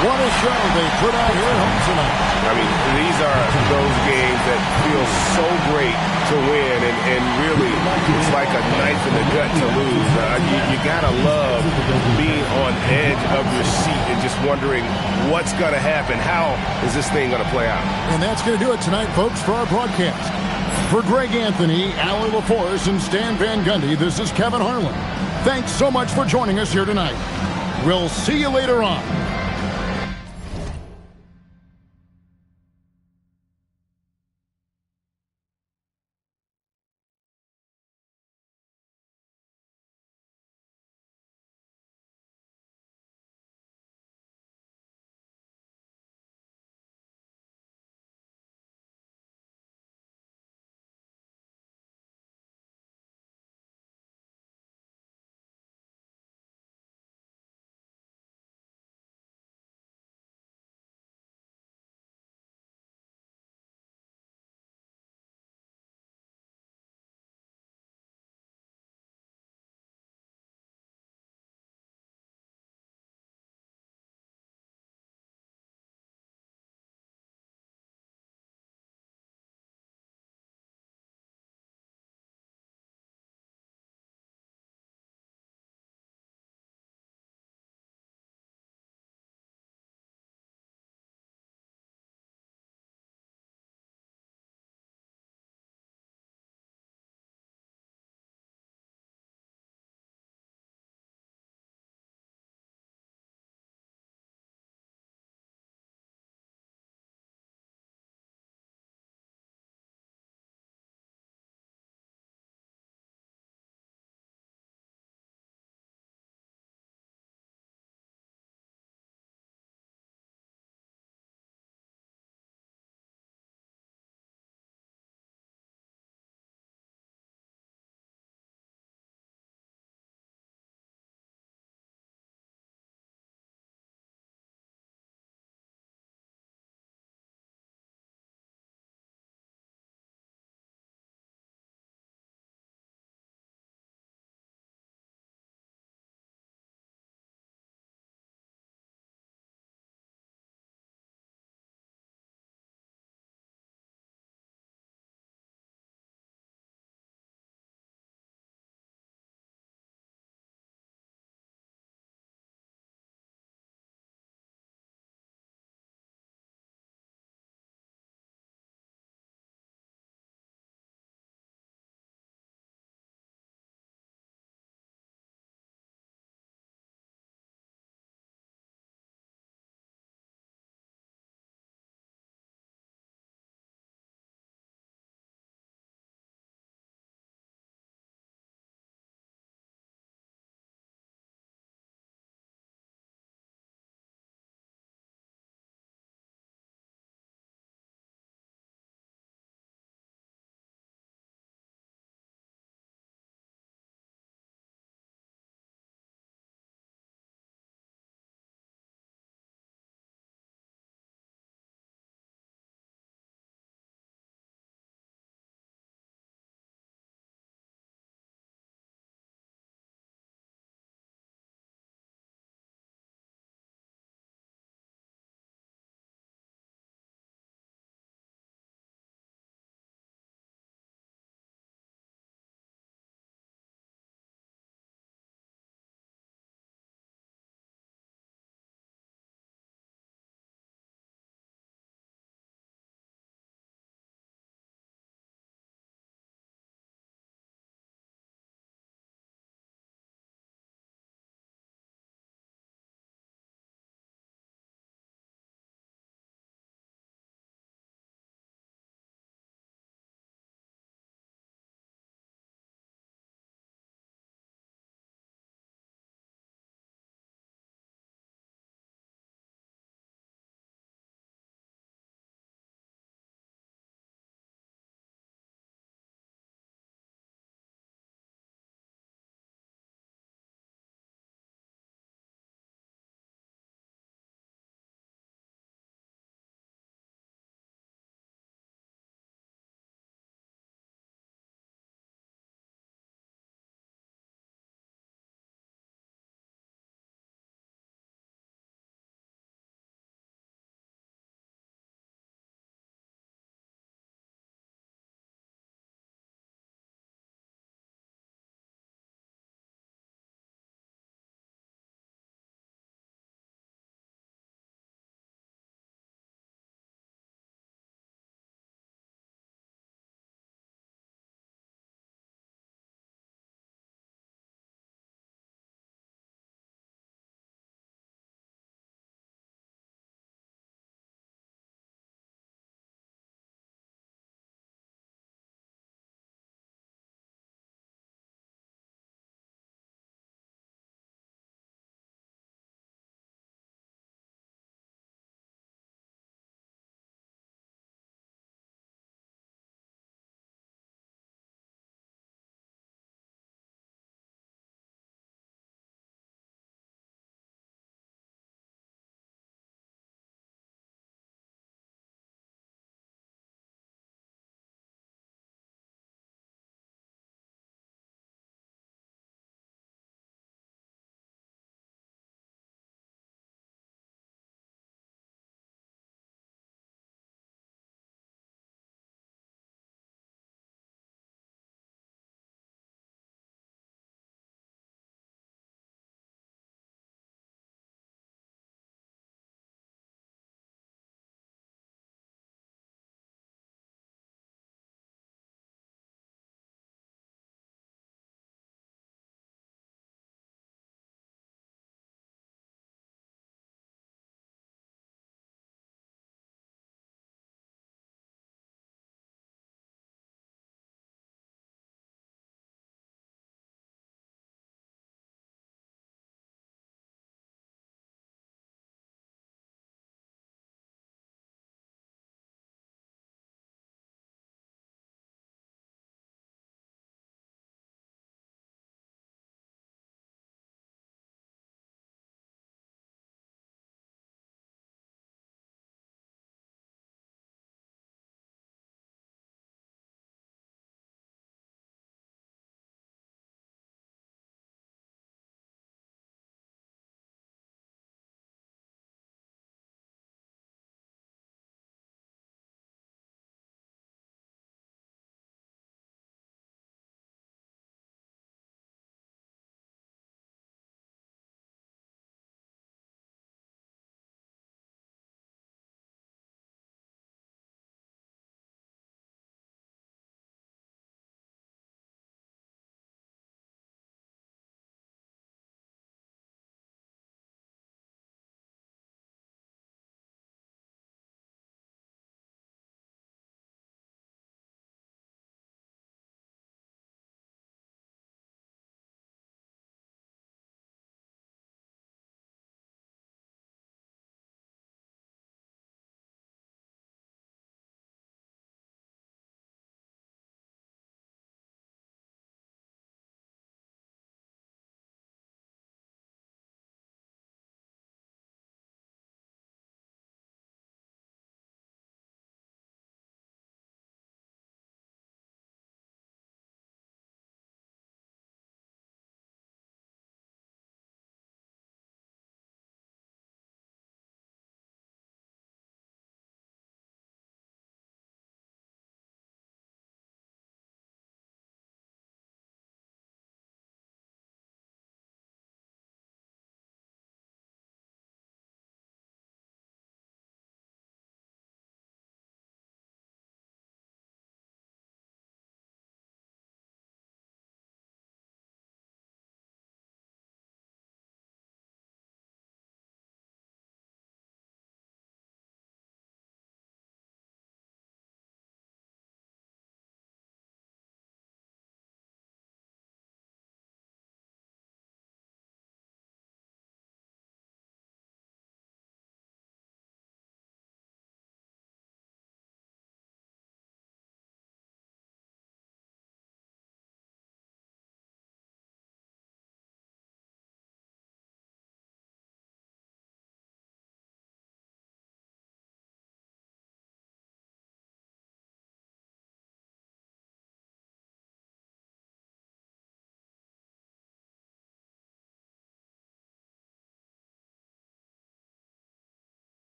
What a show they put out here at home tonight. I mean, these are those games that feel so great to win, and really, it's like a knife in the gut to lose. You gotta love being on edge of your seat and just wondering what's gonna happen. How is this thing gonna play out? And that's going to do it tonight, folks, for our broadcast. For Greg Anthony, Alan LaForce, and Stan Van Gundy, this is Kevin Harlan. Thanks so much for joining us here tonight. We'll see you later on.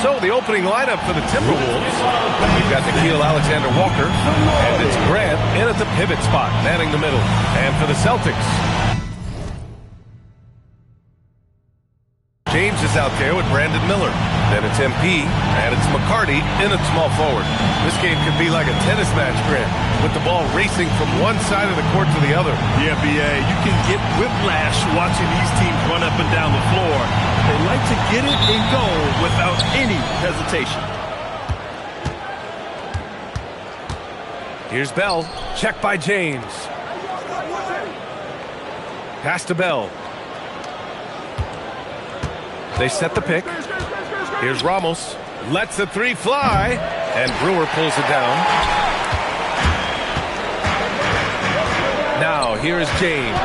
So the opening lineup for the Timberwolves, we've got Nickeil Alexander-Walker, and it's Grant in at the pivot spot, manning the middle. And for the Celtics, James is out there with Brandon Miller. Then it's MP, and it's McCarty in at small forward. This game could be like a tennis match, Grant, with the ball racing from one side of the court to the other. Yeah, BA, you can get whiplash watching these teams run up and down the floor. They like to get it and go without any hesitation. Here's Bell, checked by James. Pass to Bell. They set the pick. Here's Ramos. Lets the three fly. And Brewer pulls it down. Now, here is James.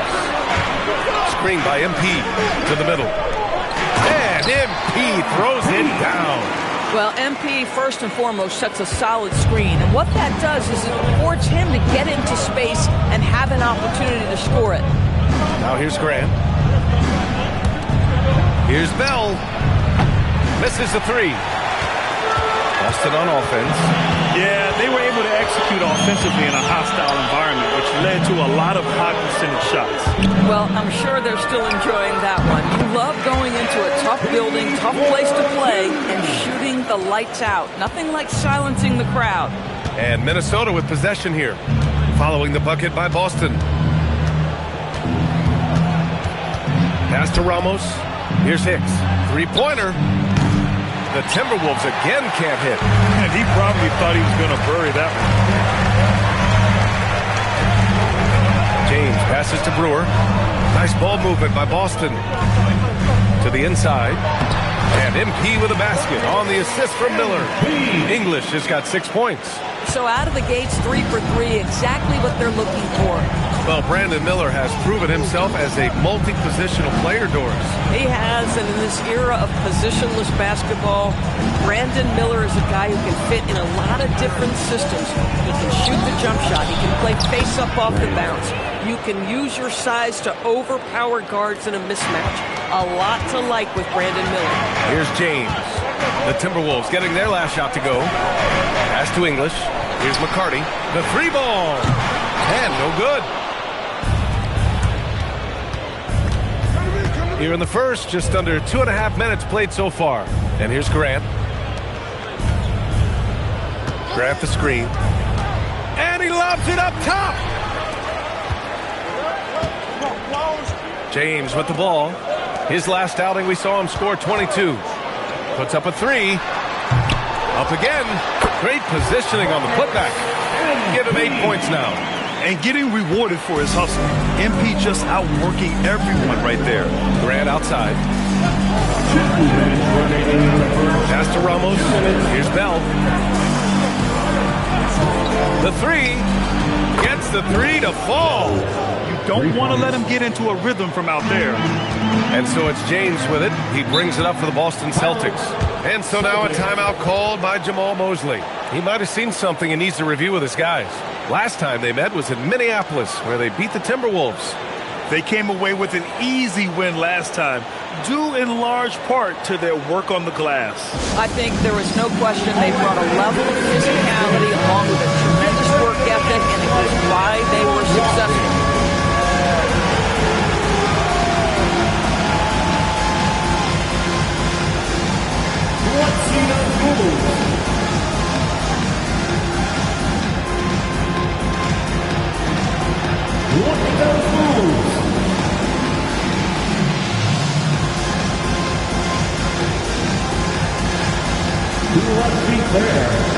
Screen by MP to the middle. And MP throws it down. Well, MP, first and foremost, sets a solid screen. And what that does is it affords him to get into space and have an opportunity to score it. Now here's Grant. Here's Bell. Misses the three. Boston on offense. Yeah, they were able to execute offensively in a hostile environment, which led to a lot of high percentage shots. Well, I'm sure they're still enjoying that one. You love going into a tough building, tough place to play, and shooting the lights out. Nothing like silencing the crowd. And Minnesota with possession here, following the bucket by Boston. Pass to Ramos. Here's Hicks. Three-pointer. The Timberwolves again can't hit. And he probably thought he was going to bury that one. James passes to Brewer. Nice ball movement by Boston. To the inside. And MP with a basket on the assist from Miller. English has got 6 points. So out of the gates, 3 for 3, exactly what they're looking for. Well, Brandon Miller has proven himself as a multi-positional player, Doris. He has, and in this era of positionless basketball, Brandon Miller is a guy who can fit in a lot of different systems. He can shoot the jump shot. He can play face-up off the bounce. You can use your size to overpower guards in a mismatch. A lot to like with Brandon Miller. Here's James. The Timberwolves getting their last shot to go. Pass to English. Here's McCarty. The three ball. And no good. Here in the first, just under 2.5 minutes played so far. And here's Grant. Grant the screen. And he lobs it up top. James with the ball. His last outing, we saw him score 22. Puts up a three. Up again. Great positioning on the putback. Give him 8 points now. and getting rewarded for his hustle. MP just outworking everyone right there. Grant outside. Pass to Ramos. Here's Bell. The three. Gets the three to fall. You don't want to let him get into a rhythm from out there. And so it's James with it. He brings it up for the Boston Celtics. And so now a timeout called by Jamal Mosley. He might have seen something and needs to review with his guys. Last time they met was in Minneapolis, where they beat the Timberwolves. They came away with an easy win last time, due in large part to their work on the glass. I think there was no question they brought a level of physicality along with a tremendous work ethic, and it was why they were successful. Let's be fair.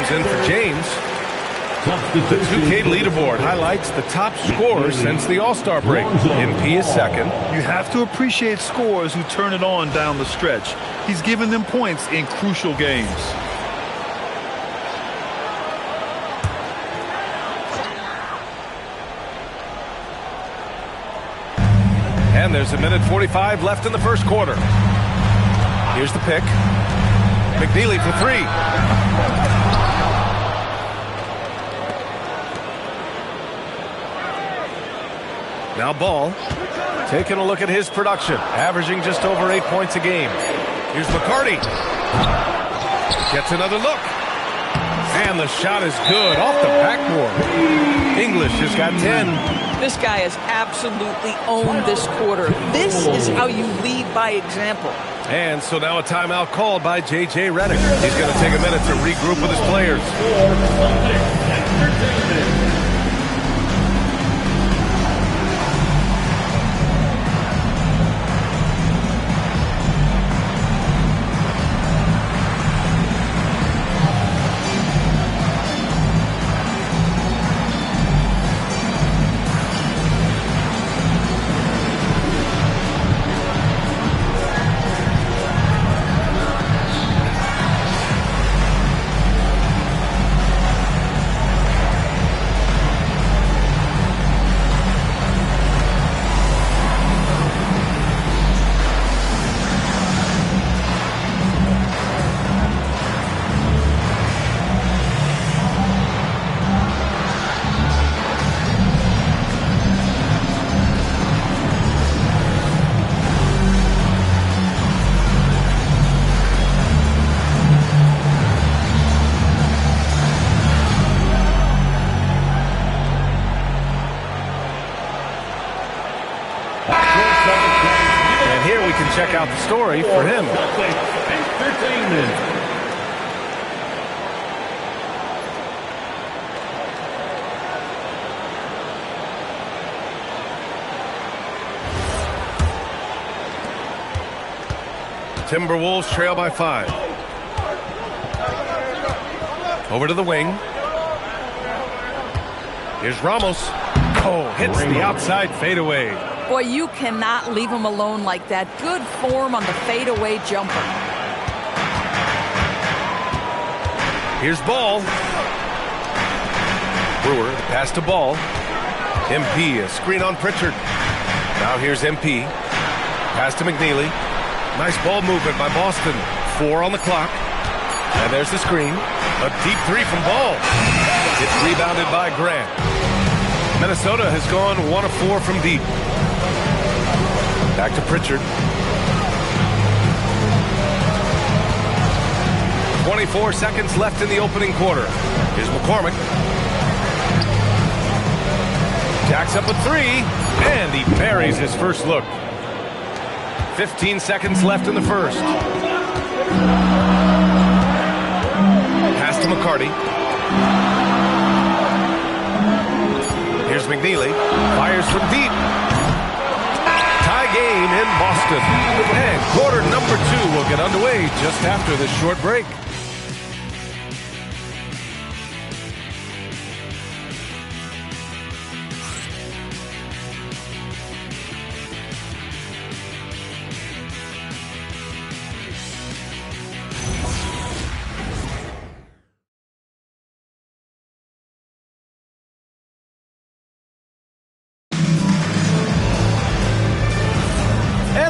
In for James. The 2K leaderboard highlights the top scorers since the All-Star break. MP is second. You have to appreciate scorers who turn it on down the stretch. He's given them points in crucial games. And there's a minute 45 left in the first quarter. Here's the pick. McNeely for three. Now Ball, taking a look at his production, averaging just over 8 points a game. Here's McCarty. Gets another look. And the shot is good off the backboard. English has got 10. This guy has absolutely owned this quarter. This is how you lead by example. And so now a timeout called by J.J. Redick. He's going to take a minute to regroup with his players. Check out the story for him. Timberwolves trail by 5. Over to the wing. Here's Ramos. Oh, hits the outside fadeaway. Boy, you cannot leave him alone like that. Good form on the fadeaway jumper. Here's Ball. Brewer, pass to Ball. MP, a screen on Pritchard. Now here's MP. Pass to McNeely. Nice ball movement by Boston. 4 on the clock. And there's the screen. A deep three from Ball. It's rebounded by Grant. Minnesota has gone 1 of 4 from deep. Back to Pritchard. 24 seconds left in the opening quarter. Here's McCormick. Jacks up a three, and he buries his first look. 15 seconds left in the first. Pass to McCarty. Here's McNeely. Fires from deep. Tie game in Boston. And quarter number 2 will get underway just after this short break.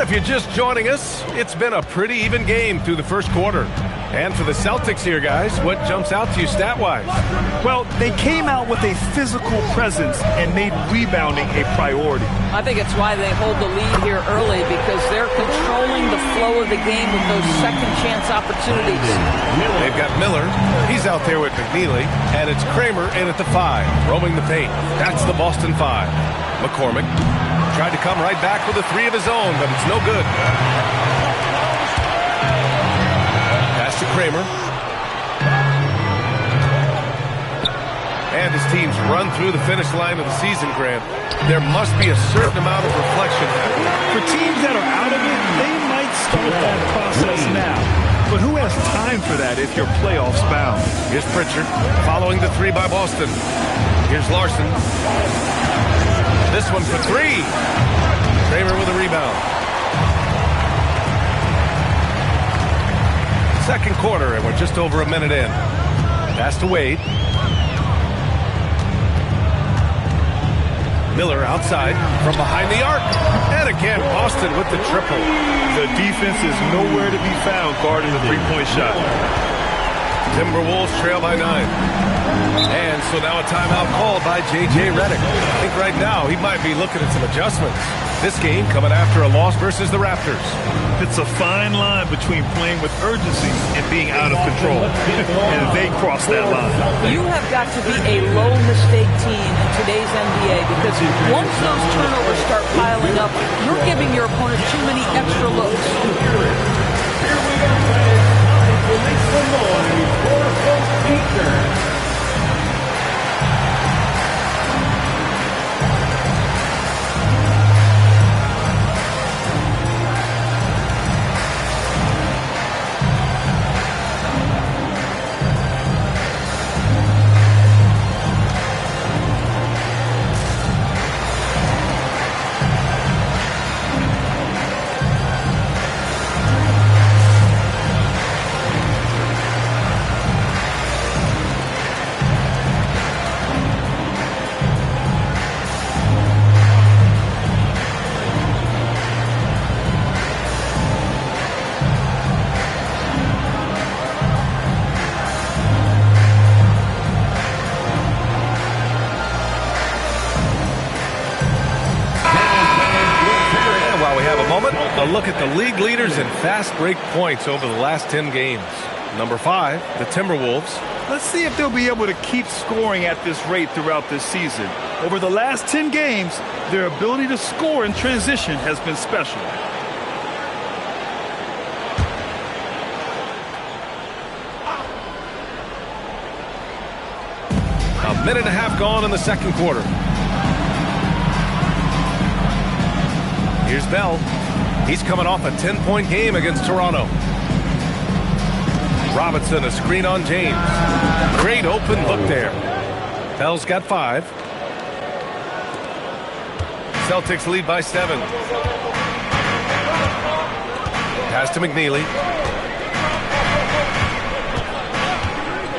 If you're just joining us, it's been a pretty even game through the first quarter. And for the Celtics here, guys, what jumps out to you stat-wise? Well, they came out with a physical presence and made rebounding a priority. I think it's why they hold the lead here early, because they're controlling the flow of the game with those second chance opportunities. They've got Miller. He's out there with McNeely. And it's Kramer in at the 5, roaming the paint. That's the Boston 5. McCormick tried to come right back with a 3 of his own, but it's no good. Pass to Kramer. And his team's run through the finish line of the season, Grant. There must be a certain amount of reflection happening. For teams that are out of it, they might start that process now. But who has time for that if you're playoffs bound? Here's Pritchard following the 3 by Boston. Here's Larson. This one for 3. Kramer with a rebound. Second quarter, and we're just over a minute in. Pass to Wade. Miller outside from behind the arc. And again, Boston with the triple. The defense is nowhere to be found guarding the three-point shot. Timberwolves trail by 9. And so now a timeout called by J.J. Redick. I think right now he might be looking at some adjustments. This game coming after a loss versus the Raptors. It's a fine line between playing with urgency and being out of control. And they cross that line. You have got to be a low-mistake team in today's NBA, because once those turnovers start piling up, you're giving your opponent too many extra looks. Here we go, fans. Time to make some noise for some features. A look at the league leaders in fast break points over the last 10 games. Number 5, the Timberwolves. Let's see if they'll be able to keep scoring at this rate throughout this season. Over the last 10 games, their ability to score in transition has been special. A minute and a half gone in the second quarter. Here's Bell. He's coming off a 10-point game against Toronto. Robinson, a screen on James. Great open look there. Bell's got 5. Celtics lead by 7. Pass to McNeely.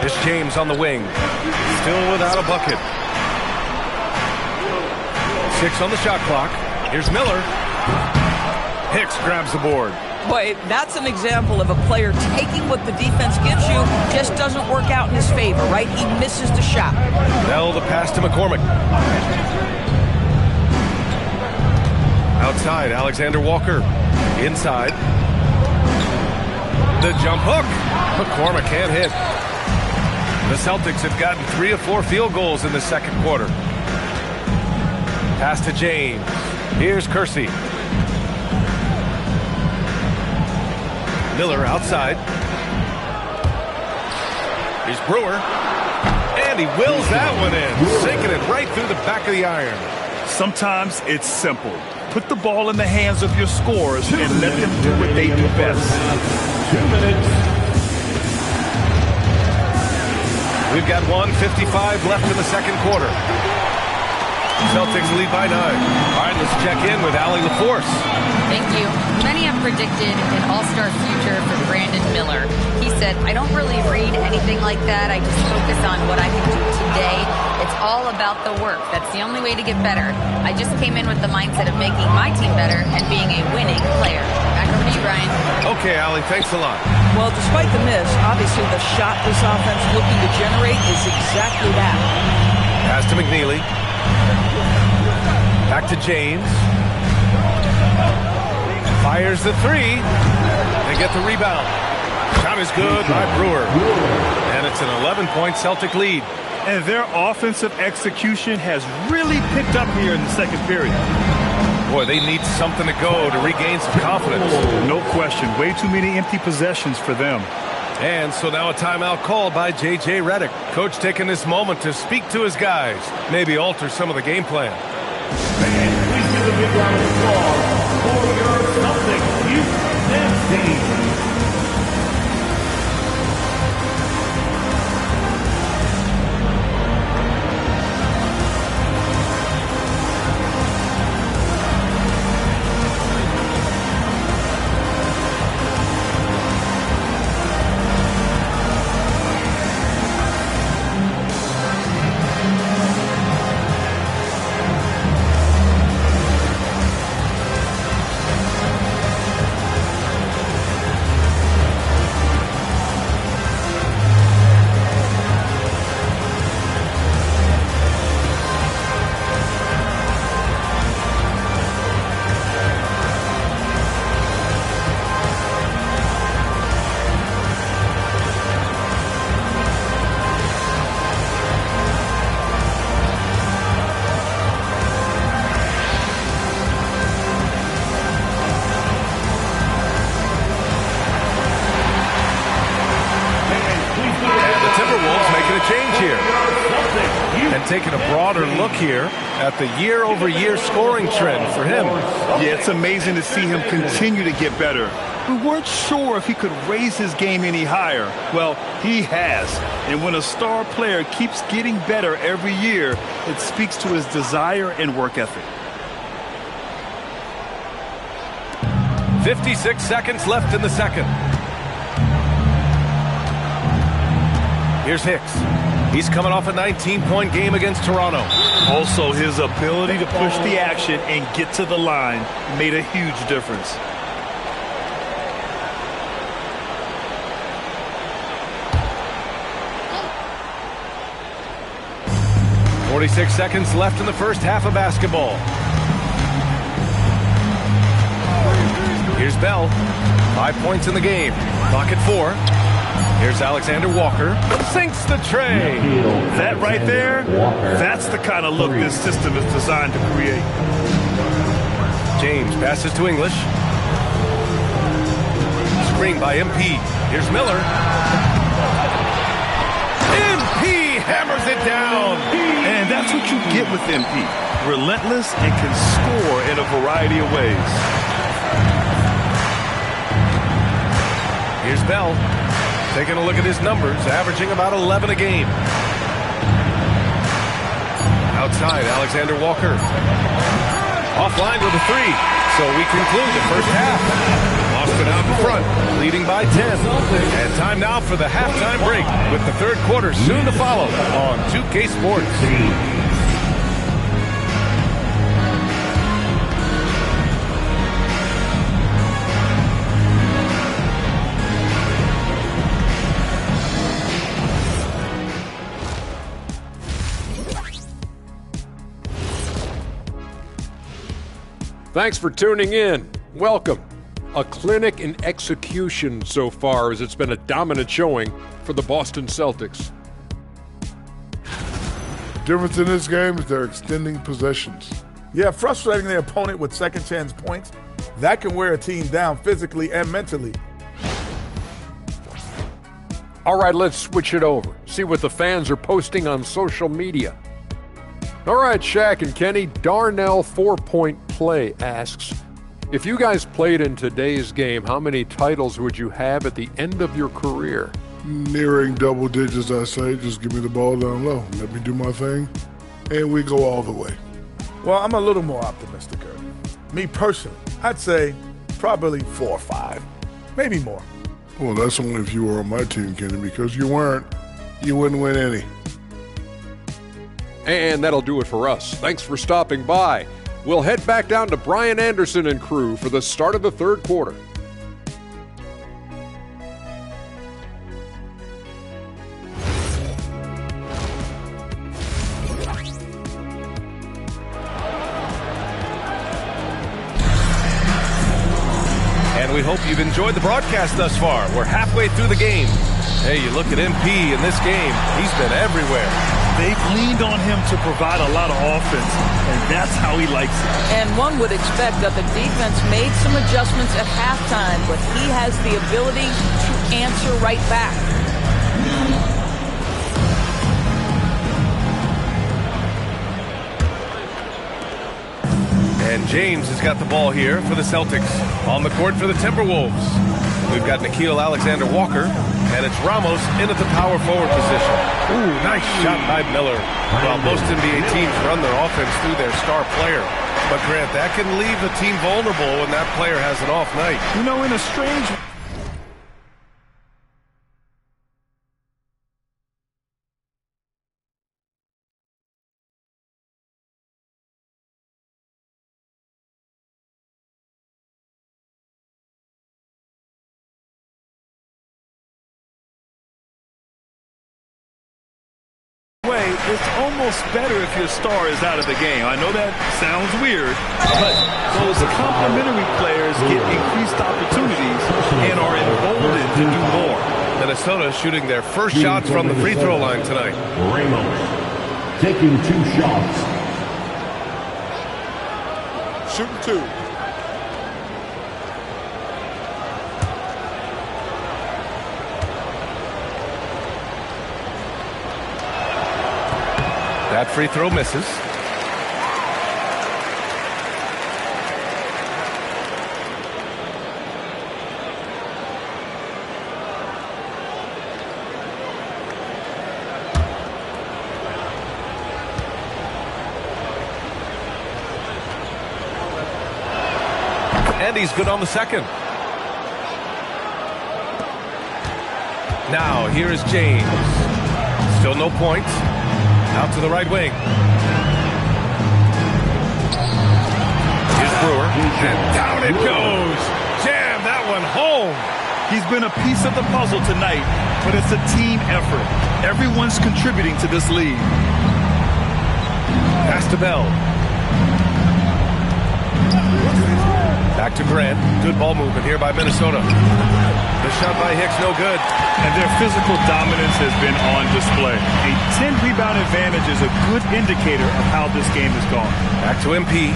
Here's James on the wing. Still without a bucket. 6 on the shot clock. Here's Miller. Hicks grabs the board. Boy, that's an example of a player taking what the defense gives you, just doesn't work out in his favor, right? He misses the shot. Bell the pass to McCormick. Outside, Alexander Walker. Inside. The jump hook. McCormick can't hit. The Celtics have gotten 3 of 4 field goals in the second quarter. Pass to James. Here's Kersey. Miller outside. Here's Brewer. And he wills that one in, sinking it right through the back of the iron. Sometimes it's simple. Put the ball in the hands of your scorers and let them do what they do best. 2 minutes. We've got 1:55 left in the second quarter. Celtics lead by 9. All right, let's check in with Allie LaForce. Thank you. Many have predicted an all-star future for Brandon Miller. He said, I don't really read anything like that. I just focus on what I can do today. It's all about the work. That's the only way to get better. I just came in with the mindset of making my team better and being a winning player. Back over to you, Brian. Okay, Allie, thanks a lot. Well, despite the miss, obviously the shot this offense looking to generate is exactly that. Pass to McNeely. Back to James. Fires the 3. They get the rebound. Shot is good by Brewer. And it's an 11-point Celtic lead. And their offensive execution has really picked up here in the second period. Boy, they need something to go to regain some confidence. No question. Way too many empty possessions for them. And so now a timeout called by J.J. Redick. Coach taking this moment to speak to his guys. Maybe alter some of the game plan. And please give a big round of applause for your Celtics youth team. Taking a broader look here at the year-over-year scoring trend for him. Yeah, it's amazing to see him continue to get better. We weren't sure if he could raise his game any higher. Well, he has. And when a star player keeps getting better every year, it speaks to his desire and work ethic. 56 seconds left in the second. Here's Hicks. He's coming off a 19-point game against Toronto. Also, his ability to push the action and get to the line made a huge difference. .46 seconds left in the first half of basketball. Here's Bell. 5 points in the game. Clock at 4. Here's Alexander Walker. Sinks the tray. That right there, that's the kind of look this system is designed to create. James passes to English. Screen by MP. Here's Miller. MP hammers it down. And that's what you get with MP. Relentless and can score in a variety of ways. Here's Bell. Taking a look at his numbers, averaging about 11 a game. Outside, Alexander Walker. Offline with a 3. So we conclude the first half. Boston out in front, leading by 10. And time now for the halftime break, with the third quarter soon to follow on 2K Sports. Thanks for tuning in. Welcome. A clinic in execution so far, as it's been a dominant showing for the Boston Celtics. Difference in this game is they're extending possessions. Yeah, frustrating their opponent with second chance points. That can wear a team down physically and mentally. All right, let's switch it over. See what the fans are posting on social media. All right, Shaq and Kenny, Darnell 4-Point Play asks, if you guys played in today's game, how many titles would you have at the end of your career? Nearing double digits, I say. Just give me the ball down low. Let me do my thing, and we go all the way. Well, I'm a little more optimistic, Ernie. Me personally, I'd say probably 4 or 5, maybe more. Well, that's only if you were on my team, Kenny, because you weren't. You wouldn't win any. And that'll do it for us. Thanks for stopping by. We'll head back down to Brian Anderson and crew for the start of the third quarter. And we hope you've enjoyed the broadcast thus far. We're halfway through the game. Hey, you look at MP in this game, he's been everywhere. They've leaned on him to provide a lot of offense, and that's how he likes it. And one would expect that the defense made some adjustments at halftime, but he has the ability to answer right back. And James has got the ball here for the Celtics. On the court for the Timberwolves, we've got Nickeil Alexander-Walker, and it's Ramos in at the power forward position. Ooh, nice shot by Miller. Well, most NBA teams run their offense through their star player. But, Grant, that can leave a team vulnerable when that player has an off night. You know, in a strange... It's almost better if your star is out of the game. I know that sounds weird, but those complementary players get increased opportunities and are emboldened to do more. Minnesota shooting their first shots from the free throw line tonight. Ramos taking 2 shots. Shooting 2. That free throw misses. And he's good on the second. Now, here is James. Still no points. Out to the right wing. Here's Brewer. And down it goes. Jam that one home. He's been a piece of the puzzle tonight, but it's a team effort. Everyone's contributing to this lead. Pass to Bell. Back to Grant. Good ball movement here by Minnesota. The shot by Hicks, no good. And their physical dominance has been on display. A 10-rebound advantage is a good indicator of how this game has gone. Back to MP.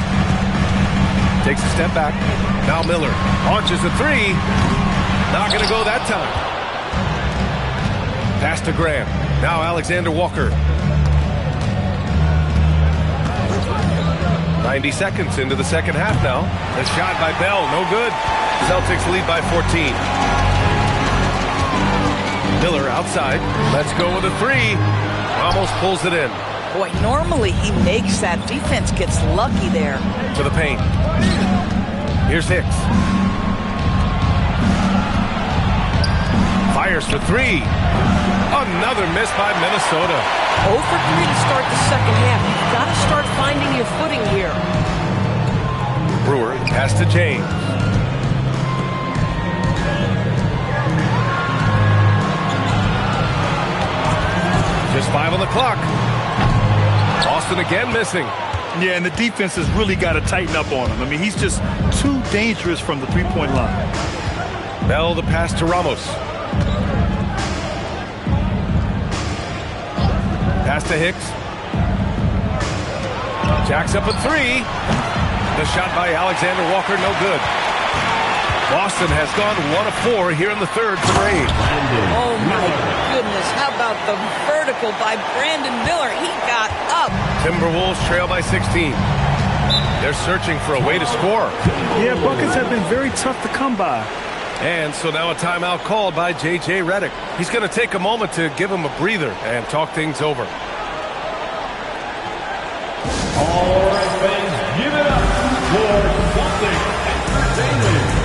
Takes a step back. Now Miller launches a 3. Not going to go that time. Pass to Grant. Now Alexander Walker. 90 seconds into the second half now. The shot by Bell, no good. Celtics lead by 14. Miller outside. Let's go with a 3. Almost pulls it in. Boy, normally he makes that. Defense gets lucky there. To the paint. Here's Hicks. Fires for 3. Another miss by Minnesota. 0 for 3 to start the second half. You've got to start finding your footing here. Brewer pass to James. Just 5 on the clock. Boston again missing. Yeah, and the defense has really got to tighten up on him. I mean, he's just too dangerous from the three-point line. Bell the pass to Ramos. Pass to Hicks. Jacks up a three. The shot by Alexander Walker, no good. Boston has gone 1 of 4 here in the third for Ray. Oh, my goodness. How about the vertical by Brandon Miller? He got up. Timberwolves trail by 16. They're searching for a way to score. Yeah, buckets have been very tough to come by. And so now a timeout called by J.J. Redick. He's going to take a moment to give him a breather and talk things over. All right, fans, give it up for Celtics Entertainment.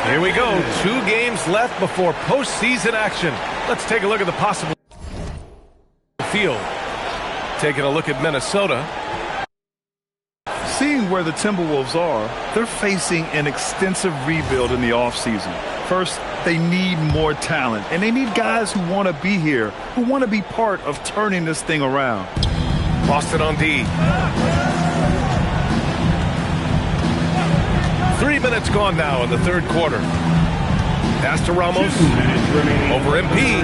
Here we go. 2 games left before postseason action. Let's take a look at the possible field. Taking a look at Minnesota. Seeing where the Timberwolves are, they're facing an extensive rebuild in the offseason. First, they need more talent, and they need guys who want to be here, who want to be part of turning this thing around. Boston on D. 3 minutes gone now in the third quarter. Pass to Ramos. Over MP.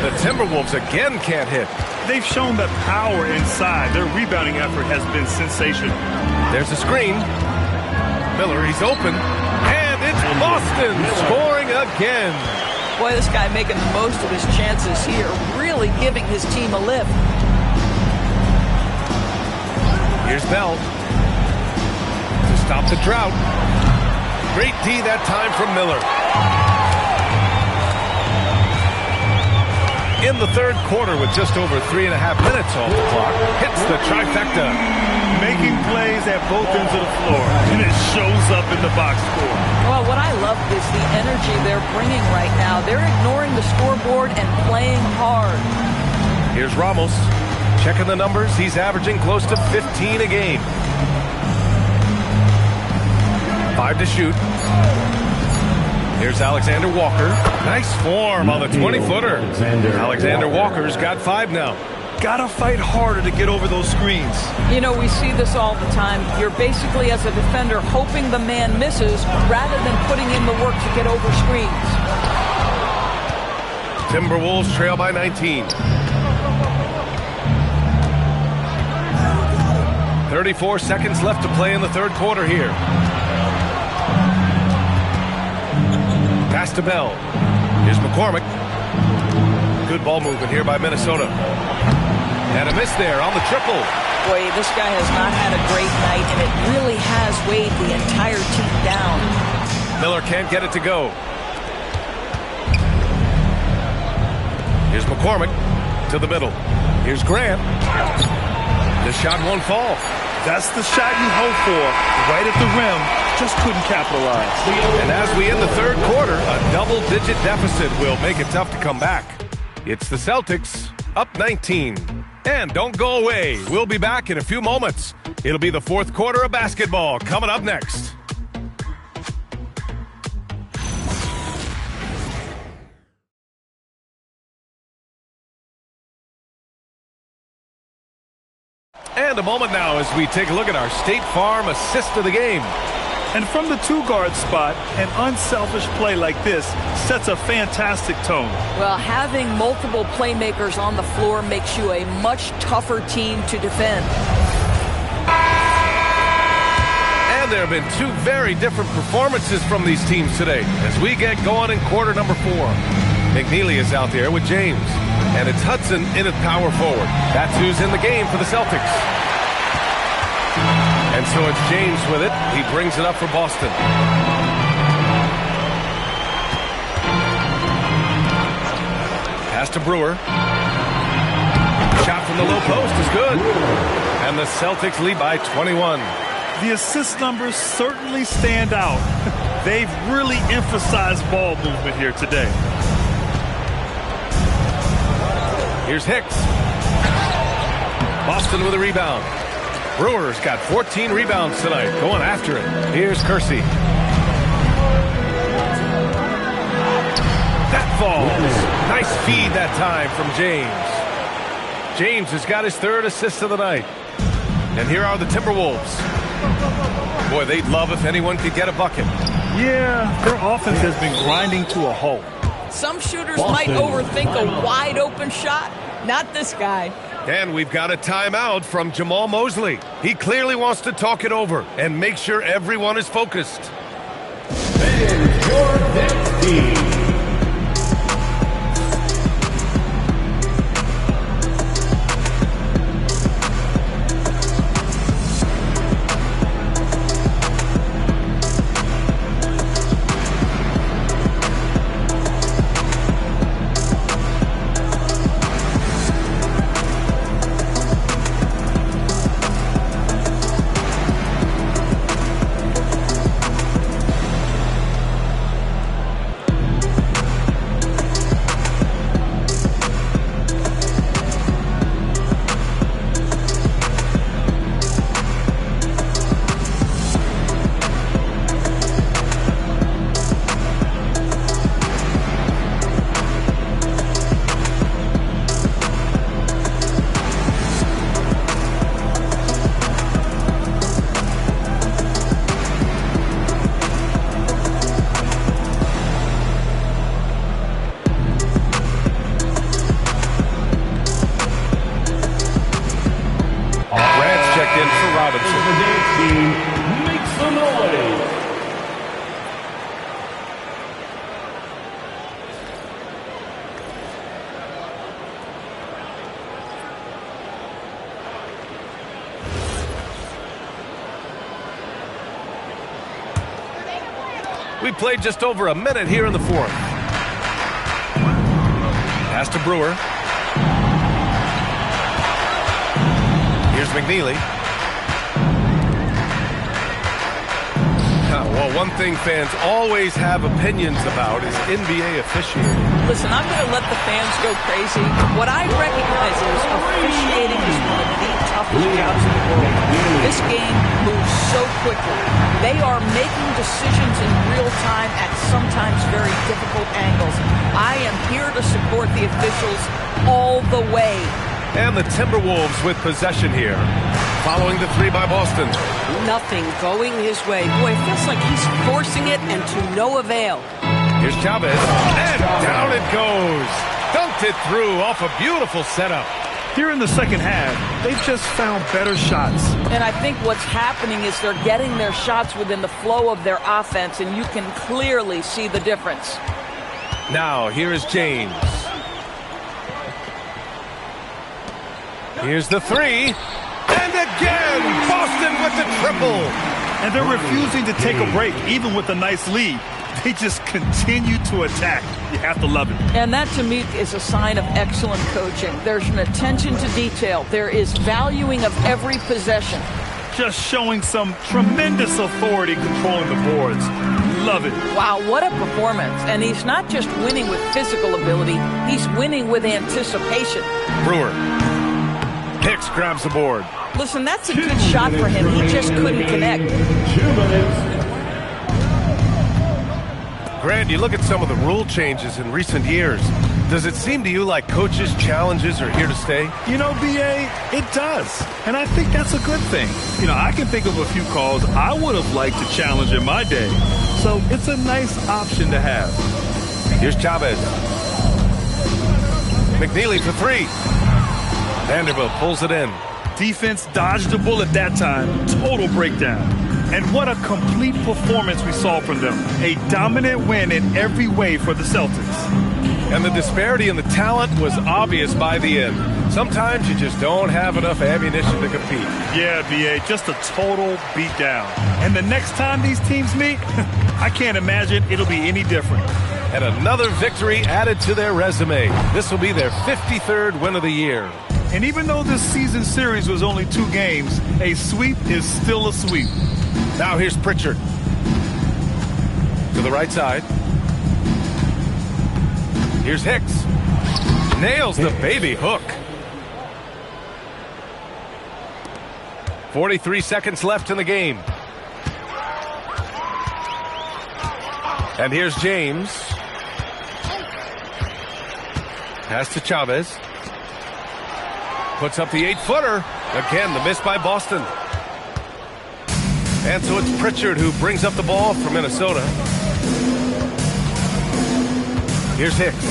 The Timberwolves again can't hit. They've shown that power inside. Their rebounding effort has been sensational. There's a screen. Miller, he's open. And it's Boston scoring again. Boy, this guy making the most of his chances here, really giving his team a lift. Here's Bell. Stop the drought. Great D that time from Miller. In the third quarter with just over 3.5 minutes on the clock, hits the trifecta. Making plays at both ends of the floor, and it shows up in the box score. Well, what I love is the energy they're bringing right now. They're ignoring the scoreboard and playing hard. Here's Ramos. Checking the numbers. He's averaging close to 15 a game. 5 to shoot. Here's Alexander Walker. Nice form on the 20-footer. Alexander Walker's got 5 now. Gotta fight harder to get over those screens. You know, we see this all the time. You're basically, as a defender, hoping the man misses rather than putting in the work to get over screens. Timberwolves trail by 19. 34 seconds left to play in the third quarter here. Pass to Bell. Here's McCormick. Good ball movement here by Minnesota. And a miss there on the triple. Boy, this guy has not had a great night, and it really has weighed the entire team down. Miller can't get it to go. Here's McCormick to the middle. Here's Grant. The shot won't fall. That's the shot you hope for. Right at the rim. Just couldn't capitalize. And as we end the third quarter, a double-digit deficit will make it tough to come back. It's the Celtics up 19. And don't go away. We'll be back in a few moments. It'll be the fourth quarter of basketball coming up next. And a moment now as we take a look at our State Farm assist of the game. And from the two-guard spot, an unselfish play like this sets a fantastic tone. Well, having multiple playmakers on the floor makes you a much tougher team to defend. And And there have been two very different performances from these teams today as we get going in quarter number 4. McNeely is out there with James, and it's Hudson in at power forward. That's who's in the game for the Celtics. And so it's James with it. He brings it up for Boston. Pass to Brewer. Shot from the low post is good. And the Celtics lead by 21. The assist numbers certainly stand out. They've really emphasized ball movement here today. Here's Hicks. Boston with a rebound. Brewer's got 14 rebounds tonight, going after it. Here's Kersey. That falls. Nice feed that time from James. James has got his 3rd assist of the night. And here are the Timberwolves. Boy, they'd love if anyone could get a bucket. Yeah, their offense has been grinding to a halt. Some shooters might overthink a wide-open shot. Not this guy. And we've got a timeout from Jamal Mosley. He clearly wants to talk it over and make sure everyone is focused. And your next team. We played just over a minute here in the 4th. Pass to Brewer. Here's McNeely. Well, one thing fans always have opinions about is NBA officiating. Listen, I'm going to let the fans go crazy. What I recognize is officiating is one of the toughest jobs in the world. This game moves so quickly. They are making decisions in real time at sometimes very difficult angles. I am here to support the officials all the way. And the Timberwolves with possession here, following the 3 by Boston. Nothing going his way. Boy, it feels like he's forcing it and to no avail. Here's Chavez, and down it goes. Dunked it through off a beautiful setup. Here in the second half, they've just found better shots. And I think what's happening is they're getting their shots within the flow of their offense, and you can clearly see the difference. Now, here is James. Here's the 3. And again, Boston with the triple. And they're refusing to take a break, even with a nice lead. They just continue to attack. You have to love it. And that, to me, is a sign of excellent coaching. There's an attention to detail. There is valuing of every possession. Just showing some tremendous authority controlling the boards. Love it. Wow, what a performance. And he's not just winning with physical ability. He's winning with anticipation. Brewer. Hicks grabs the board. Listen, that's a good shot for him. He just couldn't connect. 2 minutes. Grant, you look at some of the rule changes in recent years. Does it seem to you like coaches' challenges are here to stay? You know, B.A., it does. And I think that's a good thing. You know, I can think of a few calls I would have liked to challenge in my day. So it's a nice option to have. Here's Chavez. McNeely for 3. Vanderbilt pulls it in. Defense dodged the bullet that time. Total breakdown. And what a complete performance we saw from them. A dominant win in every way for the Celtics. And the disparity in the talent was obvious by the end. Sometimes you just don't have enough ammunition to compete. Yeah, B.A., just a total beatdown. And the next time these teams meet, I can't imagine it'll be any different. And another victory added to their resume. This will be their 53rd win of the year. And even though this season series was only 2 games, a sweep is still a sweep. Now here's Pritchard. To the right side. Here's Hicks. Nails the baby hook. 43 seconds left in the game. And here's James. Pass to Chavez. Puts up the 8-footer. Again, the miss by Boston. And so it's Pritchard who brings up the ball for Minnesota. Here's Hicks.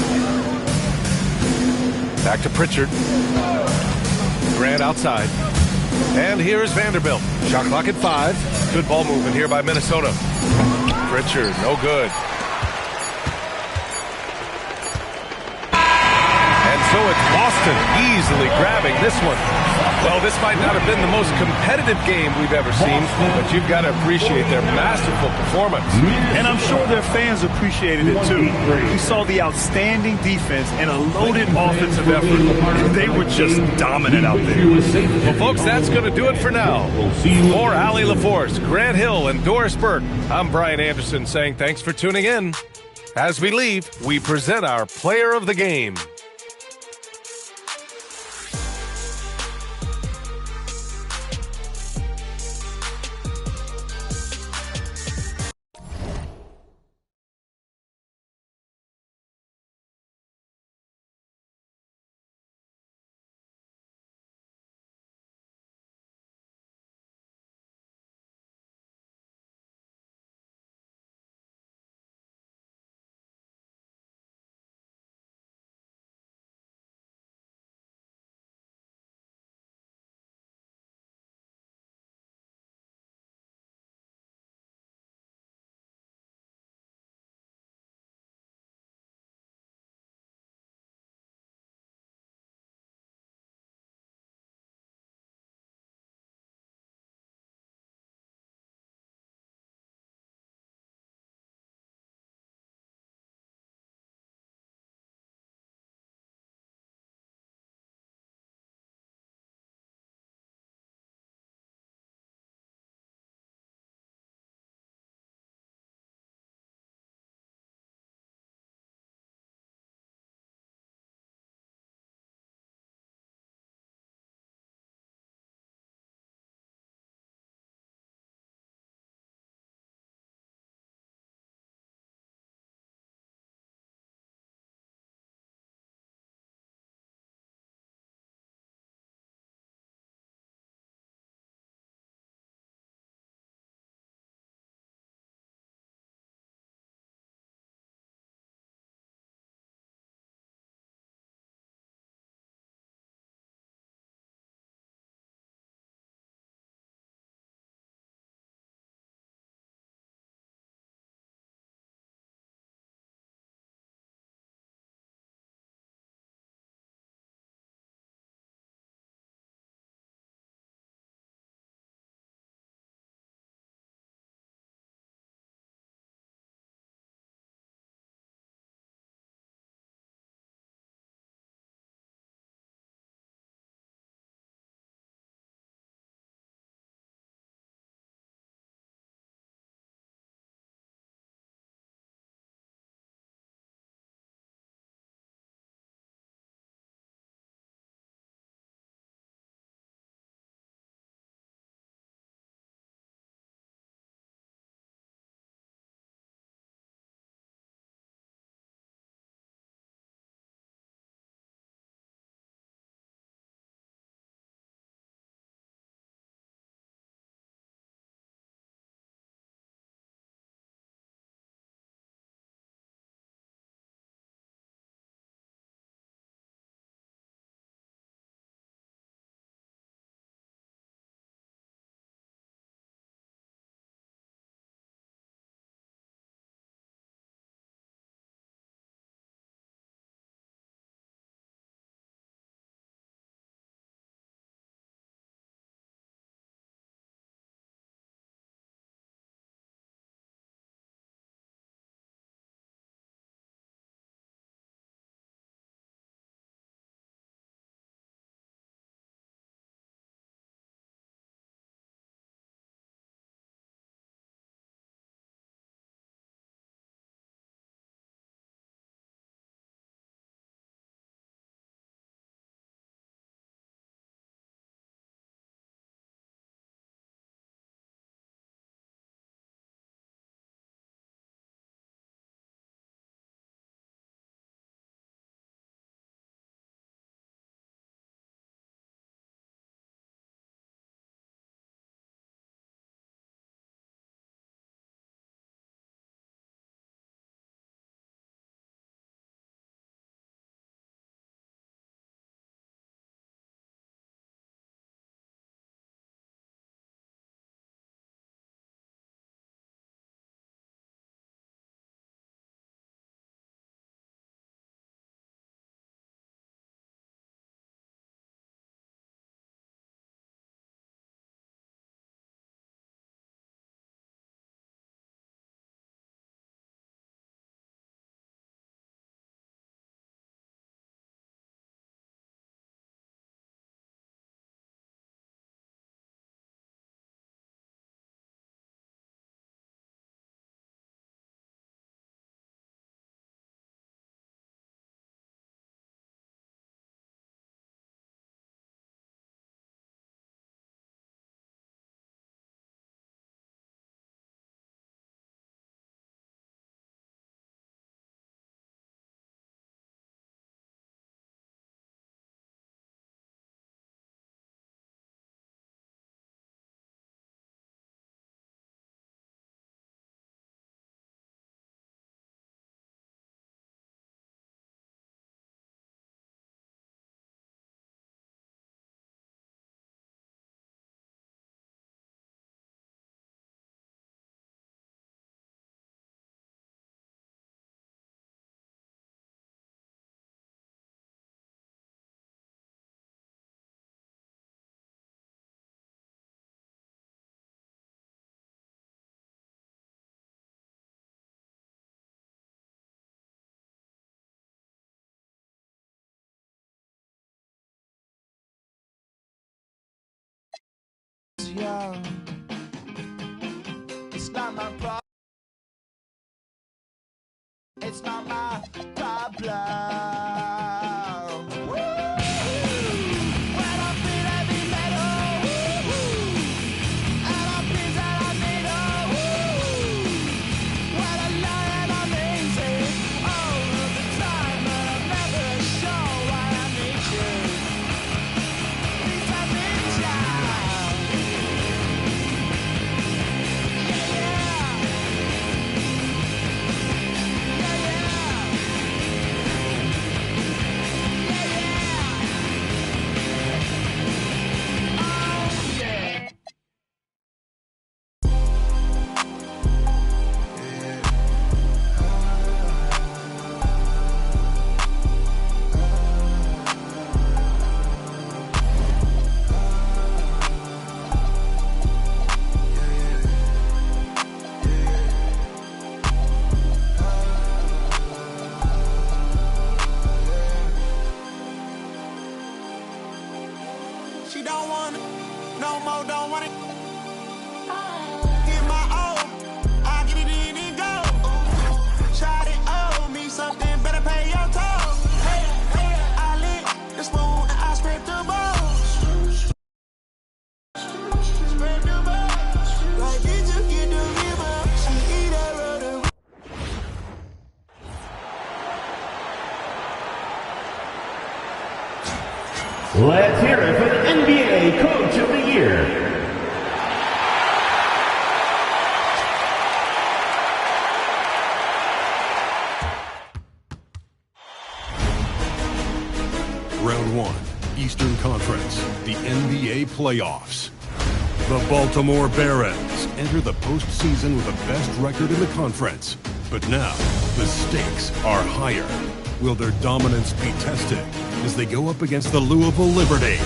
Back to Pritchard. Grant outside. And here's Vanderbilt. Shot clock at 5. Good ball movement here by Minnesota. Pritchard, no good. And so it's Boston easily grabbing this one. Well, this might not have been the most competitive game we've ever seen, but you've got to appreciate their masterful performance. And I'm sure their fans appreciated it too. We saw the outstanding defense and a loaded offensive effort. They were just dominant out there. Well, folks, that's going to do it for now. For Allie LaForce, Grant Hill, and Doris Burke, I'm Brian Anderson saying thanks for tuning in. As we leave, we present our player of the game. young. It's not my problem. It's not my problem. She don't want it, no more, don't want it. Get my own, I get it in and go. Try to owe me something, better pay your toll. I lick the spoon and I scrape the bowls. Scrape the bowls, like did you get the river? She eat that rudder. Let's hear it for the NBA Coach of the Year. Round 1, Eastern Conference, the NBA playoffs. The Baltimore Barons enter the postseason with the best record in the conference. But now, the stakes are higher. Will their dominance be tested as they go up against the Louisville Liberty?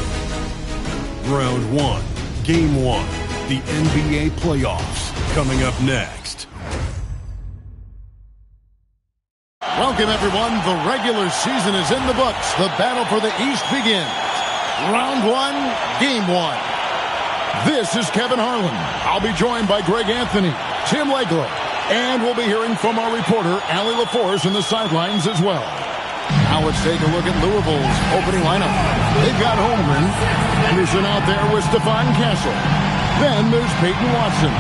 Round 1, Game 1, the NBA playoffs, coming up next. Welcome, everyone. The regular season is in the books. The battle for the East begins. Round 1, Game 1. This is Kevin Harlan. I'll be joined by Greg Anthony, Tim Legler, and we'll be hearing from our reporter, Allie LaForce, in the sidelines as well. Now let's take a look at Louisville's opening lineup. They've got Holmgren, Henderson out there with Stephon Castle. Then there's Peyton Watson.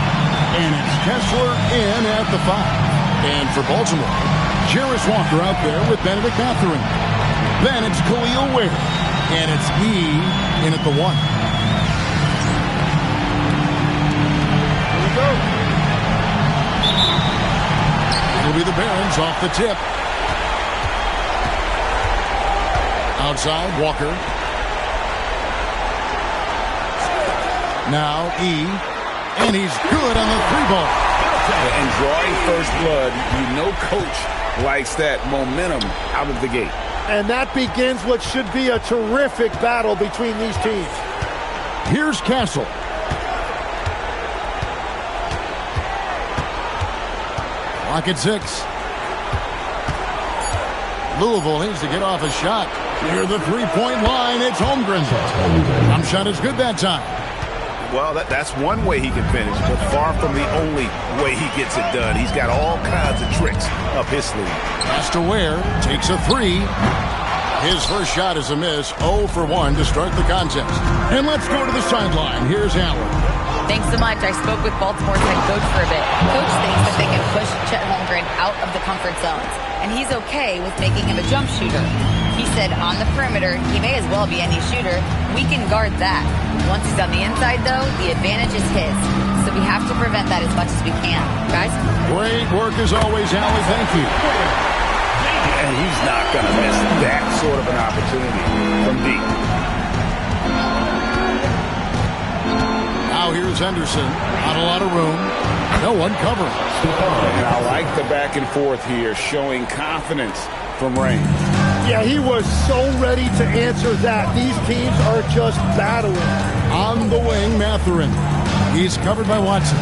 And it's Kessler in at the 5. And for Baltimore, Jarris Walker out there with Benedict Mathurin. Then it's Khalil Ware. And it's E in at the 1. Here we go. It'll be the Barons off the tip. Outside, Walker. Now E. And he's good on the 3-ball. And drawing first blood, you know coach likes that momentum out of the gate. And that begins what should be a terrific battle between these teams. Here's Castle. Clock at 6. Louisville needs to get off a shot. Near the 3-point line, it's Holmgren. Jump shot is good that time. Well, that's one way he can finish, but far from the only way he gets it done. He's got all kinds of tricks up his sleeve. Pass to Ware, takes a 3. His first shot is a miss, 0 for 1 to start the contest. And let's go to the sideline. Here's Allen. Thanks so much. I spoke with Baltimore's head coach for a bit. Coach thinks that they can push Chet Holmgren out of the comfort zones, and he's okay with making him a jump shooter. He said on the perimeter, he may as well be any shooter. We can guard that. Once he's on the inside, though, the advantage is his. So we have to prevent that as much as we can. Guys? Great work as always, Allie. Thank you. And he's not going to miss that sort of an opportunity from deep. Now here's Henderson. Not a lot of room. No one covering. And I like the back and forth here, showing confidence from Rain. Yeah, he was so ready to answer that. These teams are just battling. On the wing, Mathurin. He's covered by Watson.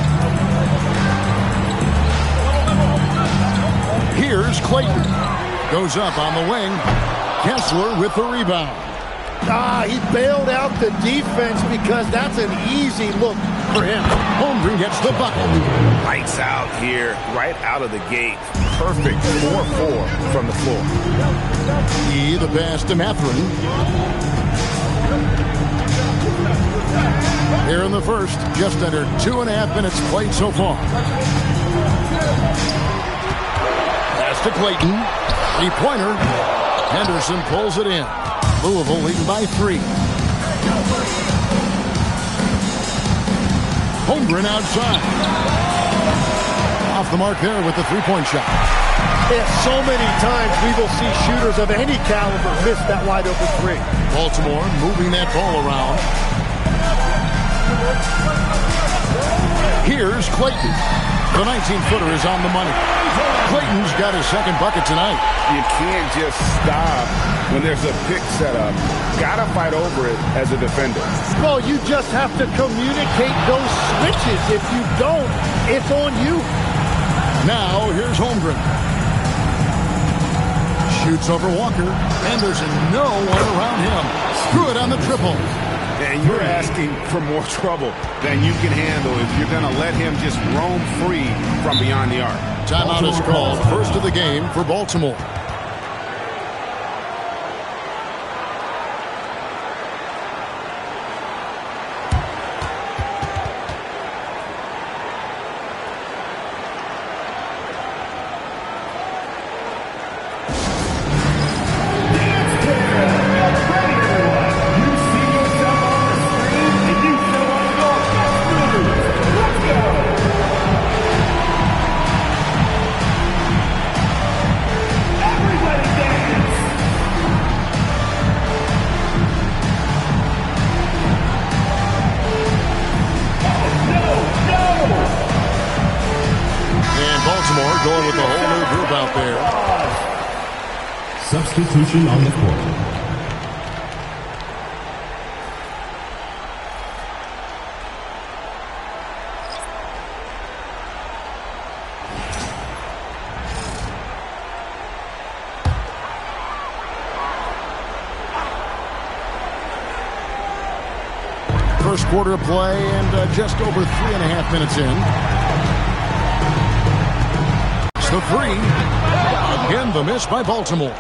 Here's Clayton. Goes up on the wing. Kessler with the rebound. He bailed out the defense because that's an easy look for him. Holmgren gets the bucket. Lights out here, right out of the gate. Perfect 4-4 from the floor. The pass to Mathurin. Here in the first, just under 2.5 minutes played so far. Pass to Clayton. 3-pointer. Henderson pulls it in. Louisville leading by 3. Holmgren outside. Off the mark there with the 3-point shot. Yeah, so many times we will see shooters of any caliber miss that wide open 3. Baltimore moving that ball around. Here's Clayton. The 19-footer is on the money. Clayton's got his second bucket tonight. You can't just stop when there's a pick set up. Gotta fight over it as a defender. Well, you just have to communicate those switches. If you don't, it's on you. Now, here's Holmgren. Shoots over Walker. Henderson, no one around him. Good on the triple. And you're asking for more trouble than you can handle if you're going to let him just roam free from beyond the arc. Timeout is called. First of the game for Baltimore. Going with a whole new group out there. Substitution on the court. First quarter of play and just over 3.5 minutes in. The 3. Again, the miss by Baltimore.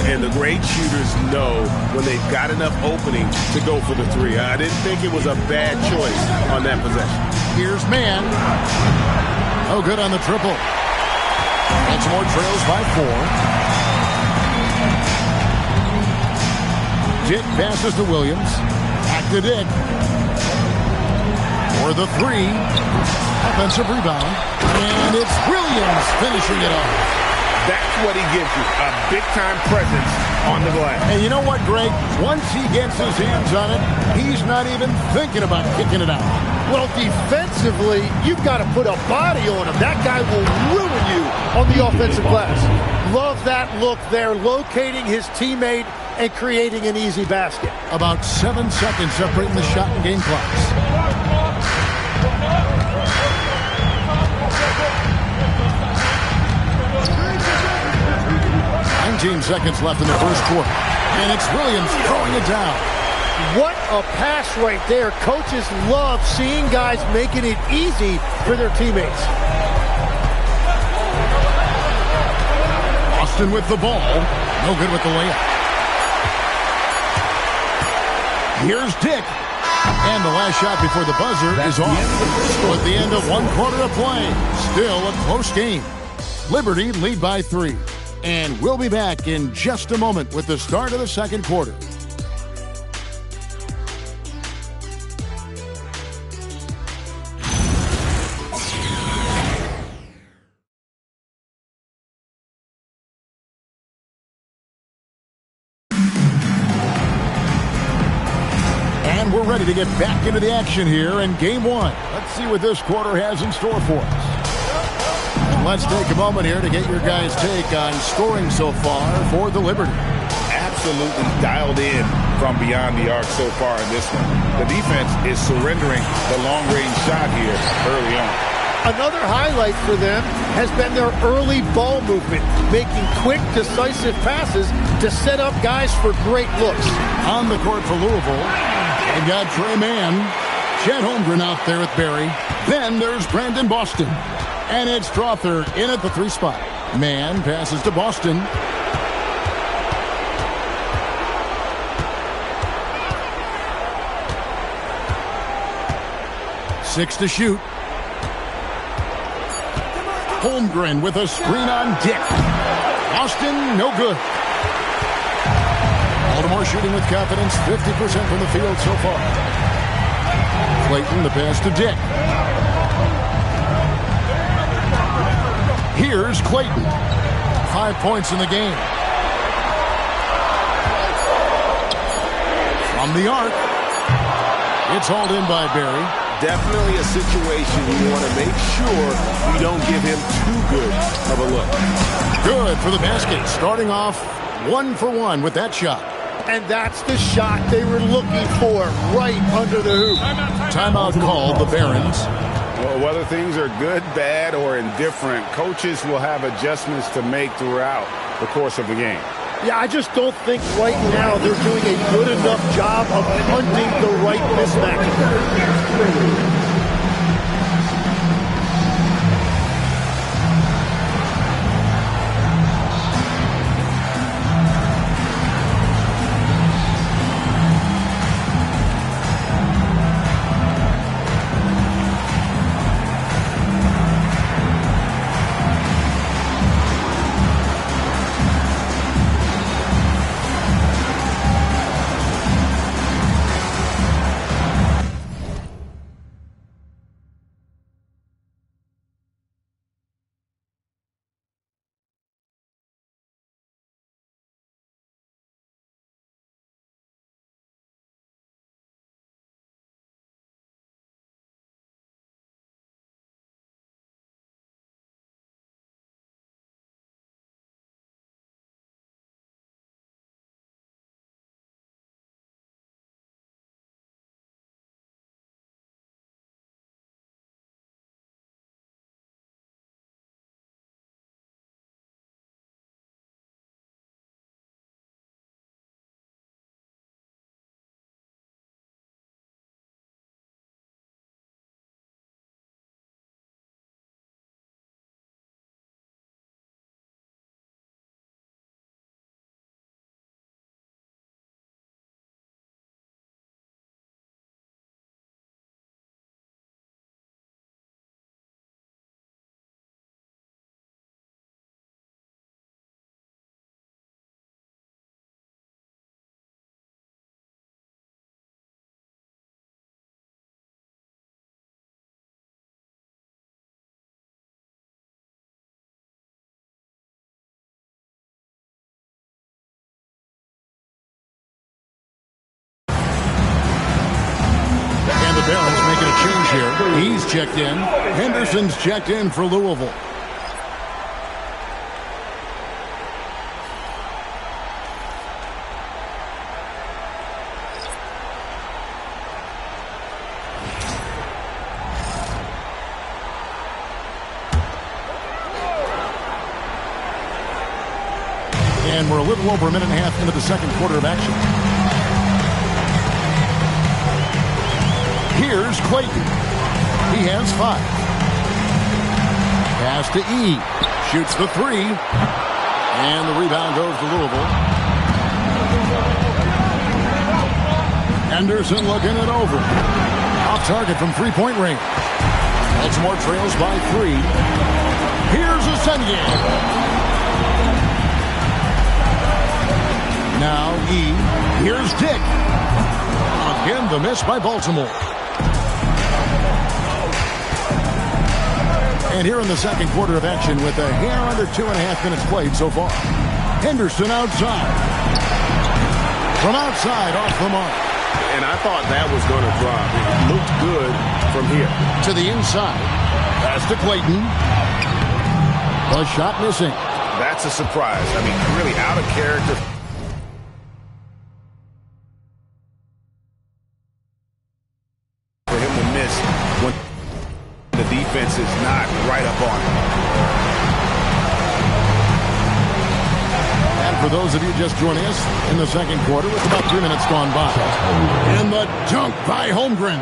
And the great shooters know when they've got enough opening to go for the 3. I didn't think it was a bad choice on that possession. Here's Mann. Oh, good on the triple. Baltimore trails by 4. Dick passes to Williams. Back to Dick. For the 3. Offensive rebound. And it's Williams finishing it off. That's what he gives you, a big-time presence on the glass. And you know what, Greg? Once he gets his hands on it, he's not even thinking about kicking it out. Well, defensively, you've got to put a body on him. That guy will ruin you on the offensive glass. Love that look there, locating his teammate and creating an easy basket. About 7 seconds separating the shot and game clocks. 19 seconds left in the first quarter. And it's Williams throwing it down. What a pass right there. Coaches love seeing guys making it easy for their teammates. Austin with the ball. No good with the layup. Here's Dick. And the last shot before the buzzer is off. At the end of 1 quarter of play. Still a close game. Liberty lead by 3. And we'll be back in just a moment with the start of the second quarter. And we're ready to get back into the action here in Game 1. Let's see what this quarter has in store for us. Let's take a moment here to get your guys' take on scoring so far for the Liberty. Absolutely dialed in from beyond the arc so far in this one. The defense is surrendering the long-range shot here early on. Another highlight for them has been their early ball movement, making quick, decisive passes to set up guys for great looks. On the court for Louisville, they've got Trey Mann, Chet Holmgren out there with Barry. Then there's Brandon Boston. And it's Strother in at the 3 spot. Mann passes to Boston. Six to shoot. Holmgren with a screen on Dick. Boston, no good. Baltimore shooting with confidence, 50% from the field so far. Clayton, the pass to Dick. Here's Clayton. 5 points in the game. From the arc. It's hauled in by Barry. Definitely a situation you want to make sure you don't give him too good of a look. Good for the basket. Starting off 1 for 1 with that shot. And that's the shot they were looking for, right under the hoop. Timeout called the Barons. Well, whether things are good, bad, or indifferent, coaches will have adjustments to make throughout the course of the game. Yeah, I just don't think right now they're doing a good enough job of hunting the right mismatch. Barons making a change here. He's checked in. Henderson's checked in for Louisville. And we're a little over a minute and a half into the second quarter of action. Here's Clayton. He has 5. Pass to E. Shoots the 3. And the rebound goes to Louisville. Henderson looking it over. Off target from 3-point range. Baltimore trails by 3. Here's Asenye. Now E. Here's Dick. Again, the miss by Baltimore. And here in the second quarter of action with a hair under 2.5 minutes played so far. Henderson outside. From outside, off the mark. And I thought that was going to drop. It looked good from here. To the inside. Pass to Clayton. The shot missing. That's a surprise. I mean, really out of character. For him to miss when the defense defense is not right up on him. And for those of you just joining us in the second quarter, with about 3 minutes gone by. And the dunk by Holmgren.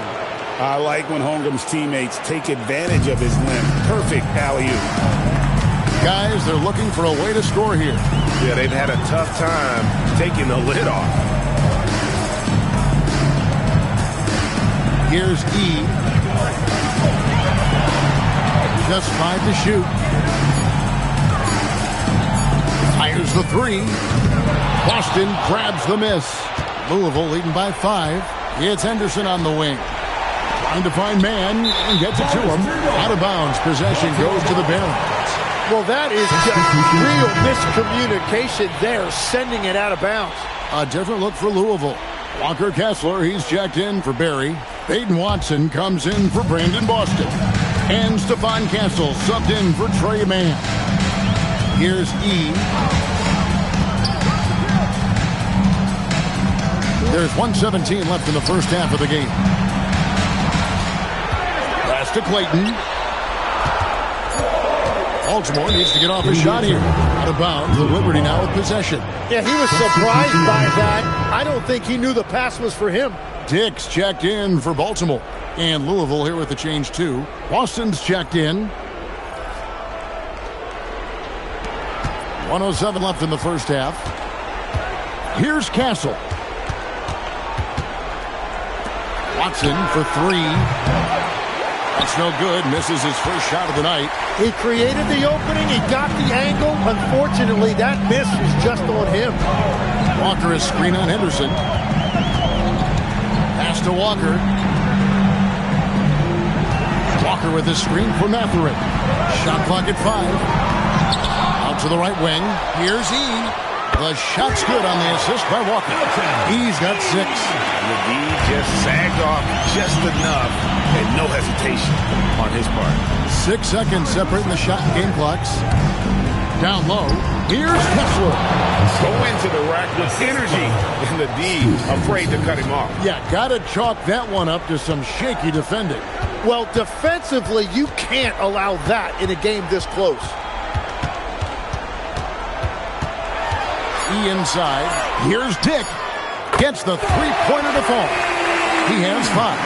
I like when Holmgren's teammates take advantage of his limb. Perfect alley-oop. Guys, they're looking for a way to score here. Yeah, they've had a tough time taking the lid off. Here's E. Just 5 to shoot. Fires the 3. Boston grabs the miss. Louisville leading by 5. It's Henderson on the wing. Trying to find man and gets it to him. Out of bounds. Possession goes to the Barons. Well, that is just real miscommunication there, sending it out of bounds. A different look for Louisville. Walker Kessler, he's checked in for Barry. Baden Watson comes in for Brandon Boston. And Stephon Castle subbed in for Trey Mann. Here's E. There's 1:17 left in the first half of the game. Pass to Clayton. Baltimore needs to get off a shot here. Out of bounds, the Liberty now with possession. Yeah, he was surprised by that. I don't think he knew the pass was for him. Dix checked in for Baltimore. And Louisville here with the change too. Boston's checked in. 1:07 left in the first half. Here's Castle. Watson for 3. That's no good. Misses his first shot of the night. He created the opening. He got the angle. Unfortunately, that miss was just on him. Walker is screen on Henderson. Pass to Walker. Walker with his screen for Matherin. Shot clock at 5. Out to the right wing. Here's E. The shot's good on the assist by Walker. He's got 6. The D just sagged off just enough and no hesitation on his part. 6 seconds separating the shot and game clocks. Down low. Here's Kessler. Go into the rack with energy, and the D afraid to cut him off. Yeah, gotta chalk that one up to some shaky defending. Well, defensively, you can't allow that in a game this close. E inside. Here's Dick. Gets the three-pointer to fall. He has 5.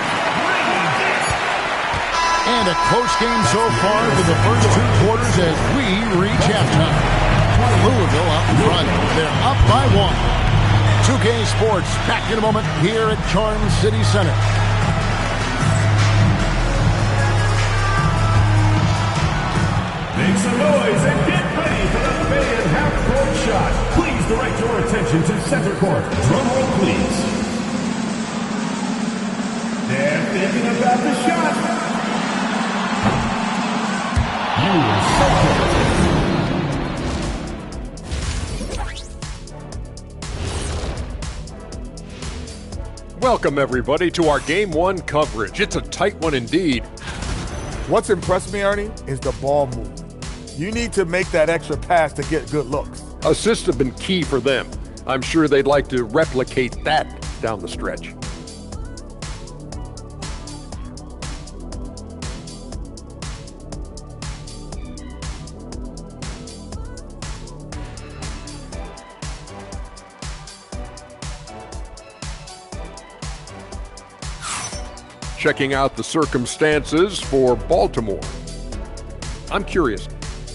And a close game so far for the first 2 quarters as we reach halftime. Louisville up in front. They're up by 1. 2K Sports back in a moment here at Charm City Center. Make some noise and get ready for the fan half-court shot. Please direct your attention to center court. Drum roll, please. They're thinking about the shot. Welcome, everybody, to our Game 1 coverage. It's a tight one indeed. What's impressed me, Ernie, is the ball movement. You need to make that extra pass to get good looks. Assists have been key for them. I'm sure they'd like to replicate that down the stretch. Checking out the circumstances for Baltimore. I'm curious,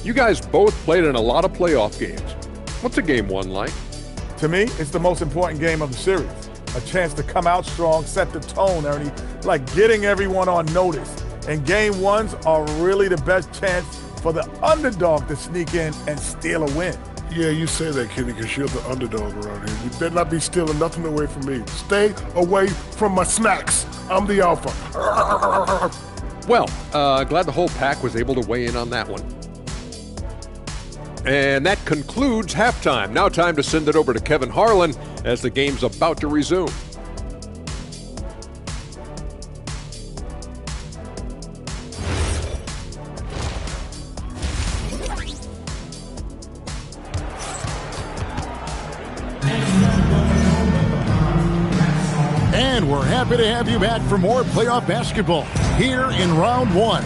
you guys both played in a lot of playoff games. What's a game 1 like? To me, it's the most important game of the series. A chance to come out strong, set the tone, Ernie, like getting everyone on notice. And game 1s are really the best chance for the underdog to sneak in and steal a win. Yeah, you say that, Kenny, because you're the underdog around here. You better not be stealing nothing away from me. Stay away from my snacks. I'm the alpha. Well, glad the whole pack was able to weigh in on that one. And that concludes halftime. Now time to send it over to Kevin Harlan as the game's about to resume. And we're happy to have you back for more playoff basketball here in round 1.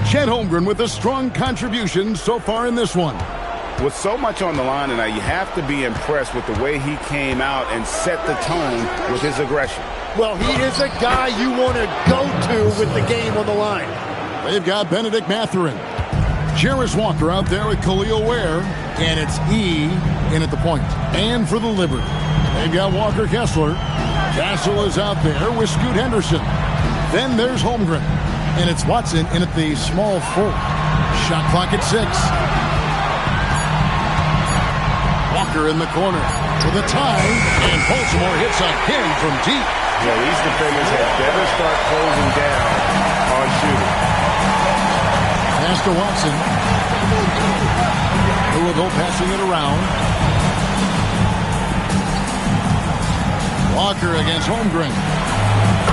Chet Holmgren with a strong contribution so far in this one. With so much on the line tonight, you have to be impressed with the way he came out and set the tone with his aggression. Well, he is a guy you want to go to with the game on the line. They've got Benedict Mathurin. Jarris Walker out there with Khalil Ware. And it's E in at the point. And for the Liberty, they've got Walker Kessler. Castle is out there with Scoot Henderson. Then there's Holmgren. And it's Watson in at the small forward. Shot clock at 6. Walker in the corner for the tie. And Baltimore hits again from deep. Yeah, these defenders had better start closing down on shooting. Pass to Watson. Louisville passing it around. Walker against Holmgren.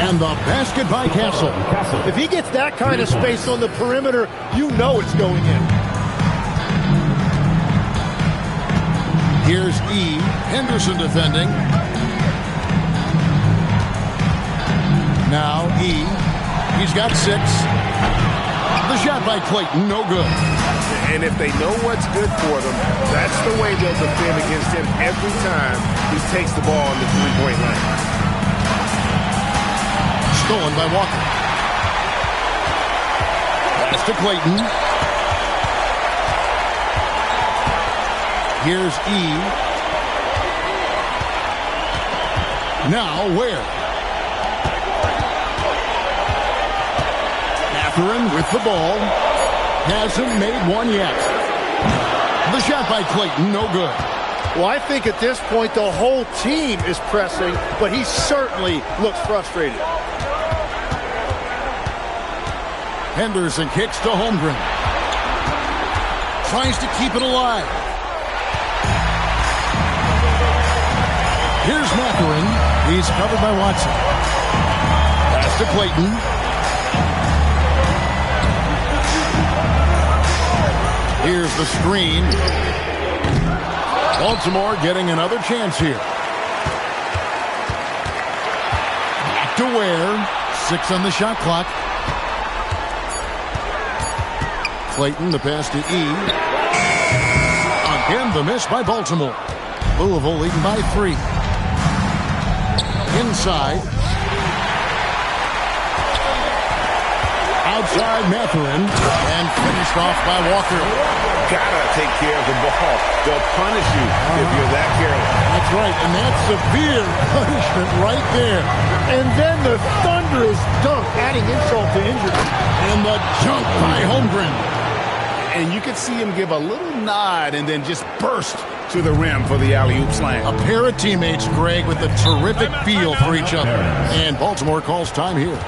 And the basket by Castle. If he gets that kind of space on the perimeter, you know it's going in. Here's E. Henderson defending. Now E. He's got 6. The shot by Clayton, no good. And if they know what's good for them, that's the way they'll defend against him every time he takes the ball in the three-point line. Stolen by Walker. Pass to Clayton. Here's E. Now Ware. Mathurin with the ball. Hasn't made one yet. The shot by Clayton, no good. Well, I think at this point the whole team is pressing, but he certainly looks frustrated. Henderson kicks to Holmgren. Tries to keep it alive. Here's Mathurin. He's covered by Watson. Pass to Clayton. Here's the screen. Baltimore getting another chance here. Back to Ware. 6 on the shot clock. Clayton, the pass to E. Again, the miss by Baltimore. Louisville leading by 3. Inside. Outside Mathurin. And finished off by Walker. Gotta take care of the ball. They'll punish you if you're that careless. That's right, and that's severe punishment right there. And then the thunderous dunk, adding insult to injury. And the dunk by Holmgren. And you could see him give a little nod and then just burst to the rim for the alley-oop slam. A pair of teammates, Greg, with a terrific feel for each other. And Baltimore calls time here.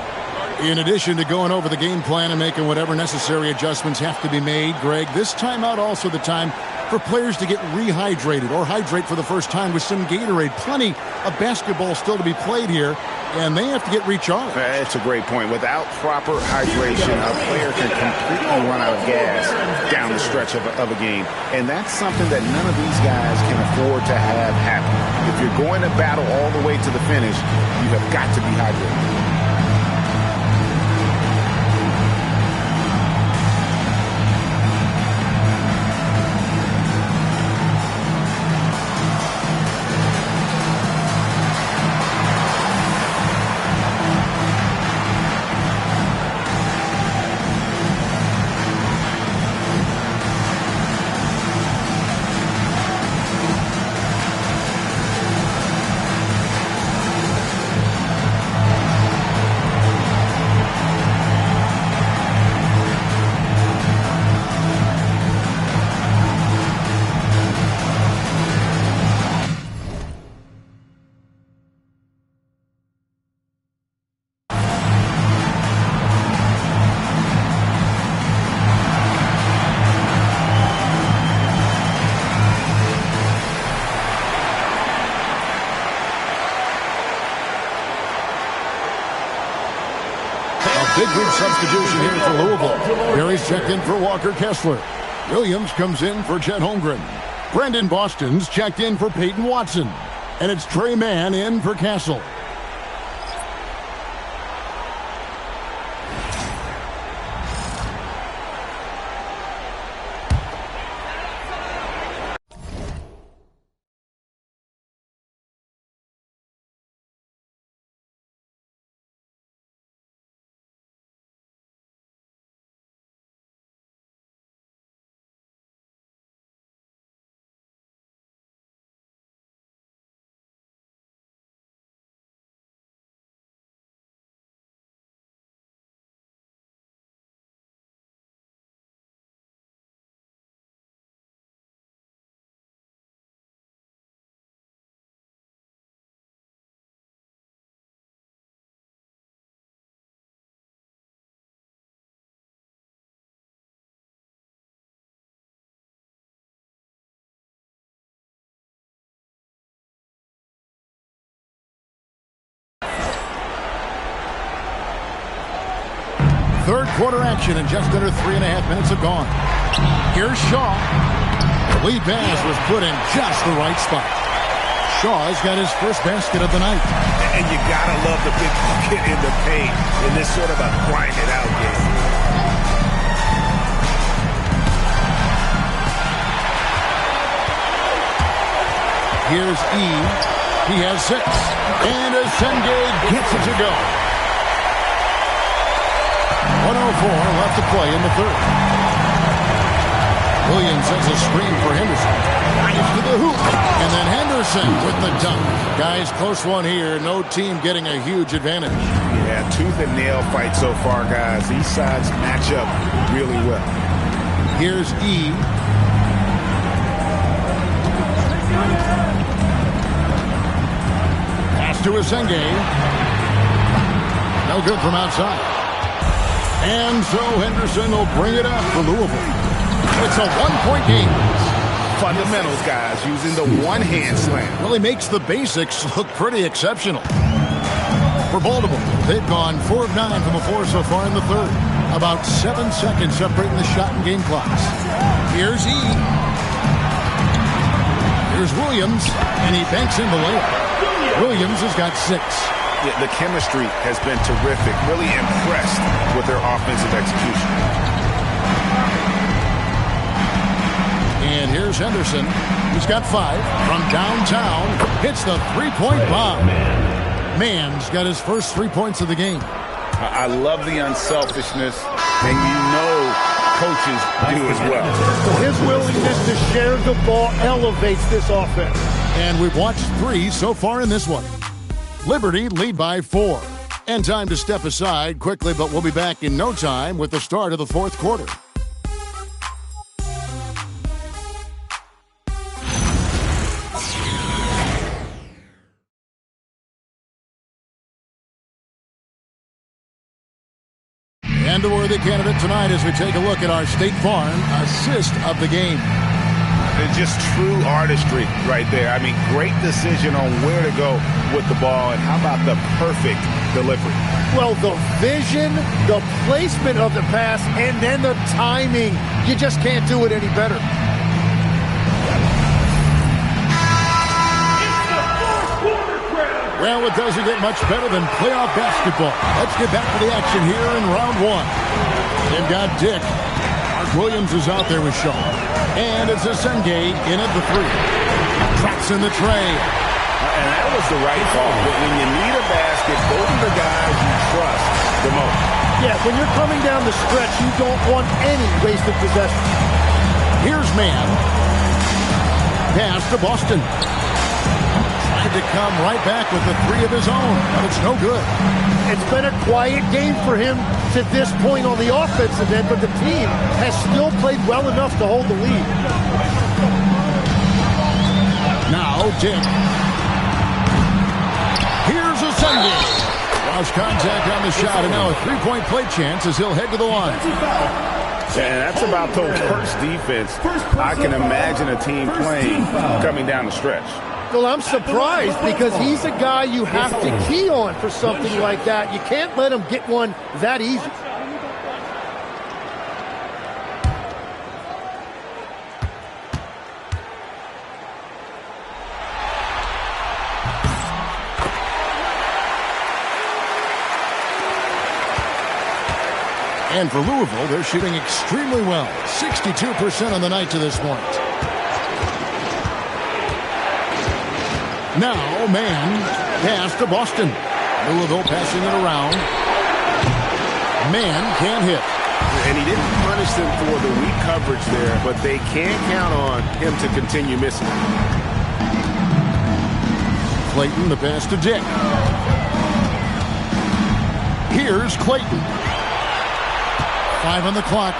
In addition to going over the game plan and making whatever necessary adjustments have to be made, Greg, this timeout also the time for players to get rehydrated or hydrate for the first time with some Gatorade. Plenty of basketball still to be played here, and they have to get recharged. That's a great point. Without proper hydration, a player can completely run out of gas down the stretch of a game. And that's something that none of these guys can afford to have happen. If you're going to battle all the way to the finish, you have got to be hydrated. Big group substitution here for Louisville. Barry's checked in for Walker Kessler. Williams comes in for Chet Holmgren. Brendan Boston's checked in for Peyton Watson. And it's Trey Mann in for Castle. Third quarter action and just under 3.5 minutes have gone. Here's Shaw. The lead pass was put in just the right spot. Shaw's got his first basket of the night. And you gotta love the big bucket in the paint in this sort of a grind-it-out game. Here's E. He has 6. And Asenge gets it to go. 1:04 left to play in the third. Williams sets a screen for Henderson. Drives to the hoop. And then Henderson with the dunk. Guys, close one here. No team getting a huge advantage. Yeah, tooth and nail fight so far, guys. These sides match up really well. Here's E. Pass to Asenge. No good from outside. And so Henderson will bring it up for Louisville. It's a one-point game. Fundamentals, guys, using the one-hand slam. Really makes the basics look pretty exceptional. For Baltimore, they've gone 4 of 9 from the floor so far in the third. About 7 seconds separating the shot and game clocks. Here's E. Here's Williams, and he banks in the layup. Williams has got 6. The chemistry has been terrific. Really impressed with their offensive execution. And here's Henderson. He's got 5 from downtown. Hits the three-point bomb. Mann's got his first 3 points of the game. I love the unselfishness, and you know coaches do as well. His willingness to share the ball elevates this offense. And we've watched 3 so far in this one. Liberty lead by 4. And time to step aside quickly, but we'll be back in no time with the start of the fourth quarter. And a worthy candidate tonight as we take a look at our State Farm assist of the game. It's just true artistry right there. I mean, great decision on where to go with the ball, and how about the perfect delivery? Well, the vision, the placement of the pass, and then the timing. You just can't do it any better. Well, it doesn't get much better than playoff basketball. Let's get back to the action here in round 1. They've got Dick. Mark Williams is out there with Shaw. And it's Asenge in at the 3. Drops in the tray. And that was the right call. But when you need a basket, those are the guys you trust the most. Yeah, when you're coming down the stretch, you don't want any wasted possession. Here's Mann. Pass to Boston. To come right back with the 3 of his own, but it's no good. It's been a quiet game for him to this point on the offensive end, but the team has still played well enough to hold the lead. Now, Dick. Here's Asenge. Lost contact on the shot, and now a 3-point play chance as he'll head to the line. And that's about the worst defense I can imagine a team playing coming down the stretch. Well, I'm surprised because he's a guy you have to key on for something like that. You can't let him get one that easy. And for Louisville, they're shooting extremely well. 62% on the night to this point. Now, Mann, pass to Boston. Louisville passing it around. Mann can't hit. And he didn't punish them for the weak coverage there, but they can't count on him to continue missing. Clayton, the pass to Dick. Here's Clayton. 5 on the clock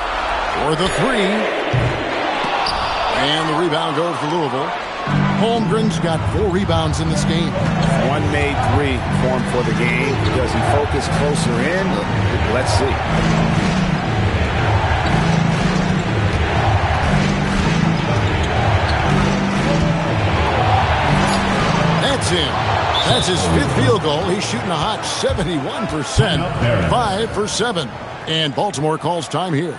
for the 3. And the rebound goes to Louisville. Holmgren's got 4 rebounds in this game. 1 made 3 for him for the game. Does he focus closer in? Let's see. That's in. That's his 5th field goal. He's shooting a hot 71%, 5 for 7. And Baltimore calls time here.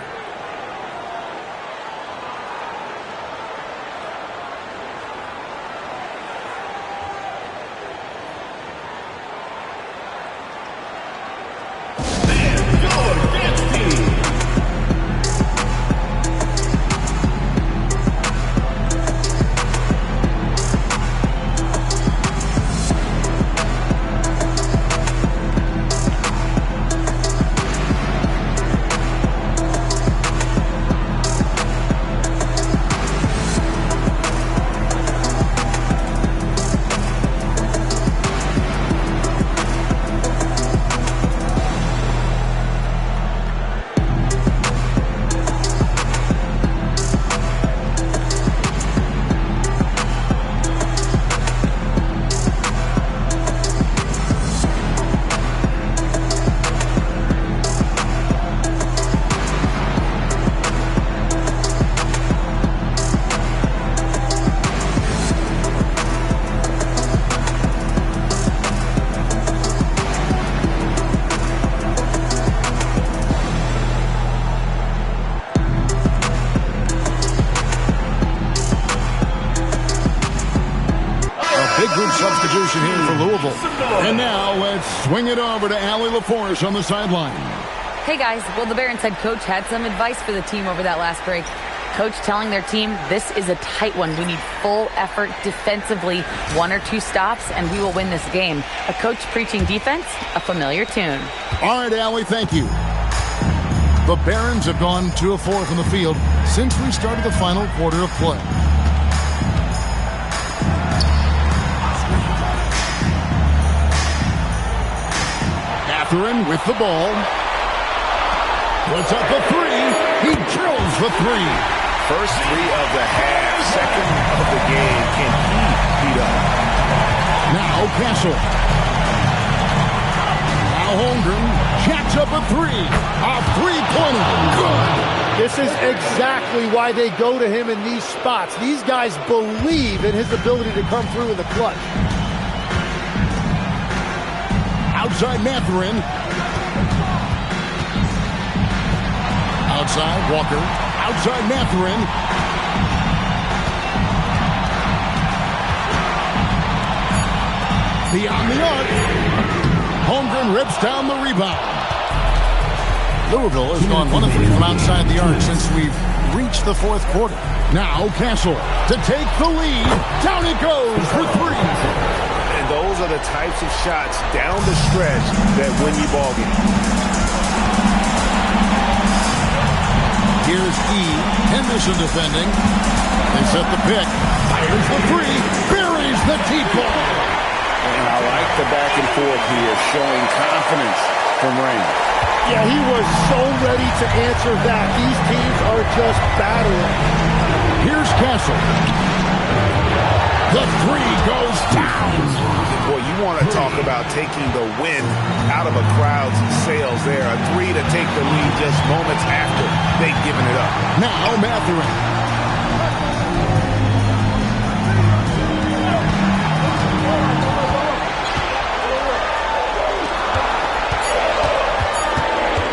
Substitution here for Louisville. And now let's swing it over to Allie LaForce on the sideline. Hey guys, well, the Barons head coach had some advice for the team over that last break. Coach telling their team, this is a tight one. We need full effort defensively, 1 or 2 stops, and we will win this game. A coach preaching defense, a familiar tune. All right, Allie, thank you. The Barons have gone 2 of 4 from the field since we started the final quarter of play. Catherine with the ball. Puts up the 3. He drills the 3. First 3 of the half, second of the game. Can he beat up? Now Castle. Now Holmgren jacks up a 3. A 3-pointer. Good. This is exactly why they go to him in these spots. These guys believe in his ability to come through in the clutch. Outside Mathurin. Outside Walker. Outside Mathurin. Beyond the arc. Holmgren rips down the rebound. Louisville has gone 1 of 3 from outside the arc since we've reached the 4th quarter. Now Castle to take the lead. Down it goes for 3. Those are the types of shots down the stretch that win you ball games. Here's E. Henderson defending. They set the pick. Fires the 3. Buries the deep ball. And I like the back and forth here, showing confidence from Rain. Yeah, he was so ready to answer that. These teams are just battling. Here's Castle. The 3 goes down. Boy, you want to talk about taking the wind out of a crowd's sails there. A 3 to take the lead just moments after they've given it up. Now Mathurin.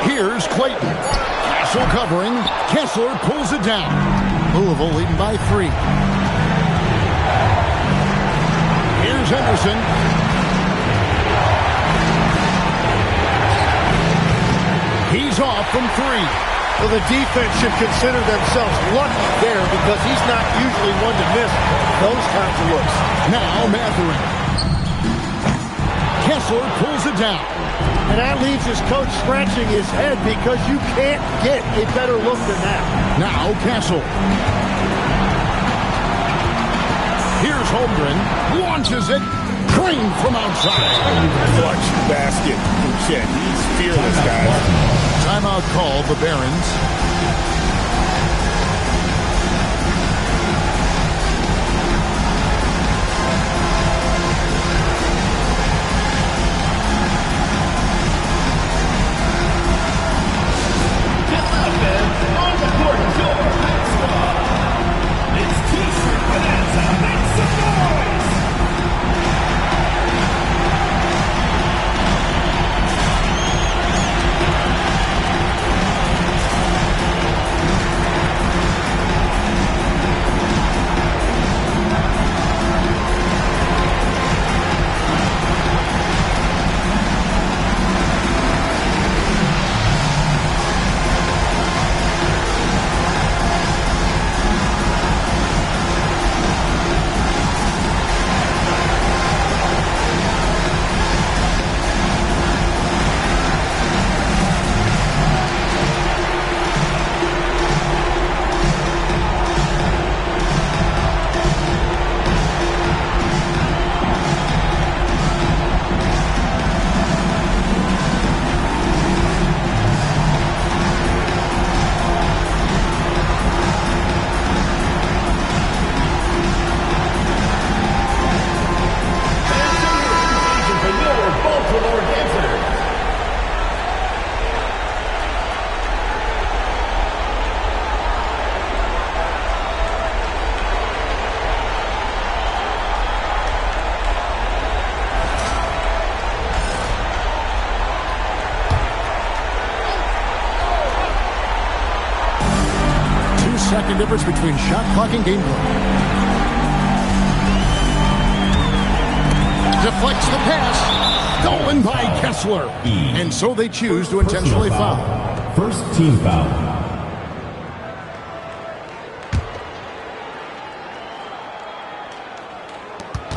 Here's Clayton. Castle covering. Kessler pulls it down. Louisville leading by 3. Here's Henderson. He's off from 3. Well, the defense should consider themselves lucky there because he's not usually one to miss those kinds of looks. Now Mathurin. Kessler pulls it down. And that leaves his coach scratching his head because you can't get a better look than that. Now Castle. Here's Holmgren. Launches it. Green from outside. Clutch basket from Chet. He's fearless, guys. Timeout called the Barons. second difference between shot clock and gameplay. Deflects the pass. Stolen by Kessler. And so they choose to intentionally foul. First team foul.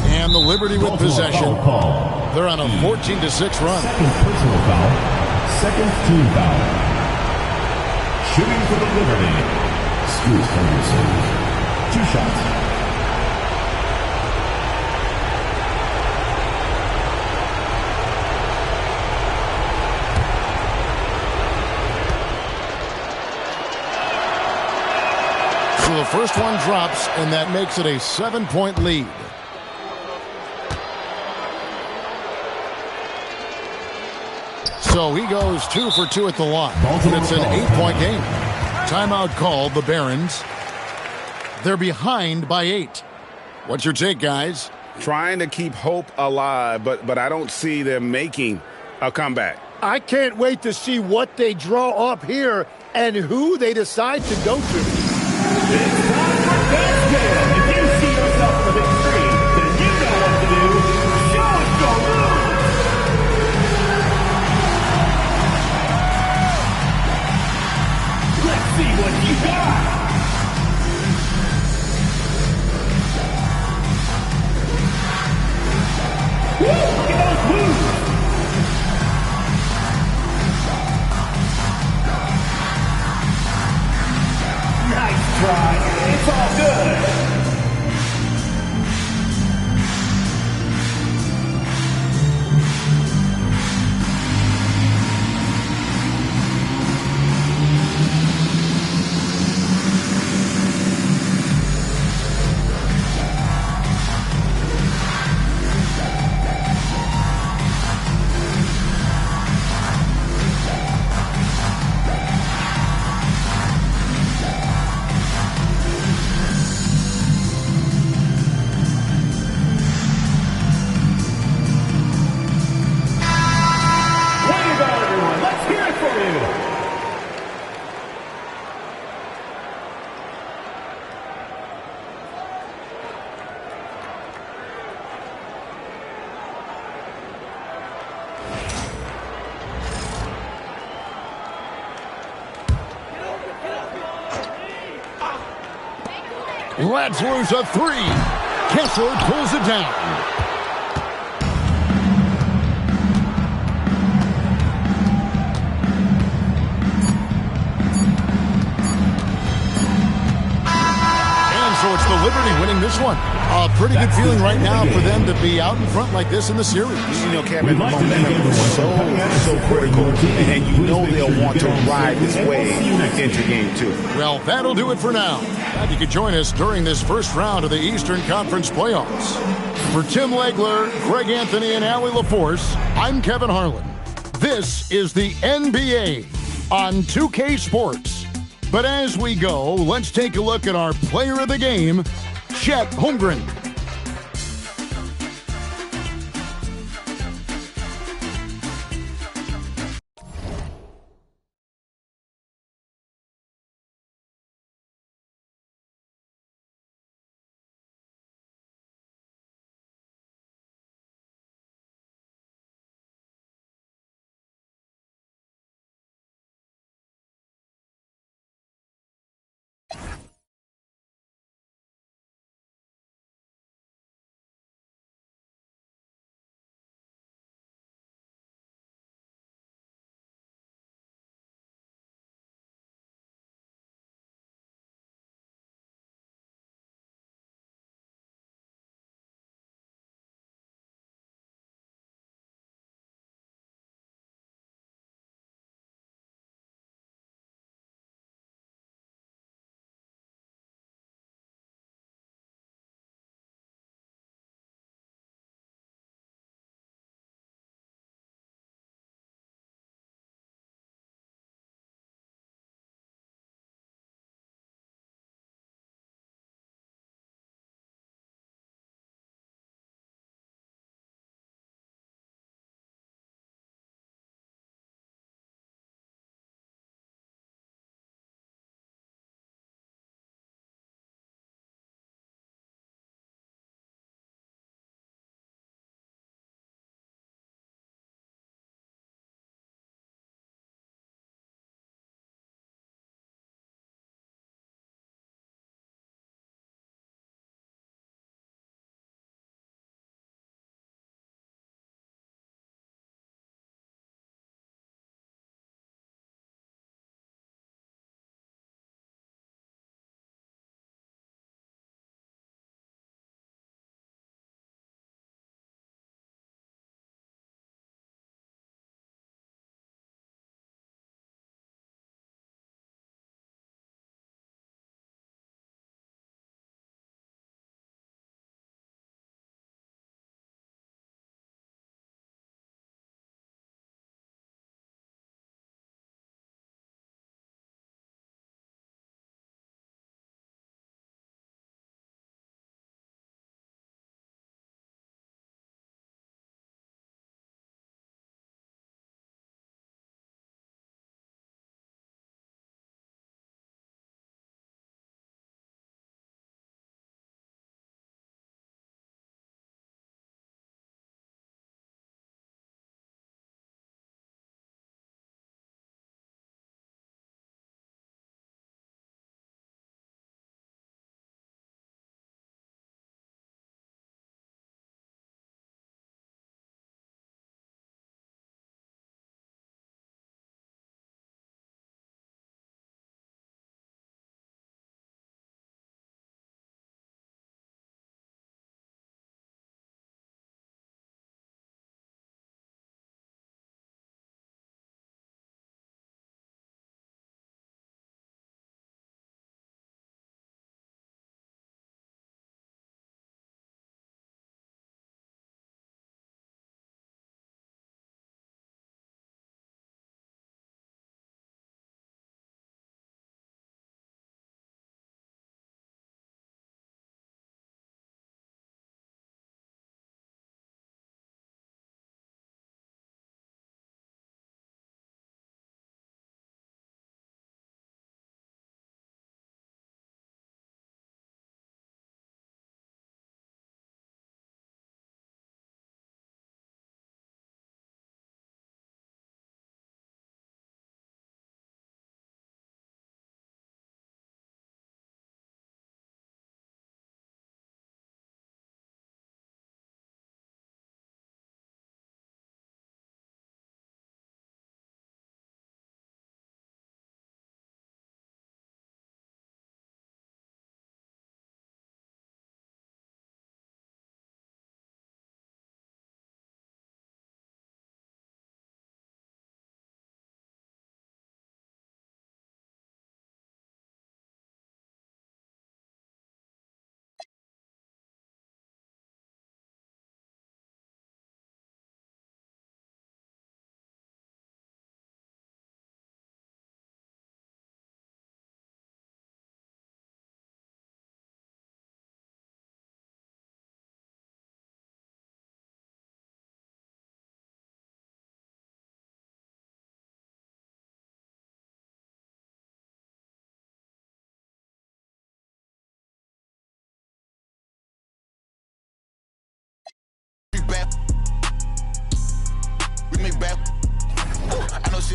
And the Liberty with possession. They're on a 14-6 run. Second personal foul. Second team foul. Shooting for the Liberty. Scoots Henderson. 2 shots. So the first one drops, and that makes it a 7-point lead. So he goes 2 for 2 at the line. And it's an 8-point game. Timeout called, the Barons. They're behind by 8. What's your take, guys? Trying to keep hope alive, but I don't see them making a comeback. I can't wait to see what they draw up here and who they decide to go to. It's time for basket. If you see yourself on the big screen, then you know what to do. Show us your move. Let's see what you got. Woo! Look at those moves. Nice try. It's all good. Let's lose a 3. Kessler pulls it down. And so it's the Liberty winning this one. A pretty good feeling right now for them to be out in front like this in the series. You know, Kevin, momentum is so critical, and you know they'll want to ride this wave into game 2. Well, that'll do it for now. Glad you could join us during this first round of the Eastern Conference playoffs. For Tim Legler, Greg Anthony, and Allie LaForce, I'm Kevin Harlan. This is the NBA on 2K Sports. But as we go, let's take a look at our player of the game, Chet Holmgren.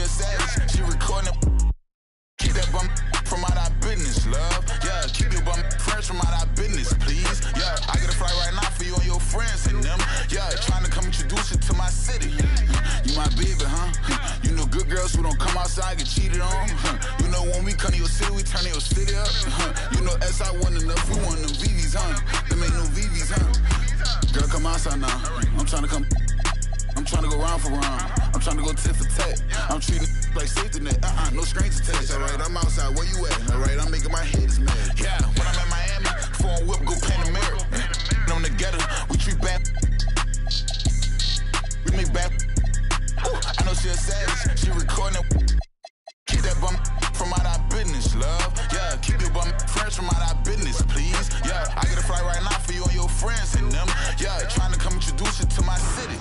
a savage. She recording. Keep that bum from out our business, love. Yeah, keep your bum friends from out our business, please. Yeah, I get a flight right now for you and your friends and them. Yeah, trying to come introduce you to my city. You my baby, huh? You know good girls who don't come outside get cheated on. You know when we come to your city, we turn your city up. You know SI want enough, we want them VVs, huh? Them ain't no VVs, huh? Girl, come outside now. I'm trying to come. I'm trying to go round for round. I'm trying to go tit for tat. I'm treating like safety net. No strings attached. Alright, I'm outside. Where you at? Alright, I'm making my head is mad. Yeah, when I'm in Miami, phone whip, go paint a mirror. On the gutter, we treat bad. We make bad. Ooh, I know she a savage. She recording. Keep that bum from out our business, love. Yeah, keep your bum friends from out our business, please. Yeah, I get a flight right now for you and your friends and them. Yeah, trying to come introduce you to my city.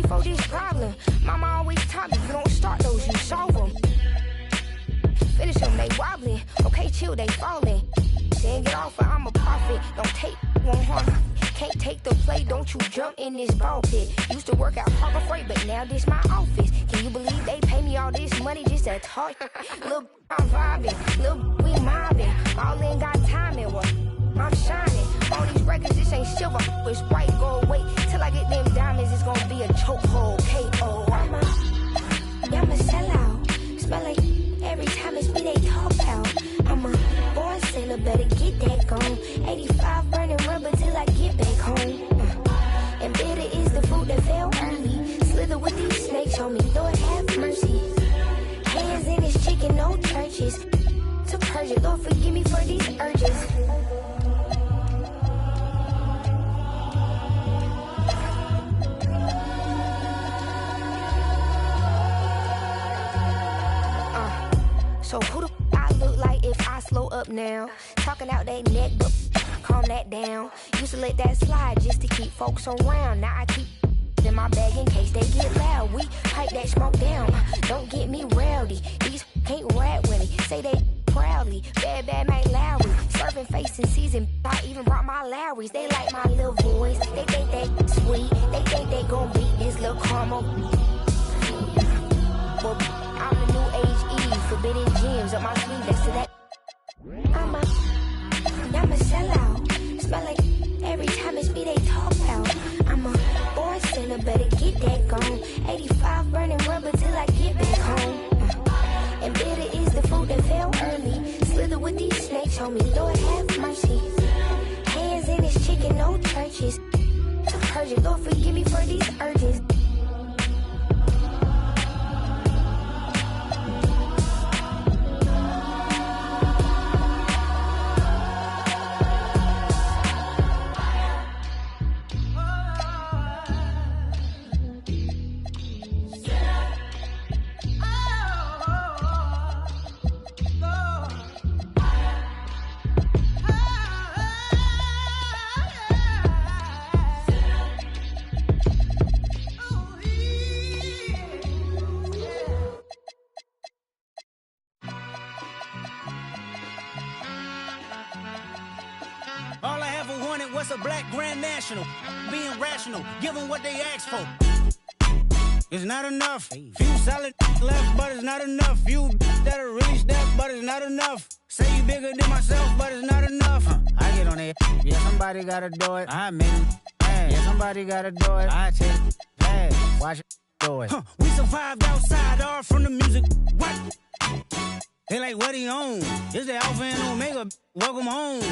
For this problem, mama always taught me you don't start those, you solve them. Finish them, they wobbling. Okay, chill, they falling. Then get off, I'm a prophet. Don't take, won't harm. Can't take the play, don't you jump in this ball pit. Used to work out Harbor Freight, but now this my office. Can you believe they pay me all this money just to talk? Look, I'm vibing, look, we mobbing. All in got timing, what? I'm shining. All these records, this ain't silver, it's white gold. Wait till I get them diamonds, it's gonna be a chokehold. K.O. I'm a sellout. Smell like every time it's me they talk about. I'm a born sinner, better get that gone. 85 burning rubber till I get back home. And bitter is the food that fell early. Slither with these snakes on me, Lord have mercy. Hands in this chicken, no churches. To purge it, Lord forgive me for these urges. So who the I look like if I slow up now? Talking out that neck, but calm that down. Used to let that slide just to keep folks around. Now I keep in my bag in case they get loud. We pipe that smoke down. Don't get me rowdy. These can't rap with me. Say they proudly. Bad Mike Lowry. Serving face in season. I even brought my Lowrys. They like my little voice. They think they sweet. They think they gon' beat this little caramel. Well, I'm the new age Eve. Forbidden gems up my sleeve next to that. I'm a sellout. Smell like every time it's me they talk about. I'm a born sinner, better get that gone. 85 burning rubber till I get back home. And bitter is the food that fell early. Slither with these snakes on me, Lord have mercy. Hands in this chicken, no churches. To purge it, Lord forgive me for these urges. What's a black grand national? Being rational, give them what they ask for. It's not enough. Few solid left, but it's not enough. Few that are really step, but it's not enough. Say you bigger than myself, but it's not enough. I get on it. Yeah, somebody gotta do it. I admit it. Yeah, somebody gotta do it. I take it. Hey, watch it do it. We survived outside, all from the music. What? They like what he own. This the Alpha and Omega. Welcome home.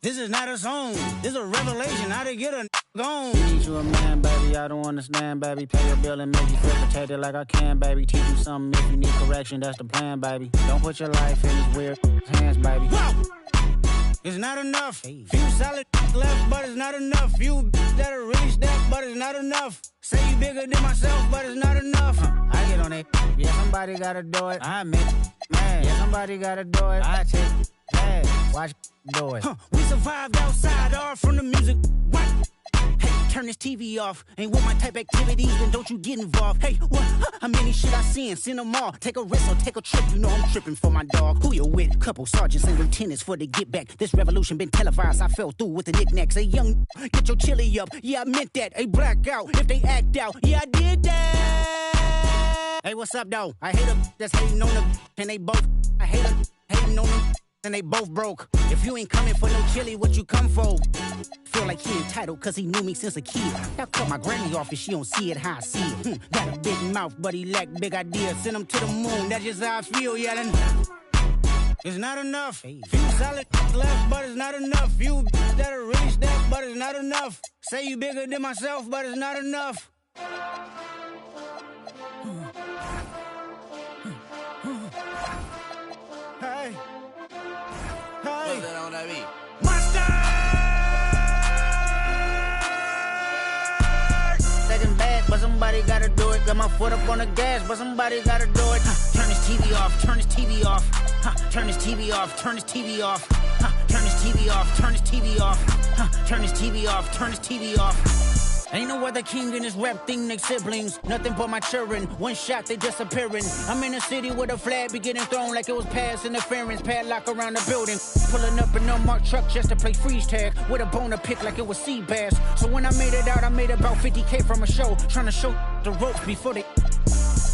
This is not a song. This is a revelation. How to get a gone. Need you a man, baby. I don't understand, baby. Pay your bill and make you feel protected like I can, baby. Teach you something if you need correction. That's the plan, baby. Don't put your life in these weird hands, baby. Whoa! It's not enough. Few solid left, but it's not enough. Few that are really step, but it's not enough. Say you bigger than myself, but it's not enough. I get on it. Yeah, somebody gotta do it. I admit it. Man, yeah, somebody gotta do it. I take it. Hey, Watch do it. We survived outside, all from the music. What? Hey, turn this TV off. Ain't with my type activities, then don't you get involved. Hey, what? How many shit I seen? Send them all. Take a risk or take a trip. You know I'm tripping for my dog. Who you with? Couple sergeants and lieutenants for the get back. This revolution been televised. I fell through with the knickknacks. Hey, young, get your chili up. Yeah, I meant that. Hey, black out if they act out. Yeah, I did that. Hey, what's up, though? I hate them that's hating on them. And they both, I hate them hating on them. And they both broke. If you ain't coming for no chili, what you come for? Feel like he entitled cause he knew me since a kid. I cut my granny off if she don't see it how I see it. Got a big mouth, but he lack big ideas. Send him to the moon, that's just how I feel, yelling. It's not enough. Few solid left, but it's not enough. Few that'll really step, but it's not enough. Say you bigger than myself, but it's not enough. Hey. Hey. Monster! Second bad, but somebody gotta do it. Got my foot up on the gas, but somebody gotta do it. Turn this TV off, turn this TV off. Turn this TV off, turn this TV off. Turn this TV off, turn this TV off. Turn this TV off, turn this TV off. Ain't no other king in this rap thing, they siblings. Nothing but my children. One shot, they disappearing. I'm in a city with a flag be getting thrown like it was pass interference. Padlock around the building. Pulling up an unmarked truck just to play freeze tag. With a bone to pick like it was sea bass. So when I made it out, I made about 50K from a show. Trying to show the ropes before they...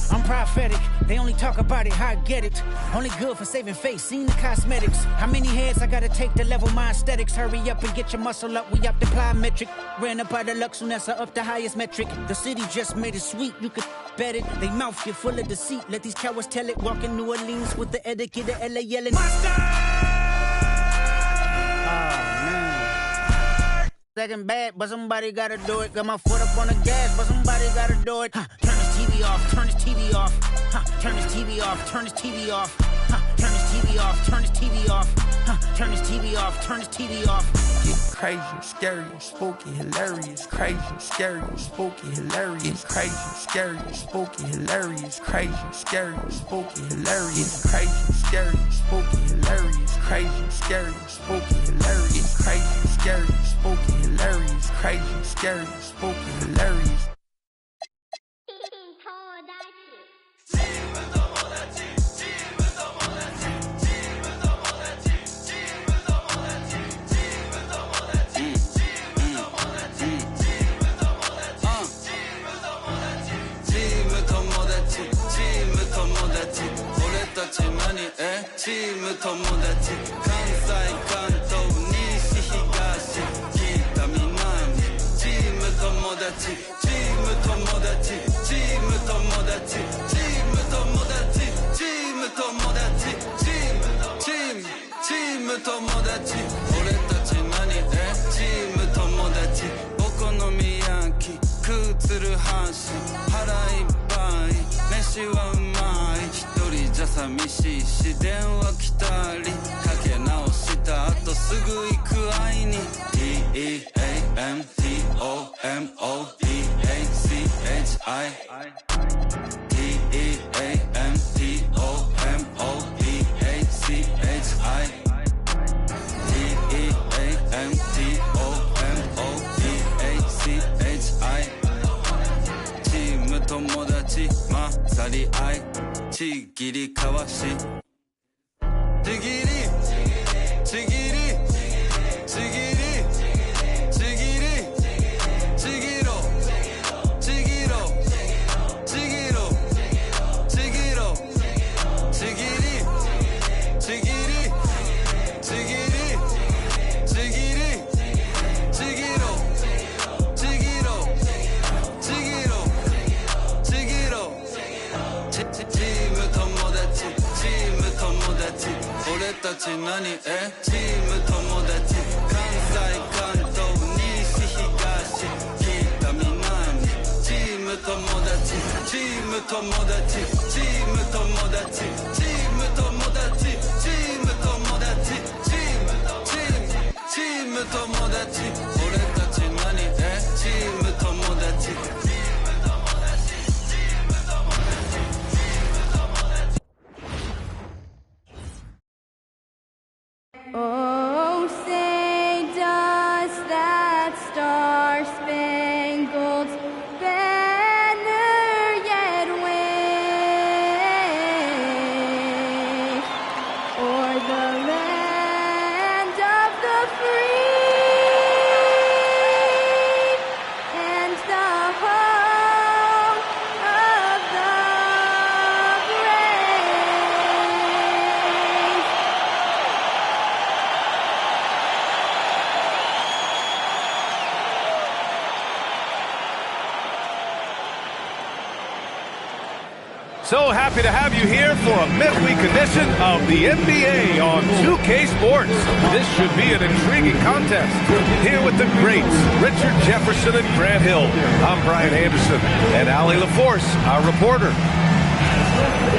I'm prophetic, they only talk about it, how I get it. Only good for saving face, seen the cosmetics. How many heads I gotta take to level my aesthetics? Hurry up and get your muscle up, we up the plyometric. Ran up out of luck, soon as I up the highest metric. The city just made it sweet, you could bet it. They mouth get full of deceit, let these cowards tell it. Walk in New Orleans with the etiquette of LA yelling. Monster! Second bad, but somebody gotta do it. Got my foot up on the gas, but somebody gotta do it. Turn this TV off, turn this TV off. Turn this TV off, turn this TV off. Turn this TV off, turn this TV off. Turn this TV off, turn this TV off. Get crazy, scary, spooky, hilarious. Crazy, scary, spooky, hilarious. Crazy, scary, spooky, hilarious. Crazy, scary, spooky, hilarious. Crazy, scary, spooky, hilarious. Crazy, scary, spooky, hilarious. Crazy, scary, spooky, hilarious. Crazy, scary, spooky, hilarious.チーム友達関西関東西東北南チーム友達チーム友達チーム友達チーム友達チーム友達チーム友達俺たち何チーム友達お好み焼き食うつる阪神腹いっぱい飯はうまい一人じゃ寂しいし電話来たりかけ直した後すぐ行く会いに チーム友達混ざり合いちぎりかわしちぎりちぎりちぎりちぎりちぎろちぎろちぎろちぎろちぎりちぎりちぎりちぎりちぎろちぎろちぎろちぎろチーム友達チーム友達俺たち何チーム友達関西関東西東北南チーム友達チーム友達チーム友達チーム友達チーム友達チーム友達俺たち何チーム友達 Oh, say does that star-spangled banner yet wave o'er the land of the free and the home of the brave? So happy to have you here for a midweek edition of the NBA on 2K Sports. This should be an intriguing contest. Here with the greats, Richard Jefferson and Grant Hill. I'm Brian Anderson, and Allie LaForce, our reporter.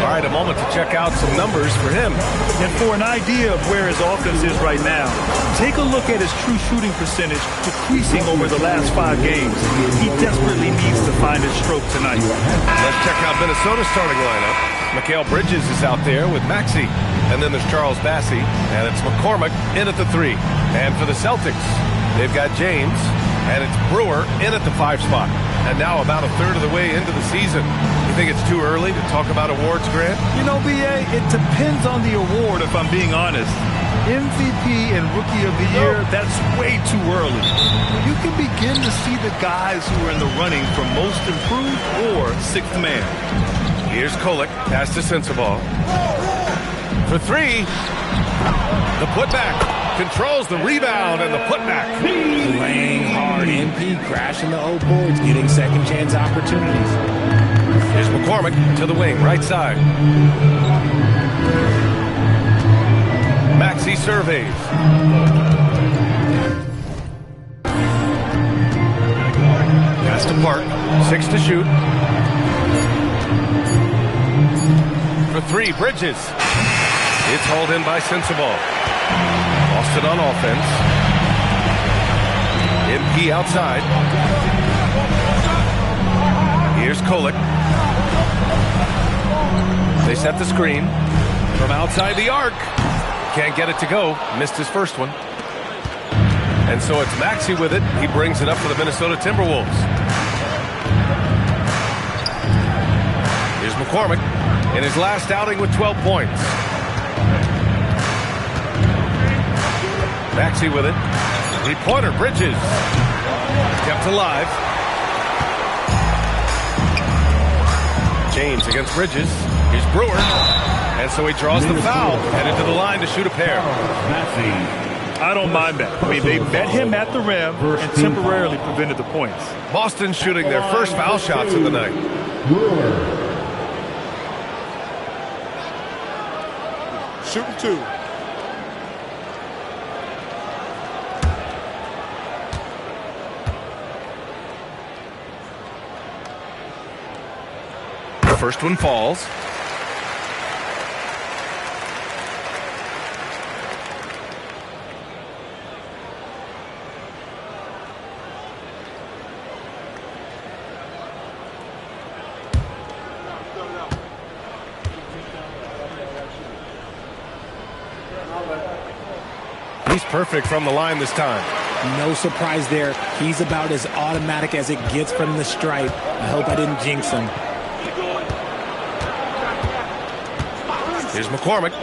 All right, a moment to check out some numbers for him. And for an idea of where his offense is right now, take a look at his true shooting percentage decreasing over the last 5 games. He desperately needs to find his stroke tonight. Let's check out Minnesota's starting lineup. Mikal Bridges is out there with Maxey. And then there's Charles Bassey, and it's McCormick in at the 3. And for the Celtics, they've got James, and it's Brewer in at the 5 spot. And now about a third of the way into the season. You think it's too early to talk about awards, Grant? You know, B.A., it depends on the award, if I'm being honest. MVP and Rookie of the Year, that's way too early. You can begin to see the guys who are in the running for Most Improved or Sixth Man. Here's Kolek, pass to Sensabaugh. For 3, the putback. Controls the rebound and the putback. Playing hard. MP crashing the old boards, getting second chance opportunities. Here's McCormick to the wing, right side. Maxey surveys. Pass to Park. 6 to shoot. For 3, Bridges. It's hauled in by Sensabaugh. Lost it on offense. MP outside. Here's Kolek. They set the screen from outside the arc. Can't get it to go. Missed his first one. And so it's Maxey with it. He brings it up for the Minnesota Timberwolves. Here's McCormick in his last outing with 12 points. Maxey with it. 3-pointer, Bridges. Kept alive. James against Bridges. Here's Brewer. And so he draws the foul. Headed to the line to shoot a pair. I don't mind that. I mean, they met him at the rim and temporarily prevented the points. Boston shooting their first foul shots of the night. Shooting 2. The first one falls. He's perfect from the line this time. No surprise there. He's about as automatic as it gets from the stripe. I hope I didn't jinx him. Here's McCormick.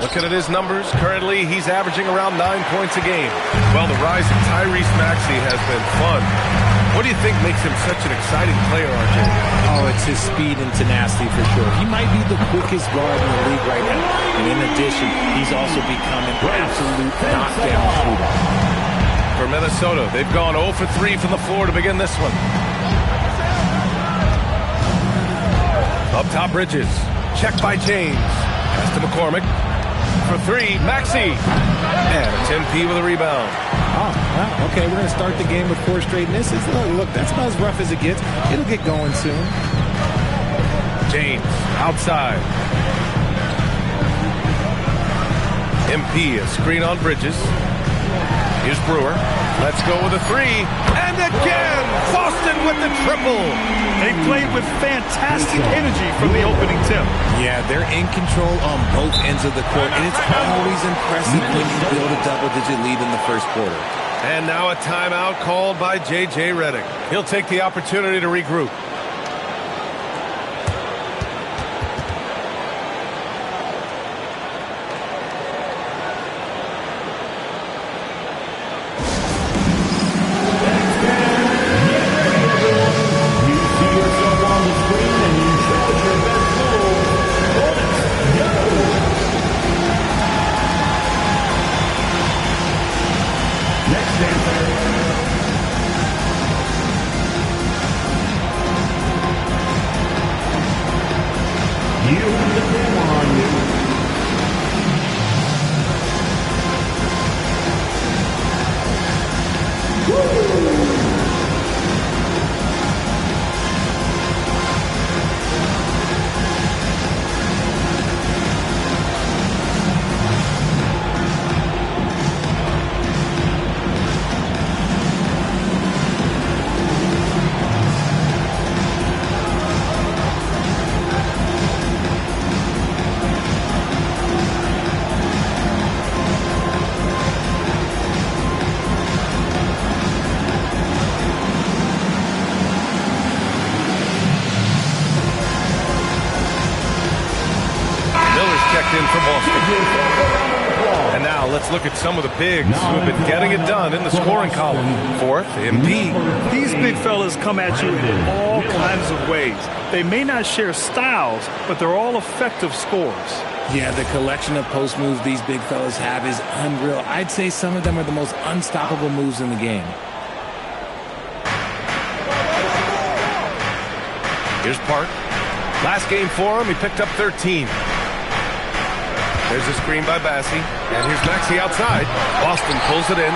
Looking at his numbers, currently he's averaging around 9 points a game. Well, the rise of Tyrese Maxey has been fun. What do you think makes him such an exciting player, RJ? Oh, it's his speed and tenacity for sure. He might be the quickest guard in the league right now. And in addition, he's also become an absolute knockdown shooter. For Minnesota, they've gone 0 for 3 from the floor to begin this one. Up top, Bridges. Check by James. Pass to McCormick. For 3, Maxey. And it's MP with a rebound. Oh, well, okay, we're going to start the game with 4 straight misses. Look, that's about as rough as it gets. It'll get going soon. James, outside. MP, a screen on Bridges. Here's Brewer. Let's go with a three. And again, Boston with the triple. They played with fantastic energy from the opening tip. Yeah, they're in control on both ends of the court, and it's always impressive when you build a double-digit lead in the first quarter. And now a timeout called by J.J. Redick. He'll take the opportunity to regroup. And now let's look at some of the bigs who have been getting it done in the scoring column. Fourth, MP. These big fellas come at you in all kinds of ways. They may not share styles, but they're all effective scorers. Yeah, the collection of post moves these big fellas have is unreal. I'd say some of them are the most unstoppable moves in the game. Here's Park. Last game for him, he picked up 13. There's a screen by Bassi. And here's Maxey outside. Boston pulls it in.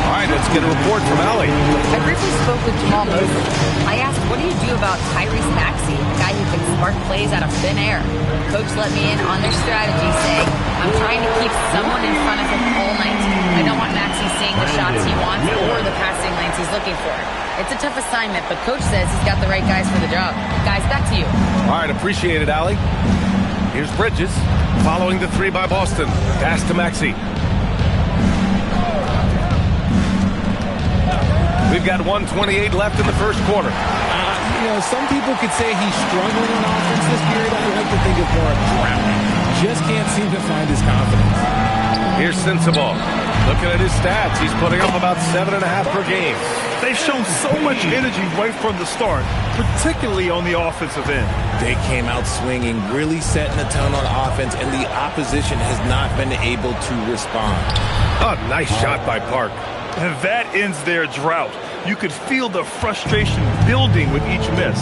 All right, let's get a report from Allie. I briefly spoke with Jamal Mosley. I asked, what do you do about Tyrese Maxey, a guy who can spark plays out of thin air? Coach let me in on their strategy, saying, I'm trying to keep someone in front of him all night. I don't want Maxey seeing the shots he wants or the passing lanes he's looking for. It's a tough assignment, but Coach says he's got the right guys for the job. Guys, back to you. All right, appreciate it, Allie. Here's Bridges, following the three by Boston. Pass to Maxey. We've got 1:28 left in the first quarter. Some people could say he's struggling on offense this period. I like to think of more of drowning. Just can't seem to find his confidence. Here's Sensabaugh. Looking at his stats, he's putting up about 7.5 per game. They've shown so much energy right from the start, particularly on the offensive end. They came out swinging, really setting the tone on offense, and the opposition has not been able to respond. A nice shot by Park. And that ends their drought. You could feel the frustration building with each miss.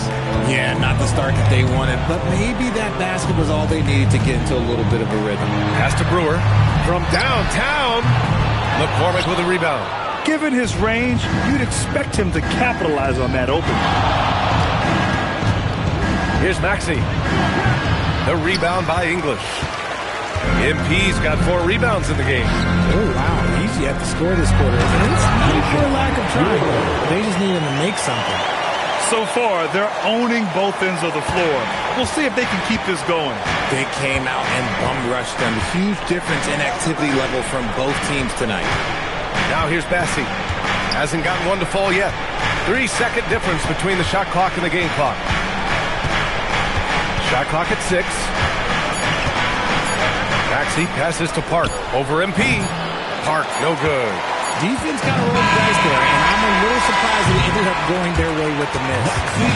Yeah, not the start that they wanted, but maybe that basket was all they needed to get into a little bit of a rhythm. Pass to Brewer from downtown. McCormick with a rebound. Given his range, you'd expect him to capitalize on that opening. Here's Maxey. The rebound by English. MP's got 4 rebounds in the game. Oh, wow. He's yet to score this quarter. It's not a pure lack of trying. They just need him to make something. So far, they're owning both ends of the floor. We'll see if they can keep this going. They came out and bum rushed them. Huge difference in activity level from both teams tonight. Now here's Bassi. Hasn't gotten one to fall yet. 3-second difference between the shot clock and the game clock. Shot clock at 6. Maxey passes to Park. Over MP. Park, no good. Defense kind of rolled the dice there, and I'm a little surprised that it ended up going their way with the miss.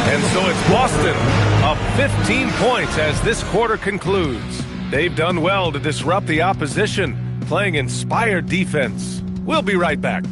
And so it's Boston up 15 points as this quarter concludes. They've done well to disrupt the opposition, playing inspired defense. We'll be right back.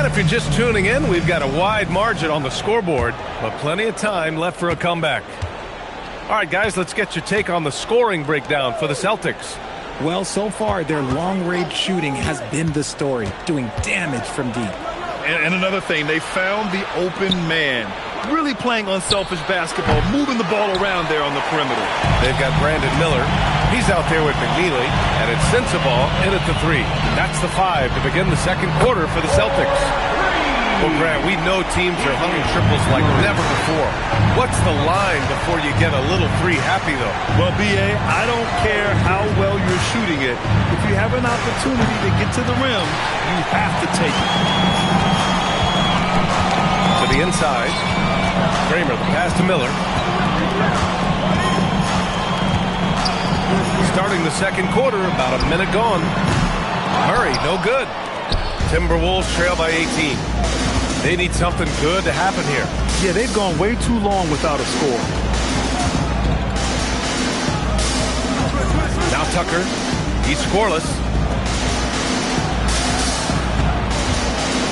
If you're just tuning in, we've got a wide margin on the scoreboard, but plenty of time left for a comeback. All right, guys, let's get your take on the scoring breakdown for the Celtics. Well, so far, their long-range shooting has been the story, doing damage from deep. And another thing, they found the open man. Really playing unselfish basketball, moving the ball around there on the perimeter. They've got Brandon Miller. He's out there with McNeely, and it's Sensabaugh in at the 3. That's the 5 to begin the second quarter for the Celtics. Well, Grant, we know teams are hunting triples like never before. What's the line before you get a little free happy, though? Well, B.A., I don't care how well you're shooting it. If you have an opportunity to get to the rim, you have to take it. To the inside. Kramer, the pass to Miller. Starting the second quarter, about a minute gone. Murray, no good. Timberwolves trail by 18. They need something good to happen here. Yeah, they've gone way too long without a score. Now Tucker. He's scoreless.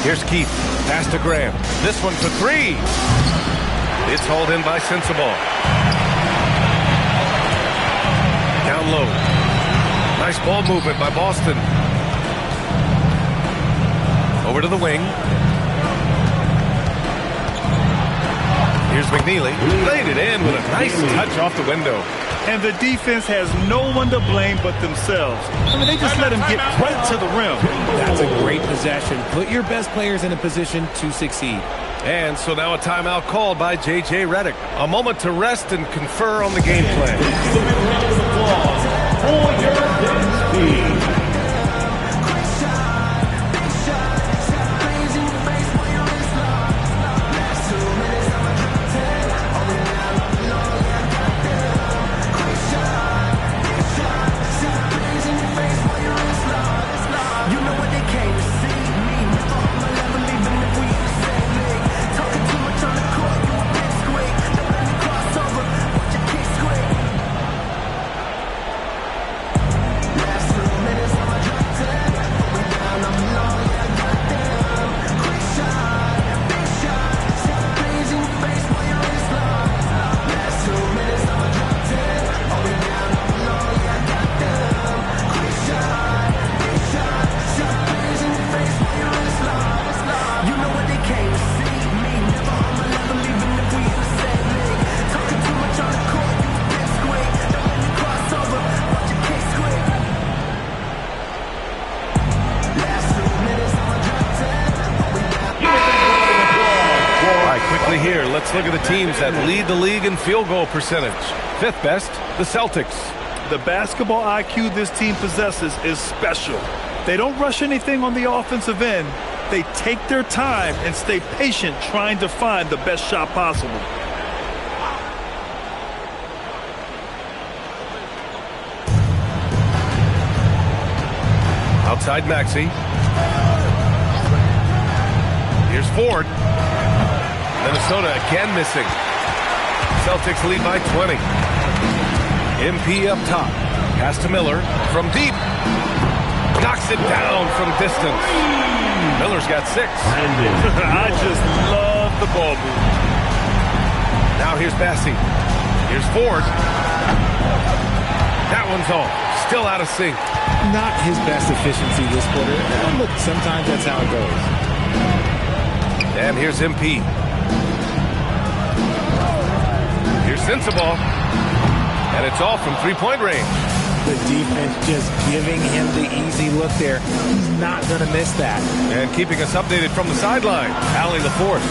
Here's Keith. Pass to Graham. This one for 3. It's hauled in by Sensabaugh. Down low. Nice ball movement by Boston. Over to the wing. Here's McNeely. Laid it in with a nice touch off the window. And the defense has no one to blame but themselves. I mean, they just let him get right to the rim. That's a great possession. Put your best players in a position to succeed. And so now a timeout called by J.J. Redick. A moment to rest and confer on the game plan. Here, let's look at the teams that lead the league in field goal percentage. 5th best, the Celtics. The basketball IQ this team possesses is special. They don't rush anything on the offensive end. They take their time and stay patient trying to find the best shot possible. Outside Maxey. Here's Ford. Minnesota again missing. Celtics lead by 20. MP up top. Pass to Miller from deep. Knocks it down from distance. Miller's got 6. I just love the ball movement. Now here's Bassey. Here's Ford. That one's off. Still out of sync. Not his best efficiency this quarter. Look, sometimes that's how it goes. And here's MP. Here's Sensabaugh. And it's off from 3-point range. The defense just giving him the easy look there. He's not going to miss that. And keeping us updated from the sideline, Allie LaForce.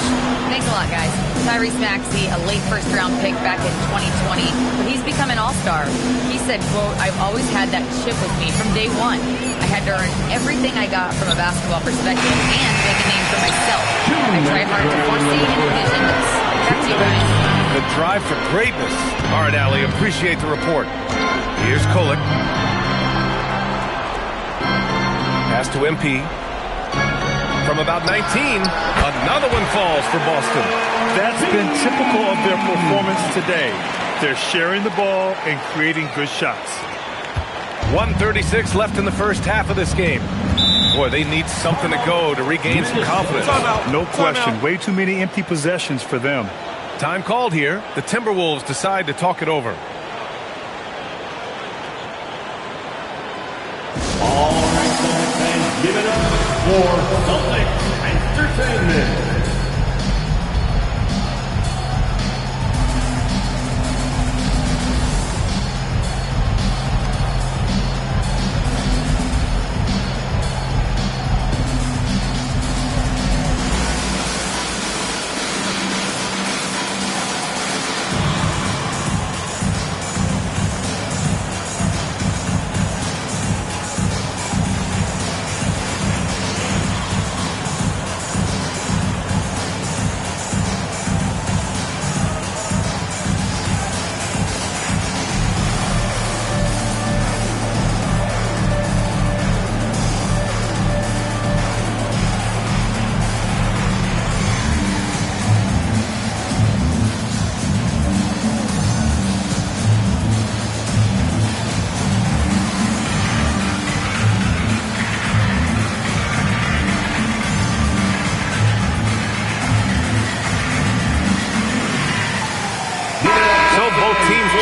Thanks a lot, guys. Tyrese Maxey, a late first-round pick back in 2020, but he's become an all-star. He said, quote, "I've always had that chip with me from day one. I had to earn everything I got from a basketball perspective and make a name for myself. I tried hard to foresee and envision this." Back to you, guys. The drive for greatness. All right, Allie, appreciate the report. Here's Kolek. Pass to MP. From about 19, another one falls for Boston. That's been typical of their performance today. They're sharing the ball and creating good shots. 1:36 left in the first half of this game. Boy, they need something to go to regain some confidence. No question. Way too many empty possessions for them. Time called here. The Timberwolves decide to talk it over. All right, Celtics fans, give it up for Celtics Entertainment.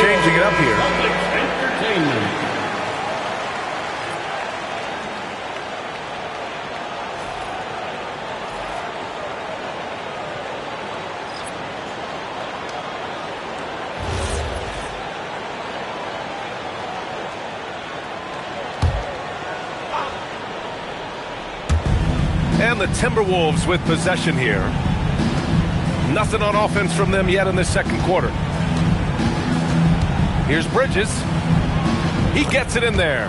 Changing it up here. And the Timberwolves with possession here. Nothing on offense from them yet in this second quarter. Here's Bridges. He gets it in there.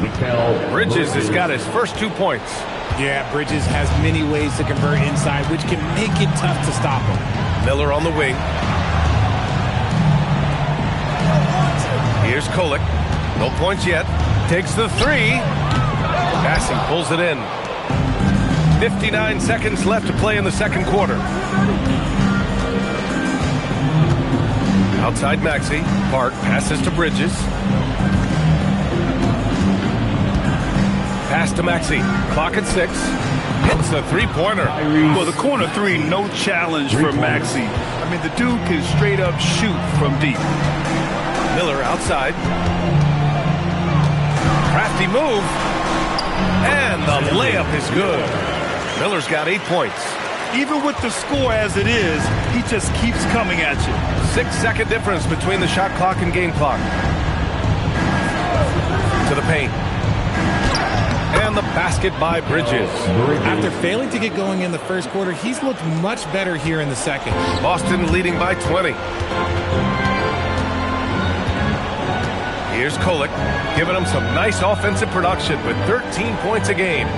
Bridges has got his first 2 points. Yeah, Bridges has many ways to convert inside, which can make it tough to stop him. Miller on the wing. Here's Kolek. No points yet. Takes the three. Passing pulls it in. 59 seconds left to play in the second quarter. Outside Maxey. Park passes to Bridges. Pass to Maxey. Clock at 6. Hits the three-pointer. Well, the corner three, no challenge for Maxey. I mean, the dude can straight up shoot from deep. Miller outside. Crafty move. And the layup is good. Miller's got 8 points. Even with the score as it is, he just keeps coming at you. 6-second difference between the shot clock and game clock. To the paint. And the basket by Bridges. After failing to get going in the first quarter, he's looked much better here in the second. Boston leading by 20. Here's Kolek, giving him some nice offensive production with 13 points a game.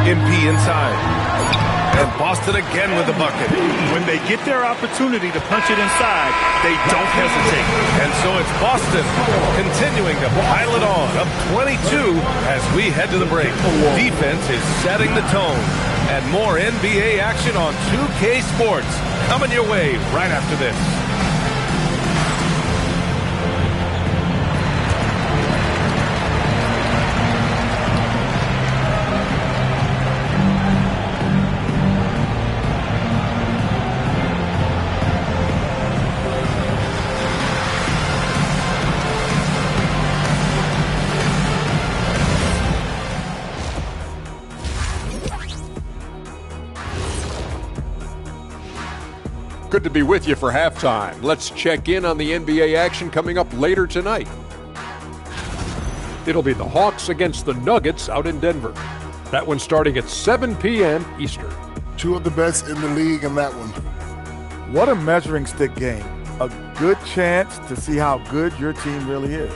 MP inside. And Boston again with the bucket. When they get their opportunity to punch it inside, they don't hesitate. And so it's Boston continuing to pile it on, up 22 as we head to the break. Defense is setting the tone. And more NBA action on 2K Sports coming your way right after this. Good to be with you for halftime. Let's check in on the NBA action coming up later tonight. It'll be the Hawks against the Nuggets out in Denver. That one starting at 7 p.m. Eastern. Two of the best in the league in that one. What a measuring stick game. A good chance to see how good your team really is.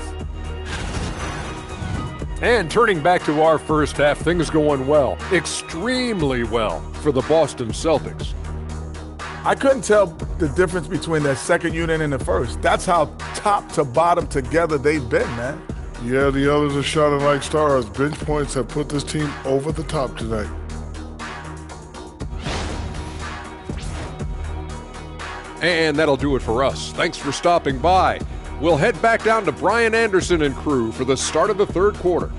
And turning back to our first half, things going well. Extremely well for the Boston Celtics. I couldn't tell the difference between their second unit and the first. That's how top to bottom together they've been, man. Yeah, the others are shining like stars. Bench points have put this team over the top tonight. And that'll do it for us. Thanks for stopping by. We'll head back down to Brian Anderson and crew for the start of the third quarter.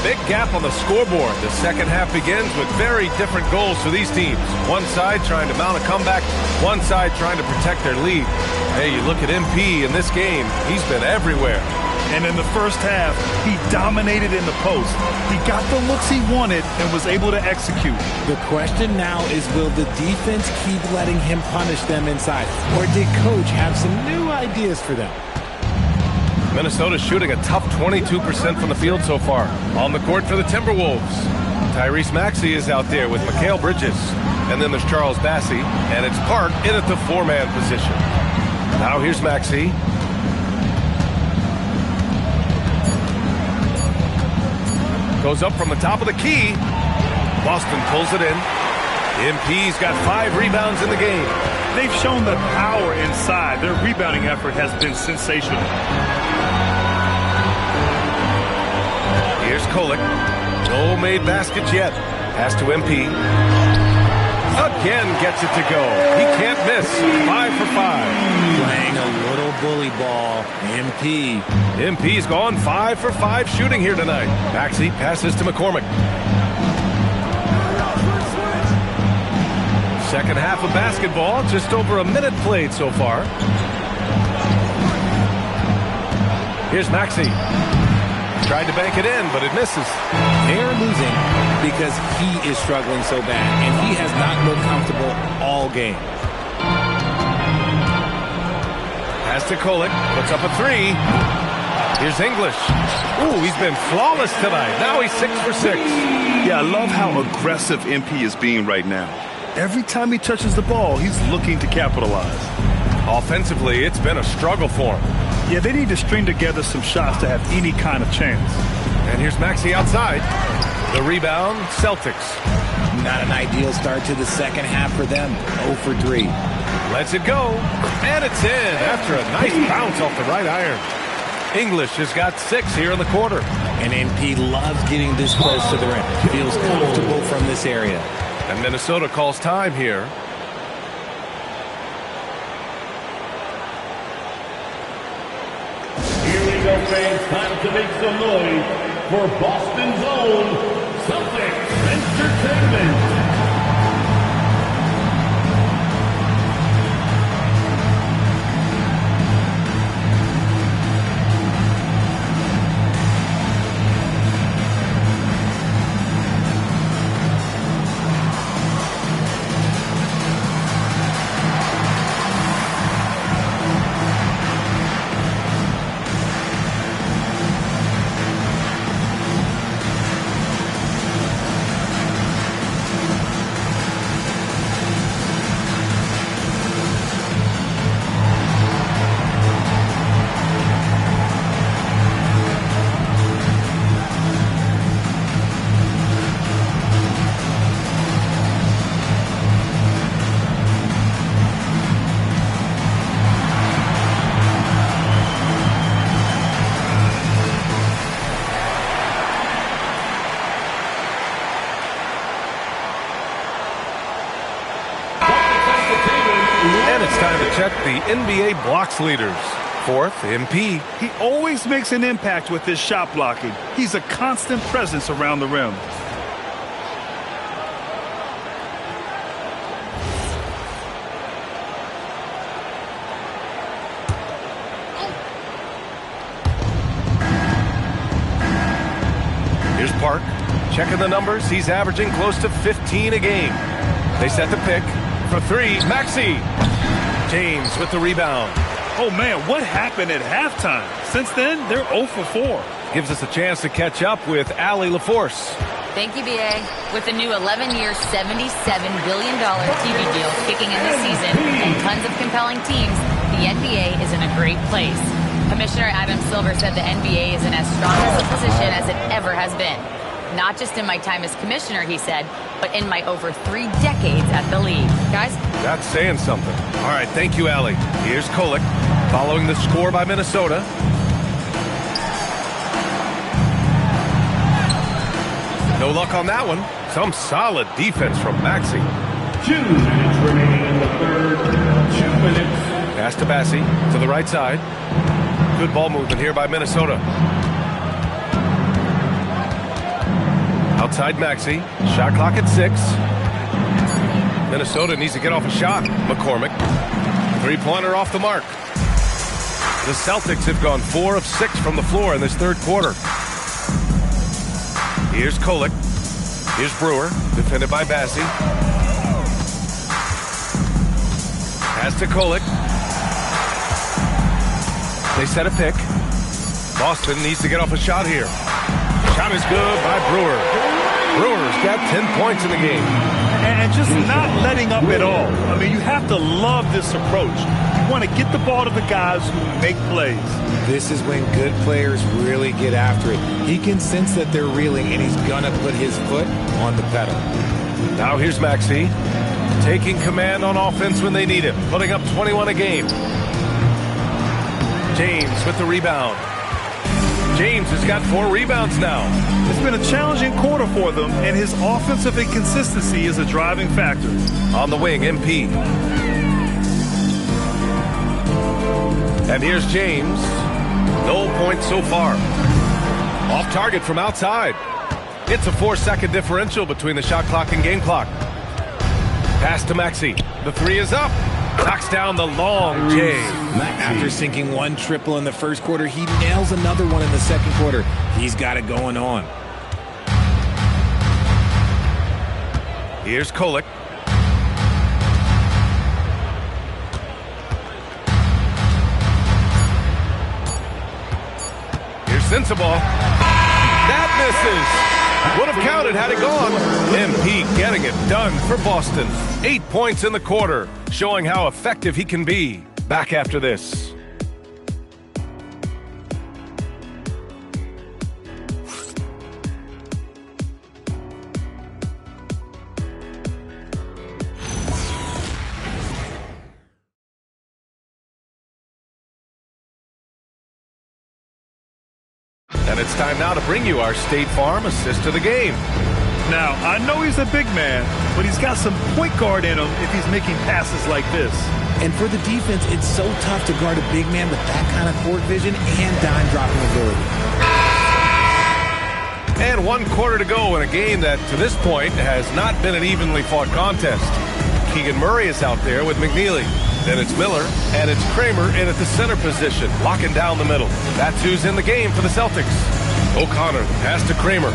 big gap on the scoreboard. The second half begins with very different goals for these teams. One side trying to mount a comeback, one side trying to protect their lead. Hey, you look at MP in this game, he's been everywhere. And in the first half, he dominated in the post. He got the looks he wanted and was able to execute. The question now is, will the defense keep letting him punish them inside? Or did Coach have some new ideas for them? Minnesota's shooting a tough 22% from the field so far. On the court for the Timberwolves, Tyrese Maxey is out there with Mikal Bridges. And then there's Charles Bassey, and it's Park in at the four-man position. Now here's Maxey. Goes up from the top of the key. Boston pulls it in. MP's got 5 rebounds in the game. They've shown the power inside. Their rebounding effort has been sensational. Here's Kolek. No made baskets yet. Pass to MP. Again gets it to go. He can't miss. 5 for 5. Playing a little bully ball. MP. MP's gone 5 for 5 shooting here tonight. Maxey passes to McCormick. Second half of basketball, just over a minute played so far. Here's Maxey. Tried to bank it in, but it misses. They're losing because he is struggling so bad, and he has not looked comfortable all game. Pass to Kolek, puts up a 3. Here's English. Ooh, he's been flawless tonight. Now he's 6 for 6. Yeah, I love how aggressive MP is being right now. Every time he touches the ball, he's looking to capitalize. Offensively, it's been a struggle for him. Yeah, they need to string together some shots to have any kind of chance. And here's Maxey outside. The rebound, Celtics. Not an ideal start to the second half for them. 0 for 3. Lets it go. And it's in after a nice bounce off the right iron. English has got 6 here in the quarter. And MP loves getting this close to the rim. Feels comfortable from this area. And Minnesota calls time here. Here we go, fans. Time to make some noise for Boston's own Celtics Entertainment. Check the NBA blocks leaders. 4th, MP. He always makes an impact with his shot blocking. He's a constant presence around the rim. Here's Park. Checking the numbers. He's averaging close to 15 a game. They set the pick for 3. Maxey. James with the rebound. Oh, man, what happened at halftime? Since then, they're 0 for 4. Gives us a chance to catch up with Allie LaForce. Thank you, BA. With the new 11-year, $77 billion TV deal kicking in this season and tons of compelling teams, the NBA is in a great place. Commissioner Adam Silver said the NBA is in as strong a position as it ever has been. Not just in my time as commissioner, he said, but in my over 3 decades at the league. Guys? That's saying something. All right, thank you, Allie. Here's Kolek, following the score by Minnesota. No luck on that one. Some solid defense from Maxey. 2 minutes remaining in the third. 2 minutes. Pass to Bassey to the right side. Good ball movement here by Minnesota. Outside Maxey. Shot clock at 6. Minnesota needs to get off a shot. McCormick. Three-pointer off the mark. The Celtics have gone 4 of 6 from the floor in this third quarter. Here's Kolek. Here's Brewer. Defended by Bassi. Pass to Kolek. They set a pick. Boston needs to get off a shot here. Shot is good by Brewer. Brewer's got 10 points in the game. And just not letting up at all. I mean, you have to love this approach. You want to get the ball to the guys who make plays. This is when good players really get after it. He can sense that they're reeling, and he's going to put his foot on the pedal. Now here's Maxey. Taking command on offense when they need it. Putting up 21 a game. James with the rebound. James has got 4 rebounds now. It's been a challenging quarter for them, and his offensive inconsistency is a driving factor. On the wing, MP. And here's James. No points so far. Off target from outside. It's a 4-second differential between the shot clock and game clock. Pass to Maxey. The 3 is up. Knocks down the long J. After sinking 1 triple in the first quarter, he nails another one in the second quarter. He's got it going on. Here's Kolek. Here's Sensabaugh. That misses. Would have counted had it gone. MP getting it done for Boston. 8 points in the quarter, showing how effective he can be. Back after this. And it's time now to bring you our State Farm assist of the game. Now, I know he's a big man, but he's got some point guard in him if he's making passes like this. And for the defense, it's so tough to guard a big man with that kind of court vision and dime-dropping ability. And 1 quarter to go in a game that, to this point, has not been an evenly fought contest. Keegan Murray is out there with McNeely. Then it's Miller, and it's Kramer in at the center position, locking down the middle. That's who's in the game for the Celtics. O'Connor, the pass to Kramer.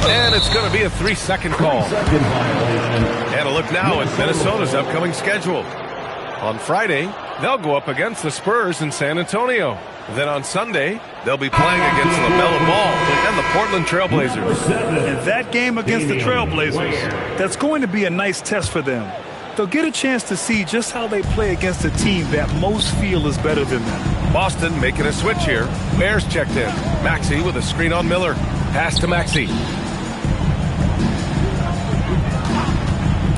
And it's going to be a 3-second call. And a look now at Minnesota's upcoming schedule. On Friday, they'll go up against the Spurs in San Antonio. Then on Sunday, they'll be playing against LaMelo Ball and the Portland Trailblazers. And that game against the Trailblazers, that's going to be a nice test for them. They'll get a chance to see just how they play against a team that most feel is better than them. Boston making a switch here. Bears checked in. Maxey with a screen on Miller. Pass to Maxey.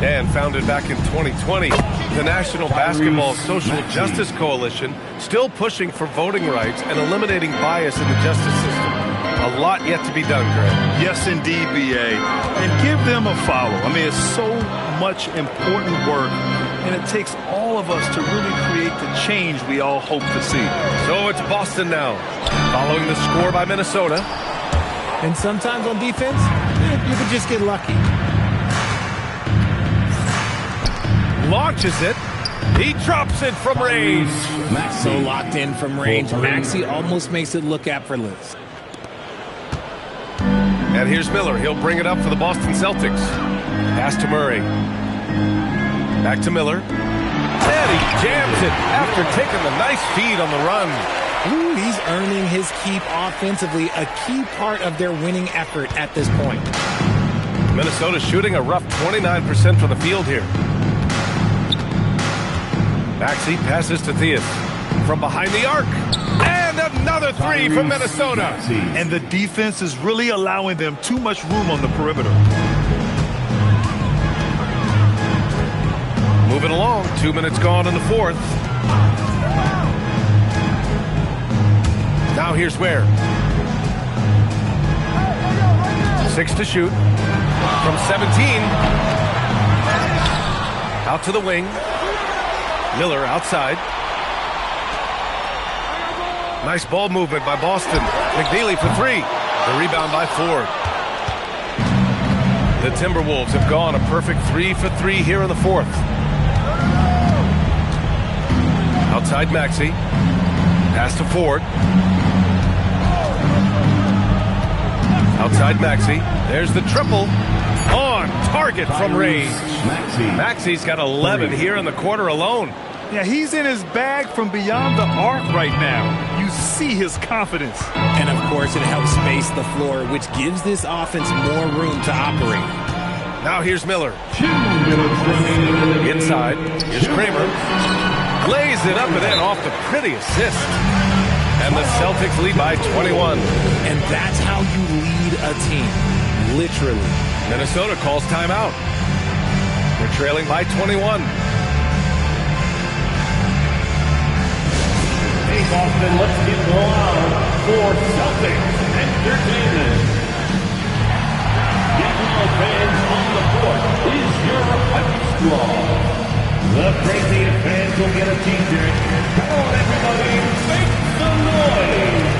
And founded back in 2020, the National Basketball Social Justice Coalition still pushing for voting rights and eliminating bias in the justice system. A lot yet to be done, Greg. Yes, indeed, B.A. And give them a follow. I mean, it's so much important work, and it takes all of us to really create the change we all hope to see. So it's Boston now, following the score by Minnesota. And sometimes on defense, you could just get lucky. Launches it. He drops it from range. So locked in from range. Maxey almost makes it look effortless. And here's Miller. He'll bring it up for the Boston Celtics. Pass to Murray. Back to Miller. And he jams it after taking the nice feed on the run. Ooh, he's earning his keep offensively, a key part of their winning effort at this point. Minnesota shooting a rough 29% from the field here. Maxey passes to Theus from behind the arc. And another 3 from Minnesota. And the defense is really allowing them too much room on the perimeter. Moving along, 2 minutes gone in the fourth. Now here's Ware. 6 to shoot. From 17. Out to the wing. Miller outside. Nice ball movement by Boston. McNeely for 3. The rebound by Ford. The Timberwolves have gone a perfect 3 for 3 here in the fourth. Outside Maxey. Pass to Ford. Outside Maxey. There's the triple. On target from range. Maxey's got 11 here in the quarter alone. Yeah, he's in his bag from beyond the arc right now. You see his confidence. And, of course, it helps space the floor, which gives this offense more room to operate. Now here's Miller. Inside. Here's Kramer. Lays it up and in off the pretty assist. And the Celtics lead by 21. And that's how you lead a team. Literally. Minnesota calls timeout. They're trailing by 21. Hey, Boston, let's get loud for Celtics Entertainment. Get loud, fans on the court is your heppy squad. The crazy fans will get a t-shirt. Come on, everybody, make some noise.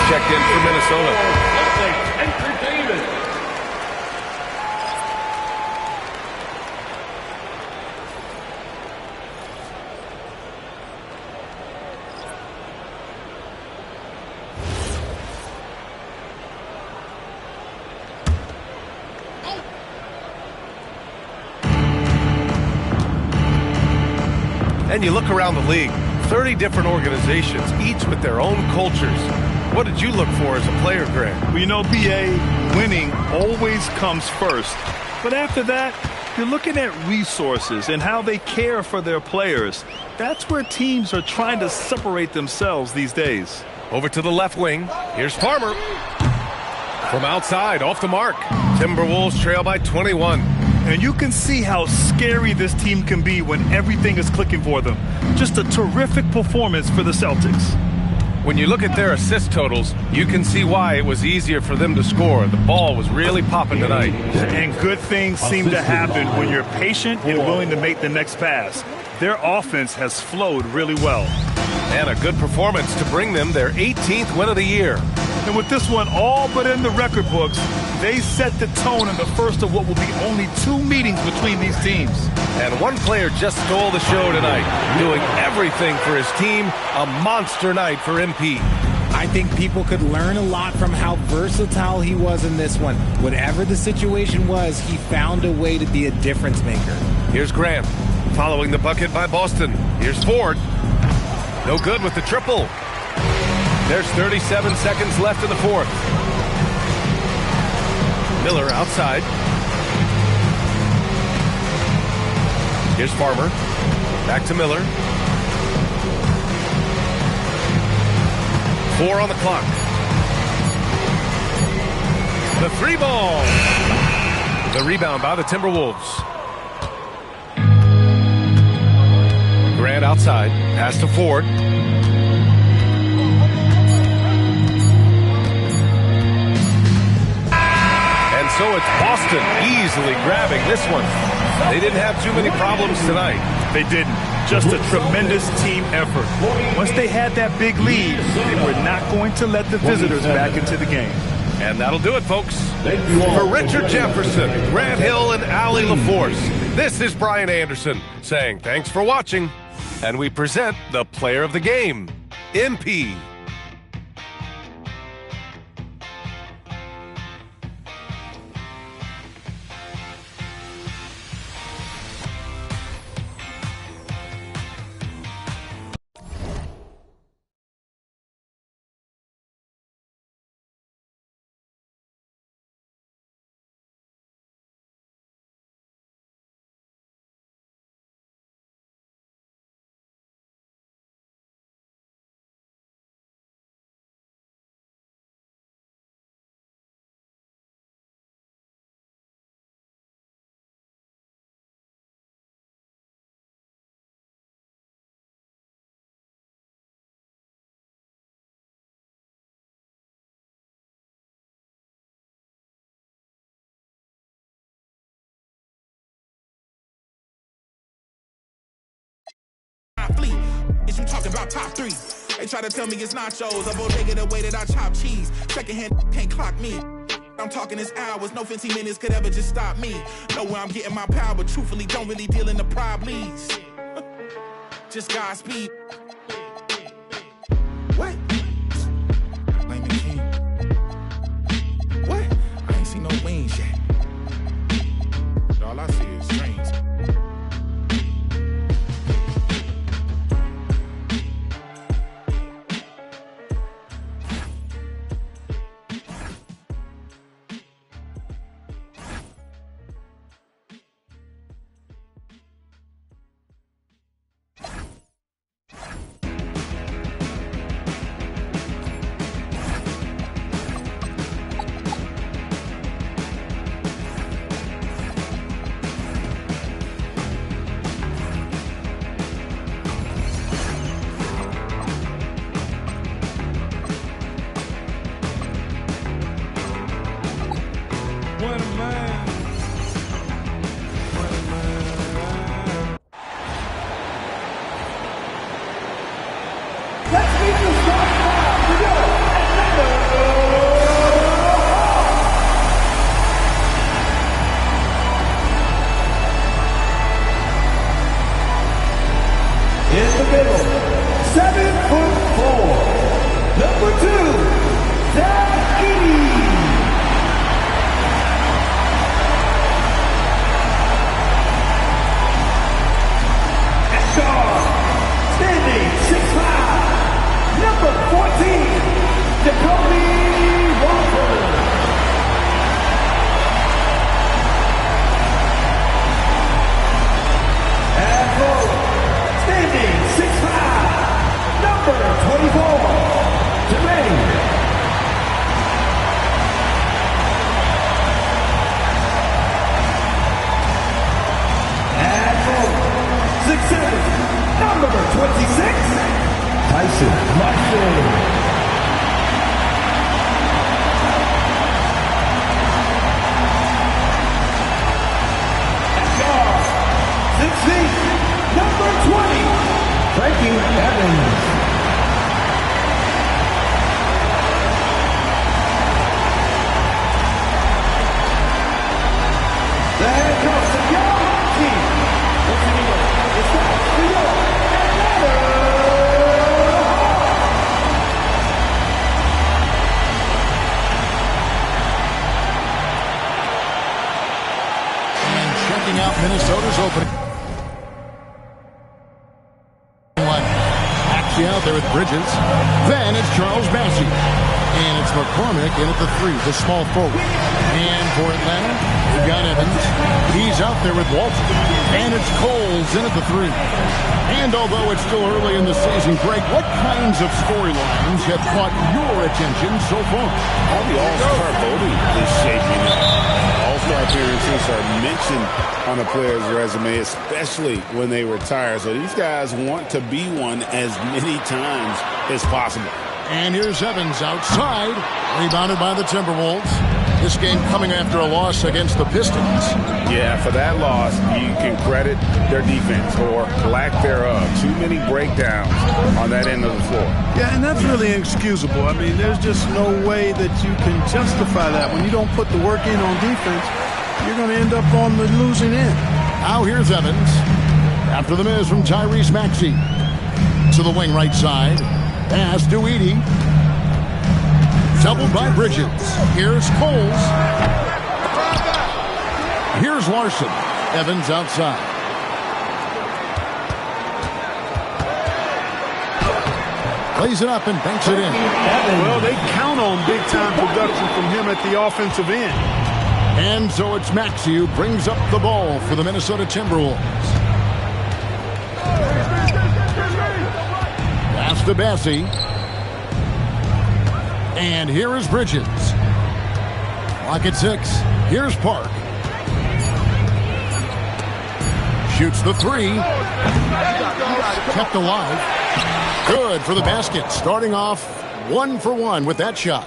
Checked in for Minnesota. Entertainment. And you look around the league, 30 different organizations, each with their own cultures. What did you look for as a player, Grant? Well, you know, BA, winning always comes first. But after that, you're looking at resources and how they care for their players. That's where teams are trying to separate themselves these days. Over to the left wing. Here's Farmer. From outside, off the mark. Timberwolves trail by 21. And you can see how scary this team can be when everything is clicking for them. Just a terrific performance for the Celtics. When you look at their assist totals, you can see why it was easier for them to score. The ball was really popping tonight. And good things seem to happen when you're patient and willing to make the next pass. Their offense has flowed really well. And a good performance to bring them their 18th win of the year. And with this one all but in the record books, they set the tone in the first of what will be only 2 meetings between these teams. And one player just stole the show tonight, doing everything for his team. A monster night for MP. I think people could learn a lot from how versatile he was in this one. Whatever the situation was, he found a way to be a difference maker. Here's Grant, following the bucket by Boston. Here's Ford. No good with the triple. There's 37 seconds left in the fourth. Miller outside. Here's Farmer. Back to Miller. 4 on the clock. The 3 ball. The rebound by the Timberwolves. Grant outside. Pass to Ford. And so it's Boston easily grabbing this one. They didn't have too many problems tonight. They didn't. Just a tremendous team effort. Once they had that big lead, they were not going to let the visitors back into the game. And that'll do it, folks. For Richard Jefferson, Grant Hill, and Allie LaForce, this is Brian Anderson saying thanks for watching. And we present the player of the game, MP. talking about top 3. They try to tell me it's nachos, a bodega the way that I chop cheese. Secondhand can't clock me. I'm talking this hours, no 15 minutes could ever just stop me. Know where I'm getting my power, but truthfully don't really deal in the problems. Just Godspeed. What? Blame the king. What? I ain't seen no wings yet. All I see is strings. Minnesota's opening. Axie out there with Bridges. Then it's Charles Massey. And it's McCormick in at the 3, the small forward. And for Atlanta, we've got Evans. He's out there with Walton. And it's Coles in at the 3. And although it's still early in the season, Greg, what kinds of storylines have caught your attention so far? How the All-Star voting is shaping up. All-Star appearances are mentioned on a player's resume, especially when they retire. So these guys want to be one as many times as possible. And here's Evans outside, rebounded by the Timberwolves. This game coming after a loss against the Pistons. Yeah, for that loss, you can credit their defense or lack thereof. Too many breakdowns on that end of the floor. Yeah, and that's really inexcusable. I mean, there's just no way that you can justify that. When you don't put the work in on defense, you're going to end up on the losing end. Now here's Evans. After the miss from Tyrese Maxey. To the wing right side. Pass to Edey. Doubled by Bridges. Here's Coles. Here's Larson. Evans outside. Plays it up and banks it in. Well, they count on big-time production from him at the offensive end. And so it's Maxey who brings up the ball for the Minnesota Timberwolves. Pass to Bassey. And here is Bridges. Clock at 6. Here's Park. Shoots the 3. Kept alive. Good for the basket. Starting off 1 for 1 with that shot.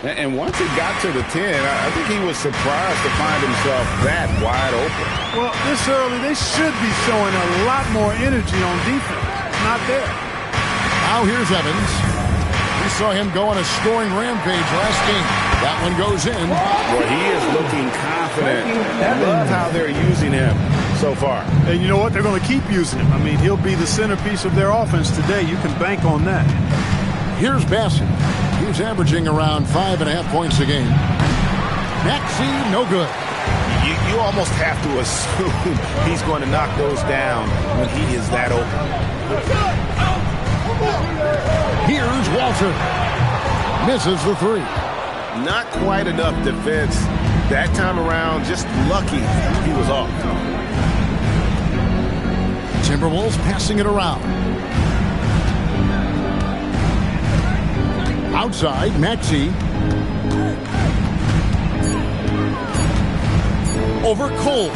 And once he got to the 10, I think he was surprised to find himself that wide open. Well, this early, they should be showing a lot more energy on defense. Not there. Now here's Evans. We saw him go on a scoring rampage last game. That one goes in. Well, he is looking confident. Love how they're using him so far. And you know what? They're going to keep using him. I mean, he'll be the centerpiece of their offense today. You can bank on that. Here's Bassett. He's averaging around 5.5 points a game. Maxey, no good. You almost have to assume he's going to knock those down when he is that open. Here's Walter. Misses the three. Not quite enough defense that time around. Just lucky he was off. Timberwolves passing it around. Outside, Maxey. Over Coles.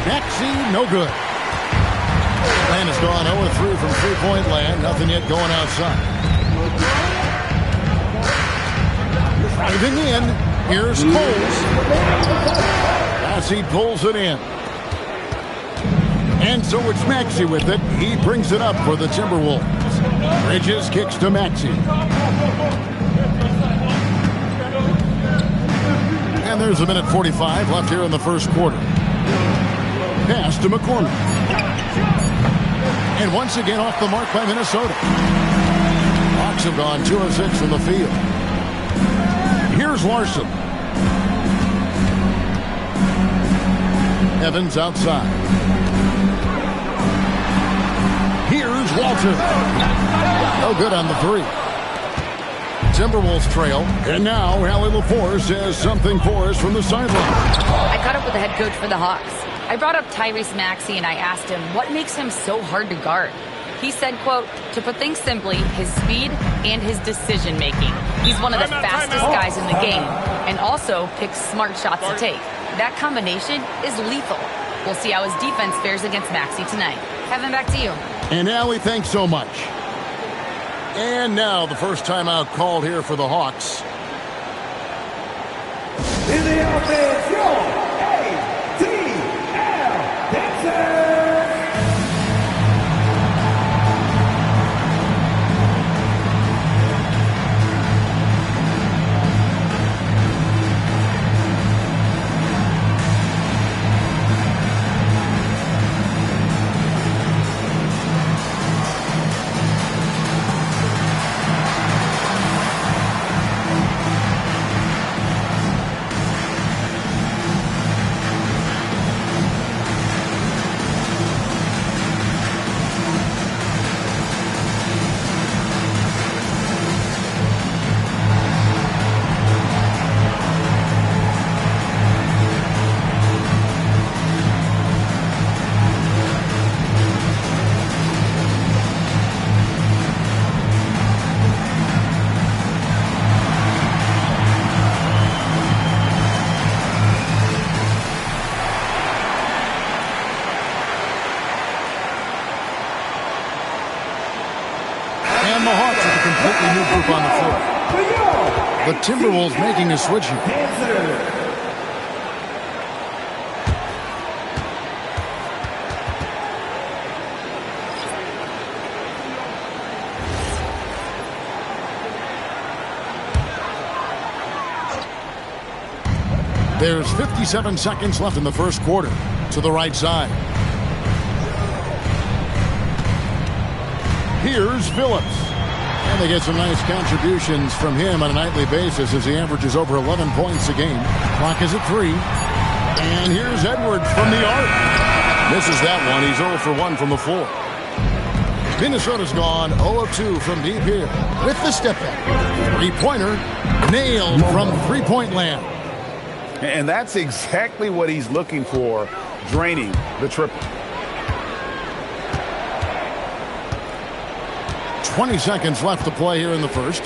Maxey, no good. Land has gone 0-3 from three-point land. Nothing yet going outside. Driving in. Here's Coles. As he pulls it in. And so it's Maxey with it. He brings it up for the Timberwolves. Bridges kicks to Maxey. And there's 1:45 left here in the first quarter. Pass to McCormick. And once again off the mark by Minnesota. Hawks have gone 2 of 6 from the field. Here's Larson. Evans outside. Here's Walter. No good on the three. Timberwolves trail. And now Allie LaForce says something for us from the sideline. I caught up with the head coach for the Hawks. I brought up Tyrese Maxey and I asked him what makes him so hard to guard. He said, quote, to put things simply, his speed and his decision making. He's one of the fastest guys in the game and also picks smart shots to take. That combination is lethal. We'll see how his defense fares against Maxey tonight. Kevin, back to you. And Allie, thanks so much. And now the first timeout called here for the Hawks. In the offense, your On the floor. The Timberwolves making a switch here. There's 57 seconds left in the first quarter. To the right side. Here's Phillips. And they get some nice contributions from him on a nightly basis as he averages over 11 points a game. Clock is at 3. And here's Edwards from the arc. Misses that one. He's 0 for 1 from the floor. Minnesota's gone 0 of 2 from deep here with the step back. Three-pointer nailed from three-point land. And that's exactly what he's looking for, draining the triple. 20 seconds left to play here in the first.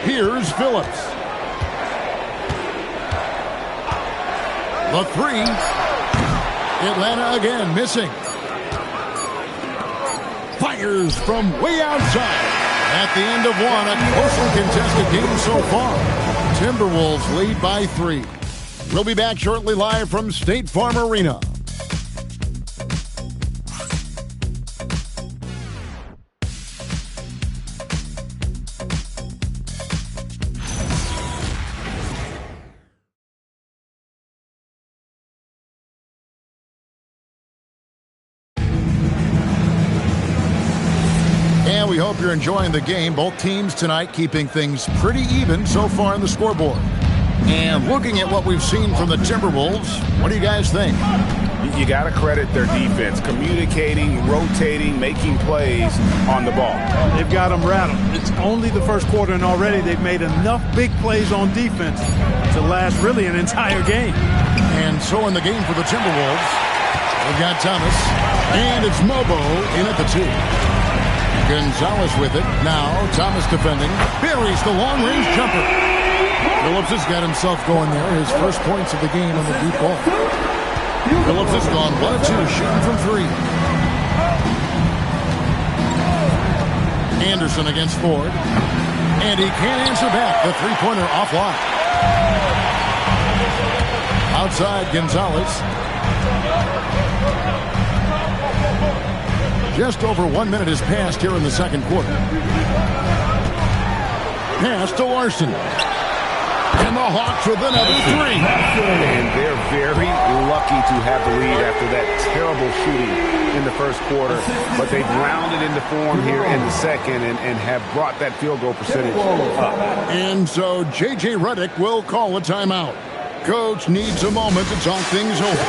Here's Phillips. The three. Atlanta again missing. Fires from way outside. At the end of one, a closely contested game so far. Timberwolves lead by 3. We'll be back shortly live from State Farm Arena. And we hope you're enjoying the game. Both teams tonight keeping things pretty even so far in the scoreboard. And looking at what we've seen from the Timberwolves, what do you guys think? You got to credit their defense, communicating, rotating, making plays on the ball. They've got them rattled. It's only the first quarter, and already they've made enough big plays on defense to last really an entire game. And so in the game for the Timberwolves, we've got Thomas, and it's Mobo in at the 2. Gonzalez with it. Now Thomas defending. Buries the long-range jumper. Phillips has got himself going there. His first points of the game on the deep ball. Phillips has gone 1 of 2, shooting from 3. Anderson against Ford. And he can't answer back. The three-pointer offline. Outside Gonzalez. Just over 1 minute has passed here in the second quarter. Pass to Larson. And the Hawks with another 3. And they're very lucky to have the lead after that terrible shooting in the first quarter. But they've rounded into form here in the second and have brought that field goal percentage up. And so J.J. Redick will call a timeout. Coach needs a moment to talk things over.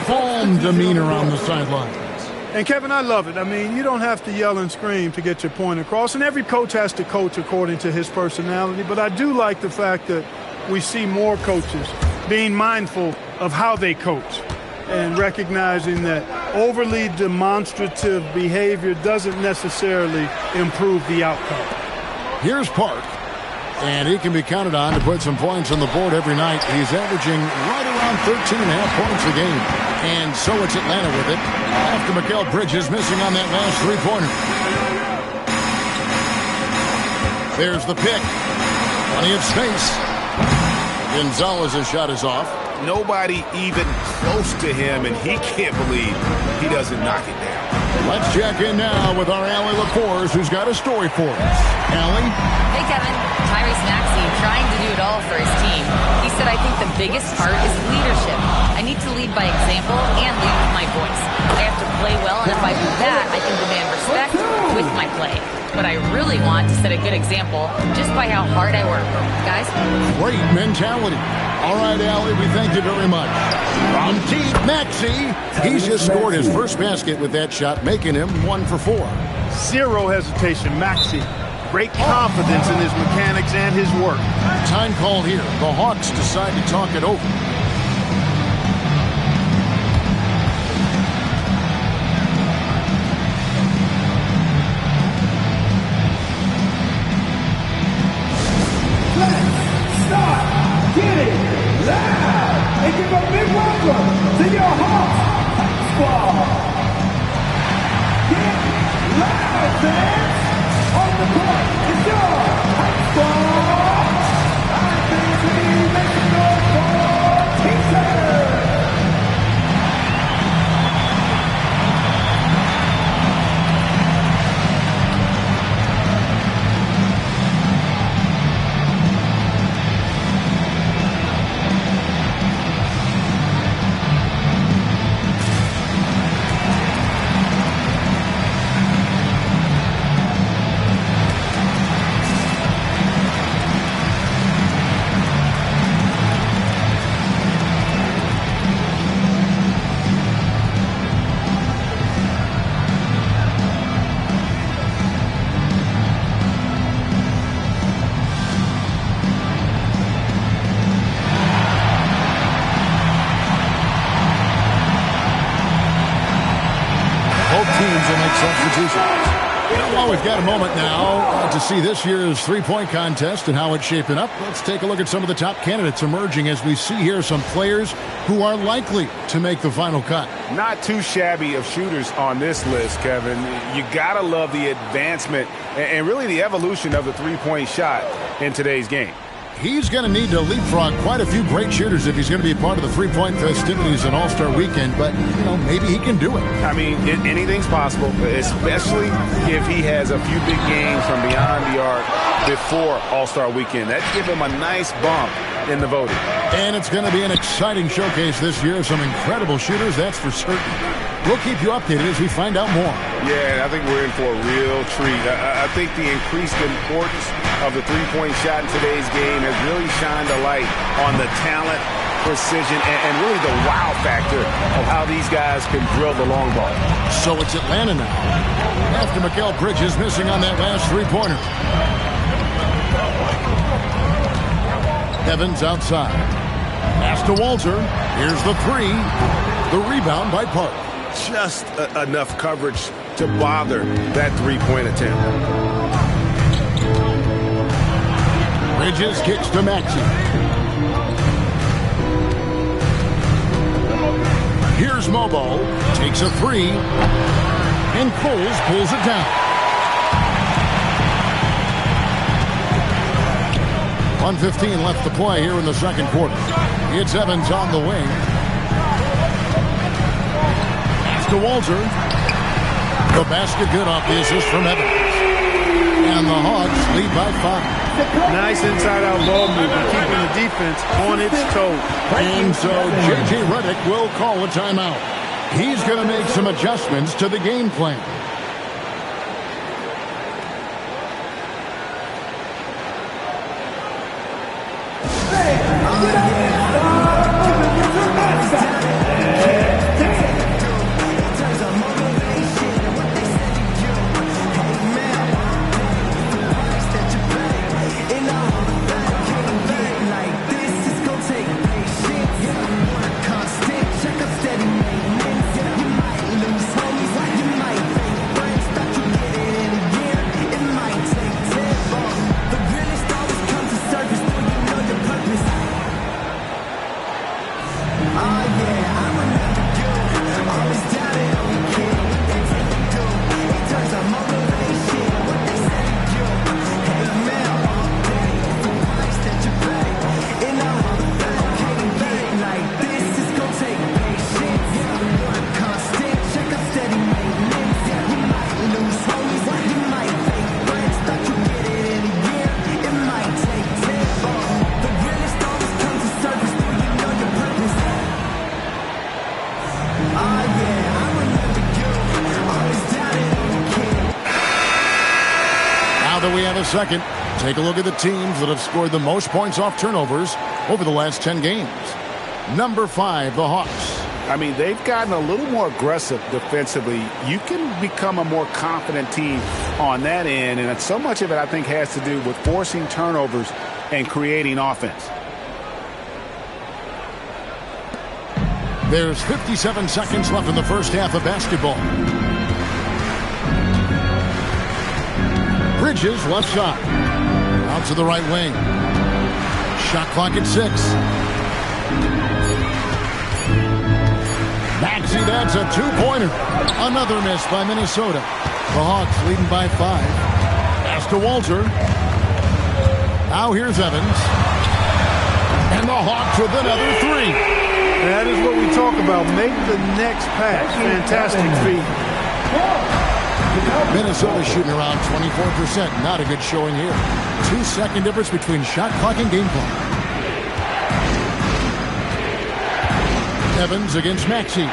Calm demeanor on the sidelines. And Kevin, I love it. I mean, you don't have to yell and scream to get your point across, and every coach has to coach according to his personality, but I do like the fact that we see more coaches being mindful of how they coach and recognizing that overly demonstrative behavior doesn't necessarily improve the outcome. Here's Park, and he can be counted on to put some points on the board every night. He's averaging right around 13.5 points a game. And so it's Atlanta with it after Mikal Bridges missing on that last three-pointer. There's the pick. Plenty of space. Gonzalez's shot is off. Nobody even close to him, and he can't believe he doesn't knock it down. Let's check in now with our Allie LaForce, who's got a story for us. Allie? Hey, Kevin. Tyrese Maxey trying to do it all for his team. He said, I think the biggest part is leadership. I need to lead by example and lead with my voice. I have to play well, and if I do that, I can demand respect with my play. But I really want to set a good example just by how hard I work. Guys? Great mentality. All right, Allie, we thank you very much. From Team Maxey, he's just scored his first basket with that shot, making him 1 for 4. Zero hesitation, Maxey. Great confidence in his mechanics and his work. Time call here. The Hawks decide to talk it over. Let's start getting loud and give a big welcome to your Hawks squad. Get loud, fans! On the court is your Hawks squad. I think we make it go for T-shirt. Evans will make substitutions. Well, we've got a moment now to see this year's three-point contest and how it's shaping up. Let's take a look at some of the top candidates emerging as we see here some players who are likely to make the final cut. Not too shabby of shooters on this list, Kevin. You got to love the advancement and really the evolution of the three-point shot in today's game. He's going to need to leapfrog quite a few great shooters if he's going to be a part of the three-point festivities in All-Star Weekend, but, maybe he can do it. I mean, anything's possible, especially if he has a few big games from beyond the arc before All-Star Weekend. That'd give him a nice bump in the voting. And it's going to be an exciting showcase this year of some incredible shooters, that's for certain. We'll keep you updated as we find out more. Yeah, I think we're in for a real treat. I think the increased importance of the three-point shot in today's game has really shined a light on the talent, precision, and really the wow factor of how these guys can drill the long ball. So it's Atlanta now, after Mikal Bridges missing on that last three-pointer. Evans outside. Pass to Walter. Here's the three. The rebound by Park. Just enough coverage to bother that three-point attempt. Bridges kicks to Maxey. Here's Mobo. Takes a three. And Coles pulls it down. 1:15 left to play here in the second quarter. It's Evans on the wing. To Walter. The basket good off the assist from Evans. And the Hawks lead by 5. Nice inside-out ball movement, keeping the defense on its toes. And so J.J. Redick will call a timeout. He's going to make some adjustments to the game plan. Second, take a look at the teams that have scored the most points off turnovers over the last 10 games. Number 5, the Hawks. I mean, they've gotten a little more aggressive defensively. You can become a more confident team on that end, and so much of it, I think, has to do with forcing turnovers and creating offense. There's 57 seconds left in the first half of basketball. Bridges left side. Out to the right wing. Shot clock at 6. Maxey, that's a two-pointer. Another miss by Minnesota. The Hawks leading by 5. Pass to Walter. Now here's Evans. And the Hawks with another 3. That is what we talk about. Make the next pass. Fantastic feat. Minnesota shooting around 24%. Not a good showing here. 2-second difference between shot clock and game clock. Evans against Maxey.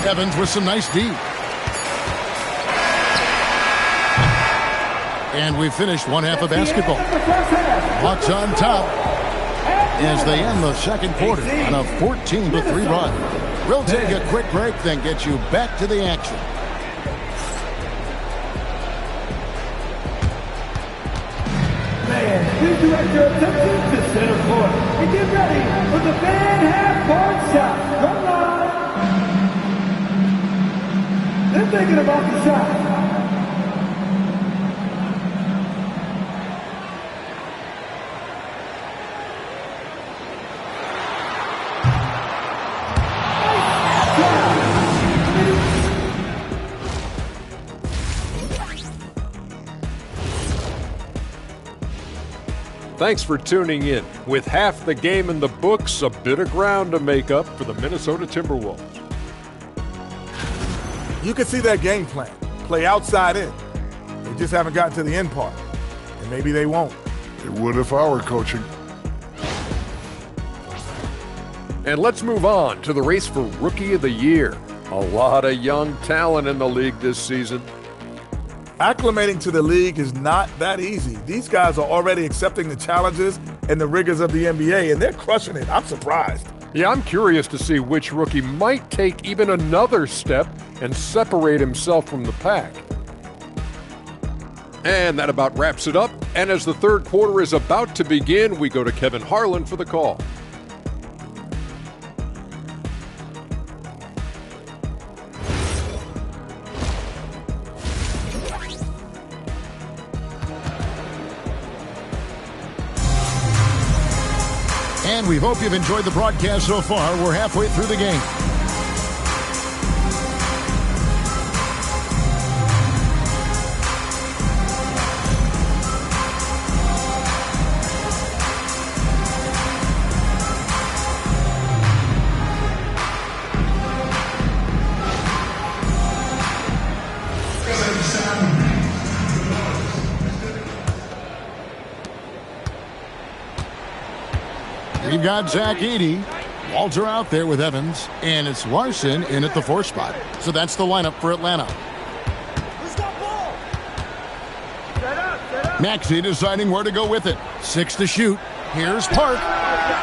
Evans with some nice D. And we've finished one half of basketball. Hawks on top as they end the second quarter on a 14-3 run. We'll take a quick break, then get you back to the action. Man. Please direct your attention to center court and get ready for the fan half-court shot. Run line. They're thinking about the shot. Thanks for tuning in. With half the game in the books, a bit of ground to make up for the Minnesota Timberwolves. You can see that game plan. Play outside in. They just haven't gotten to the end part. And maybe they won't. It would if I were coaching. And let's move on to the race for Rookie of the Year. A lot of young talent in the league this season. Acclimating to the league is not that easy. These guys are already accepting the challenges and the rigors of the NBA, and they're crushing it. I'm surprised. Yeah, I'm curious to see which rookie might take even another step and separate himself from the pack. And that about wraps it up. And as the third quarter is about to begin, we go to Kevin Harlan for the call. And we hope you've enjoyed the broadcast so far. We're halfway through the game. We've got Zach Edey. Walter out there with Evans. And it's Larson in at the 4 spot. So that's the lineup for Atlanta. Maxey deciding where to go with it. 6 to shoot. Here's Park.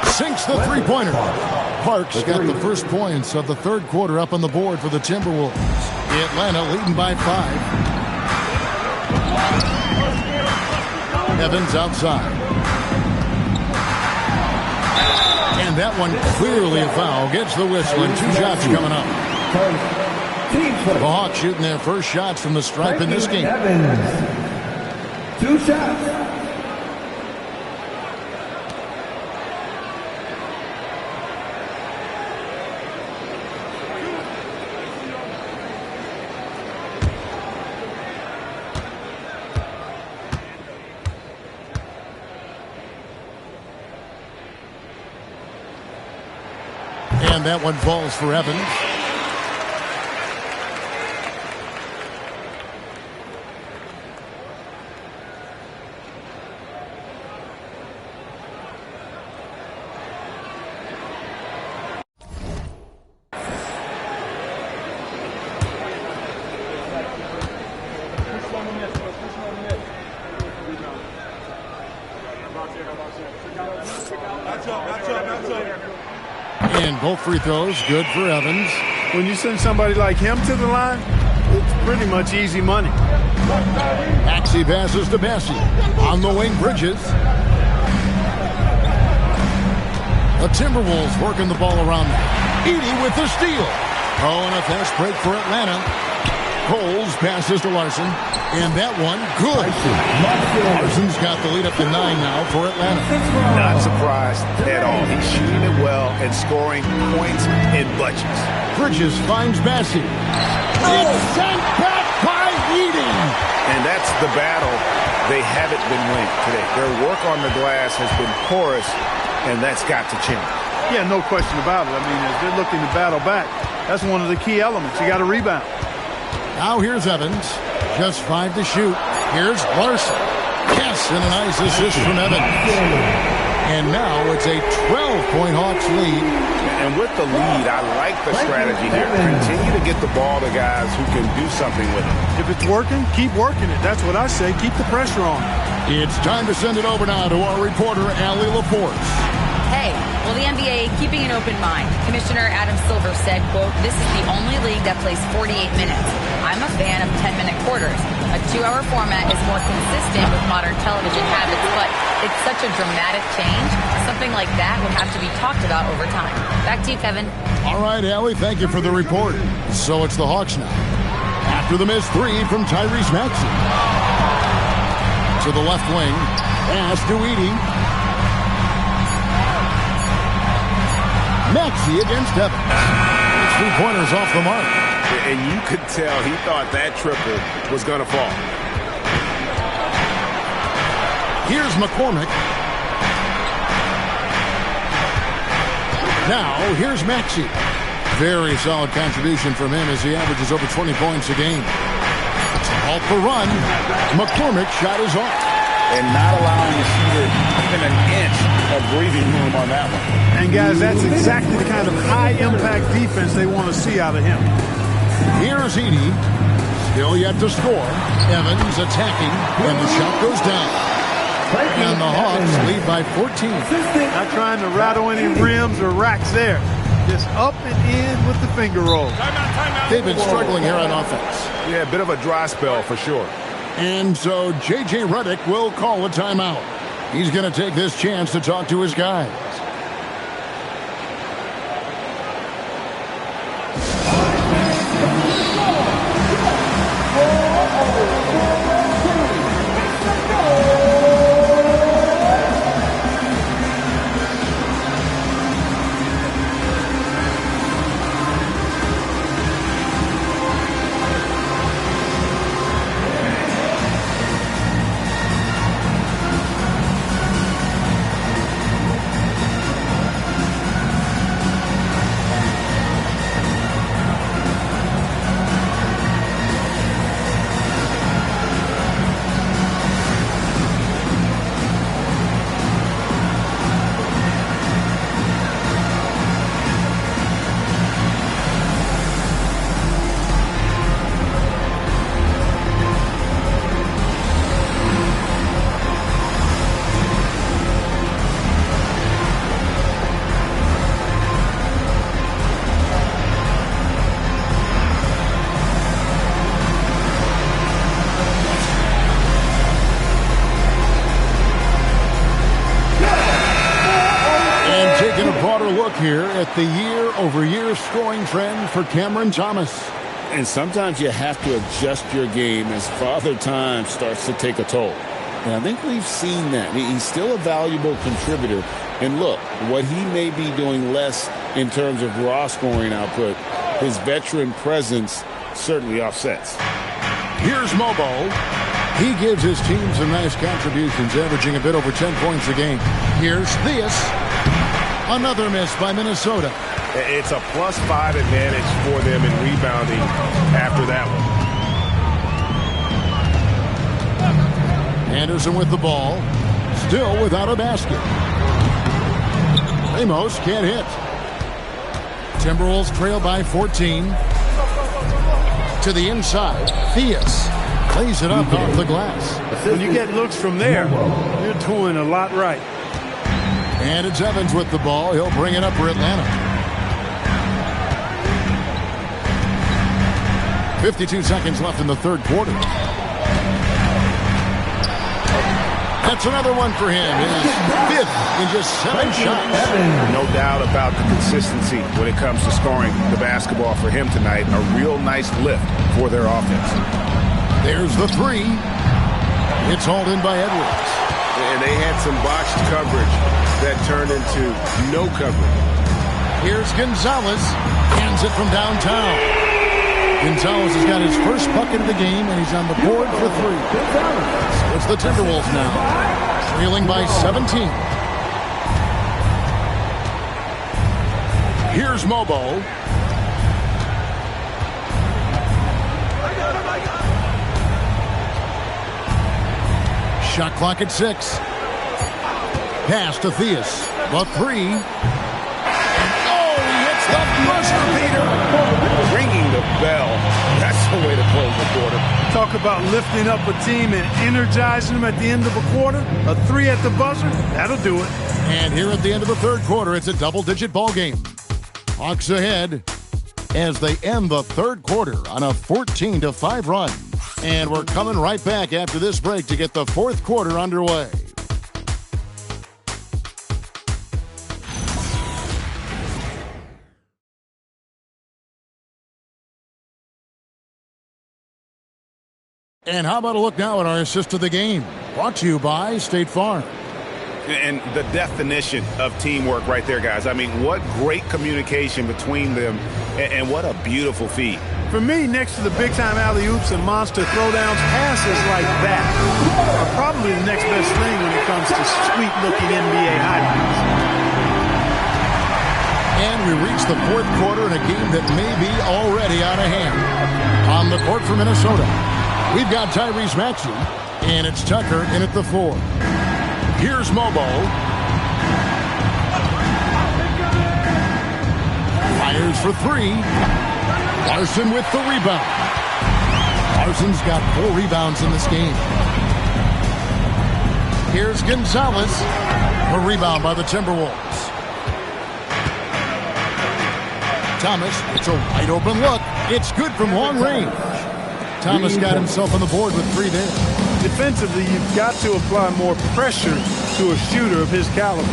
Sinks the three-pointer. Park's got the first points of the third quarter up on the board for the Timberwolves. Atlanta leading by 5. Evans outside. And that one clearly a foul. Gets the whistle and 2 shots coming up. The Hawks shooting their first shots from the stripe in this game. 2 shots. And that one falls for Evans. And both free throws good for Evans. When you send somebody like him to the line, it's pretty much easy money. Maxey passes to Bessie. On the wing, Bridges. The Timberwolves working the ball around them. Edey with the steal. Oh, and a fast break for Atlanta. Coles passes to Larson. And that one, good. Larson's got the lead up to 9 now for Atlanta. Not surprised at all. He's shooting it well and scoring points in bunches. Bridges finds Bessie. It's sent back by Edey. And that's the battle they haven't been winning today. Their work on the glass has been porous, and that's got to change. Yeah, no question about it. I mean, as they're looking to battle back, that's one of the key elements. You got to rebound. Now here's Evans. Just 5 to shoot. Here's Larson. Yes, and a nice assist from Evans. And now it's a 12-point Hawks lead. And with the lead, I like the strategy here. Continue to get the ball to guys who can do something with it. If it's working, keep working it. That's what I say. Keep the pressure on. It's time to send it over now to our reporter, Allie Laporte. Hey, will the NBA keeping an open mind? Commissioner Adam Silver said, quote, "This is the only league that plays 48 minutes. I'm a fan of 10-minute quarters. A 2-hour format is more consistent with modern television habits, but it's such a dramatic change. Something like that would have to be talked about over time. Back to you, Kevin. All right, Allie, thank you for the report. So it's the Hawks now. After the missed three from Tyrese Maxey. To the left wing. Pass to Edey. Maxey against Evans. 3-pointers off the mark. And you could tell he thought that triple was going to fall. Here's McCormick. Now, here's Maxey. Very solid contribution from him as he averages over 20 points a game. It's a halt for run. McCormick's shot is off. And not allowing the shooter even an inch of breathing room on that one. And, guys, that's exactly the kind of high-impact defense they want to see out of him. Here's Edey. Still yet to score. Evans attacking, and the shot goes down. And the Hawks lead by 14. Not trying to rattle any rims or racks there. Just up and in with the finger roll. They've been struggling here on offense. Yeah, a bit of a dry spell for sure. And so J.J. Redick will call a timeout. He's going to take this chance to talk to his guys. Here at the year-over-year scoring trend for Cameron Thomas. And sometimes you have to adjust your game as Father Time starts to take a toll. And I think we've seen that. He's still a valuable contributor. And look, what he may be doing less in terms of raw scoring output, his veteran presence certainly offsets. Here's Mobo. He gives his team some nice contributions, averaging a bit over 10 points a game. Here's Theus. Another miss by Minnesota. It's a +5 advantage for them in rebounding after that one. Anderson with the ball. Still without a basket. Ramos can't hit. Timberwolves trail by 14. To the inside. Theus lays it up off the glass. When you get looks from there, you're doing a lot right. And it's Evans with the ball. He'll bring it up for Atlanta. 52 seconds left in the third quarter. That's another one for him. His fifth in just 7 shots. No doubt about the consistency when it comes to scoring the basketball for him tonight. A real nice lift for their offense. There's the three. It's hauled in by Edwards. And they had some botched coverage that turned into no coverage. Here's Gonzalez. Hands it from downtown. Gonzalez has got his first bucket of the game, and he's on the board for 3. So it's the Timberwolves now, trailing by 17. Here's Mobo. Shot clock at 6. Pass to Theus. The 3. Oh, he hits the buzzer beater. Ringing the bell. That's the way to close the quarter. Talk about lifting up a team and energizing them at the end of a quarter. A 3 at the buzzer, that'll do it. And here at the end of the third quarter, it's a double-digit ball game. Hawks ahead as they end the third quarter on a 14-5 run. And we're coming right back after this break to get the fourth quarter underway. And how about a look now at our assist of the game? Brought to you by State Farm. And the definition of teamwork right there, guys. I mean, what great communication between them, and what a beautiful feat. For me, next to the big-time alley-oops and monster throwdowns, passes like that are probably the next best thing when it comes to sweet-looking NBA highlights. And we reach the fourth quarter in a game that may be already out of hand. On the court for Minnesota, we've got Tyrese Maxey, and it's Tucker in at the 4. Here's Mobo. Fires for 3. Larson with the rebound. Larson's got 4 rebounds in this game. Here's Gonzalez. A rebound by the Timberwolves. Thomas, it's a wide open look. It's good from long range. Thomas got himself on the board with 3 there. Defensively, you've got to apply more pressure to a shooter of his caliber.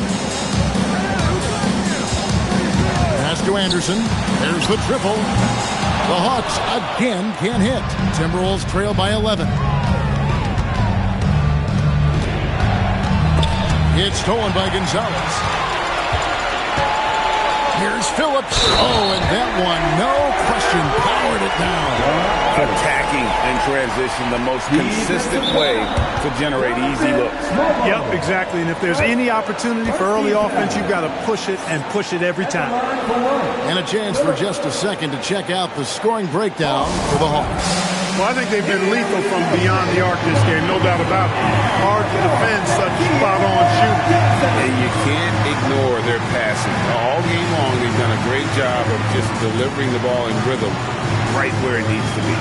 Pass to Anderson. There's the triple. The Hawks again can't hit. Timberwolves trail by 11. It's stolen by Gonzalez. Here's Phillips. Oh, and that one, no question, powered it down. Attacking and transition, the most consistent way to generate easy looks. Yep, exactly. And if there's any opportunity for early offense, you've got to push it and push it every time. And a chance for just a second to check out the scoring breakdown for the Hawks. Well, I think they've been lethal from beyond the arc this game, no doubt about it. Hard to defend such spot-on shooting. And you can't ignore their passing. All game long, they've done a great job of just delivering the ball in rhythm right where it needs to be.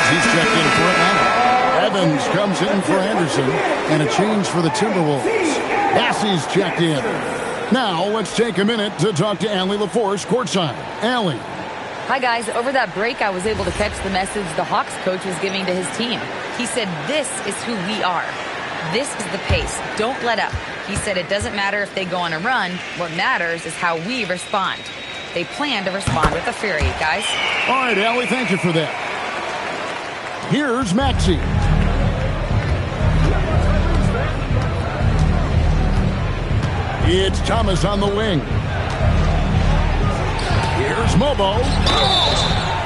He's checked in for Atlanta. Evans comes in for Anderson, and a change for the Timberwolves. Bassey's checked in. Now let's take a minute to talk to Allie LaForce courtside. Allie. Hi, guys. Over that break, I was able to catch the message the Hawks coach was giving to his team. He said, this is who we are. This is the pace. Don't let up. He said it doesn't matter if they go on a run. What matters is how we respond. They plan to respond with a fury, guys. All right, Allie, thank you for that. Here's Maxey. It's Thomas on the wing. Here's Mobo.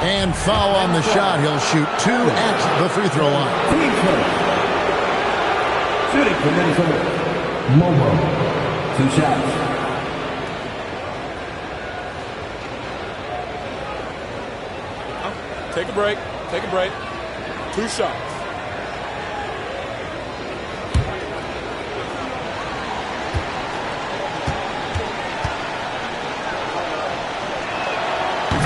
And foul on the shot. He'll shoot 2 at the free throw line. Shooting for Minnesota. Mobo. 2 shots. Take a break. Take a break. 2 shots.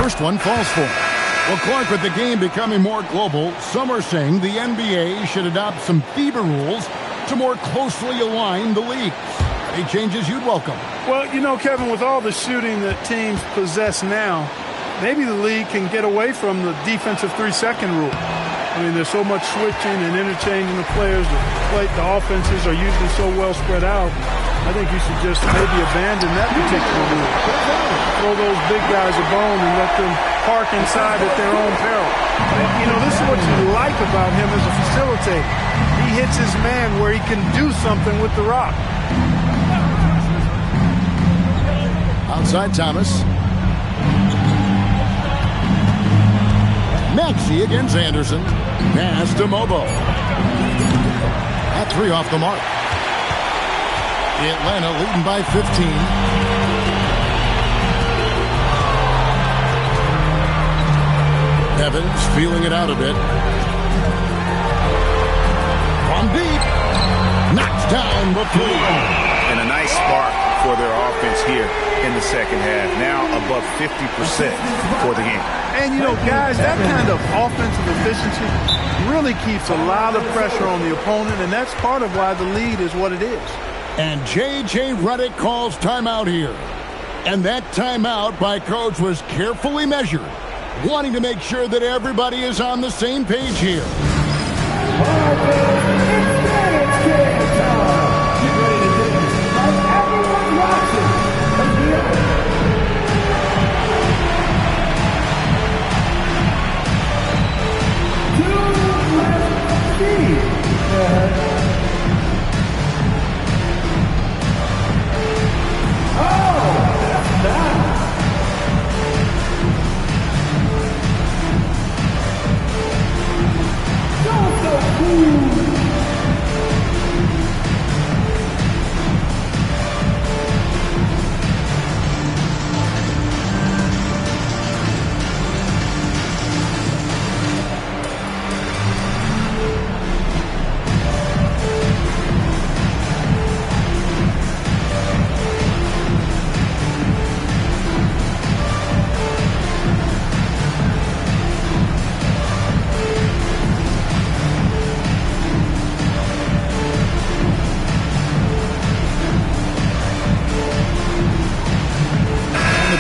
First one falls for. Well, Clark, with the game becoming more global, some are saying the NBA should adopt some FIBA rules to more closely align the leagues. Any changes you'd welcome? Well, you know, Kevin, with all the shooting that teams possess now, maybe the league can get away from the defensive 3-second rule. I mean, there's so much switching and interchanging the players. The offenses are usually so well spread out. I think you should just maybe abandon that particular rule. Throw those big guys a bone and let them park inside at their own peril. You know, this is what you like about him as a facilitator. He hits his man where he can do something with the rock. Outside Thomas. Maxey against Anderson. Pass to Mobo. That three off the mark. Atlanta leading by 15. Evans feeling it out a bit. From deep. Knocks down the three. And a nice spark for their offense here in the second half. Now above 50% for the game. And, you know, guys, that kind of offensive efficiency really keeps a lot of pressure on the opponent, and that's part of why the lead is what it is. And J.J. Redick calls timeout here. And that timeout by Coach was carefully measured, wanting to make sure that everybody is on the same page here.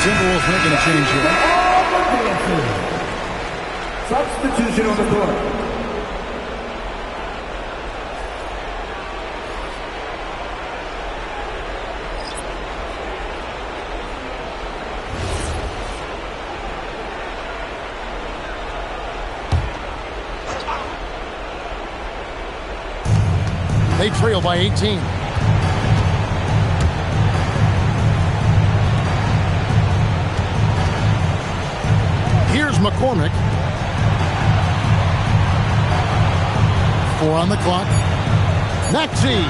Timberwolves making a change here. Substitution on the court. They trail by 18. Here's McCormick. 4 on the clock. Maxey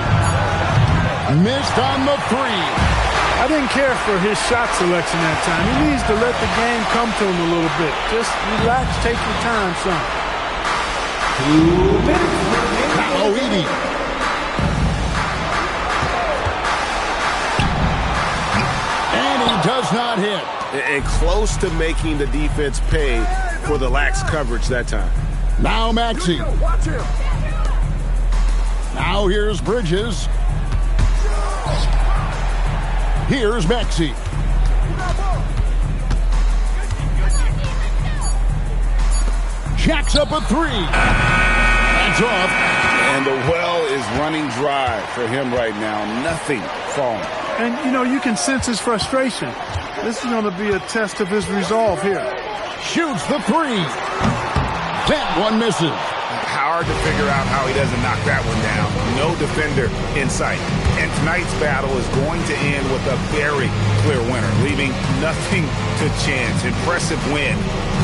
missed on the three. I didn't care for his shot selection that time. He needs to let the game come to him a little bit. Just relax, take your time, son. 2 minutes. Kaloidi. And he does not hit. And close to making the defense pay for the lax coverage that time. Now Maxey. Now here's Bridges. Here's Maxey. Jacks up a three. That's off. And the well is running dry for him right now. Nothing falling. And, you know, you can sense his frustration. This is going to be a test of his resolve here. Shoots the three. That one misses. Hard to figure out how he doesn't knock that one down. No defender in sight. And tonight's battle is going to end with a very clear winner, leaving nothing to chance. Impressive win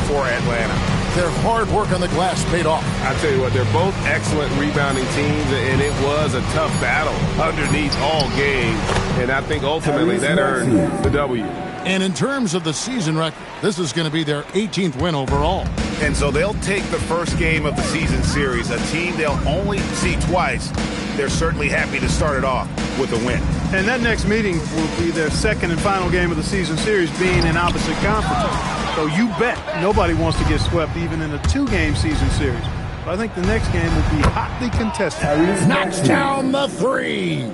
for Atlanta. Their hard work on the glass paid off. I tell you what, they're both excellent rebounding teams, and it was a tough battle underneath all game. And I think ultimately that earned the W. And in terms of the season record, this is going to be their 18th win overall. And so they'll take the first game of the season series, a team they'll only see twice. They're certainly happy to start it off with a win. And that next meeting will be their second and final game of the season series, being in opposite conferences. So you bet nobody wants to get swept even in a 2-game season series. But I think the next game will be hotly contested. Knocks down the three.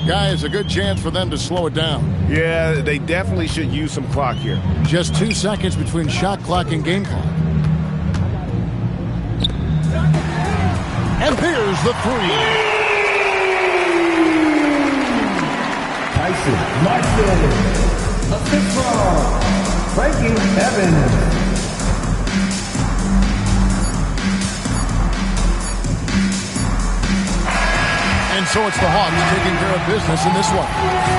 Guys, a good chance for them to slow it down. Yeah, they definitely should use some clock here. Just 2 seconds between shot clock and game clock. And here's the three. Tyson Martin. Assist from Frankie Evans. And So it's the Hawks taking care of business in this one.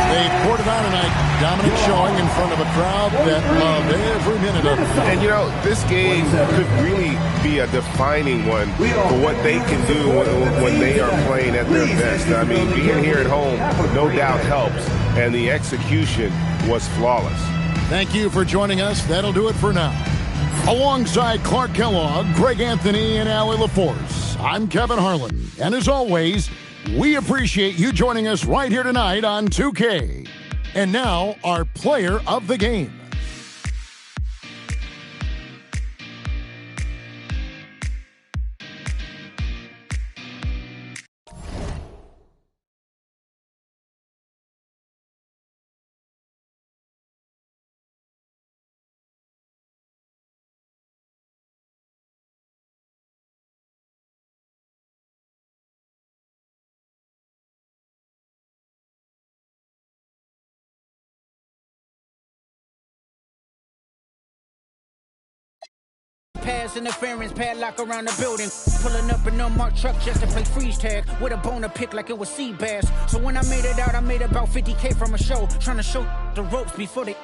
They poured it on tonight. Dominant showing in front of a crowd that loved every minute of it. And, you know, this game could really be a defining one for what they can do when they are playing at their best. I mean, being here at home no doubt helps, and the execution was flawless. Thank you for joining us. That'll do it for now. Alongside Clark Kellogg, Greg Anthony, and Allie LaForce, I'm Kevin Harlan. And as always, we appreciate you joining us right here tonight on 2K. And now, our player of the game. Pass interference, padlock around the building. Pulling up an unmarked truck just to play freeze tag with a boner pick like it was sea bass. So when I made it out, I made about 50K from a show, trying to show the ropes before they.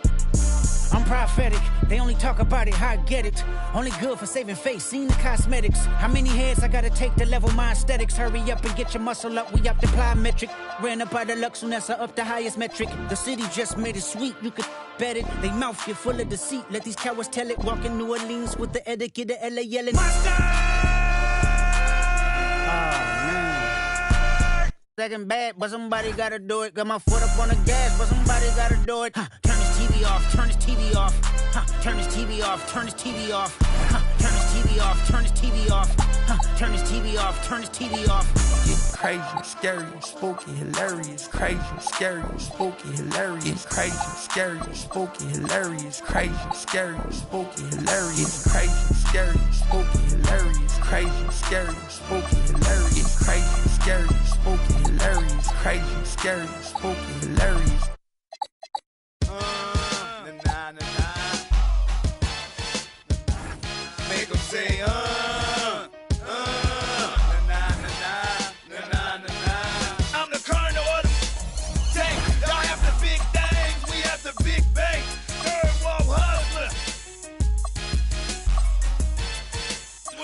I'm prophetic, they only talk about it, how I get it. Only good for saving face, seen the cosmetics. How many heads I gotta take to level my aesthetics? Hurry up and get your muscle up, we up the plyometric. Ran up out of luck, soon as I up the highest metric. The city just made it sweet, you could bet it. They mouth get full of deceit, let these cowards tell it. Walk in New Orleans with the etiquette of LA yelling. Second bad, but somebody gotta do it. Got my foot up on the gas, but somebody gotta do it. Turn this TV off, turn this TV off. Turn this TV off, turn this TV off. Turn this TV off, turn this TV off. Turn this TV off, turn this TV off. It's crazy, scary, spooky, hilarious. Crazy, scary, spooky, hilarious. Crazy, scary, spooky, hilarious. Crazy, scary, spooky, hilarious. Crazy, scary, spooky, hilarious. Crazy, scary, spooky, hilarious. Crazy, scary, spooky, hilarious. Crazy, scary, spooky, hilarious. Make them say, I'm the colonel of the tank. Y'all have the big things, we have the big bank. Third wall hustler.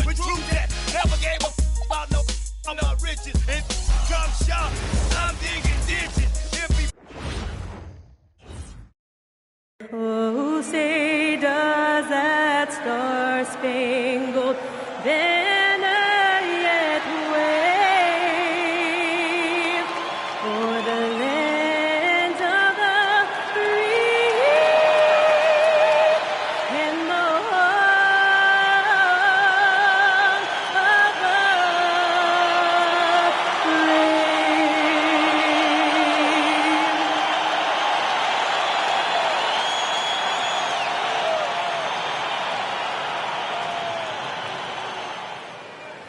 With true that never gave a about no riches. And come shop, I'm digging ditches. Oh, say does that star-spangled banner yet wave o'er the land of the free and the home of the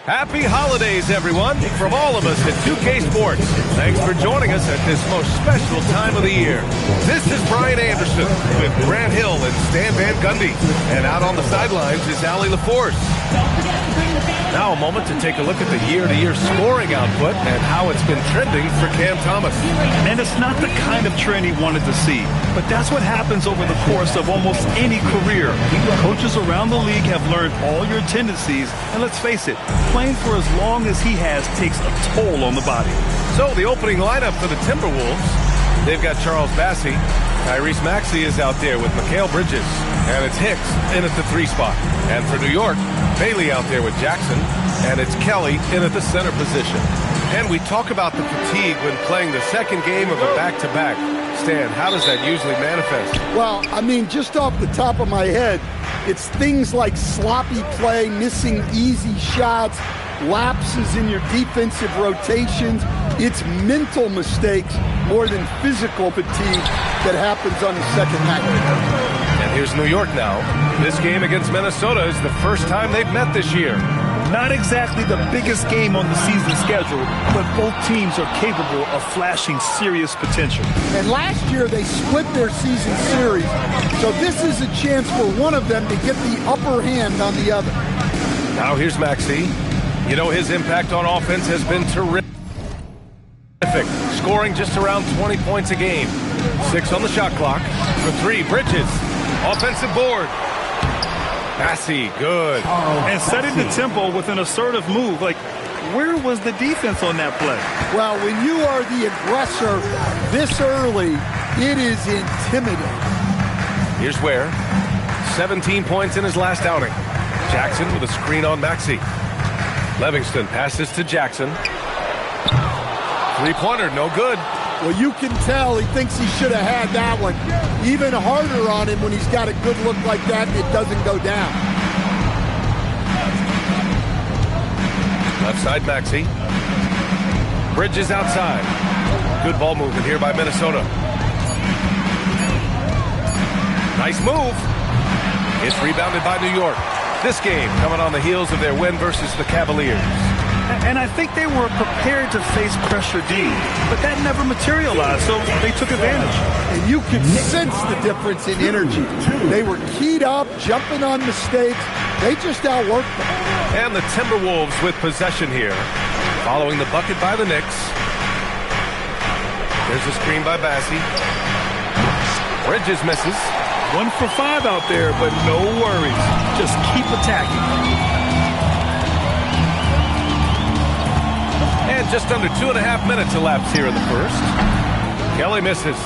Happy holidays, everyone, from all of us at 2K Sports. Thanks for joining us at this most special time of the year. This is Brian Anderson with Grant Hill and Stan Van Gundy. And out on the sidelines is Allie LaForce. Now a moment to take a look at the year-to-year scoring output and how it's been trending for Cam Thomas. And it's not the kind of trend he wanted to see, but that's what happens over the course of almost any career. Coaches around the league have learned all your tendencies, and let's face it, playing for as long as he has takes a toll on the body. So the opening lineup for the Timberwolves, they've got Charles Bassey. Tyrese Maxey is out there with Mikal Bridges. And it's Hicks in at the 3 spot. And for New York, Bailey out there with Jackson. And it's Kelly in at the center position. And we talk about the fatigue when playing the second game of a back-to-back. Stan, how does that usually manifest? Well, I mean, just off the top of my head, it's things like sloppy play, missing easy shots, lapses in your defensive rotations. It's mental mistakes more than physical fatigue that happens on the second night. And here's New York now. This game against Minnesota is the first time they've met this year. Not exactly the biggest game on the season schedule, but both teams are capable of flashing serious potential. And last year they split their season series, so this is a chance for one of them to get the upper hand on the other. Now here's Maxey. You know, his impact on offense has been terrific. Scoring just around 20 points a game. 6 on the shot clock. For 3, Bridges. Offensive board. Massey, good. And setting the tempo with an assertive move. Like, where was the defense on that play? Well, when you are the aggressor this early, it is intimidating. Here's Ware. 17 points in his last outing. Jackson with a screen on Maxey. Livingston passes to Jackson. Three-pointer, no good. Well, you can tell he thinks he should have had that one. Even harder on him when he's got a good look like that and it doesn't go down. Left side, Maxey. Bridges outside. Good ball movement here by Minnesota. Nice move. It's rebounded by New York. This game coming on the heels of their win versus the Cavaliers. And I think they were prepared to face pressure D, but that never materialized, so they took advantage. And you could sense the difference in energy. They were keyed up, jumping on mistakes. They just outworked them. And the Timberwolves with possession here, following the bucket by the Knicks. There's a screen by Bassey. Bridges misses. 1 for 5 out there, but no worries. Just keep attacking. And just under 2.5 minutes elapsed here in the first. Kelly misses.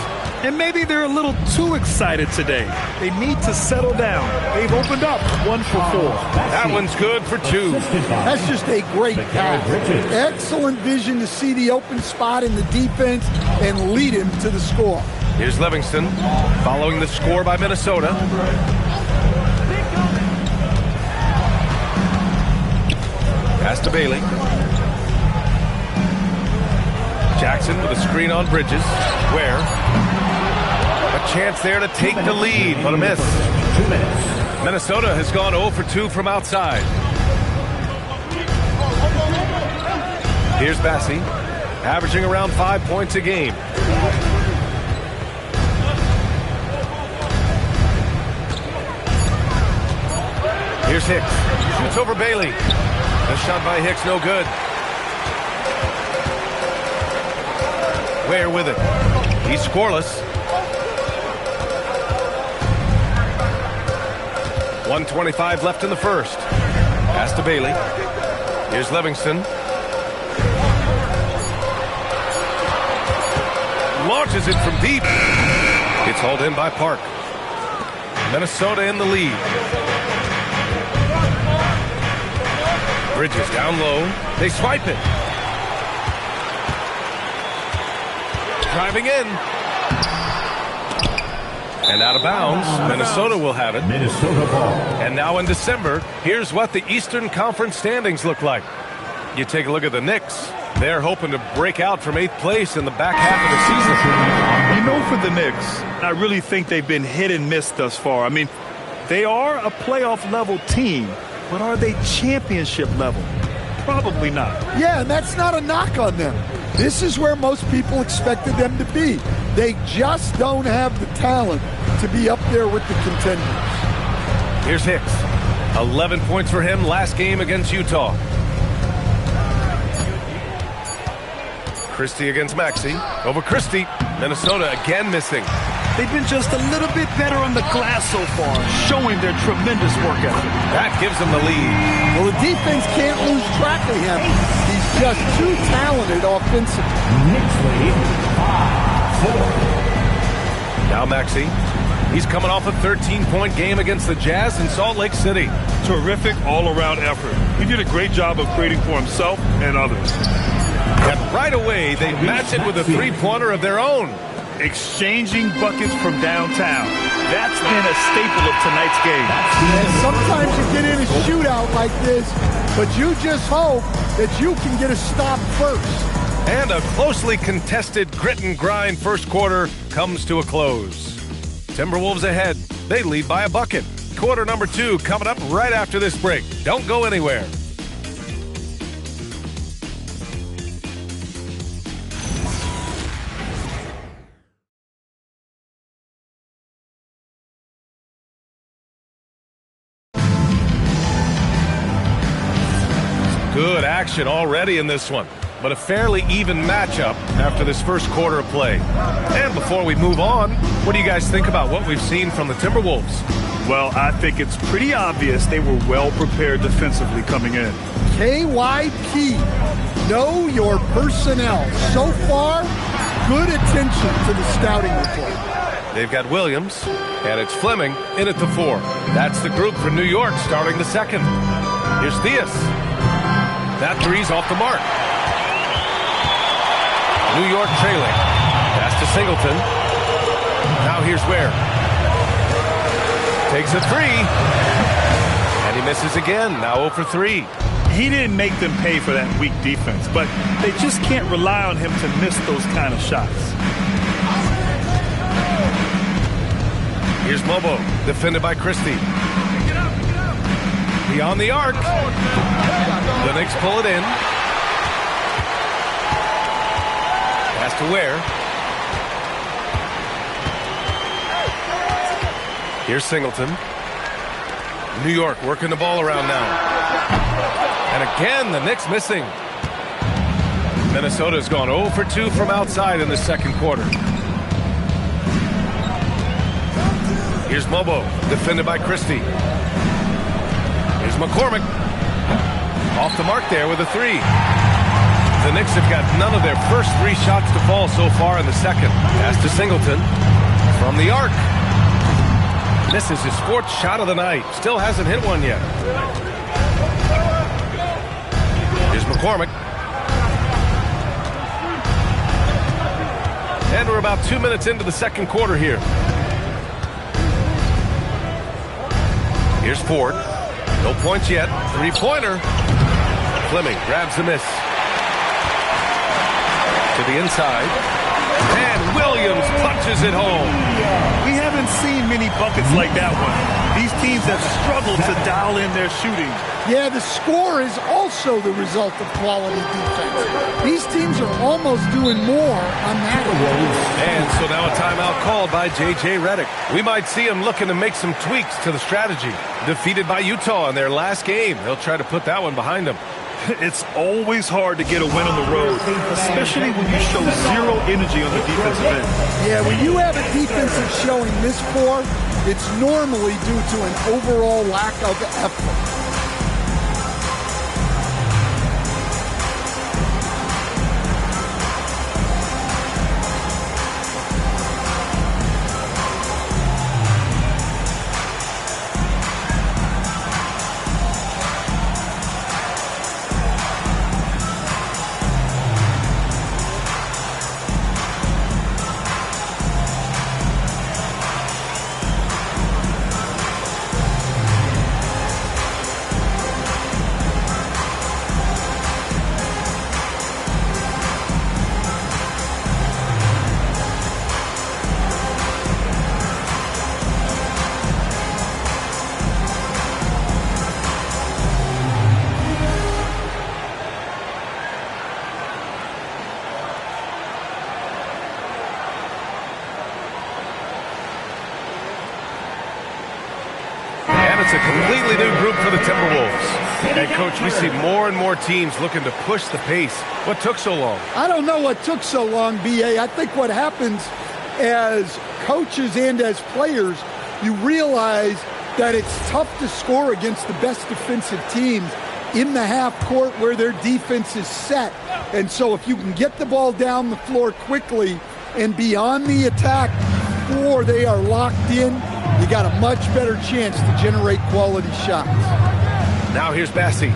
And maybe they're a little too excited today. They need to settle down. They've opened up 1 for 4. That one's good for 2. That's just a great pass. Excellent vision to see the open spot in the defense and lead him to the score. Here's Livingston following the score by Minnesota. Pass to Bailey. Jackson with a screen on Bridges. Ware. A chance there to take the lead, but a miss. Minnesota has gone 0 for 2 from outside. Here's Bassey, averaging around 5 points a game. Here's Hicks. Shoots over Bailey. The shot by Hicks, no good. Ware with it. He's scoreless. 1:25 left in the first. Pass to Bailey. Here's Livingston. Launches it from deep. It's hauled in by Park. Minnesota in the lead. Bridges down low. They swipe it. Driving in. And out of bounds. Minnesota will have it. Minnesota ball. And now in December, here's what the Eastern Conference standings look like. You take a look at the Knicks. They're hoping to break out from 8th place in the back half of the season. You know, for the Knicks, I really think they've been hit and miss thus far. I mean, they are a playoff-level team, but are they championship level? Probably not. Yeah, and that's not a knock on them. This is where most people expected them to be. They just don't have the talent to be up there with the contenders. Here's Hicks. 11 points for him last game against Utah. Christie against Maxey. Over Christie. Minnesota again missing. They've been just a little bit better on the glass so far, showing their tremendous work ethic. That gives them the lead. Well, the defense can't lose track of him. He's just too talented offensively. Knicks lead 5-4. Now Maxey. He's coming off a 13-point game against the Jazz in Salt Lake City. Terrific all-around effort. He did a great job of creating for himself and others. And right away, they match it with a three-pointer of their own. Exchanging buckets from downtown. That's been a staple of tonight's game. And sometimes you get in a shootout like this, but you just hope that you can get a stop first. And a closely contested grit and grind first quarter comes to a close. Timberwolves ahead. They lead by a bucket. Quarter number 2 coming up right after this break. Don't go anywhere. Good action already in this one. but a fairly even matchup after this first quarter of play. And before we move on, what do you guys think about what we've seen from the Timberwolves? Well, I think it's pretty obvious they were well prepared defensively coming in. KYP, know your personnel. So far, good attention to the scouting report. They've got Williams, and it's Fleming in at the 4. That's the group for New York starting the second. Here's Theus. That three's off the mark. New York trailing. Pass to Singleton. Now here's Ware. Takes a 3. And he misses again. Now 0 for 3. He didn't make them pay for that weak defense, but they just can't rely on him to miss those kind of shots. Here's Mobo, defended by Christie. Beyond the arc. The Knicks pull it in. Pass to Ware. Here's Singleton. New York working the ball around now. And again, the Knicks missing. Minnesota's gone 0 for 2 from outside in the second quarter. Here's Mobo, defended by Christie. Here's McCormick. Off the mark there with a 3. The Knicks have got none of their first 3 shots to fall so far in the second. Pass to Singleton. From the arc. This is his 4th shot of the night. Still hasn't hit one yet. Here's McCormick. And we're about 2 minutes into the second quarter here. Here's Ford. No points yet. 3-pointer. Fleming grabs the miss. To the inside. And Williams punches it home. We haven't seen many buckets like that one. These teams have struggled to dial in their shooting. Yeah, the score is also the result of quality defense. These teams are almost doing more on that. And so now a timeout called by J.J. Redick. We might see him looking to make some tweaks to the strategy. Defeated by Utah in their last game. They'll try to put that one behind them. It's always hard to get a win on the road, especially when you show zero energy on the defensive end. Yeah, when you have a defensive showing this poor, it's normally due to an overall lack of effort. It's a completely new group for the Timberwolves. And, Coach, we see more and more teams looking to push the pace. What took so long? I don't know what took so long, B.A. I think what happens as coaches and as players, you realize that it's tough to score against the best defensive teams in the half court where their defense is set. And so if you can get the ball down the floor quickly and be on the attack before they are locked in, you got a much better chance to generate quality shots. Now here's Bassie.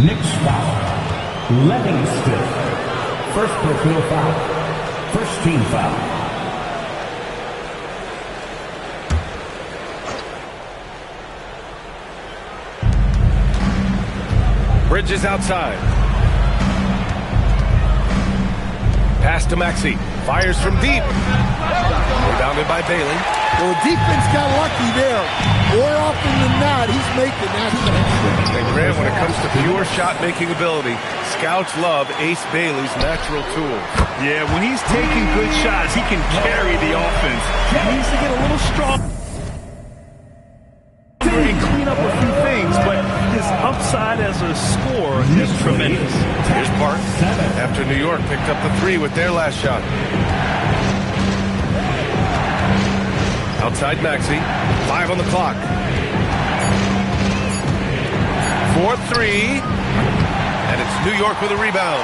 Knicks foul. Livingston. First personal foul. First team foul. Bridges outside. Pass to Maxey. Fires from deep. Rebounded by Bailey. Well, the defense got lucky there. More often than not, he's making that shot. And Grant, when it comes to pure shot-making ability, scouts love Ace Bailey's natural tools. Yeah, when he's taking good shots, he can carry the offense. He needs to get a little strong and clean up a few things, but his upside as a scorer is tremendous. Here's Park after New York picked up the 3 with their last shot. Outside Maxey, 5 on the clock. 4-3, and it's New York with a rebound.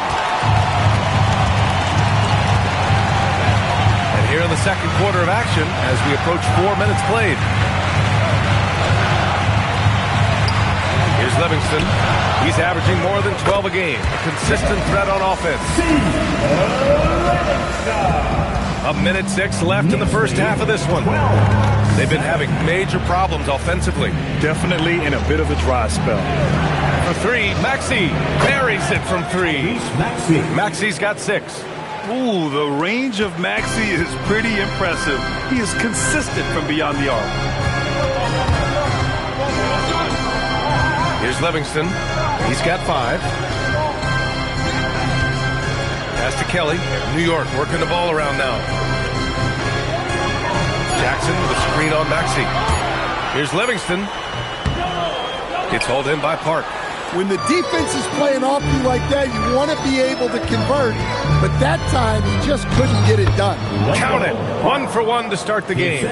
And here in the second quarter of action as we approach 4 minutes played. Here's Livingston. He's averaging more than 12 a game. A consistent threat on offense. 1:06 left in the first half of this one. They've been having major problems offensively. Definitely in a bit of a dry spell. For 3, Maxey buries it from 3. Maxey's got 6. Ooh, the range of Maxey is pretty impressive. He is consistent from beyond the arc. Here's Livingston. He's got 5. Pass to Kelly. New York working the ball around now. Jackson with a screen on Maxey. Here's Livingston. It's hauled in by Park. When the defense is playing off you like that, you want to be able to convert. But that time, he just couldn't get it done. Count it. 1 for 1 to start the game.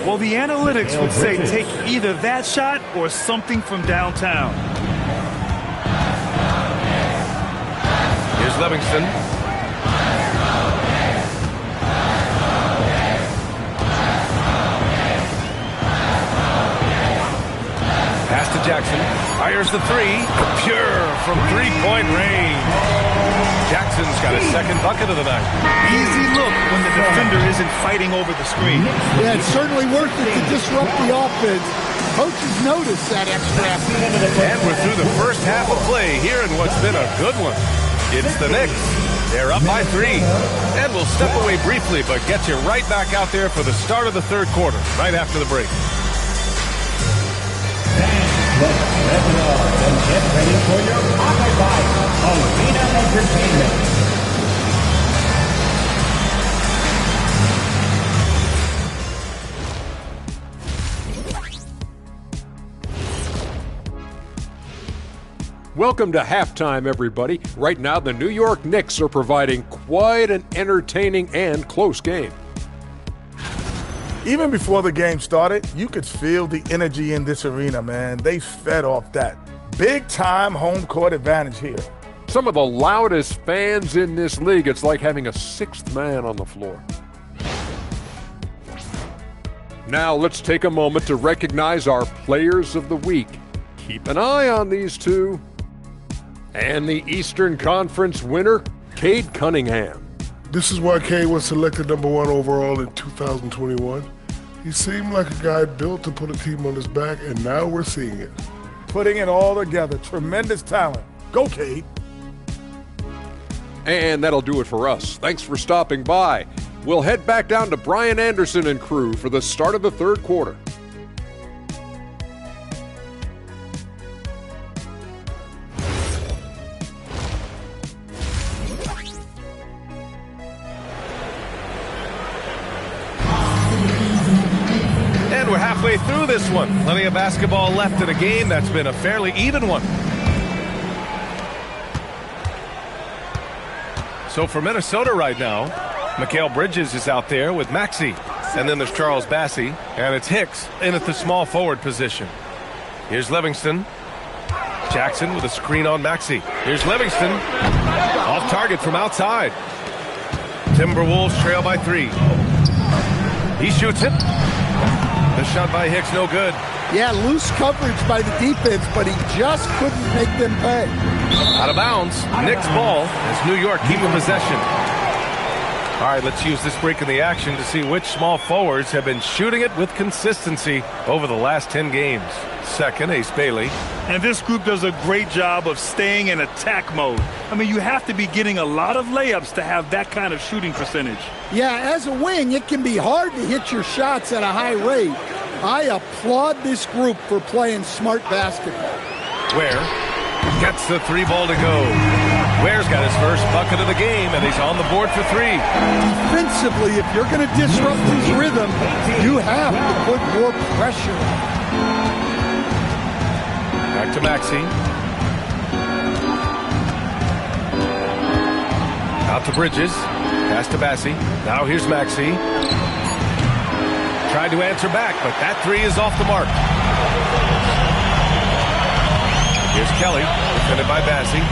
Well, the analytics would say take either that shot or something from downtown. Here's Livingston. Pass to Jackson. Fires the 3. Pure from 3-point range. Jackson's got his second bucket of the night. Easy look when the defender isn't fighting over the screen. Yeah, it's certainly worth it to disrupt the offense. Coaches notice that extra effort. And we're through the first half of play here in what's been a good one. It's the Knicks. They're up by 3. And we'll step away briefly, but get you right back out there for the start of the third quarter, right after the break. Let's wrap it up and get ready for your pocket fight. Arena Entertainment. Welcome to halftime, everybody. Right now, the New York Knicks are providing quite an entertaining and close game. Even before the game started, you could feel the energy in this arena, man. They fed off that. Big-time home court advantage here. Some of the loudest fans in this league. It's like having a 6th man on the floor. Now, let's take a moment to recognize our players of the week. Keep an eye on these two. And the Eastern Conference winner, Cade Cunningham. This is why Cade was selected #1 overall in 2021. He seemed like a guy built to put a team on his back, and now we're seeing it. Putting it all together. Tremendous talent. Go, Cade. And that'll do it for us. Thanks for stopping by. We'll head back down to Brian Anderson and crew for the start of the third quarter. We're halfway through this one. Plenty of basketball left in a game that's been a fairly even one. So for Minnesota right now, Mikal Bridges is out there with Maxey. And then there's Charles Bassey. And it's Hicks in at the small forward position. Here's Livingston. Jackson with a screen on Maxey. Here's Livingston. Off target from outside. Timberwolves trail by 3. He shoots it. The shot by Hicks, no good. Yeah, loose coverage by the defense, but he just couldn't make them pay. Out of bounds. Knicks ball as New York keep the possession. All right, let's use this break in the action to see which small forwards have been shooting it with consistency over the last 10 games. Second, Ace Bailey. And this group does a great job of staying in attack mode. I mean, you have to be getting a lot of layups to have that kind of shooting percentage. Yeah, as a wing, it can be hard to hit your shots at a high rate. I applaud this group for playing smart basketball. Ware gets the 3 ball to go. Ware's got his first bucket of the game, and he's on the board for 3. Defensively, if you're going to disrupt his rhythm, you have to put more pressure on. Back to Maxey. Out to Bridges. Pass to Bassi. Now here's Maxey. Tried to answer back, but that three is off the mark. Here's Kelly, defended by Bassi.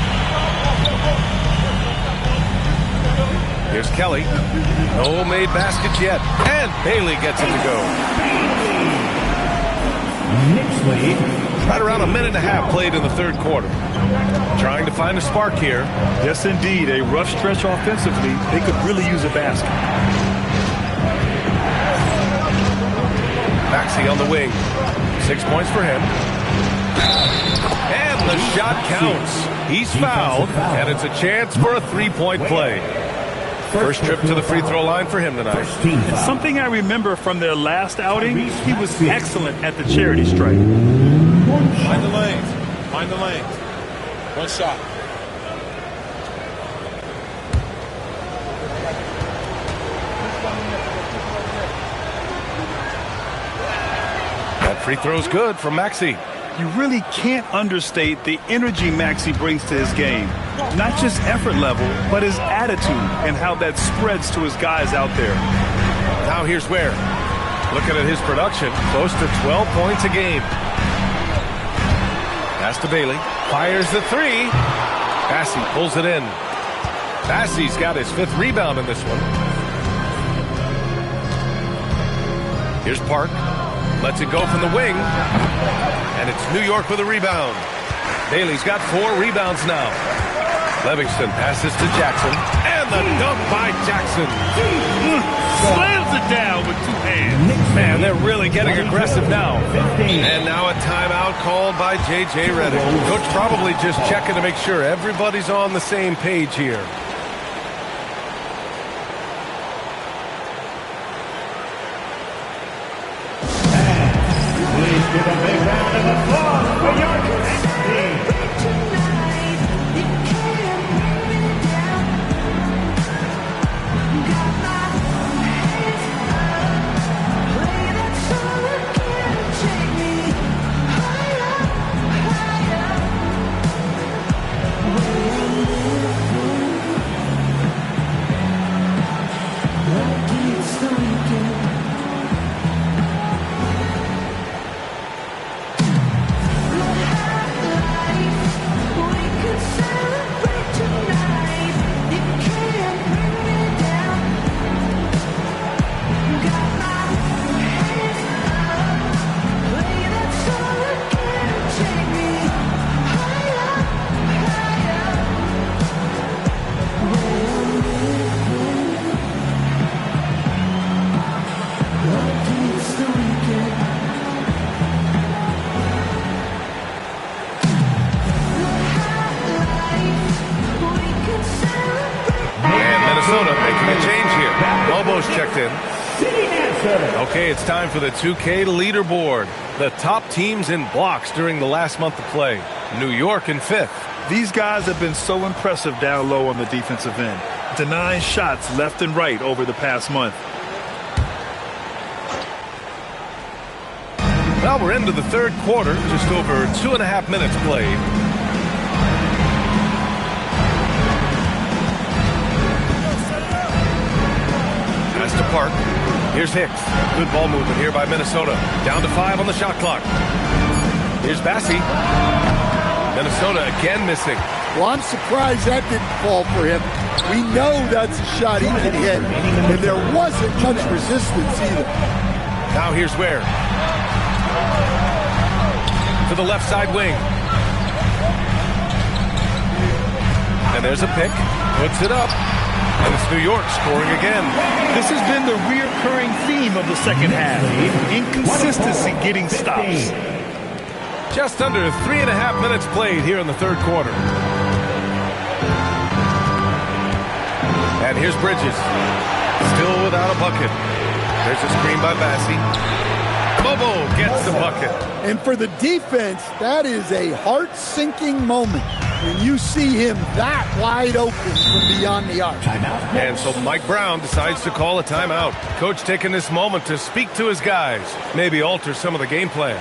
Here's Kelly. No made baskets yet. And Bailey gets it to go. Right around a minute and a half played in the third quarter. Trying to find a spark here. Yes, indeed. A rough stretch offensively. They could really use a basket. Maxey on the wing. 6 points for him. And the shot counts. He's fouled, and it's a chance for a three-point play. First trip to the free throw line for him tonight. It's something I remember from their last outing. He was excellent at the charity stripe. Find the lanes. Find the lanes. One shot. That free throw's good from Maxey. You really can't understate the energy Maxey brings to his game. Not just effort level, but his attitude and how that spreads to his guys out there. Now here's Ware. Looking at his production, close to 12 points a game. Pass to Bailey. Fires the three. Bassi pulls it in. Bassi's got his 5th rebound in this one. Here's Park. Lets it go from the wing. And it's New York with a rebound. Bailey's got 4 rebounds now. Livingston passes to Jackson. And the dunk by Jackson. Slams it down with 2 hands. Man, they're really getting aggressive now. And now a timeout called by J.J. Redick. Coach probably just checking to make sure everybody's on the same page here. Please give a big round of applause for your team. Okay, it's time for the 2K leaderboard. The top teams in blocks during the last month of play. New York in 5th. These guys have been so impressive down low on the defensive end, denying shots left and right over the past month. Well, we're into the third quarter, just over 2.5 minutes played. Pass to Park. Here's Hicks. Good ball movement here by Minnesota. Down to 5 on the shot clock. Here's Bassi. Minnesota again missing. Well, I'm surprised that didn't fall for him. We know that's a shot he can hit, and there wasn't much resistance either. Now here's Ware. To the left side wing. And there's a pick. Puts it up. And it's New York scoring again. This has been the reoccurring theme of the second half. Inconsistency getting stops. Just under 3.5 minutes played here in the third quarter. And here's Bridges. Still without a bucket. There's a screen by Bassi. Bobo gets the bucket. And for the defense, that is a heart-sinking moment when you see him that wide open from beyond the arc. And so Mike Brown decides to call a timeout. Coach taking this moment to speak to his guys, maybe alter some of the game plan.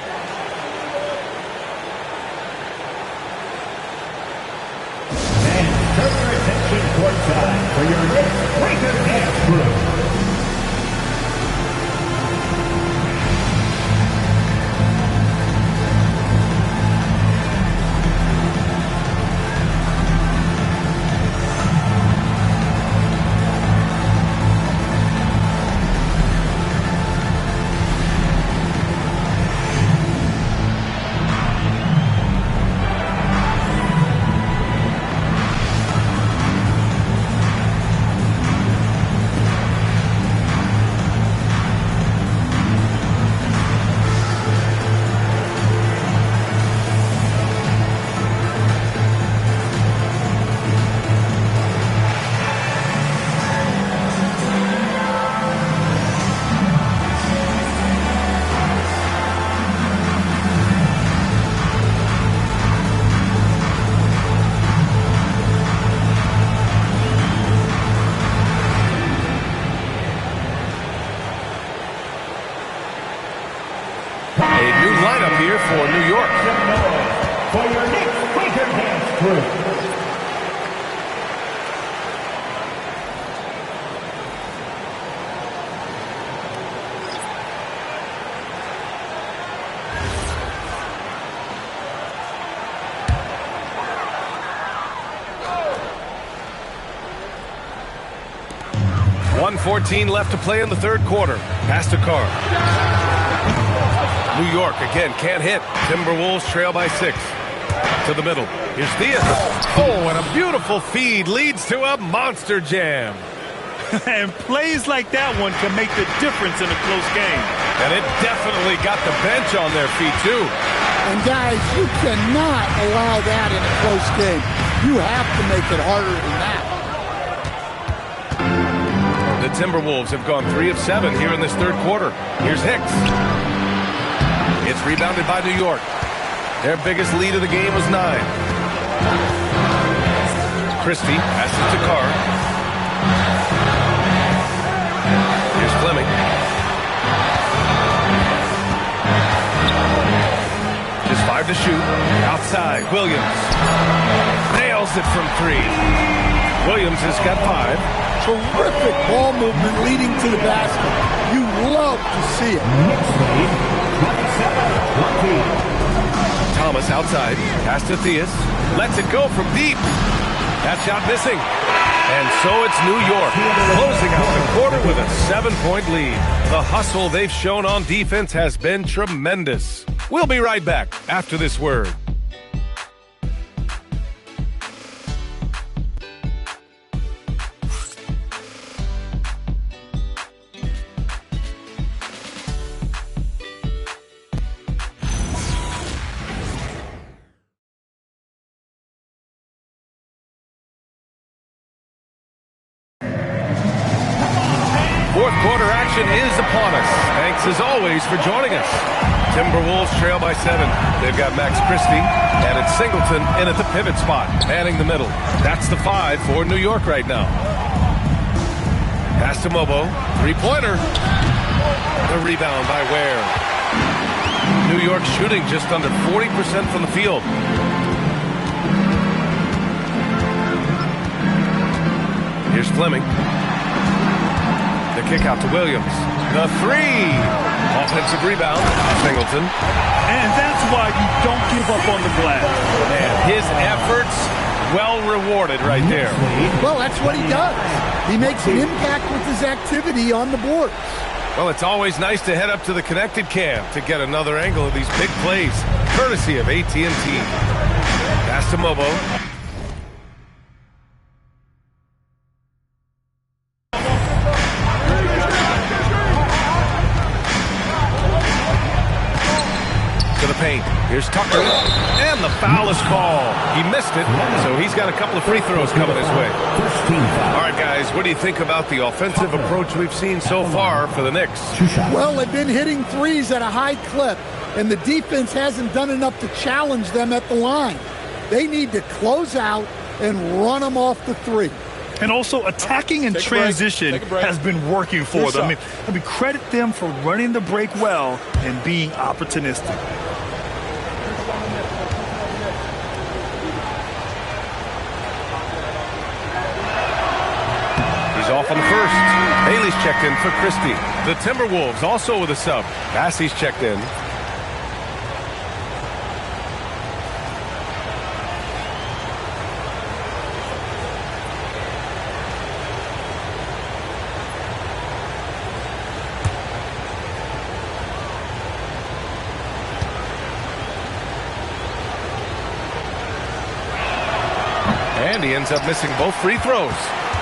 A new lineup here for New York. For your Knicks Quaker Dance Crew. .14 left to play in the third quarter. Pass to Carr. New York again can't hit. Timberwolves trail by 6. To the middle. Here's Theus. Oh, and a beautiful feed leads to a monster jam. And plays like that one can make the difference in a close game. And it definitely got the bench on their feet, too. And, guys, you cannot allow that in a close game. You have to make it harder than that. The Timberwolves have gone 3 of 7 here in this third quarter. Here's Hicks. It's rebounded by New York. Their biggest lead of the game was 9. Christie passes to Carr. Here's Fleming. Just 5 to shoot. Outside, Williams. Nails it from 3. Williams has got 5. Terrific ball movement leading to the basket. You love to see it. Thomas outside. Pass to Theus. Lets it go from deep. That shot missing. And so it's New York closing out the quarter with a 7-point lead. The hustle they've shown on defense has been tremendous. We'll be right back after this word. Fourth quarter action is upon us. Thanks as always for joining us. Timberwolves trail by 7. They've got Max Christie, and it's Singleton in at the pivot spot, manning the middle. That's the 5 for New York right now. Pass to Mobo. 3-pointer. The rebound by Ware. New York shooting just under 40% from the field. Here's Fleming. The kick out to Williams. The 3. Offensive rebound. Singleton. And that's why you don't give up on the glass. And his efforts well rewarded right there. Well, that's what he does. He makes an impact with his activity on the board. Well, it's always nice to head up to the connected cam to get another angle of these big plays, courtesy of AT&T. Pass to Mobo. Paint. Here's Tucker, and the foul is called. He missed it, so he's got a couple of free throws coming his way. All right, guys, what do you think about the offensive approach we've seen so far for the Knicks? Well, they've been hitting threes at a high clip, and the defense hasn't done enough to challenge them at the line. They need to close out and run them off the 3. And also attacking in transition has been working for them. I mean, credit them for running the break well and being opportunistic. Off on the first. Haley's checked in for Christie. The Timberwolves also with a sub. Bassey's checked in. And he ends up missing both free throws.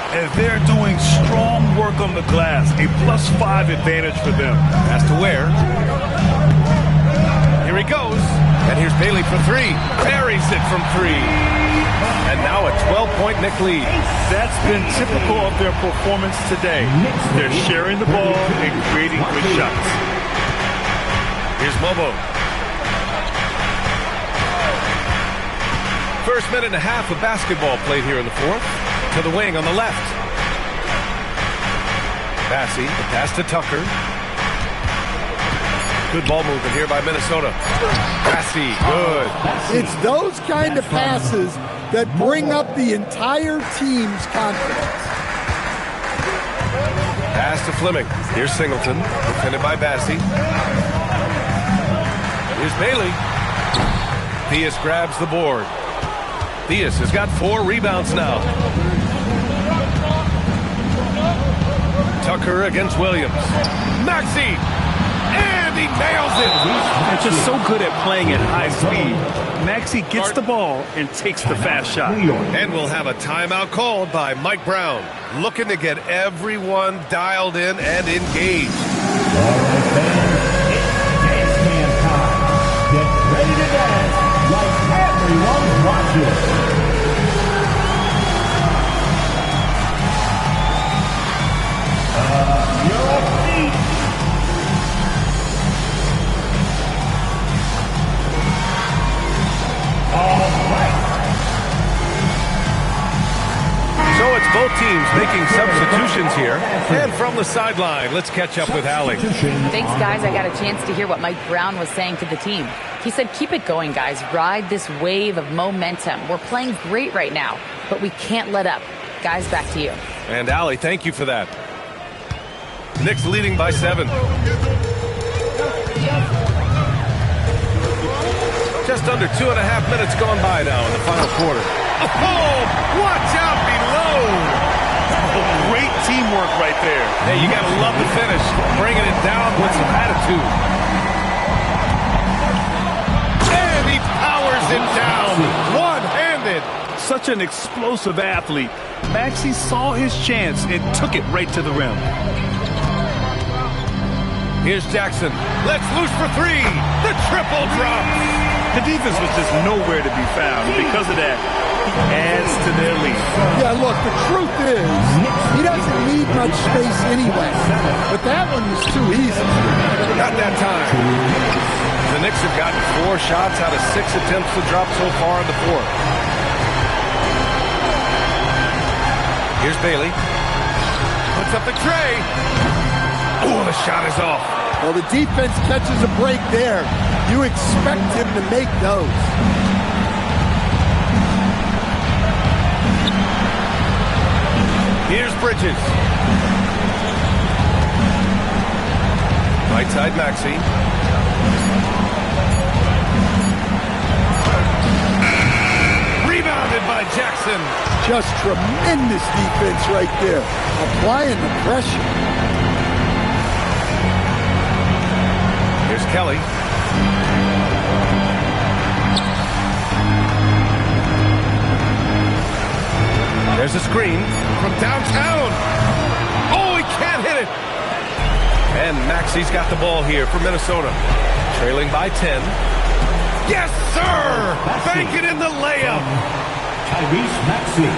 And they're doing strong work on the glass. A +5 advantage for them. Has to Ware. Here he goes. And here's Bailey for 3. Buries it from 3. And now a 12-point Knick lead. That's been typical of their performance today. They're sharing the ball and creating good shots. Here's Mobo. First minute and a half of basketball played here in the fourth. To the wing on the left. Bassey, the pass to Tucker. Good ball movement here by Minnesota. Massey, good. It's those kind of passes that bring up the entire team's confidence. Pass to Fleming. Here's Singleton, defended by Bassey. Here's Bailey. Theus grabs the board. Theus has got 4 rebounds now. Tucker against Williams. Maxey! And he nails it! They're just so good at playing at high speed. Maxey gets the ball and takes the fast shot. And we'll have a timeout called by Mike Brown, looking to get everyone dialed in and engaged. All right, fans, it's dance time. Get ready to dance like everyone's watching. Your feet. All right. So it's both teams making substitutions here. And from the sideline, let's catch up with Allie. Thanks, guys. I got a chance to hear what Mike Brown was saying to the team. He said, keep it going, guys. Ride this wave of momentum. We're playing great right now, but we can't let up. Guys, back to you. And Allie, thank you for that. Knicks leading by 7. Just under 2.5 minutes gone by now in the final quarter. Oh, watch out below. Great teamwork right there. Hey, you got to love the finish. Bringing it down with some attitude. And he powers it down. One-handed. Such an explosive athlete. Maxey saw his chance and took it right to the rim. Here's Jackson. Let's loose for 3. The triple drop. The defense was just nowhere to be found. And because of that, he adds to their lead. Yeah, look, the truth is, he doesn't need much space anyway. But that one was too easy. Not that time. The Knicks have gotten 4 shots out of 6 attempts to drop so far in the fourth. Here's Bailey. Puts up the tray. Oh, the shot is off. Well, the defense catches a break there. You expect him to make those. Here's Bridges. Right side Maxey. Rebounded by Jackson. Just tremendous defense right there. Applying the pressure. Here's Kelly. There's a screen from downtown. Oh, he can't hit it. And Maxey's got the ball here for Minnesota. Trailing by 10. Yes, sir! Bank it in the layup. Tyrese Maxey.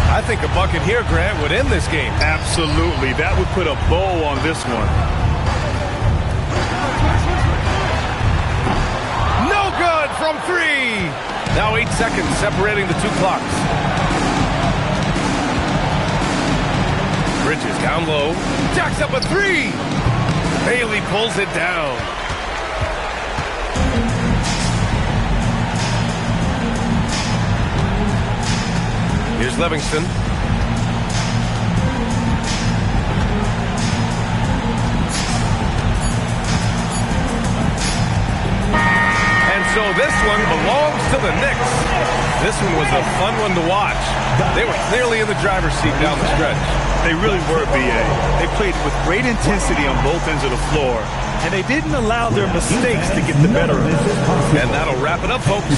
I think a bucket here, Grant, would end this game. Absolutely. That would put a bow on this one. No good from 3. Now 8 seconds separating the 2 clocks. Bridges down low. Jacks up a 3. Bailey pulls it down. Here's Livingston. And so this one belongs to the Knicks. This one was a fun one to watch. They were clearly in the driver's seat down the stretch. They really were, B.A. They played with great intensity on both ends of the floor, and they didn't allow their mistakes to get the better of them. And that'll wrap it up, folks.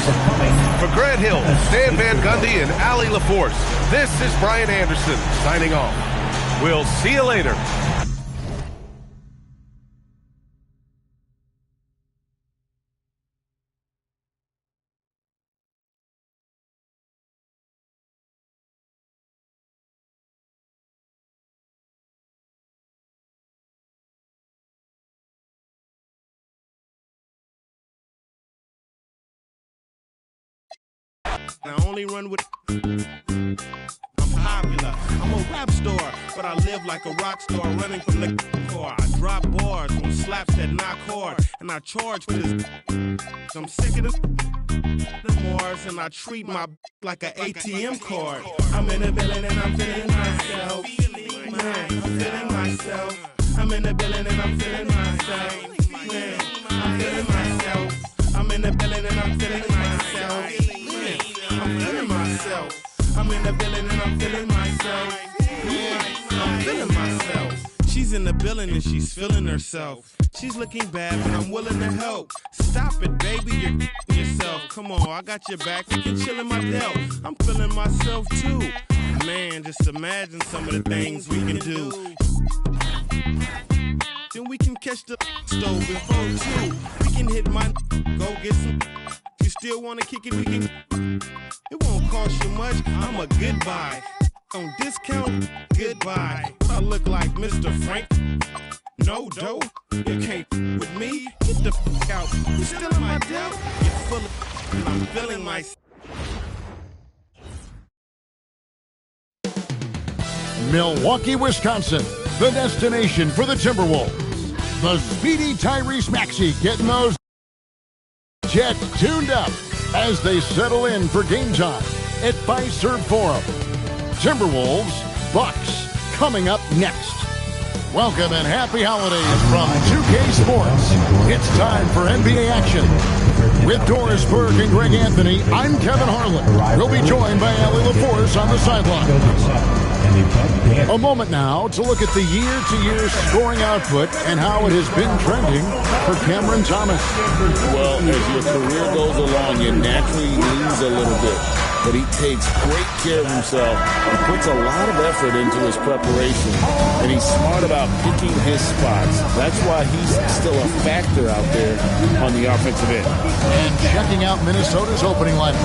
For Grant Hill, Stan Van Gundy, and Allie LaForce, this is Brian Anderson signing off. We'll see you later. I only run with I'm high. popular. I'm a rap star, but I live like a rock star, running from the car. I drop bars on slaps that knock hard, and I charge for this. I'm sick of the Mars, and I treat my like an ATM card. I'm in the building and I'm feeling myself. Man, I'm feeling myself. I'm in the building and I'm feeling myself. Man, I'm feeling myself. I'm in the building and I'm feeling myself. Man, I'm feeling myself. I'm in the building and I'm feeling myself. Yeah, I'm feeling myself. She's in the building and she's feeling herself. She's looking bad, but I'm willing to help. Stop it, baby, you're yourself. Come on, I got your back. We can chill in my delt. I'm feeling myself too. Man, just imagine some of the things we can do. Then we can catch the stove and phone too. We can hit my go get some. You still wanna kick it? We can. It won't cost you much. I'm a good buy. On discount, goodbye. I look like Mr. Frank. No dough, you can't with me. Get the f out. You still in my delt? You're full of. I'm feeling myself. Milwaukee, Wisconsin, the destination for the Timberwolves. The speedy Tyrese Maxey getting those Jets tuned up as they settle in for game time at Fiserv Forum. Timberwolves, Bucks, coming up next. Welcome and happy holidays from 2K Sports. It's time for NBA action. With Doris Burke and Greg Anthony, I'm Kevin Harlan. We'll be joined by Allie LaForce on the sideline. A moment now to look at the year-to-year scoring output and how it has been trending for Cameron Thomas. Well, as your career goes along, you naturally lose a little bit. But he takes great care of himself. He puts a lot of effort into his preparation. And he's smart about picking his spots. That's why he's still a factor out there on the offensive end. And checking out Minnesota's opening lineup,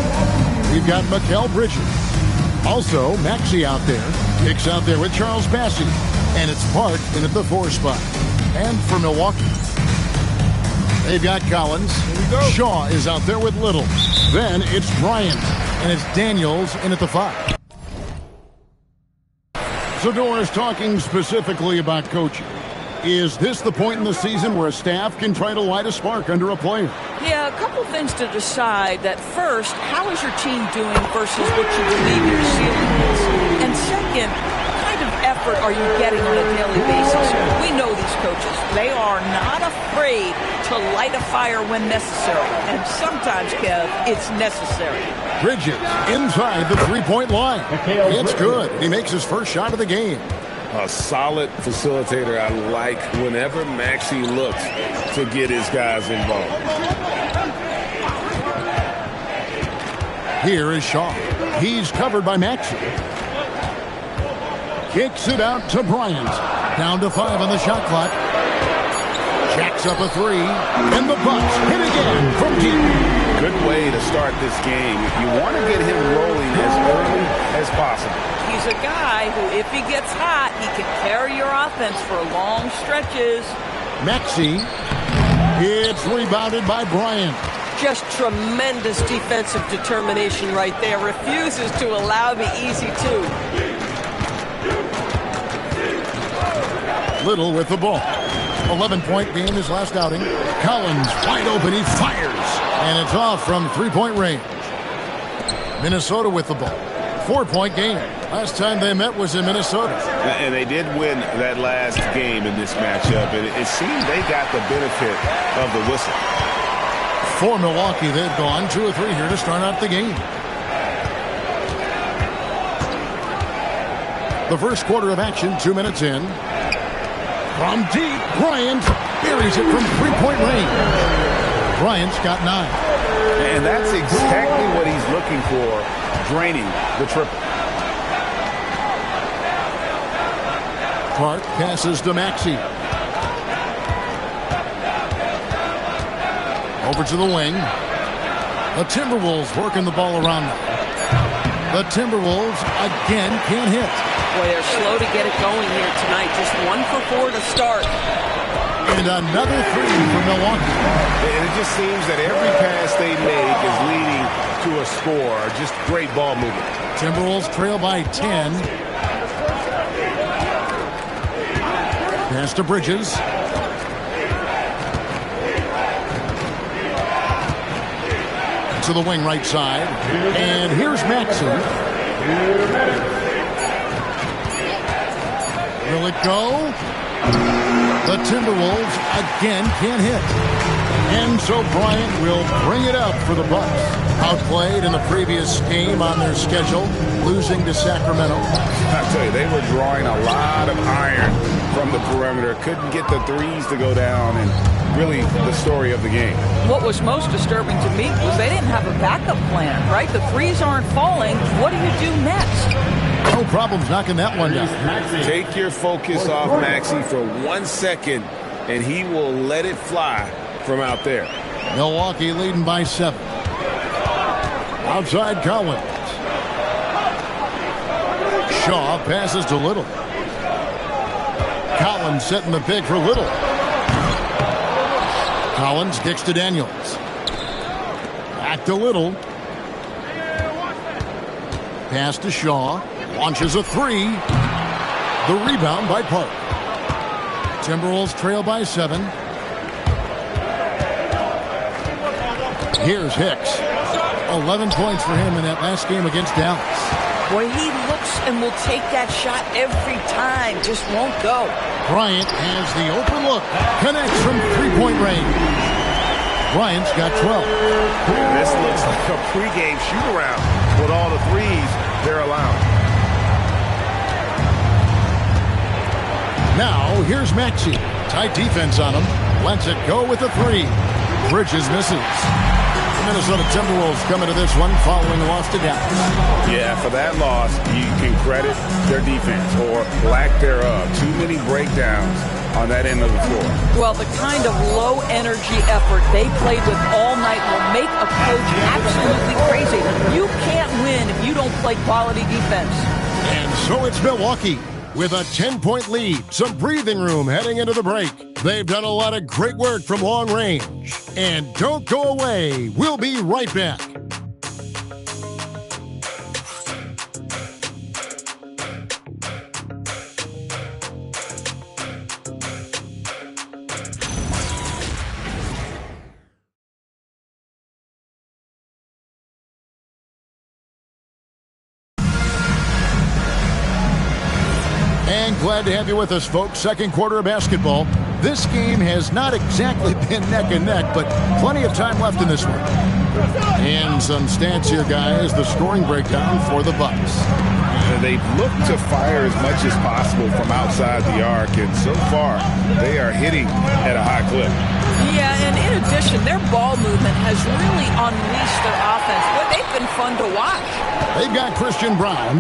we've got Mikal Bridges. Also, Maxey out there. Kicks out there with Charles Bassey. And it's Park in at the 4 spot. And for Milwaukee, they've got Collins. Shaw is out there with Little. Then it's Bryant. And it's Daniels in at the 5. So Doris, talking specifically about coaching, is this the point in the season where a staff can try to light a spark under a player? Yeah, a couple things to decide. That first, how is your team doing versus what you believe your ceiling is? And second, what kind of effort are you getting on a daily basis? We know these coaches. They are not afraid to light a fire when necessary. And sometimes, Kev, it's necessary. Bridges inside the three-point line. It's good. He makes his first shot of the game. A solid facilitator. I like whenever Maxey looks to get his guys involved. Here is Shaw. He's covered by Maxey. Kicks it out to Bryant. Down to 5 on the shot clock. Jacks up a 3. And the Bucks hit again from deep. Good way to start this game. You want to get him rolling as early as possible. He's a guy who, if he gets hot, he can carry your offense for long stretches. Maxey. It's rebounded by Bryant. Just tremendous defensive determination right there. Refuses to allow the easy 2. Little with the ball. 11-point game his last outing. Collins wide open. He fires. And it's off from three-point range. Minnesota with the ball. 4-point game. Last time they met was in Minnesota. And they did win that last game in this matchup. And it seemed they got the benefit of the whistle. For Milwaukee, they've gone 2 or 3 here to start out the game. The first quarter of action, 2 minutes in. From deep, Bryant buries it from three-point range. Bryant's got 9. And that's exactly what he's looking for, draining the triple. Park passes to Maxey. Over to the wing. The Timberwolves working the ball around them. The Timberwolves again can't hit. Boy, they're slow to get it going here tonight. Just 1 for 4 to start. And another 3 for Milwaukee. And it just seems that every pass they make is leading to a score. Just great ball movement. Timberwolves trail by 10. Pass to Bridges. To the wing right side. And here's Maxey. Will it go? The Timberwolves again can't hit. And so Bryant will bring it up for the Bucks. Outplayed in the previous game on their schedule, losing to Sacramento. I tell you, they were drawing a lot of iron from the perimeter. Couldn't get the threes to go down, and really the story of the game. What was most disturbing to me was they didn't have a backup plan, right? The threes aren't falling. What do you do next? No problems knocking that one down. Take your focus off Maxey for 1 second, and he will let it fly from out there. Milwaukee leading by 7. Outside Collins. Shaw passes to Little. Collins setting the pick for Little. Collins kicks to Daniels. Back to Little. Pass to Shaw. Launches a 3. The rebound by Park. Timberwolves trail by 7. Here's Hicks. 11 points for him in that last game against Dallas. Boy, he looks and will take that shot every time. Just won't go. Bryant has the open look. Connects from three-point range. Bryant's got 12. This looks like a pregame shoot-around with all the threes they're allowing. Now, here's Maxey. Tight defense on him. Lets it go with the 3. Bridges misses. The Minnesota Timberwolves coming to this one following a loss to Dallas. Yeah, for that loss, you can credit their defense or lack thereof. Too many breakdowns on that end of the floor. Well, the kind of low-energy effort they played with all night will make a coach absolutely crazy. You can't win if you don't play quality defense. And so it's Milwaukee with a 10-point lead. Some breathing room heading into the break. They've done a lot of great work from long range. And don't go away. We'll be right back. And glad to have you with us, folks. Second quarter of basketball. This game has not exactly been neck and neck, but plenty of time left in this one. And some stats here, guys. The scoring breakdown for the Bucks. They've looked to fire as much as possible from outside the arc, and so far they are hitting at a high clip. Yeah, and in addition, their ball movement has really unleashed their offense. Boy, they've been fun to watch. They've got Christian Brown,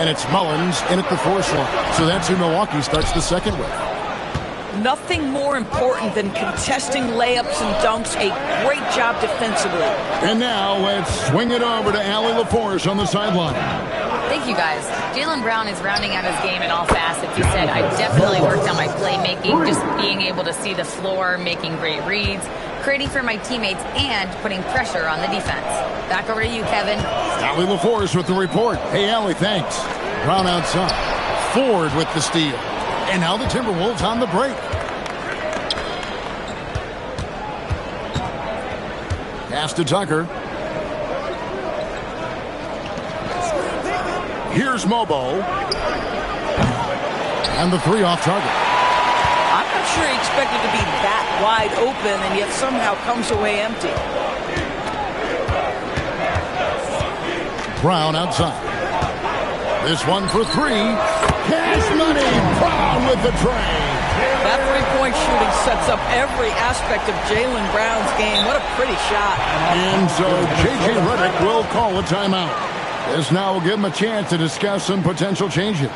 and it's Mullins in at the force line. So that's who Milwaukee starts the second with. Nothing more important than contesting layups and dunks. A great job defensively. And now let's swing it over to Allie LaForce on the sideline. Thank you, guys. Jaylen Brown is rounding out his game in all facets. He said, I definitely worked on my playmaking, just being able to see the floor, making great reads, creating for my teammates, and putting pressure on the defense. Back over to you, Kevin. Allie LaForce with the report. Hey, Allie, thanks. Brown outside. Ford with the steal. And now the Timberwolves on the break. Pass to Tucker. Here's Mobo. And the 3 off target. I'm not sure he expected to be that wide open and yet somehow comes away empty. Brown outside. This one for 3. Cash money. Brown with the tray. That three-point shooting sets up every aspect of Jaylen Brown's game. What a pretty shot. And so J.J. Redick will call a timeout. This now will give him a chance to discuss some potential changes.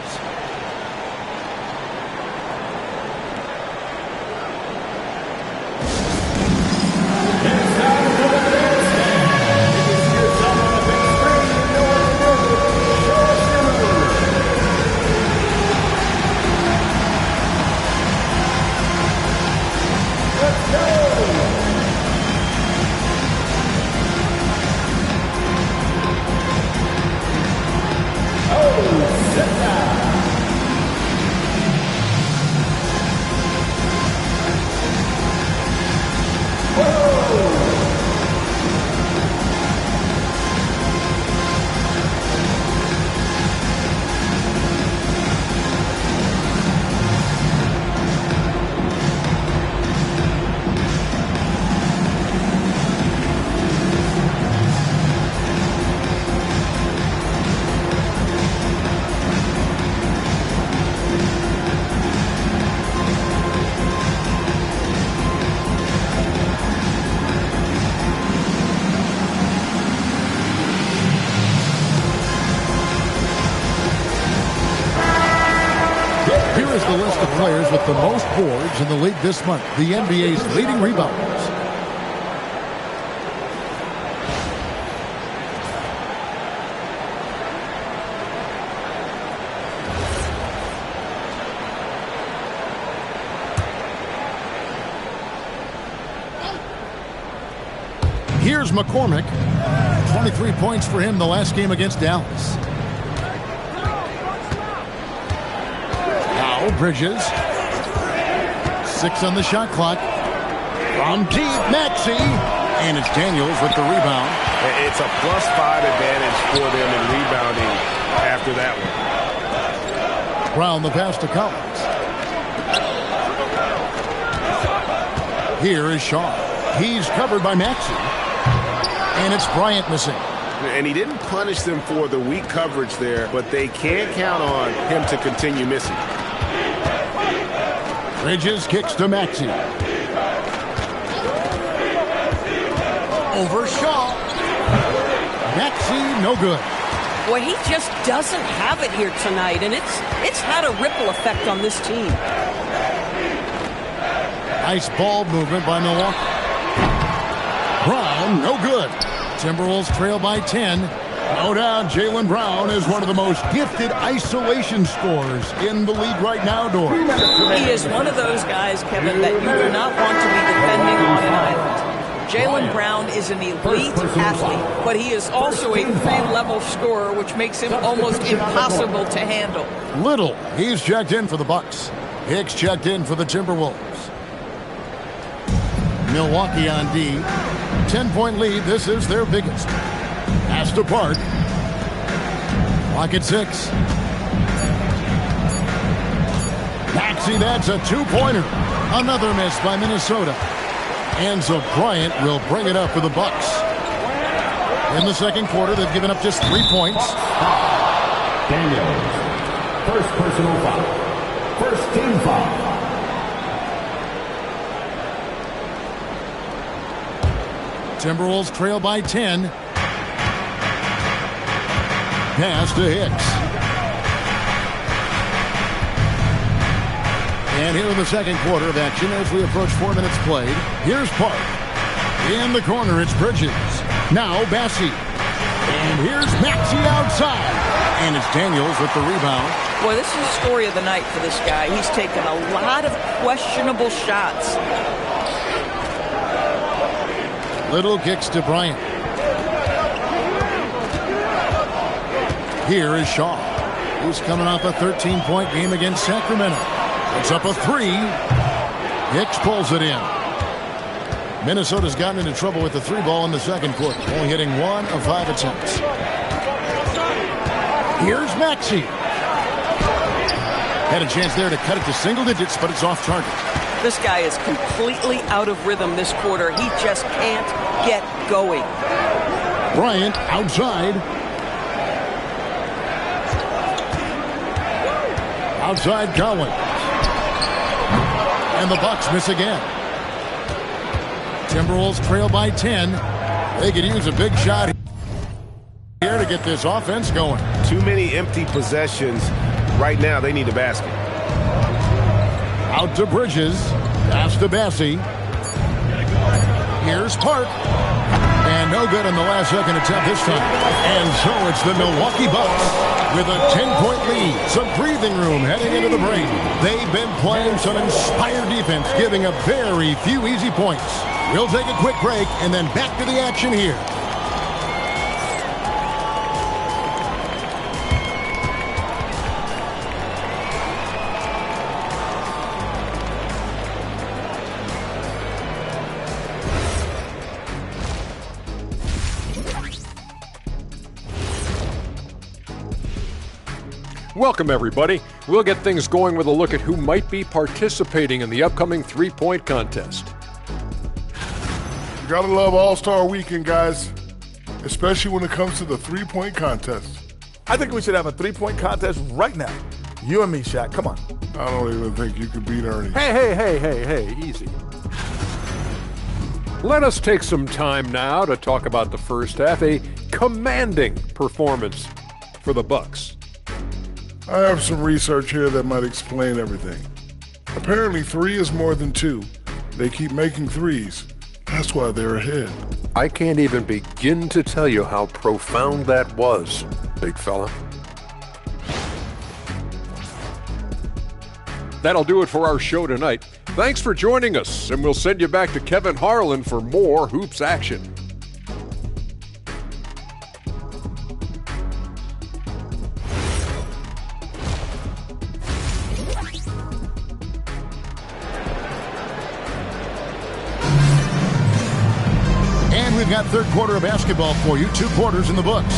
players with the most boards in the league this month, the NBA's leading rebounders. Here's McCormick. 23 points for him the last game against Dallas. Now Bridges. 6 on the shot clock. From deep, Maxey. And it's Daniels with the rebound. It's a +5 advantage for them in rebounding after that one. Brown the pass to Collins. Here is Shaw. He's covered by Maxey. And it's Bryant missing. And he didn't punish them for the weak coverage there, but they can't count on him to continue missing. Bridges kicks to Maxey. Over Shaw. Maxey, no good. Boy, he just doesn't have it here tonight, and it's had a ripple effect on this team. Nice ball movement by Milwaukee. Brown, no good. Timberwolves trail by 10. No doubt Jaylen Brown is one of the most gifted isolation scorers in the league right now, Dor. He is one of those guys, Kevin, that you do not want to be defending on an island. Jaylen Brown is an elite athlete, but he is also a three-level scorer, which makes him almost impossible to handle. Little, he's checked in for the Bucks. Hicks checked in for the Timberwolves. Milwaukee on D. 10-point lead. This is their biggest. Pass to Park. Clock at 6. Maxey, that's a two-pointer. Another miss by Minnesota. And so Bryant will bring it up for the Bucks. In the second quarter, they've given up just 3 points. Daniels. First personal foul. First team foul. Timberwolves trail by 10. Pass to Hicks. And here in the second quarter of action as we approach 4 minutes played. Here's Park. In the corner, it's Bridges. Now Bassie. And here's Maxey outside. And it's Daniels with the rebound. Boy, this is the story of the night for this guy. He's taken a lot of questionable shots. Little kicks to Bryant. Here is Shaw, who's coming off a 13-point game against Sacramento. It's up a 3. Hicks pulls it in. Minnesota's gotten into trouble with the 3-ball in the second quarter, only hitting 1 of 5 attempts. Here's Maxey. Had a chance there to cut it to single digits, but it's off target. This guy is completely out of rhythm this quarter. He just can't get going. Bryant outside. Outside Collins. And the Bucks miss again. Timberwolves trail by 10. They could use a big shot here to get this offense going. Too many empty possessions. Right now, they need a basket. Out to Bridges. Pass to Bassie. Here's Park. And no good on the last second attempt this time. And so it's the Milwaukee Bucks with a 10-point lead. Some breathing room heading into the break. They've been playing some inspired defense, giving up very few easy points. We'll take a quick break and then back to the action here. Welcome, everybody. We'll get things going with a look at who might be participating in the upcoming three-point contest. You gotta love All-Star Weekend, guys, especially when it comes to the three-point contest. I think we should have a three-point contest right now. You and me, Shaq. Come on. I don't even think you could beat Ernie. Hey, easy. Let us take some time now to talk about the first half, a commanding performance for the Bucks. I have some research here that might explain everything. Apparently 3 is more than 2. They keep making threes. That's why they're ahead. I can't even begin to tell you how profound that was, big fella. That'll do it for our show tonight. Thanks for joining us, and we'll send you back to Kevin Harlan for more hoops action. And we've got third quarter of basketball for you. 2 quarters in the books.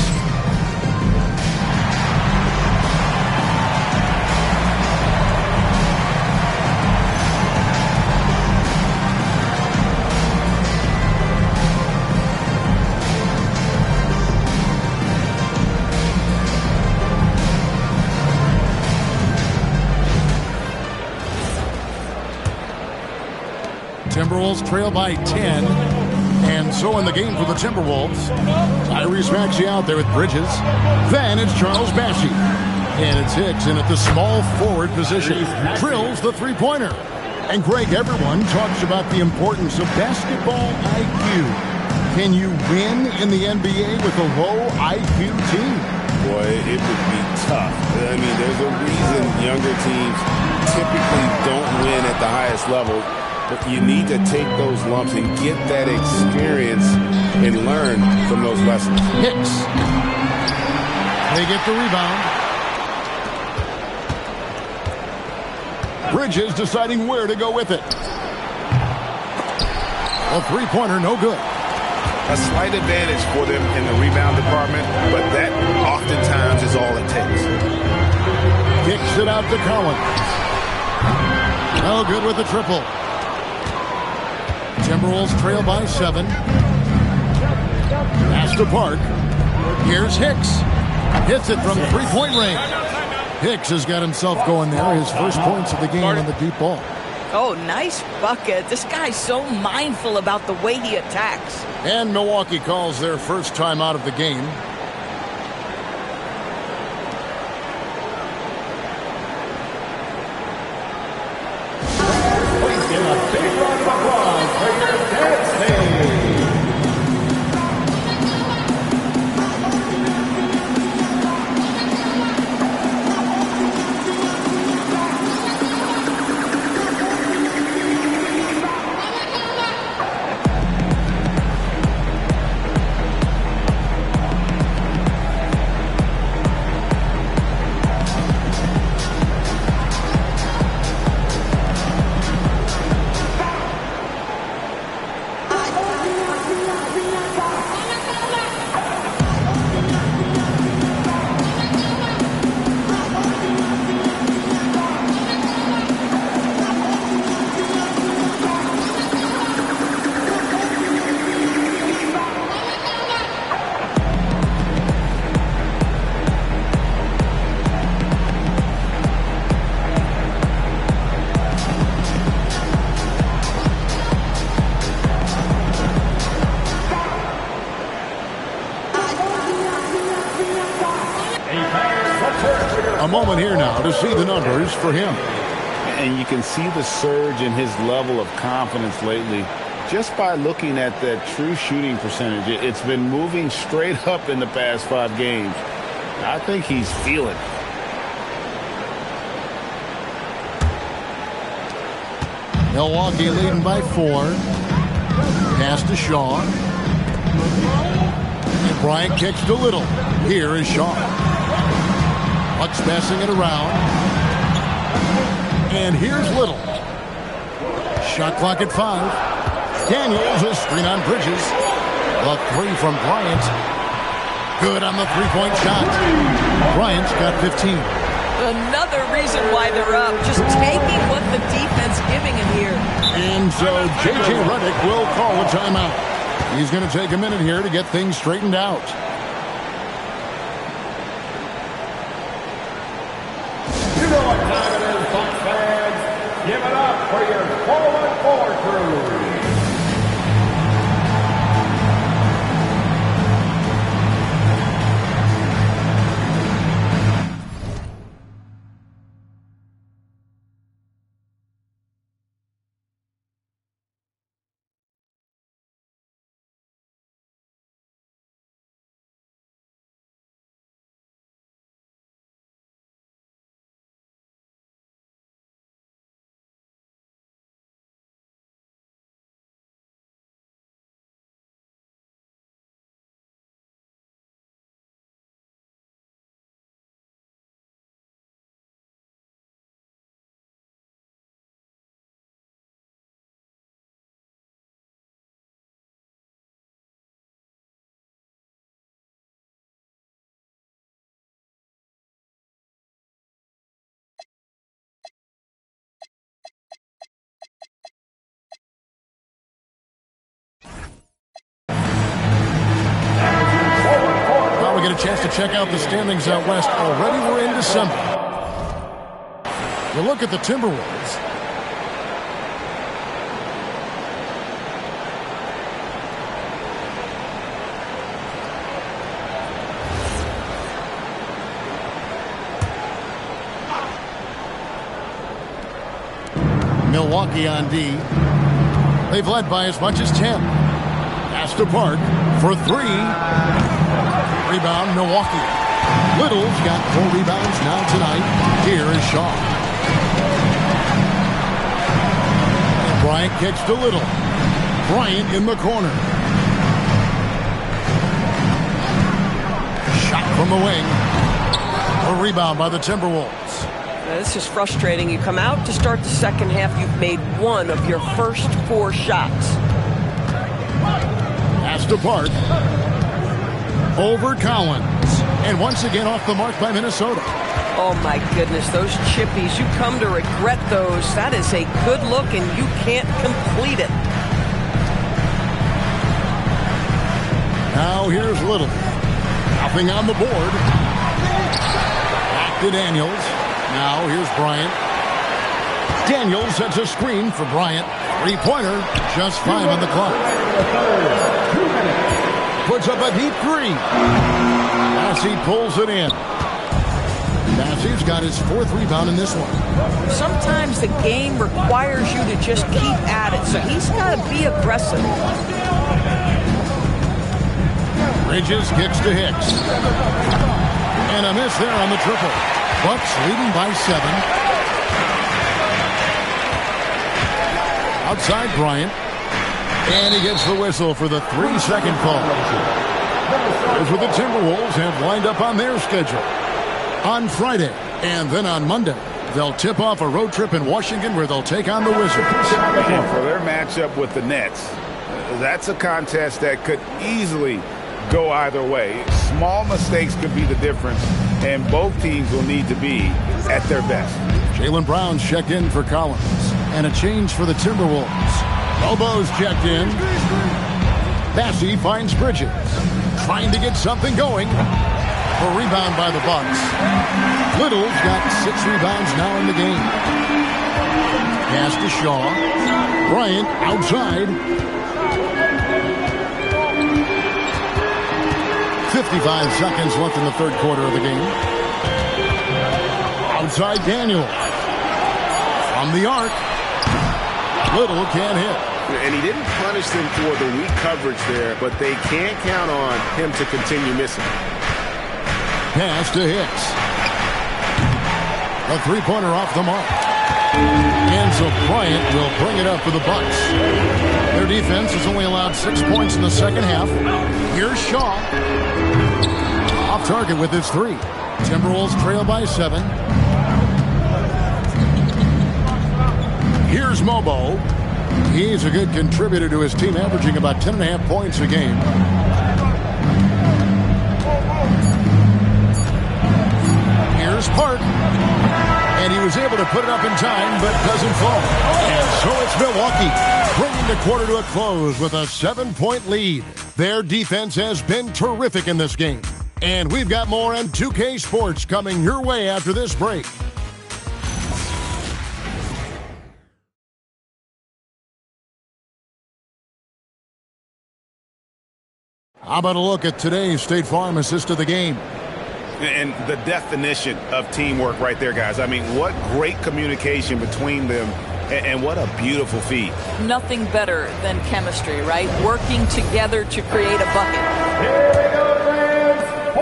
Timberwolves trail by 10. And so in the game for the Timberwolves, Tyrese Maxey out there with Bridges. Then it's Charles Bassey. And it's Hicks in at the small forward position. Drills the three-pointer. And Greg, everyone talks about the importance of basketball IQ. Can you win in the NBA with a low IQ team? Boy, it would be tough. I mean, there's a reason younger teams typically don't win at the highest level. But you need to take those lumps and get that experience and learn from those lessons. Hicks. They get the rebound. Bridges deciding where to go with it. A three-pointer, no good. A slight advantage for them in the rebound department, but that oftentimes is all it takes. Kicks it out to Collins. No good with the triple. Timberwolves trail by 7. Pass to Park. Here's Hicks. Hits it from three-point range. Hicks has got himself going there. His first points of the game on the deep ball. Oh, nice bucket. This guy's so mindful about the way he attacks. And Milwaukee calls their first time out of the game. A moment here now to see the numbers for him. And you can see the surge in his level of confidence lately just by looking at that true shooting percentage. It's been moving straight up in the past 5 games. I think he's feeling it. Milwaukee leading by 4. Pass to Shaw. And Bryant kicks to Little. Here is Shaw. Bucks passing it around. And here's Little. Shot clock at 5. Daniels a screen on Bridges. A 3 from Bryant. Good on the three-point shot. Bryant's got 15. Another reason why they're up. Just taking what the defense giving him here. And so J.J. Redick will call a timeout. He's going to take a minute here to get things straightened out. You know what time it is, Bucks fans. Give it up for your 4-on-4 crew. get a chance to check out the standings out west. Already we're in December. We'll look at the Timberwolves. Milwaukee on D. They've led by as much as 10. Pass to Park for 3. Rebound, Milwaukee. Little's got 4 rebounds now tonight. Here is Shaw. And Bryant kicks to Little. Bryant in the corner. Shot from the wing. A rebound by the Timberwolves. Now, this is frustrating. You come out to start the second half, you've made 1 of your first 4 shots. Pass to Park. Over Collins. And once again off the mark by Minnesota. Oh my goodness, those chippies, you come to regret those. That is a good look and you can't complete it. Now here's Little. Nothing on the board. Back to Daniels. Now here's Bryant. Daniels sets a screen for Bryant. 3-pointer, just 5 on the clock. Puts up a deep 3. Massey pulls it in. Massey's got his 4th rebound in this one. Sometimes the game requires you to just keep at it, so he's got to be aggressive. Bridges kicks to Hicks. And a miss there on the triple. Bucks leading by 7. Outside Bryant. And he gets the whistle for the 3-second call. As with the Timberwolves have lined up on their schedule. On Friday and then on Monday, they'll tip off a road trip in Washington where they'll take on the Wizards. And for their matchup with the Nets, that's a contest that could easily go either way. Small mistakes could be the difference, and both teams will need to be at their best. Jaylen Brown's checked in for Collins, and a change for the Timberwolves. Bobo's checked in. Massey finds Bridges, trying to get something going. A rebound by the Bucks. Little's got 6 rebounds now in the game. Pass to Shaw. Bryant outside. 55 seconds left in the 3rd quarter of the game. Outside Daniels. From the arc. Little can't hit. And he didn't punish them for the weak coverage there, but they can't count on him to continue missing. Pass to Hicks. A 3-pointer off the mark. And so Bryant will bring it up for the Bucks. Their defense has only allowed 6 points in the second half. Here's Shaw. Off target with his 3. Timberwolves trail by 7. Here's Mobo. He's a good contributor to his team, averaging about 10.5 points a game. Here's Park. And he was able to put it up in time, but doesn't fall. And so it's Milwaukee, bringing the quarter to a close with a 7-point lead. Their defense has been terrific in this game. And we've got more on 2K Sports coming your way after this break. How about a look at today's State Farm assist of the game? And the definition of teamwork right there, guys. I mean, what great communication between them, and what a beautiful feat. Nothing better than chemistry, right? Working together to create a bucket.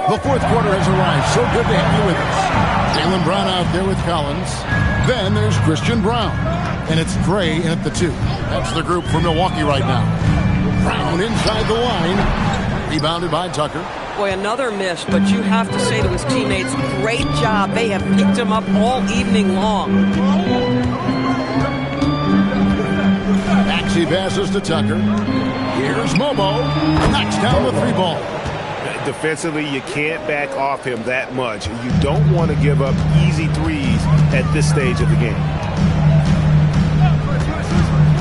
The 4th quarter has arrived. So good to have you with us. Jaylen Brown out there with Collins. Then there's Christian Brown. And it's Gray in at the 2. That's the group for Milwaukee right now. Brown inside the line. Rebounded by Tucker. Boy, another miss, but you have to say to his teammates, great job. They have picked him up all evening long. Maxey passes to Tucker. Here's Mobo. Knocks down the 3-ball. Defensively, you can't back off him that much. You don't want to give up easy threes at this stage of the game.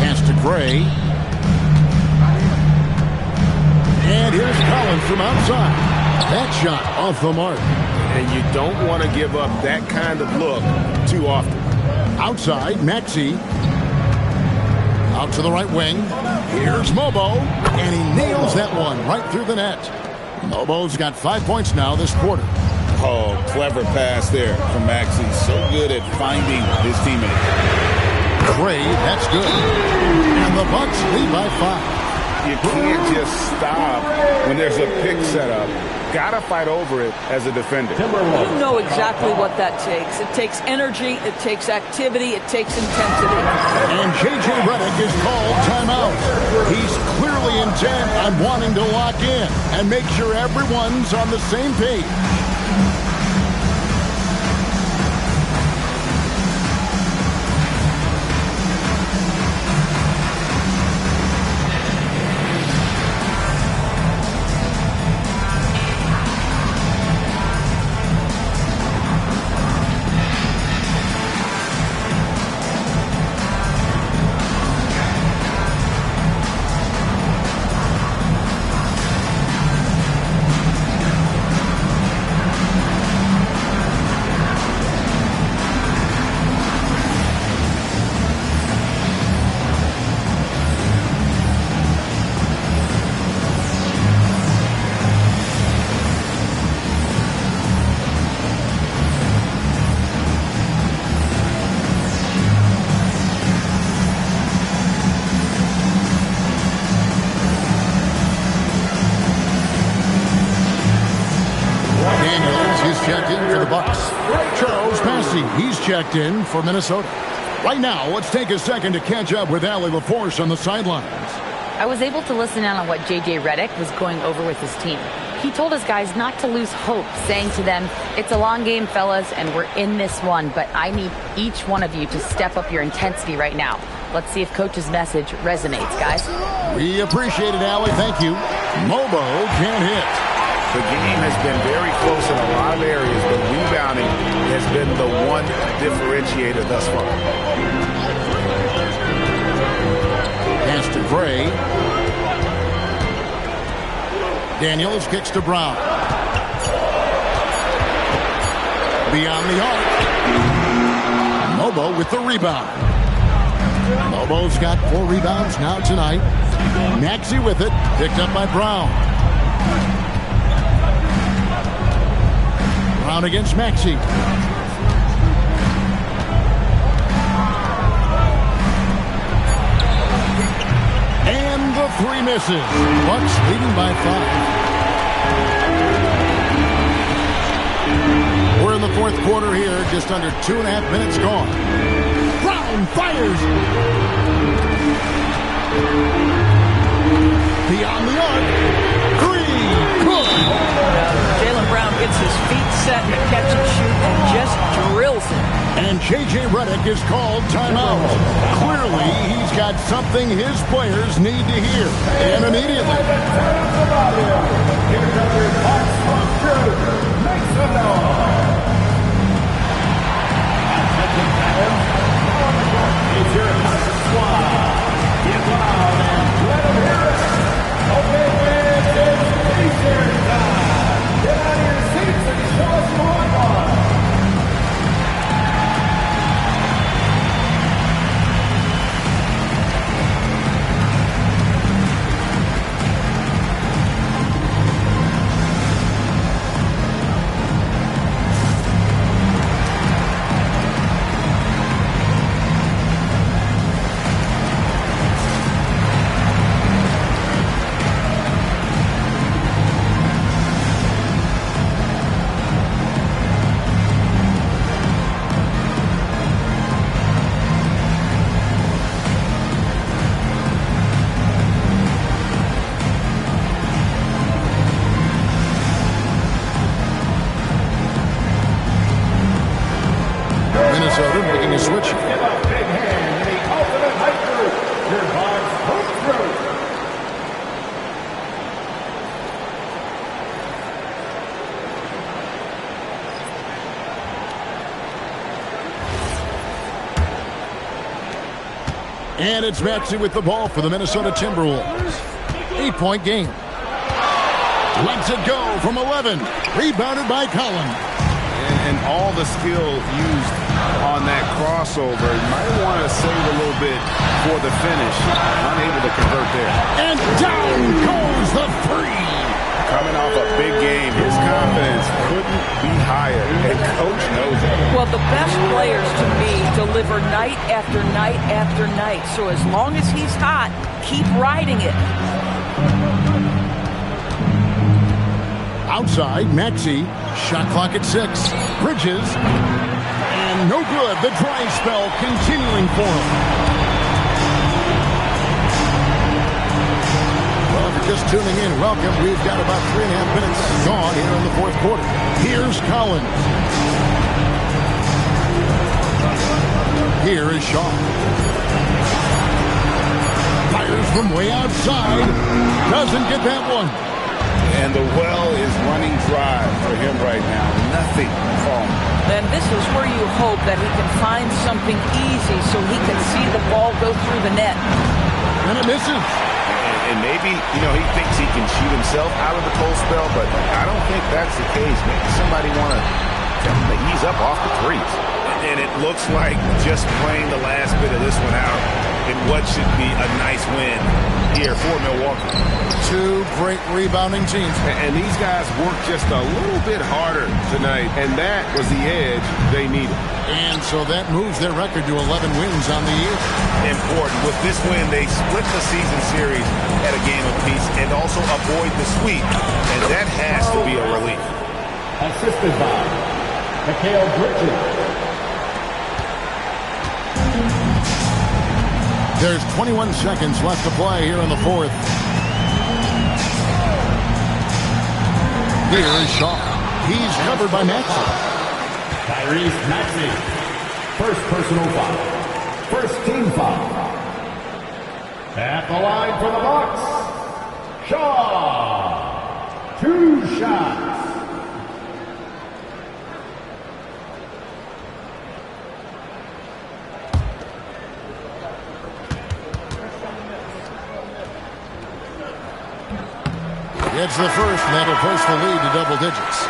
Pass to Gray. And here's Collins from outside. That shot off the mark. And you don't want to give up that kind of look too often. Outside, Maxey. Out to the right wing. Here's Mobo. And he nails that one right through the net. Mobo's got 5 points now this quarter. Oh, clever pass there from Maxey. So good at finding his teammate. Gray, that's good. And the Bucks lead by 5. You can't just stop when there's a pick set up. Gotta fight over it as a defender. You know exactly what that takes. It takes energy, it takes activity, it takes intensity. And J.J. Redick is called timeout. He's clearly intent on wanting to lock in and make sure everyone's on the same page. He's checked in for Minnesota. Right now, let's take a second to catch up with Allie LaForce on the sidelines. I was able to listen in on what J.J. Redick was going over with his team. He told his guys not to lose hope, saying to them, it's a long game, fellas, and we're in this one, but I need each one of you to step up your intensity right now. Let's see if Coach's message resonates, guys. We appreciate it, Allie. Thank you. Mobo can't hit. The game has been very close in a lot of areas, but rebounding has been the one differentiator thus far. Pass to Gray. Daniels kicks to Brown. Beyond the arc. Mobo with the rebound. Mobo's got 4 rebounds now tonight. Maxey with it. Picked up by Brown. Brown against Maxey. And the 3 misses. Bucks leading by 5. We're in the 4th quarter here, just under 2.5 minutes gone. Brown fires. Beyond the arc. 3. Good. Jaylen Brown gets his feet set in the catch and shoot and just drills it. And J.J. Redick is called timeout. Clearly, he's got something his players need to hear. And immediately. Make some noise. It's your squad. Get loud and let them hear it. Okay, fans, it's T-shirt time. Get out of your seats and show us your one. Minnesota making a switch. Give a big hand to the ultimate hype group. Your Bucks hope group. And it's Maxey with the ball for the Minnesota Timberwolves. 8-point game. Lets it go from 11. Rebounded by Collins. And all the skill used on that crossover. You might want to save a little bit for the finish. Unable to convert there. And down goes the three. Coming off a big game, his confidence couldn't be higher, and Coach knows it. Well, the best players to me deliver night after night after night. So as long as he's hot, keep riding it. Outside, Maxey. Shot clock at 6. Bridges. And no good. The dry spell continuing for him. Well, if you're just tuning in, welcome. We've got about 3.5 minutes gone here in the fourth quarter. Here's Collins. Here is Shaw. Fires from way outside. Doesn't get that one. And the well is running dry for him right now. Nothing falling. And this is where you hope that he can find something easy so he can see the ball go through the net. And it misses. And maybe, he thinks he can shoot himself out of the cold spell, but I don't think that's the case. Maybe somebody want to tell him to ease up off the threes. And it looks like just playing the last bit of this one out in what should be a nice win here for Milwaukee. Two great rebounding teams. And these guys worked just a little bit harder tonight, and that was the edge they needed. And so that moves their record to 11 wins on the year. Important. With this win, they split the season series at a game apiece and also avoid the sweep, and that has to be a relief. Assisted by Mikal Bridges. There's 21 seconds left to play here in the fourth. Here is Shaw. He's covered by Maxey. Tyrese Maxey. First personal foul. First team foul. At the line for the Bucks, Shaw. 2 shots. It's the first, and that'll push the lead to double digits.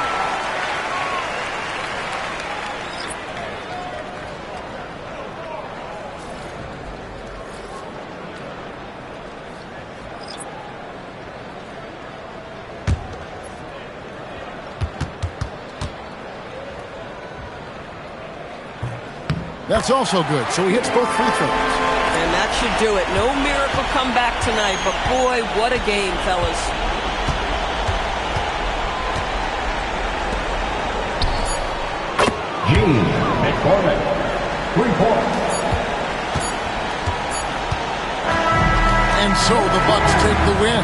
That's also good, so he hits both free throws. And that should do it. No miracle comeback tonight, but boy, what a game, fellas. McCormick, 3 points. And so the Bucks take the win.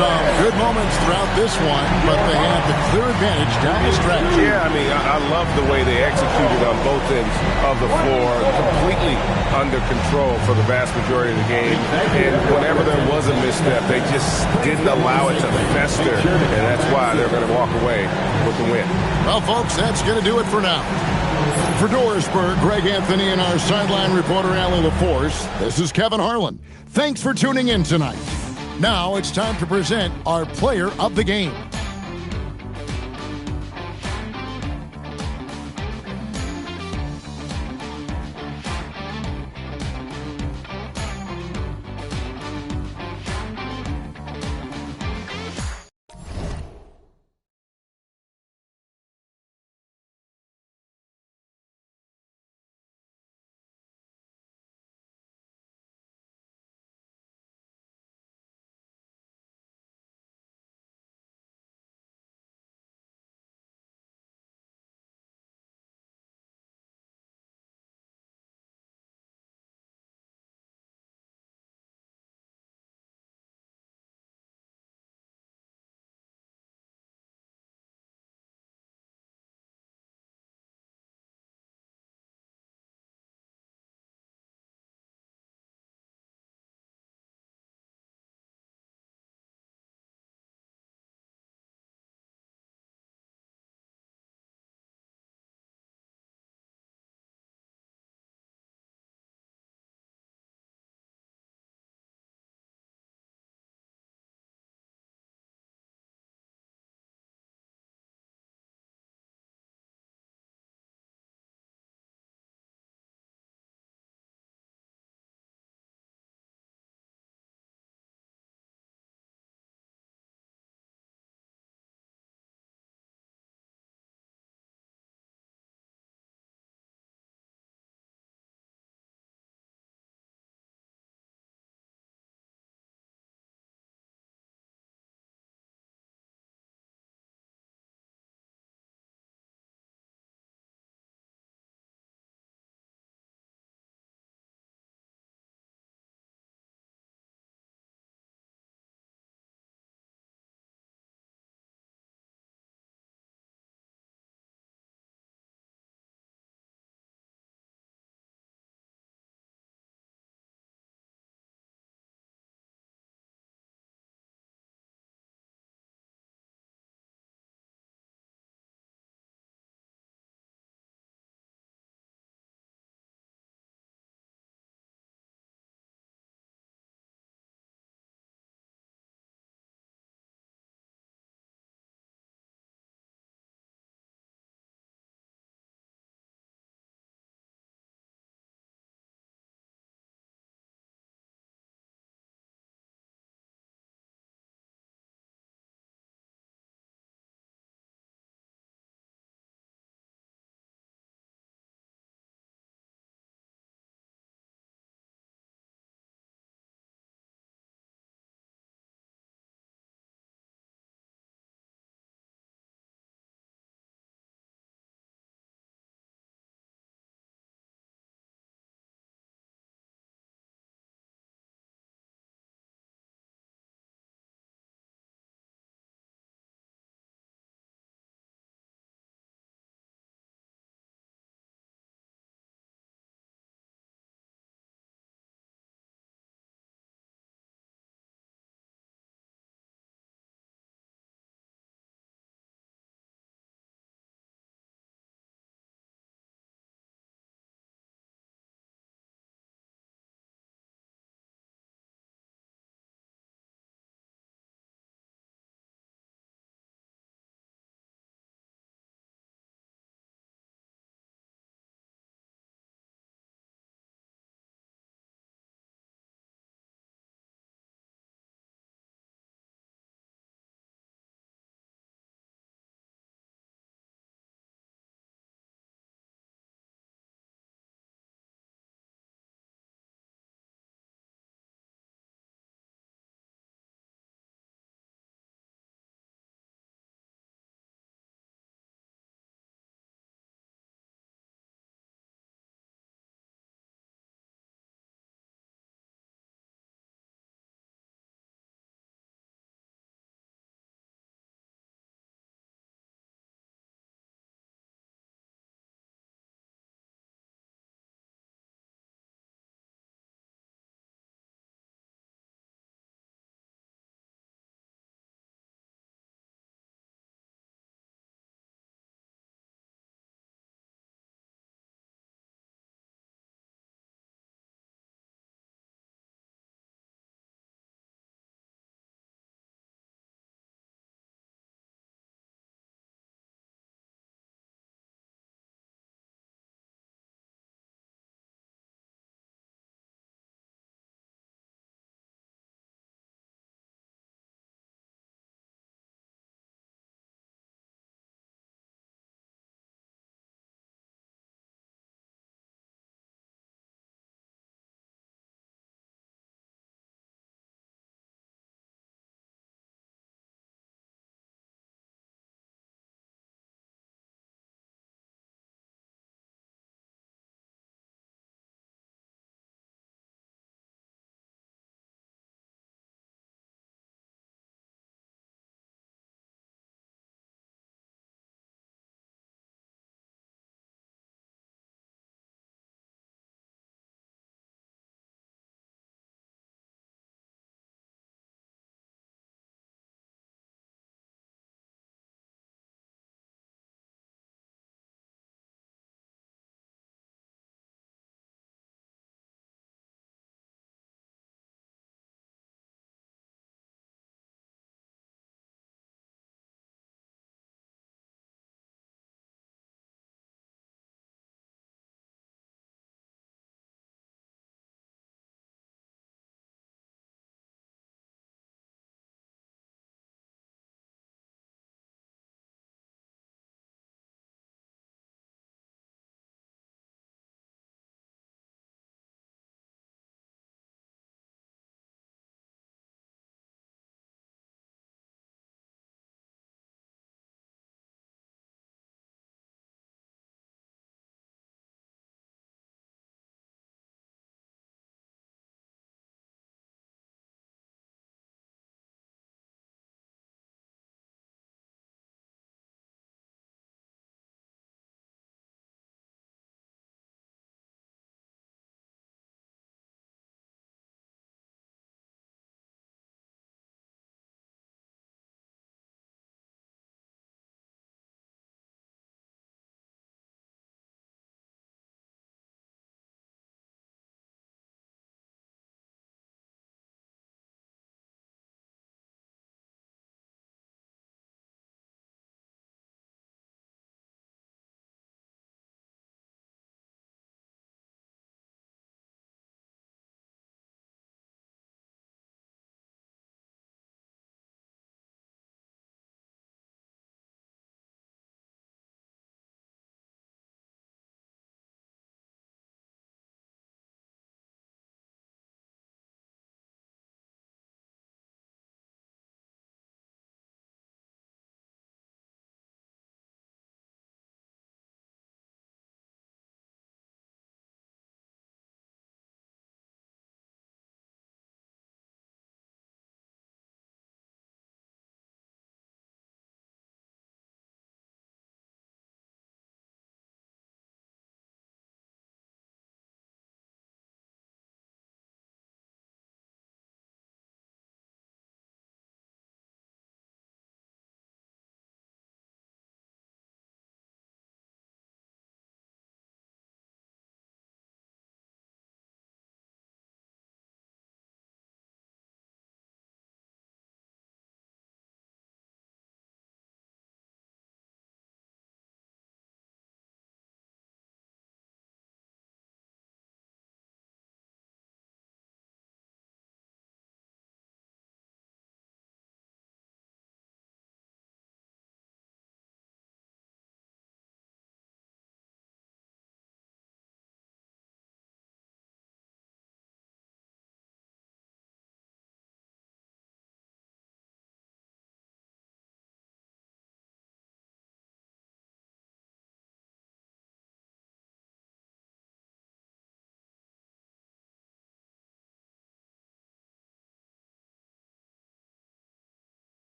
Some good moments throughout this one, but they had the clear advantage down the stretch. Yeah, I love the way they executed on both ends of the floor, completely under control for the vast majority of the game. And whenever there was a misstep, they just didn't allow it to fester, and that's why they're going to walk away with the win. Well, folks, that's going to do it for now. For Dorisburg, Greg Anthony, and our sideline reporter, Allie LaForce, this is Kevin Harlan. Thanks for tuning in tonight. Now it's time to present our player of the game.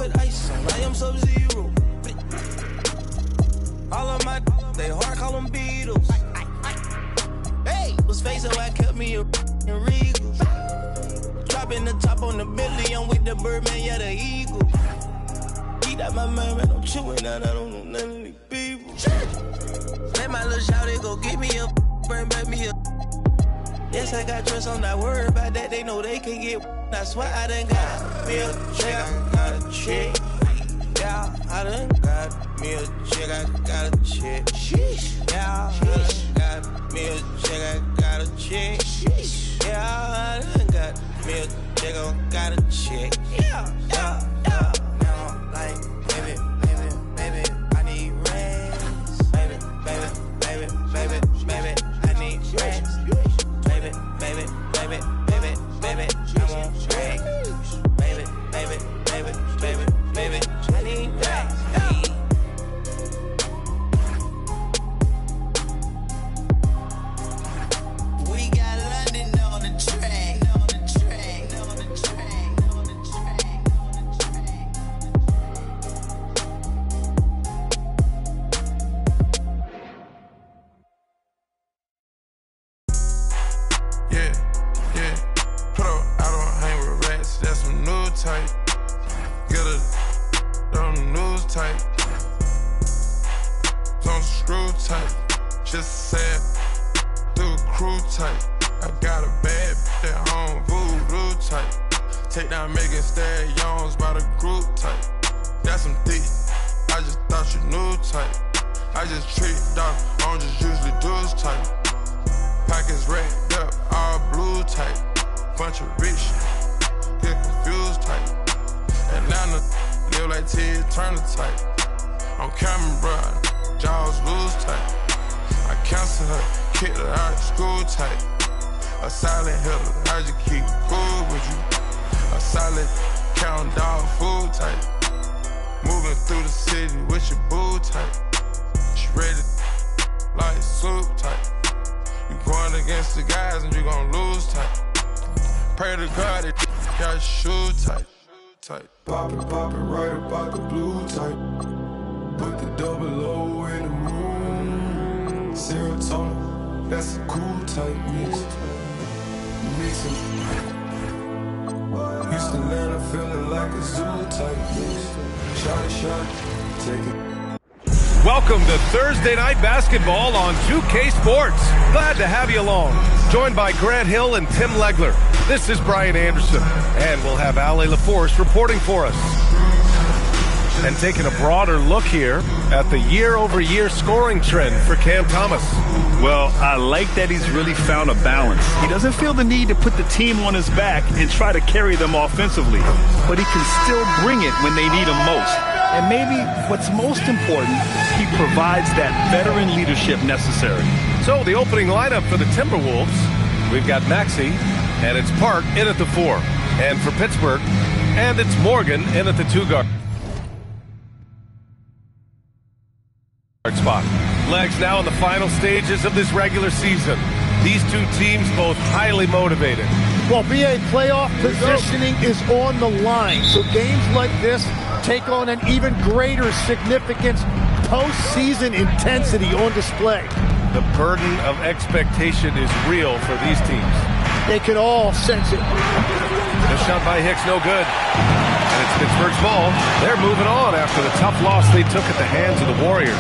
put ice on. I am Sub-Zero. All of my they hard, call them Beatles. Hey, was facing I kept me a Regal. Dropping the top on the Bentley, I'm with the Birdman, yeah, the Eagle. Eat out my mind, man, I'm chewing out, I don't know none of these people. Let my little shawty go get me a burn back me a. Yes, I got trust, I'm not worried about that, they know they can get. That's why I done got me a check, I got a check. Yeah, I done got me a check, I got a check. Sheesh. Yeah, I done got me a check, I got a check. Sheesh. Yeah, I done got me a check, I got a check. Yeah, yeah, yeah. Now, like, baby, baby, baby, I need rest. Baby, baby, baby, baby, baby, I need rest. Baby, baby, baby, baby, baby, I want rest. Baby, baby, baby, baby, baby, I need rest. We got London on the track, on the track, on the track, on the track, on the track. Yeah, yeah. Put up, I don't hang with rats. That's some new type. Get a on the news type. Don't screw type. Just said, do a crew type. I got a bad bitch at home, voodoo type. Take down Megan Stallions by the group type. That's some thick. I just thought you knew type. I just treat dog, I don't just usually do this type. Pockets racked up, all blue type. Bunch of rich, get confused type. Atlanta, live like Ted Turner type. On camera, bruh, jaws loose type. I cancel her, kick her out of school type. A silent hitter, I just keep cool with you. A solid count dog food type. Moving through the city with your boo type. She ready like soup type. You going against the guys and you gon' lose type. Pray to God that got your shoe type. Pop it right about the blue type. Put the double O in the room. Serotonin, that's a cool type mix. Mixing. Houston, Atlanta, feeling like a zoo type mix. Shot, take it. Welcome to Thursday Night Basketball on 2K Sports. Glad to have you along. Joined by Grant Hill and Tim Legler. This is Brian Anderson. And we'll have Ale LaForce reporting for us. And taking a broader look here at the year-over-year scoring trend for Cam Thomas. Well, I like that he's really found a balance. He doesn't feel the need to put the team on his back and try to carry them offensively, but he can still bring it when they need him most. And maybe what's most important, he provides that veteran leadership necessary. So the opening lineup for the Timberwolves, we've got Maxey, and it's Park in at the 4. And for Pittsburgh, and it's Morgan in at the 2 guard spot. Legs now in the final stages of this regular season. These two teams both highly motivated. Well, BA playoff positioning is on the line. So games like this take on an even greater significance. Postseason intensity on display. The burden of expectation is real for these teams. They can all sense it. The shot by Hicks, no good. And it's Pittsburgh's ball. They're moving on after the tough loss they took at the hands of the Warriors.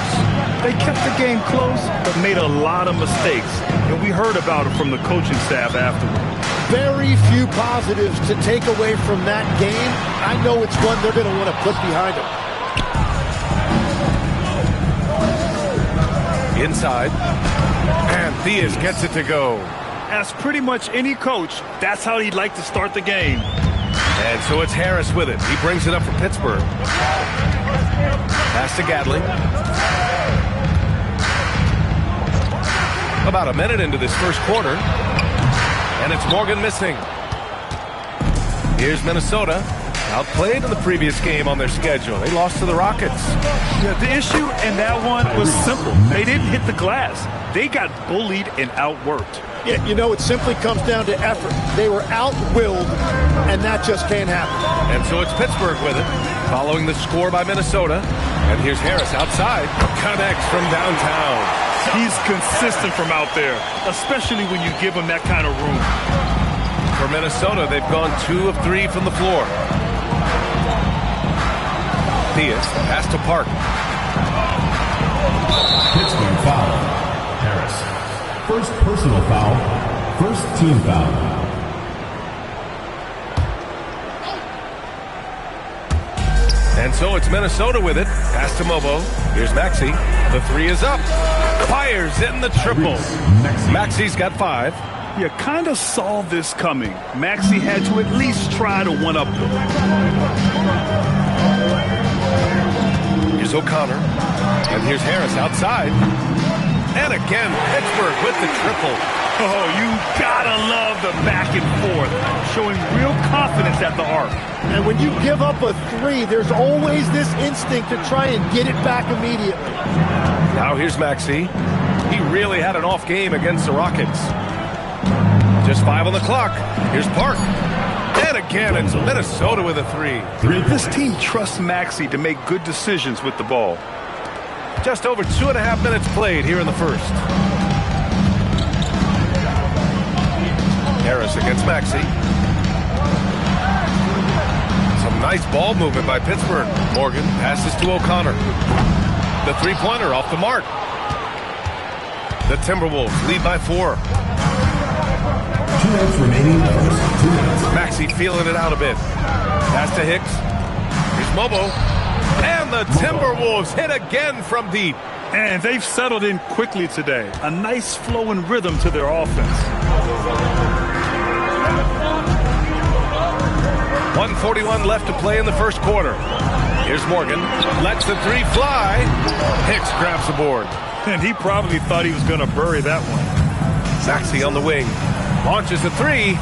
They kept the game close, but made a lot of mistakes. And we heard about it from the coaching staff afterward. Very few positives to take away from that game. I know it's one they're going to want to put behind them. Inside. And Theus gets it to go. As pretty much any coach, that's how he'd like to start the game. And so it's Harris with it. He brings it up for Pittsburgh. Pass to Gatling. About a minute into this first quarter. And it's Morgan missing. Here's Minnesota. Outplayed in the previous game on their schedule. They lost to the Rockets. Yeah, the issue in that one was simple. They didn't hit the glass. They got bullied and outworked. Yeah, you know, it simply comes down to effort. They were out-willed, and that just can't happen. And so it's Pittsburgh with it. Following the score by Minnesota. And here's Harris outside. Connects from downtown. He's consistent from out there, especially when you give him that kind of room. For Minnesota, they've gone 2 of 3 from the floor. Diaz pass to Park. Pittsburgh foul. Harris. First personal foul. First team foul. And so it's Minnesota with it. Pass to Mobo. Here's Maxey. The 3 is up. Fires in the triple. Maxey's got 5. You kind of saw this coming. Maxey had to at least try to one-up them. Here's O'Connor. And here's Harris outside. And again, Pittsburgh with the triple. Oh, you gotta love the back and forth, showing real confidence at the arc. And when you give up a 3, there's always this instinct to try and get it back immediately. Now here's Maxey. He really had an off game against the Rockets. Just 5 on the clock. Here's Park. And again, it's Minnesota with a 3. This team trusts Maxey to make good decisions with the ball. Just over 2.5 minutes played here in the first. Harris against Maxey. Some nice ball movement by Pittsburgh. Morgan passes to O'Connor. The three-pointer off the mark. The Timberwolves lead by 4. 2 minutes remaining. First 2 minutes. Maxey feeling it out a bit. Pass to Hicks. Here's Mobo. And the Timberwolves hit again from deep. And they've settled in quickly today. A nice flow and rhythm to their offense. 1:41 left to play in the first quarter. Here's Morgan. Lets the 3 fly. Hicks grabs the board. And he probably thought he was going to bury that one. Maxey on the wing. Launches the 3.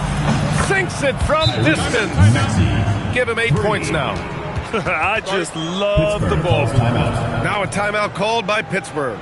Sinks it from distance. Give him 8 points now. I just love the ball. Now a timeout called by Pittsburgh.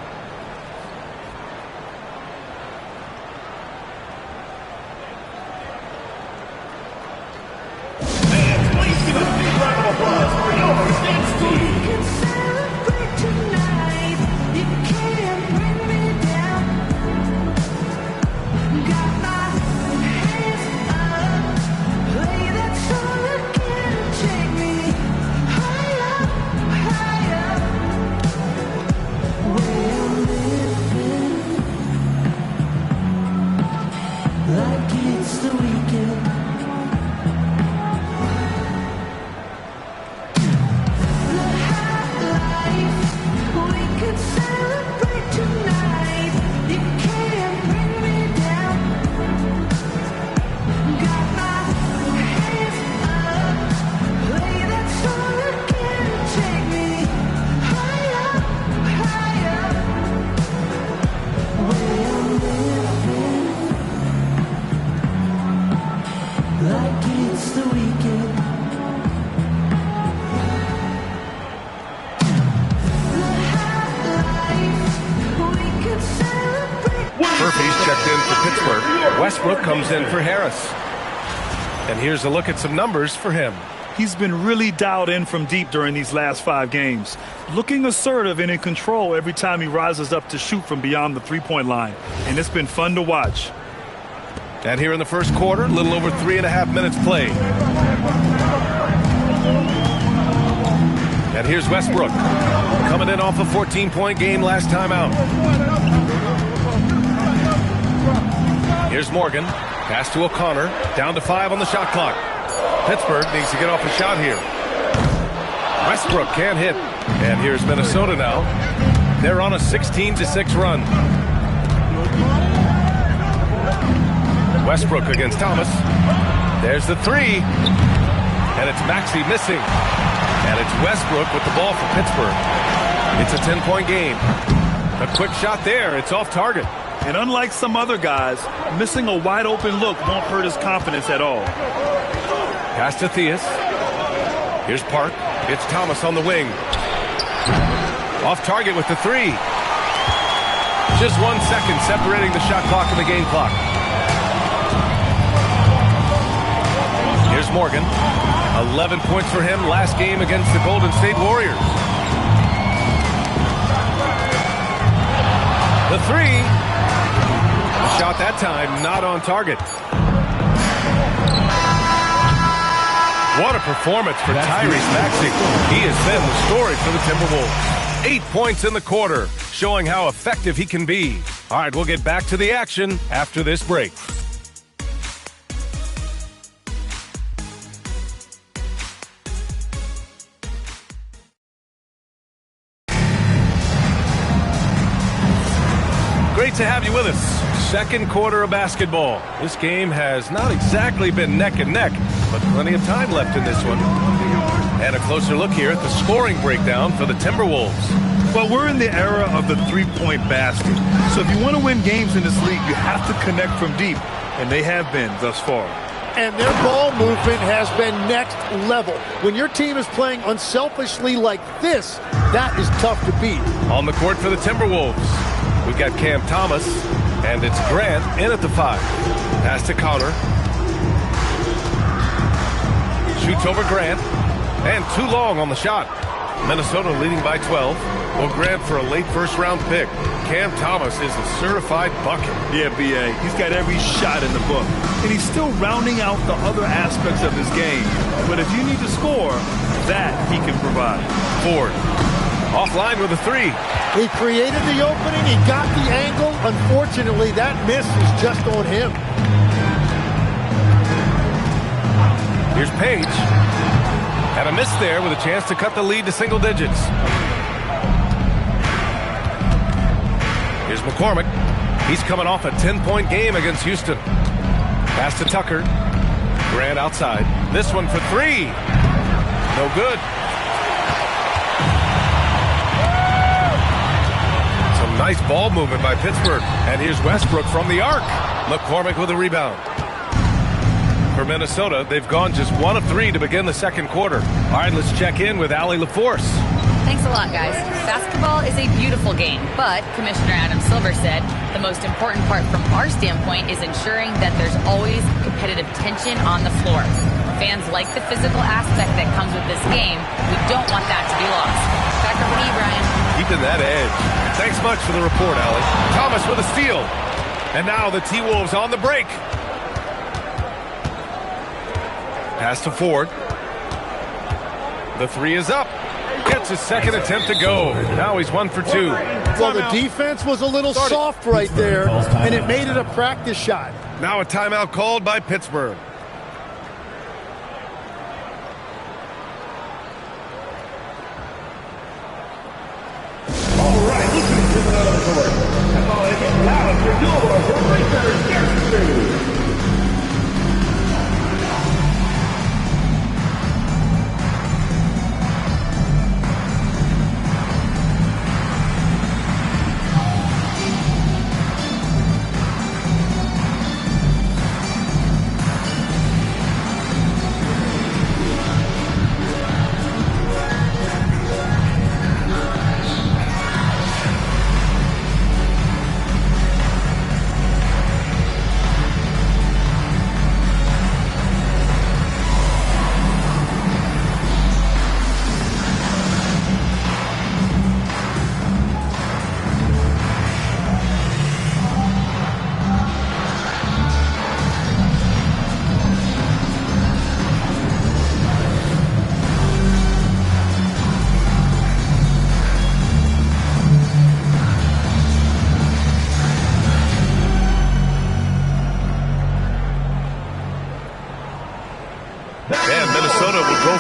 Westbrook comes in for Harris. And here's a look at some numbers for him. He's been really dialed in from deep during these last 5 games. Looking assertive and in control every time he rises up to shoot from beyond the three-point line. And it's been fun to watch. And here in the first quarter, a little over 3.5 minutes played. And here's Westbrook. Coming in off a 14-point game last time out. Here's Morgan. Pass to O'Connor. Down to 5 on the shot clock. Pittsburgh needs to get off a shot here. Westbrook can't hit. And here's Minnesota now. They're on a 16-6 run. Westbrook against Thomas. There's the 3. And it's Maxey missing. And it's Westbrook with the ball for Pittsburgh. It's a 10-point game. A quick shot there. It's off target. And unlike some other guys, missing a wide-open look won't hurt his confidence at all. Pass to Theus. Here's Park. It's Thomas on the wing. Off target with the 3. Just 1 second separating the shot clock and the game clock. Here's Morgan. 11 points for him last game against the Golden State Warriors. The three. The shot that time not on target. What a performance for Tyrese Maxey. He has been the story for the Timberwolves. 8 points in the quarter, showing how effective he can be. All right, we'll get back to the action after this break. Great to have you with us. Second quarter of basketball. This game has not exactly been neck and neck, but plenty of time left in this one. And a closer look here at the scoring breakdown for the Timberwolves. Well, we're in the era of the three-point basket. So if you want to win games in this league, you have to connect from deep, and they have been thus far. And their ball movement has been next level. When your team is playing unselfishly like this, that is tough to beat. On the court for the Timberwolves, we've got Cam Thomas, and it's Grant in at the 5. Pass to Connor. Shoots over Grant, and too long on the shot. Minnesota leading by 12. Will Grant for a late first-round pick. Cam Thomas is a certified bucket. Yeah, B.A. He's got every shot in the book. And he's still rounding out the other aspects of his game. But if you need to score, that he can provide. Ford. Offline with a 3. He created the opening. He got the angle. Unfortunately, that miss is just on him. Here's Page. And a miss there with a chance to cut the lead to single digits. Here's McCormick. He's coming off a 10-point game against Houston. Pass to Tucker. Grant outside. This one for 3. No good. Some nice ball movement by Pittsburgh. And here's Westbrook from the arc. McCormick with a rebound. For Minnesota, they've gone just 1 of 3 to begin the second quarter. All right, let's check in with Allie LaForce. Thanks a lot, guys. Basketball is a beautiful game, but Commissioner Adam Silver said the most important part from our standpoint is ensuring that there's always competitive tension on the floor. Fans like the physical aspect that comes with this game. We don't want that to be lost. Back over to you, Brian. Keeping that edge. Thanks much for the report, Allie. Thomas with a steal. And now the T-Wolves on the break. Pass to Ford. The 3 is up. Gets his second attempt to go. Now he's 1 for 2. Well, the defense was a little soft right there, and it made it a practice shot. Now a timeout called by Pittsburgh. All right, listen to the court. Come on, get loud for your breakers.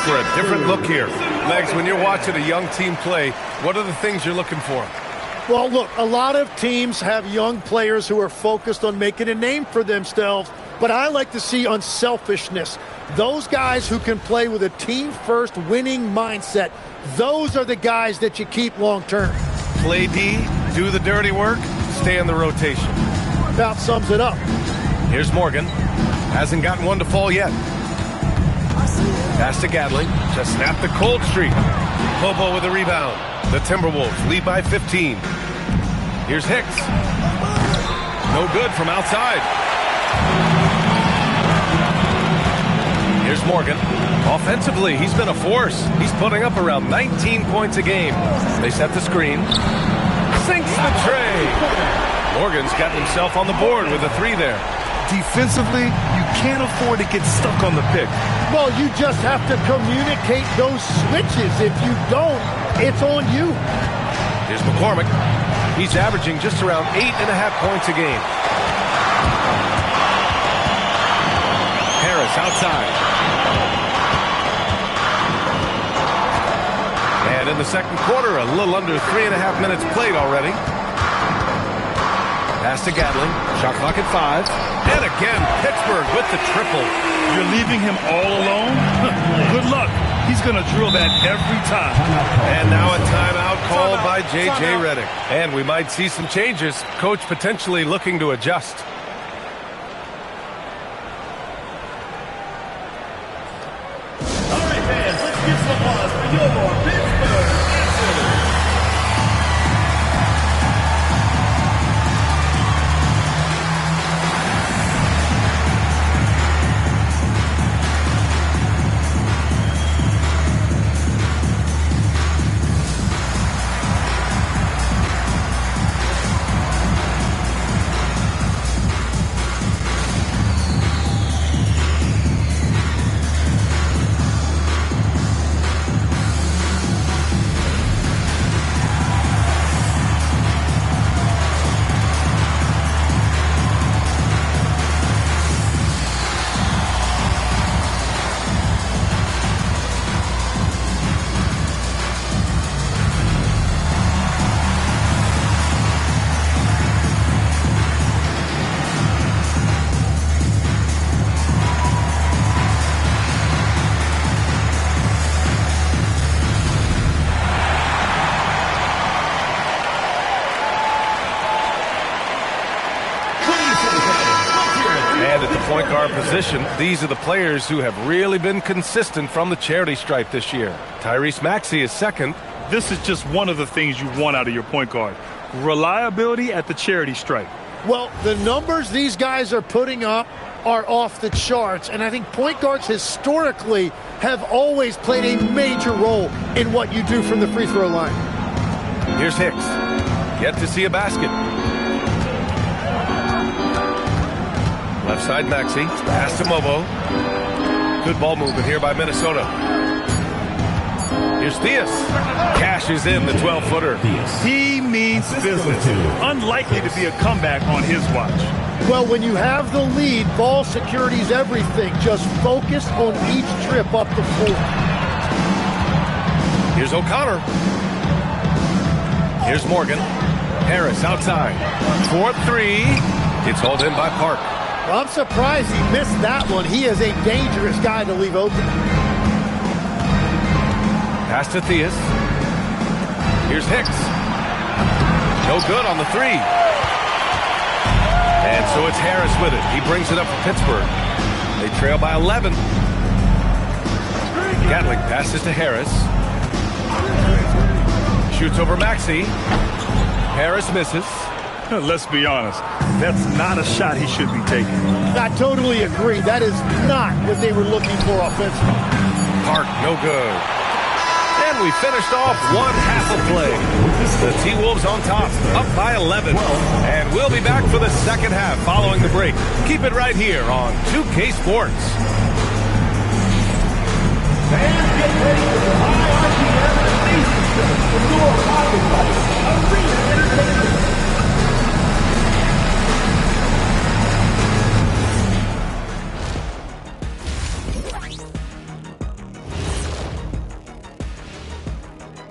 For a different look here. Legs, when you're watching a young team play, what are the things you're looking for? Well, look, a lot of teams have young players who are focused on making a name for themselves, but I like to see unselfishness. Those guys who can play with a team-first winning mindset, those are the guys that you keep long-term. Play D, do the dirty work, stay in the rotation. About sums it up. Here's Morgan. Hasn't gotten one to fall yet. Pass to Gatling. Just snapped the cold streak. Bobo with a rebound. The Timberwolves lead by 15. Here's Hicks. No good from outside. Here's Morgan. Offensively, he's been a force. He's putting up around 19 points a game. They set the screen. Sinks the tray. Morgan's gotten himself on the board with a 3 there. Defensively, you can't afford to get stuck on the pick. Well, you just have to communicate those switches. If you don't, it's on you. Here's McCormick. He's averaging just around 8.5 points a game. Harris outside. And in the second quarter, a little under 3.5 minutes played already. Pass to Gatling. Shot clock at 5. And again, Pittsburgh with the triple. You're leaving him all alone? Good luck. He's going to drill that every time. And now a timeout called by J.J. Redick. And we might see some changes. Coach potentially looking to adjust. All right, fans, let's give some applause for your Pittsburgh Panthers. Point guard position, these are the players who have really been consistent from the charity stripe this year. Tyrese Maxey is second. This is just one of the things you want out of your point guard. Reliability at the charity stripe. Well, the numbers these guys are putting up are off the charts, and I think point guards historically have always played a major role in what you do from the free throw line. Here's Hicks. Yet to see a basket. Left side Maxey. Pass to Mobo. Good ball movement here by Minnesota. Here's Theus. Cashes in the 12-footer. He means business. Unlikely to be a comeback on his watch. Well, when you have the lead, ball security is everything. Just focus on each trip up the floor. Here's O'Connor. Here's Morgan. Harris outside. 4-3. It's hauled in by Park. Well, I'm surprised he missed that one. He is a dangerous guy to leave open. Pass to Theus. Here's Hicks. No good on the 3. And so it's Harris with it. He brings it up for Pittsburgh. They trail by 11. Gatling passes to Harris. Shoots over Maxey. Harris misses. Let's be honest, that's not a shot he should be taking. I totally agree. That is not what they were looking for offensively. Park, no good. And we finished off one half of play. The T-Wolves on top, up by 11. And we'll be back for the second half following the break. Keep it right here on 2K Sports. Fans, get ready for the high RPM Amazing Show from your pocket fight, Arena Entertainment.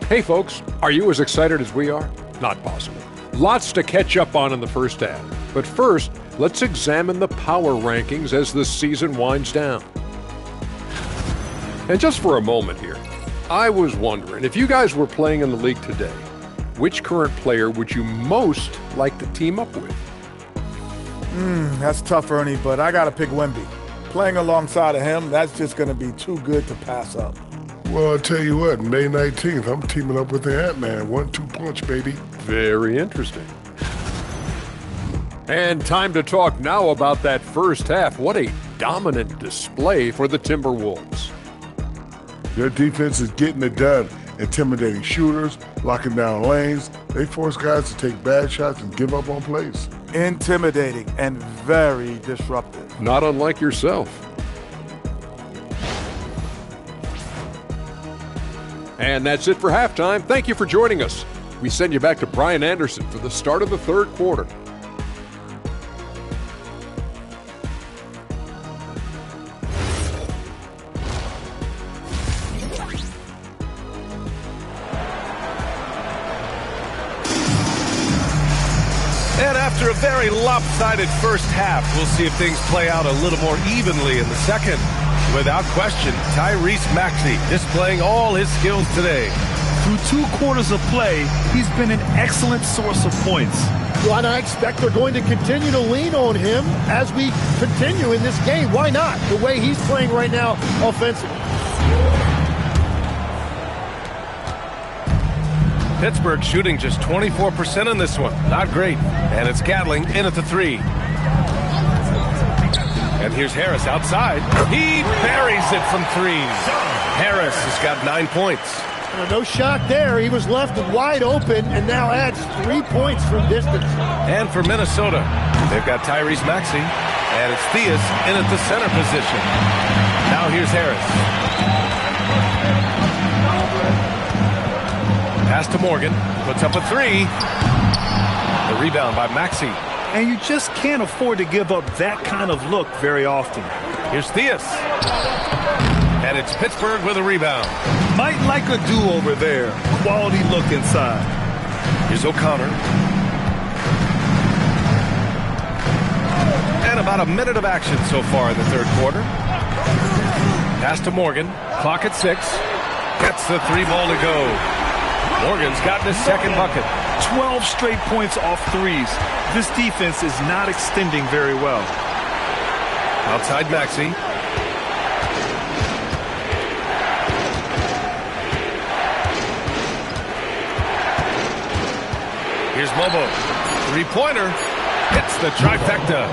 Hey folks, are you as excited as we are? Not possible. Lots to catch up on in the first half. But first, let's examine the power rankings as the season winds down. And just for a moment here, I was wondering, if you guys were playing in the league today, which current player would you most like to team up with? That's tough, Ernie, but I got to pick Wemby. Playing alongside of him, that's just going to be too good to pass up. Well, I'll tell you what, May 19th, I'm teaming up with the Ant-Man. 1-2 punch, baby. Very interesting. And time to talk now about that first half. What a dominant display for the Timberwolves. Their defense is getting it done, intimidating shooters, locking down lanes. They force guys to take bad shots and give up on plays. Intimidating and very disruptive. Not unlike yourself. And that's it for halftime. Thank you for joining us. We send you back to Brian Anderson for the start of the third quarter. And after a very lopsided first half, we'll see if things play out a little more evenly in the second. Without question, Tyrese Maxey displaying all his skills today. Through 2 quarters of play, he's been an excellent source of points. Well, and I expect they're going to continue to lean on him as we continue in this game. Why not? The way he's playing right now offensively. Pittsburgh shooting just 24% in this one. Not great. And it's Gatling in at the 3. And here's Harris outside. He buries it from 3. Harris has got 9 points. No shock there. He was left wide open and now adds 3 points from distance. And for Minnesota, they've got Tyrese Maxey. And it's Theus in at the center position. Now here's Harris. Pass to Morgan. Puts up a 3. The rebound by Maxey. And you just can't afford to give up that kind of look very often. Here's Theus. And it's Pittsburgh with a rebound. Might like a do-over there. Quality look inside. Here's O'Connor. And about a minute of action so far in the third quarter. Pass to Morgan. Clock at 6. Gets the 3 ball to go. Morgan's gotten his second bucket. 12 straight points off threes. This defense is not extending very well. Outside Maxey. Here's Mobo. 3-pointer. Hits the trifecta.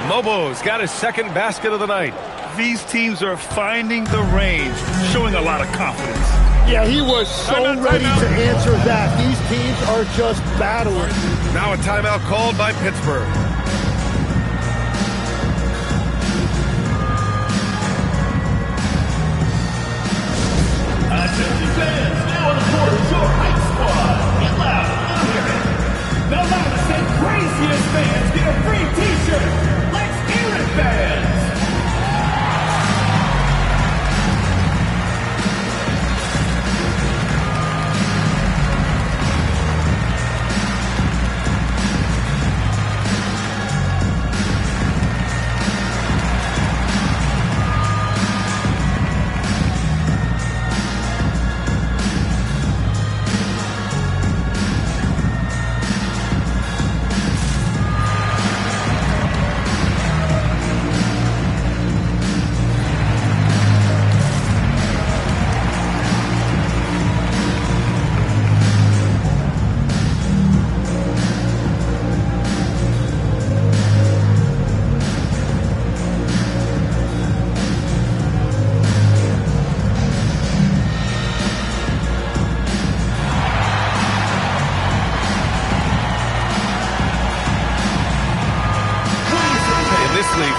Mobo's got his second basket of the night. These teams are finding the range, showing a lot of confidence. Yeah, he was so ready to answer that. These teams are just battling. Now a timeout called by Pittsburgh. Attention fans, now on the court is your hype squad. Get loud, I'm here. The loudest and craziest fans get a free t-shirt. Let's hear it, fans.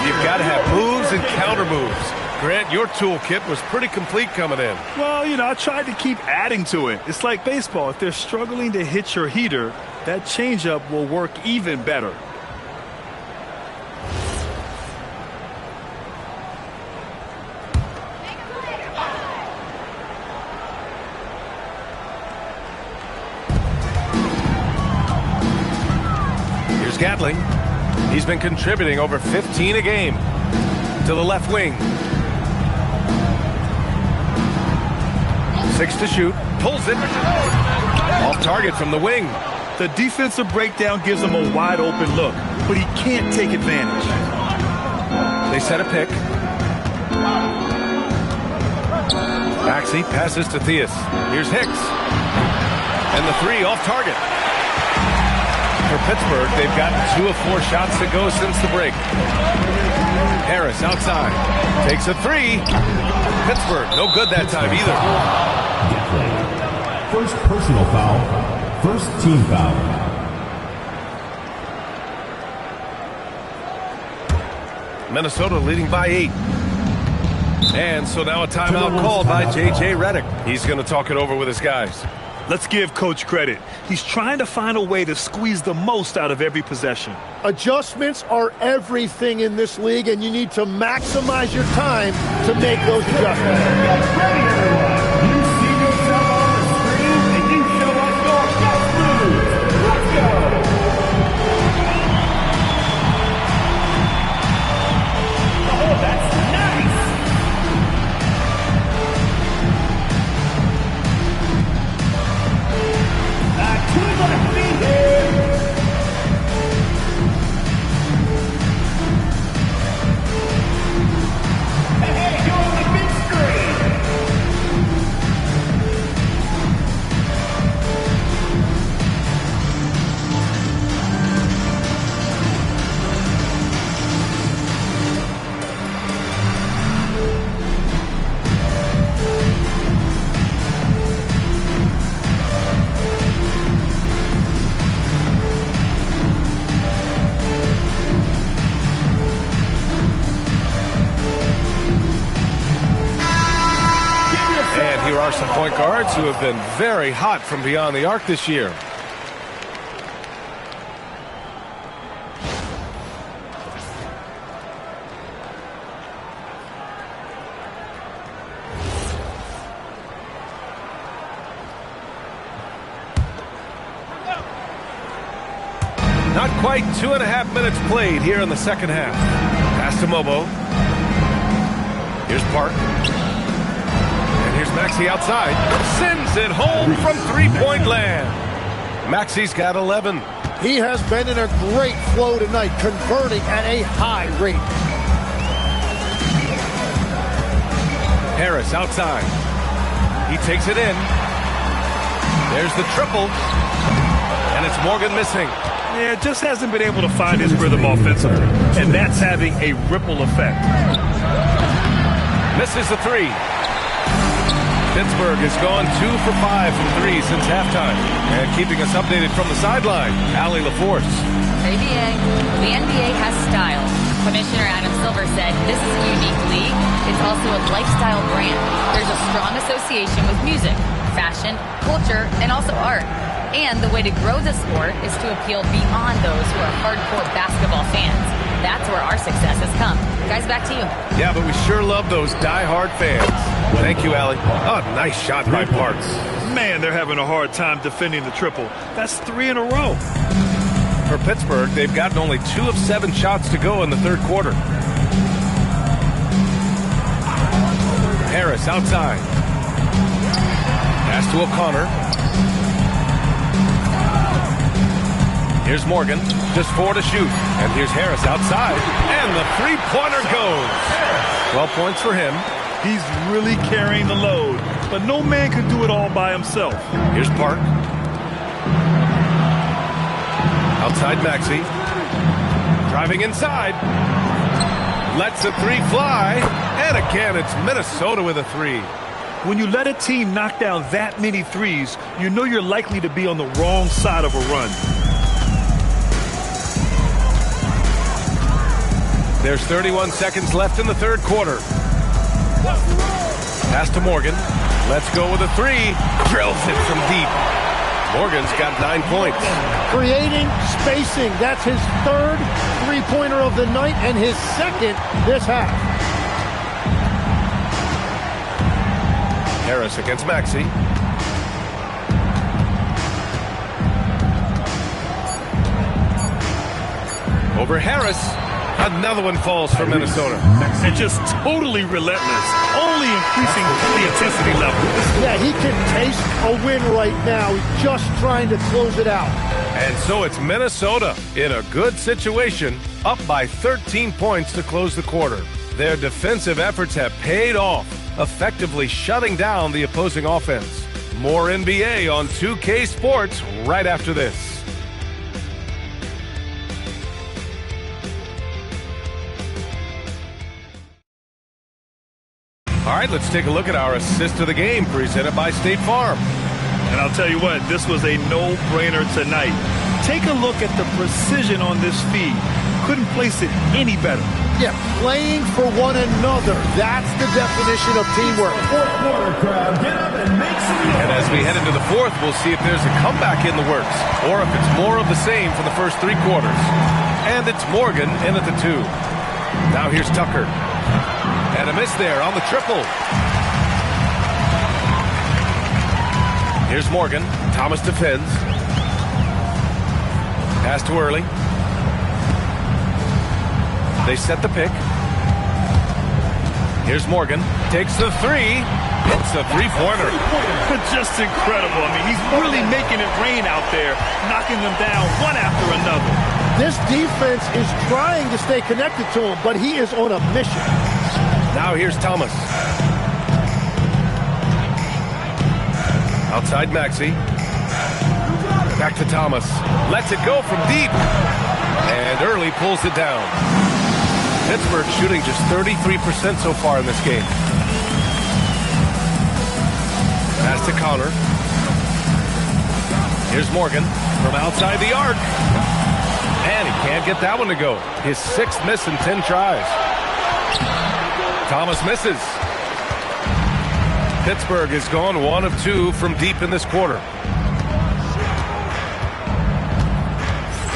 You've got to have moves and counter moves. Grant, your toolkit was pretty complete coming in. Well, I tried to keep adding to it. It's like baseball. If they're struggling to hit your heater, that changeup will work even better. Here's Gatling. He's been contributing over 15 a game. To the left wing. 6 to shoot. Pulls it. Off target from the wing. The defensive breakdown gives him a wide open look, but he can't take advantage. They set a pick. Maxey passes to Theus. Here's Hicks. And the 3 off target. For Pittsburgh, they've gotten 2 of 4 shots to go since the break. Harris outside. Takes a three. Pittsburgh, no good that time either. First personal foul. First team foul. Minnesota leading by 8. And so now a timeout called by J.J. Redick. He's going to talk it over with his guys. Let's give Coach credit. He's trying to find a way to squeeze the most out of every possession. Adjustments are everything in this league, and you need to maximize your time to make those adjustments. Ready, everyone. You see yourself on the screen, and you show us your best moves. Let's go. Oh, that's nice. And here are some point guards who have been very hot from beyond the arc this year. Not quite 2.5 minutes played here in the second half. Pass to Mobo. Here's Park. And here's Maxey outside. Sends it home from three-point land. Maxey's got 11. He has been in a great flow tonight, converting at a high rate. Harris outside. He takes it in. There's the triple. And it's Morgan missing. Yeah, just hasn't been able to find his rhythm offensively, and that's having a ripple effect. Misses the three. Pittsburgh has gone 2 for 5 from 3 since halftime. And keeping us updated from the sideline, Allie LaForce. The NBA has style. Commissioner Adam Silver said this is a unique league. It's also a lifestyle brand. There's a strong association with music, fashion, culture, and also art. And the way to grow the sport is to appeal beyond those who are hardcore basketball fans. That's where our success has come. Guys, back to you. Yeah, but we sure love those die-hard fans. Thank you, Allie. Oh, nice shot by Parks. Man, they're having a hard time defending the triple. That's 3 in a row. For Pittsburgh, they've gotten only 2 of 7 shots to go in the third quarter. Harris outside. Pass to O'Connor. Here's Morgan, just 4 to shoot. And here's Harris outside. And the three-pointer goes. 12 points for him. He's really carrying the load, but no man can do it all by himself. Here's Park. Outside Maxey. Driving inside. Lets a three fly. And again, it's Minnesota with a three. When you let a team knock down that many threes, you know you're likely to be on the wrong side of a run. There's 31 seconds left in the third quarter. Pass to Morgan. Let's go with a three. Drills it from deep. Morgan's got 9 points. Creating spacing. That's his third three-pointer of the night and his second this half. Harris against Maxey. Over Harris. Another one falls for Minnesota. And just totally relentless, only increasing the intensity level. Yeah, he can taste a win right now. He's just trying to close it out. And so it's Minnesota in a good situation, up by 13 points to close the quarter. Their defensive efforts have paid off, effectively shutting down the opposing offense. More NBA on 2K Sports right after this. All right, let's take a look at our assist of the game presented by State Farm. And I'll tell you what, this was a no-brainer tonight. Take a look at the precision on this feed. Couldn't place it any better. Yeah, playing for one another. That's the definition of teamwork. Fourth quarter crowd, get up and make some noise. And as we head into the fourth, we'll see if there's a comeback in the works or if it's more of the same from the first 3 quarters. And it's Morgan in at the 2. Now here's Tucker. And a miss there on the triple. Here's Morgan. Thomas defends. Pass to Early. They set the pick. Here's Morgan. Takes the 3. It's a 3-pointer. Just incredible. I mean, he's really making it rain out there, knocking them down one after another. This defense is trying to stay connected to him, but he is on a mission. Now here's Thomas. Outside Maxey. Back to Thomas. Lets it go from deep. And Early pulls it down. Pittsburgh shooting just 33% so far in this game. Pass to Connor. Here's Morgan from outside the arc. And he can't get that one to go. His 6th miss in 10 tries. Thomas misses. Pittsburgh has gone 1 of 2 from deep in this quarter.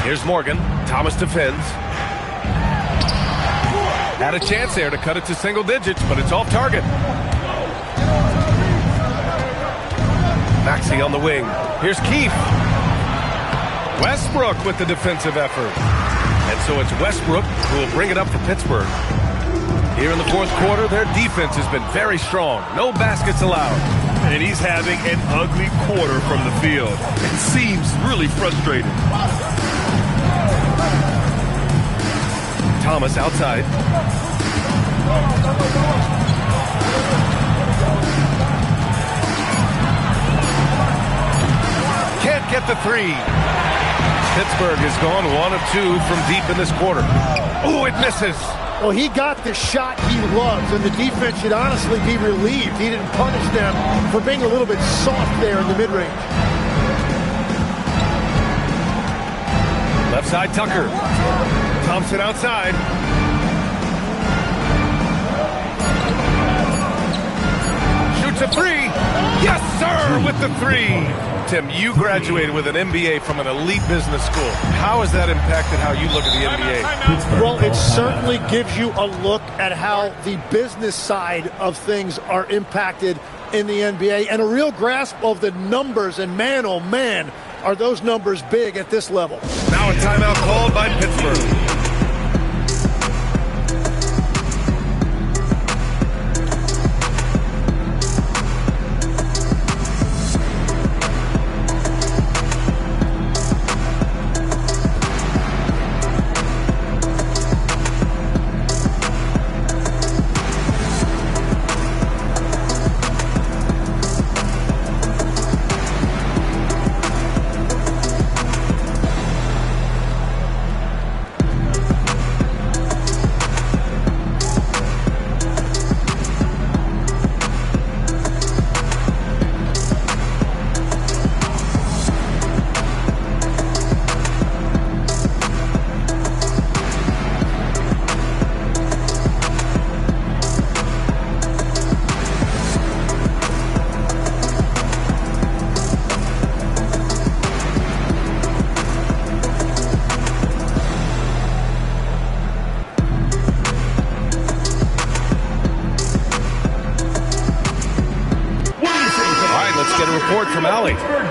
Here's Morgan. Thomas defends. Had a chance there to cut it to single digits, but it's off target. Maxey on the wing. Here's Keefe. Westbrook with the defensive effort. And so it's Westbrook who will bring it up for Pittsburgh. Here in the fourth quarter, their defense has been very strong. No baskets allowed. And he's having an ugly quarter from the field. It seems really frustrating. Thomas outside. Can't get the 3. Pittsburgh has gone 1 of 2 from deep in this quarter. Oh, it misses. Well, he got the shot he loves, and the defense should honestly be relieved. He didn't punish them for being a little bit soft there in the mid-range. Left side, Tucker. Thompson outside. Shoots a 3. Yes, sir, with the 3. Tim, you graduated with an MBA from an elite business school. How has that impacted how you look at the NBA? Well, it certainly gives you a look at how the business side of things are impacted in the NBA and a real grasp of the numbers. And man, oh man, are those numbers big at this level. Now a timeout called by Pittsburgh.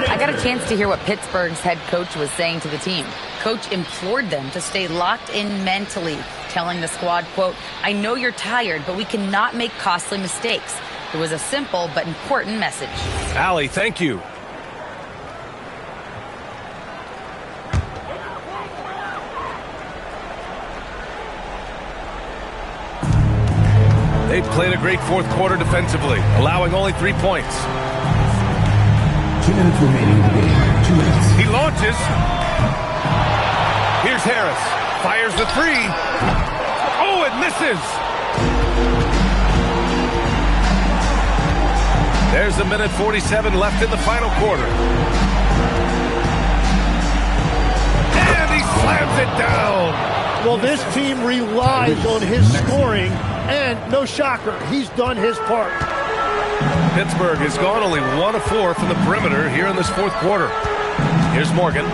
I got a chance to hear what Pittsburgh's head coach was saying to the team. Coach implored them to stay locked in mentally, telling the squad, quote, "I know you're tired, but we cannot make costly mistakes." It was a simple but important message. Allie, thank you. They've played a great fourth quarter defensively, allowing only 3 points. 2 minutes remaining in the game. 2 minutes. He launches. Here's Harris. Fires the 3. Oh, it misses. There's 1:47 left in the final quarter. And he slams it down. Well, this team relies on his scoring, and no shocker, he's done his part. Pittsburgh has gone only 1 of 4 from the perimeter here in this fourth quarter. Here's Morgan.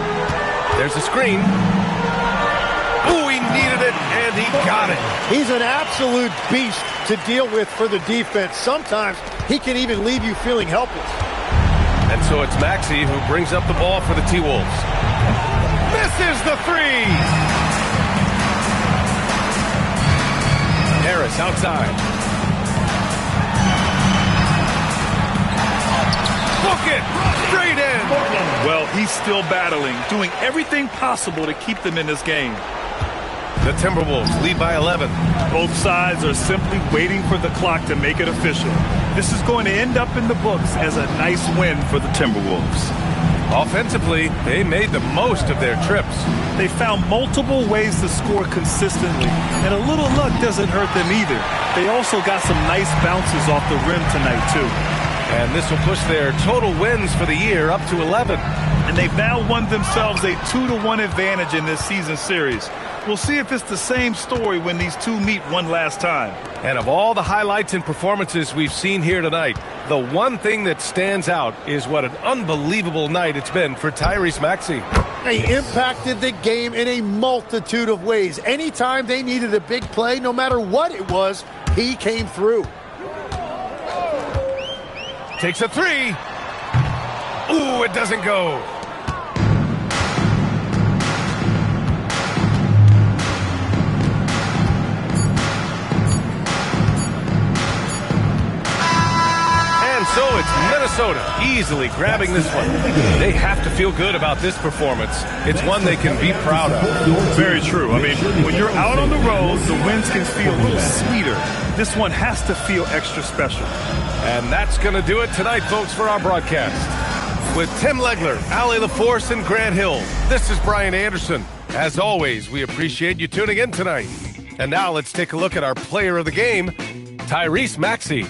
There's a screen. Ooh, he needed it, and he got it. He's an absolute beast to deal with for the defense. Sometimes he can even leave you feeling helpless. And so it's Maxey who brings up the ball for the T-Wolves. Misses the three! Harris outside. Book it! Straight in! Well, he's still battling, doing everything possible to keep them in this game. The Timberwolves lead by 11. Both sides are simply waiting for the clock to make it official. This is going to end up in the books as a nice win for the Timberwolves. Offensively, they made the most of their trips. They found multiple ways to score consistently, and a little luck doesn't hurt them either. They also got some nice bounces off the rim tonight, too. And this will push their total wins for the year up to 11. And they've now won themselves a 2-1 advantage in this season series. We'll see if it's the same story when these two meet one last time. And of all the highlights and performances we've seen here tonight, the one thing that stands out is what an unbelievable night it's been for Tyrese Maxey. He impacted the game in a multitude of ways. Anytime they needed a big play, no matter what it was, he came through. Takes a three. Ooh, it doesn't go. And so it's Minnesota easily grabbing this one. They have to feel good about this performance. It's one they can be proud of. Very true. I mean, when you're out on the road, the wins can feel a little sweeter. This one has to feel extra special. And that's going to do it tonight, folks, for our broadcast. With Tim Legler, Allie LaForce, and Grant Hill, this is Brian Anderson. As always, we appreciate you tuning in tonight. And now let's take a look at our player of the game, Tyrese Maxey.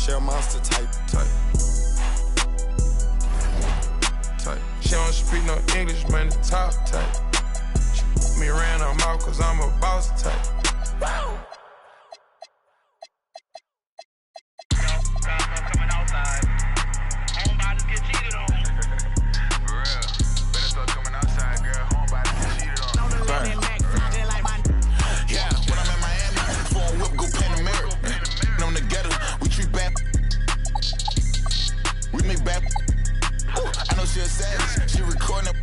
Share monster type. She don't speak no English, man, the top type. She put me around her mouth cause I'm a boss type. She recording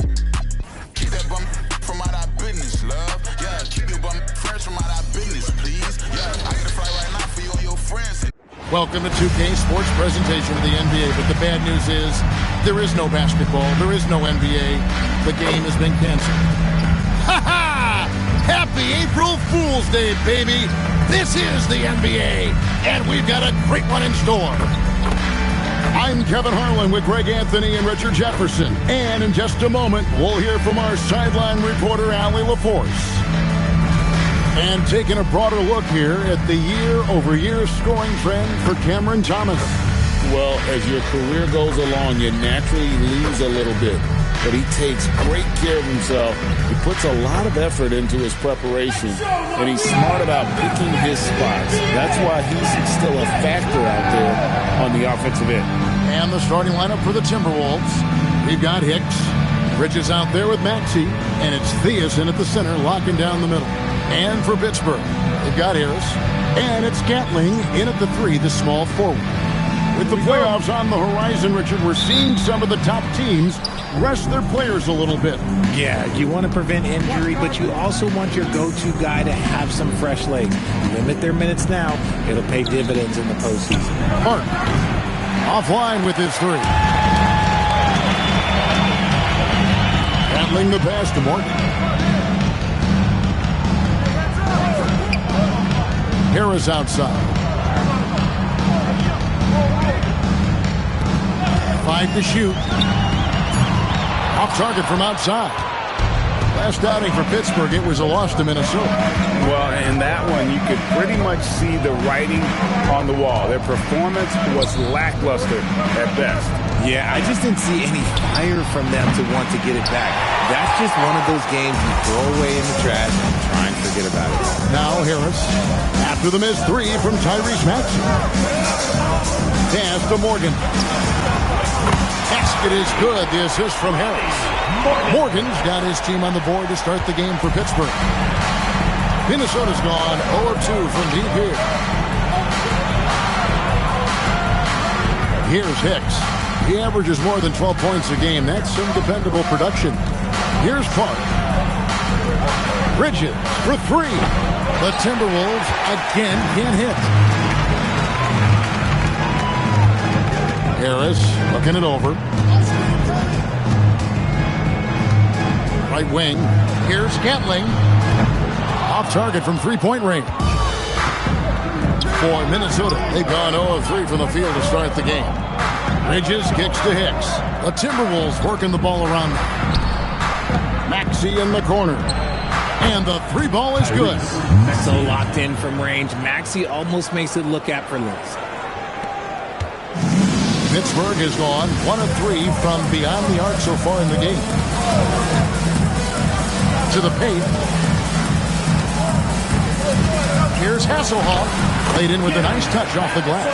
keep that bum from out our business, love. Yeah, keep your bum fresh from out our business, please. Yeah, I get a flight right now for you and your friends. Welcome to 2K Sports presentation of the NBA, but the bad news is there is no basketball, there is no NBA. The game has been canceled. Ha ha! Happy April Fool's Day, baby! This is the NBA, and we've got a great one in store. I'm Kevin Harlan with Greg Anthony and Richard Jefferson. And in just a moment, we'll hear from our sideline reporter, Allie LaForce. And taking a broader look here at the year-over-year scoring trend for Cameron Thomas. Well, as your career goes along, you naturally lose a little bit. But he takes great care of himself. He puts a lot of effort into his preparation, and he's smart about picking his spots. That's why he's still a factor out there on the offensive end. And the starting lineup for the Timberwolves. We've got Hicks. Bridges out there with Maxey. And it's Theus in at the center, locking down the middle. And for Pittsburgh, they've got Harris. And it's Gatling in at the 3, the small forward. With the playoffs on the horizon, Richard, we're seeing some of the top teams rest their players a little bit. Yeah, you want to prevent injury, but you also want your go-to guy to have some fresh legs. Limit their minutes now. It'll pay dividends in the postseason. Hart offline with his 3. Handling the pass to Morgan. Harris outside. 5 to shoot. Off target from outside. Last outing for Pittsburgh, it was a loss to Minnesota. Well, in that one, you could pretty much see the writing on the wall. Their performance was lackluster at best. Yeah, I just didn't see any fire from them to want to get it back. That's just one of those games you throw away in the trash and try and forget about it. Now Harris, after the missed 3 from Tyrese Maxey. Pass to Morgan. Basket is good. The assist from Harris. Morgan's got his team on the board to start the game for Pittsburgh. Minnesota's gone 0-2 from deep here. Here's Hicks. He averages more than 12 points a game. That's some dependable production. Here's Park. Bridges for 3. The Timberwolves again can't hit. Harris looking it over. Right wing. Here's Gatling. Off target from 3-point range. For Minnesota, they've gone 0-3 from the field to start the game. Bridges kicks to Hicks. The Timberwolves working the ball around them. Maxey in the corner. And the 3 ball is good. So locked in from range. Maxey almost makes it look effortless. Pittsburgh has gone 1-3 from beyond the arc so far in the game. To the paint. Here's Hasselhoff. Played in with a nice touch off the glass.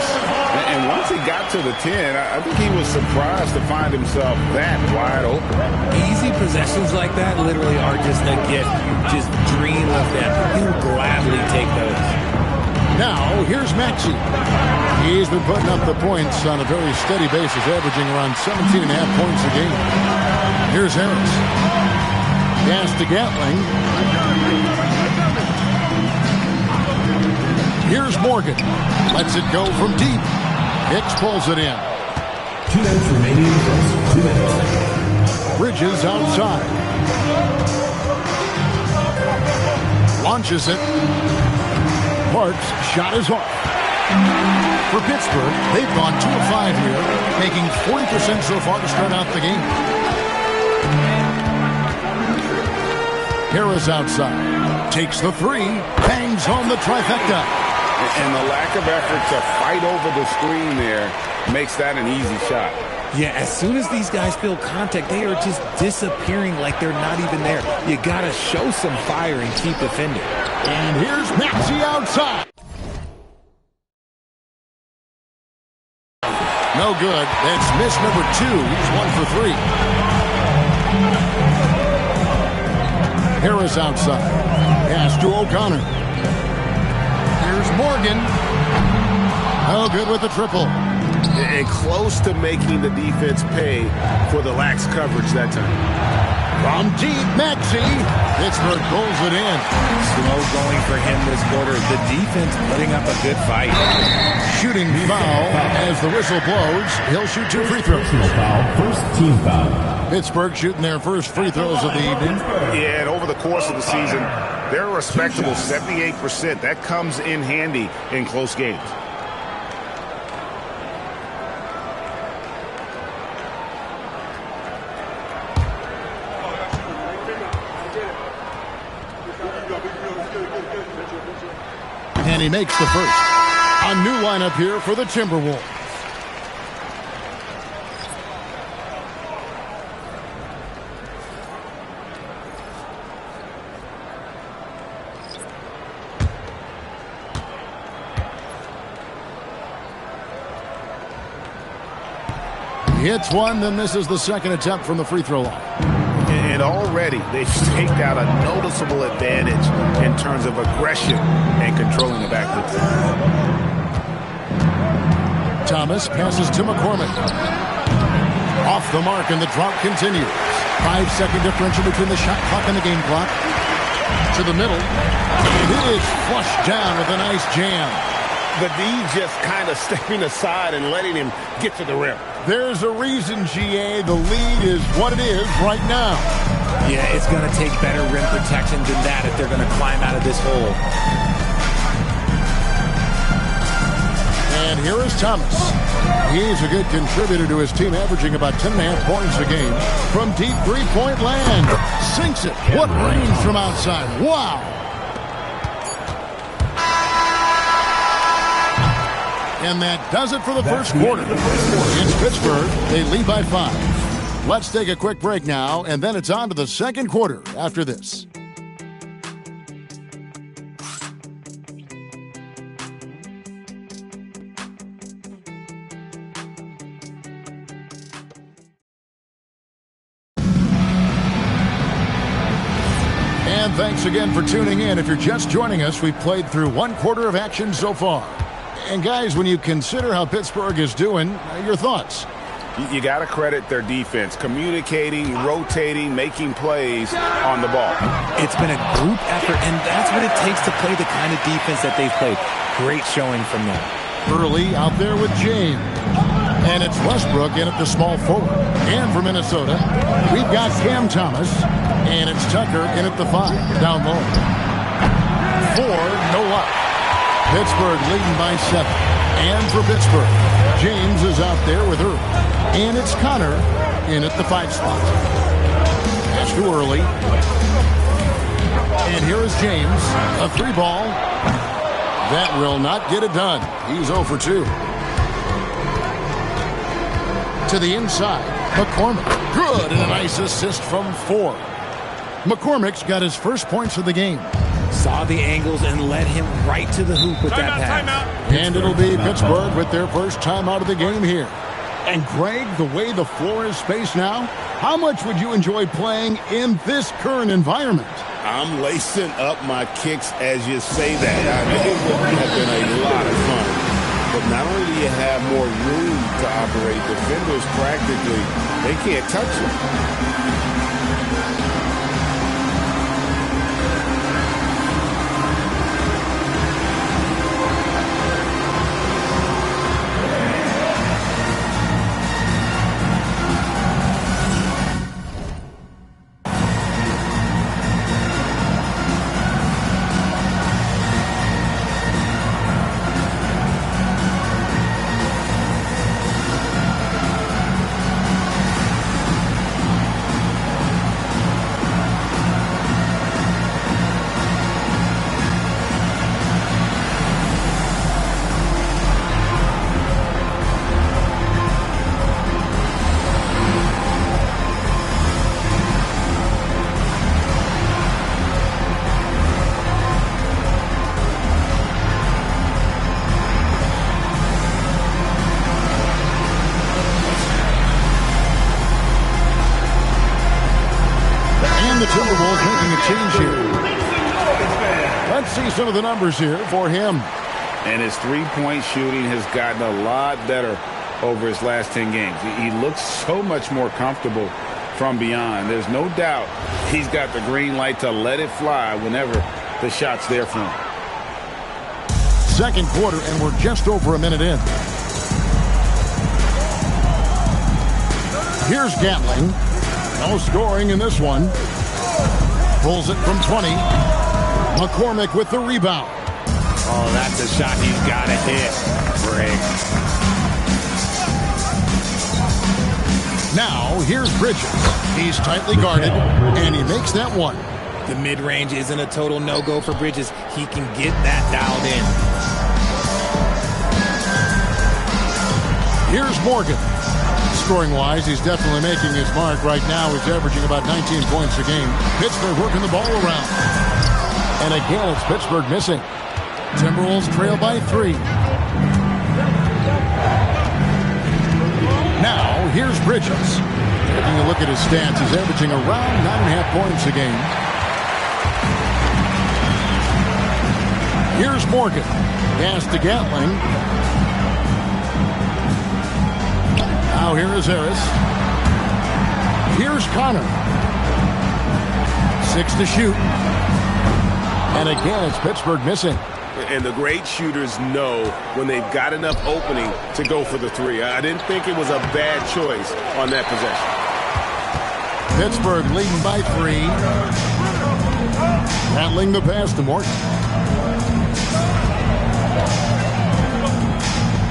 And once he got to the 10, I think he was surprised to find himself that wide open. Easy possessions like that literally are just a gift. You just dream of them. He'll gladly take those. Now, here's Maxey. He's been putting up the points on a very steady basis, averaging around 17.5 points a game. Here's Harris. Pass to Gatling. Here's Morgan. Lets it go from deep. Hicks pulls it in. 2 minutes remaining. 2 minutes. Bridges outside. Launches it. Park's shot is off. For Pittsburgh, they've gone 2 of 5 here, making 40% so far to start out the game. Harris outside. Takes the 3. Bangs home the trifecta. And the lack of effort to fight over the screen there makes that an easy shot. Yeah, as soon as these guys feel contact, they are just disappearing like they're not even there. You got to show some fire and keep defending. And here's Maxey outside. No good. That's miss number 2. He's 1 for 3. Harris outside. Pass to O'Connor. Here's Morgan. No good with the triple. And close to making the defense pay for the lax coverage that time. From deep, Maxey. Pittsburgh pulls it in. Slow going for him this quarter. The defense putting up a good fight. Shooting foul as the whistle blows. He'll shoot 2 free throws. First team foul. Pittsburgh shooting their first free throws of the evening. Yeah, and over the course of the season, they're a respectable 78%. That comes in handy in close games. And he makes the first. A new lineup here for the Timberwolves. He hits one, then misses the second attempt from the free throw line. And already they've staked out a noticeable advantage in terms of aggression and controlling the backcourt. Thomas passes to McCormick. Off the mark, and the drought continues. 5-second differential between the shot clock and the game clock. To the middle. It is flushed down with a nice jam. The D just kind of stepping aside and letting him get to the rim. There's a reason, GA. The lead is what it is right now. Yeah, it's going to take better rim protection than that if they're going to climb out of this hole. And here is Thomas. He's a good contributor to his team, averaging about 10.5 points a game. From deep three-point land. Sinks it. What range from outside. Wow. And that does it for the first quarter. It's Pittsburgh. They lead by 5. Let's take a quick break now, and then it's on to the second quarter after this. And thanks again for tuning in. If you're just joining us, we've played through one quarter of action so far. And guys, when you consider how Pittsburgh is doing, your thoughts? You got to credit their defense, communicating, rotating, making plays on the ball. It's been a group effort, and that's what it takes to play the kind of defense that they've played. Great showing from them. Early out there with James. And it's Westbrook in at the small forward. And for Minnesota, we've got Cam Thomas. And it's Tucker in at the 5, down low. 4, no luck. Pittsburgh leading by 7. And for Pittsburgh, James is out there with Earl. And it's Connor in at the 5 spot. Pass to Early. And here is James. A 3-ball. That will not get it done. He's 0 for 2. To the inside, McCormick. Good, and a nice assist from 4. McCormick's got his first points of the game. Saw the angles and led him right to the hoop with that pass. And it'll be Pittsburgh with their first timeout of the game here. And Greg, the way the floor is spaced now, how much would you enjoy playing in this current environment? I'm lacing up my kicks as you say that. I mean, it would have been a lot of fun. But not only do you have more room to operate, defenders practically, they can't touch you. Timberwolves making a change here. Let's see some of the numbers here for him. And his three-point shooting has gotten a lot better over his last 10 games. He looks so much more comfortable from beyond. There's no doubt he's got the green light to let it fly whenever the shot's there for him. Second quarter, and we're just over a minute in. Here's Gatling. No scoring in this one. Pulls it from 20. McCormick with the rebound. Oh, that's a shot he's got to hit. Great. Now, here's Bridges. He's tightly guarded, and he makes that one. The mid-range isn't a total no-go for Bridges. He can get that dialed in. Here's Morgan. Scoring-wise, he's definitely making his mark right now. He's averaging about 19 points a game. Pittsburgh working the ball around. And again, it's Pittsburgh missing. Timberwolves trail by 3. Now, here's Bridges. Taking a look at his stats, he's averaging around 9.5 points a game. Here's Morgan. Pass to Gatling. Now here is Harris. Here's Connor. 6 to shoot. And again, it's Pittsburgh missing. And the great shooters know when they've got enough opening to go for the three. I didn't think it was a bad choice on that possession. Pittsburgh leading by 3. Handling the pass to Morgan.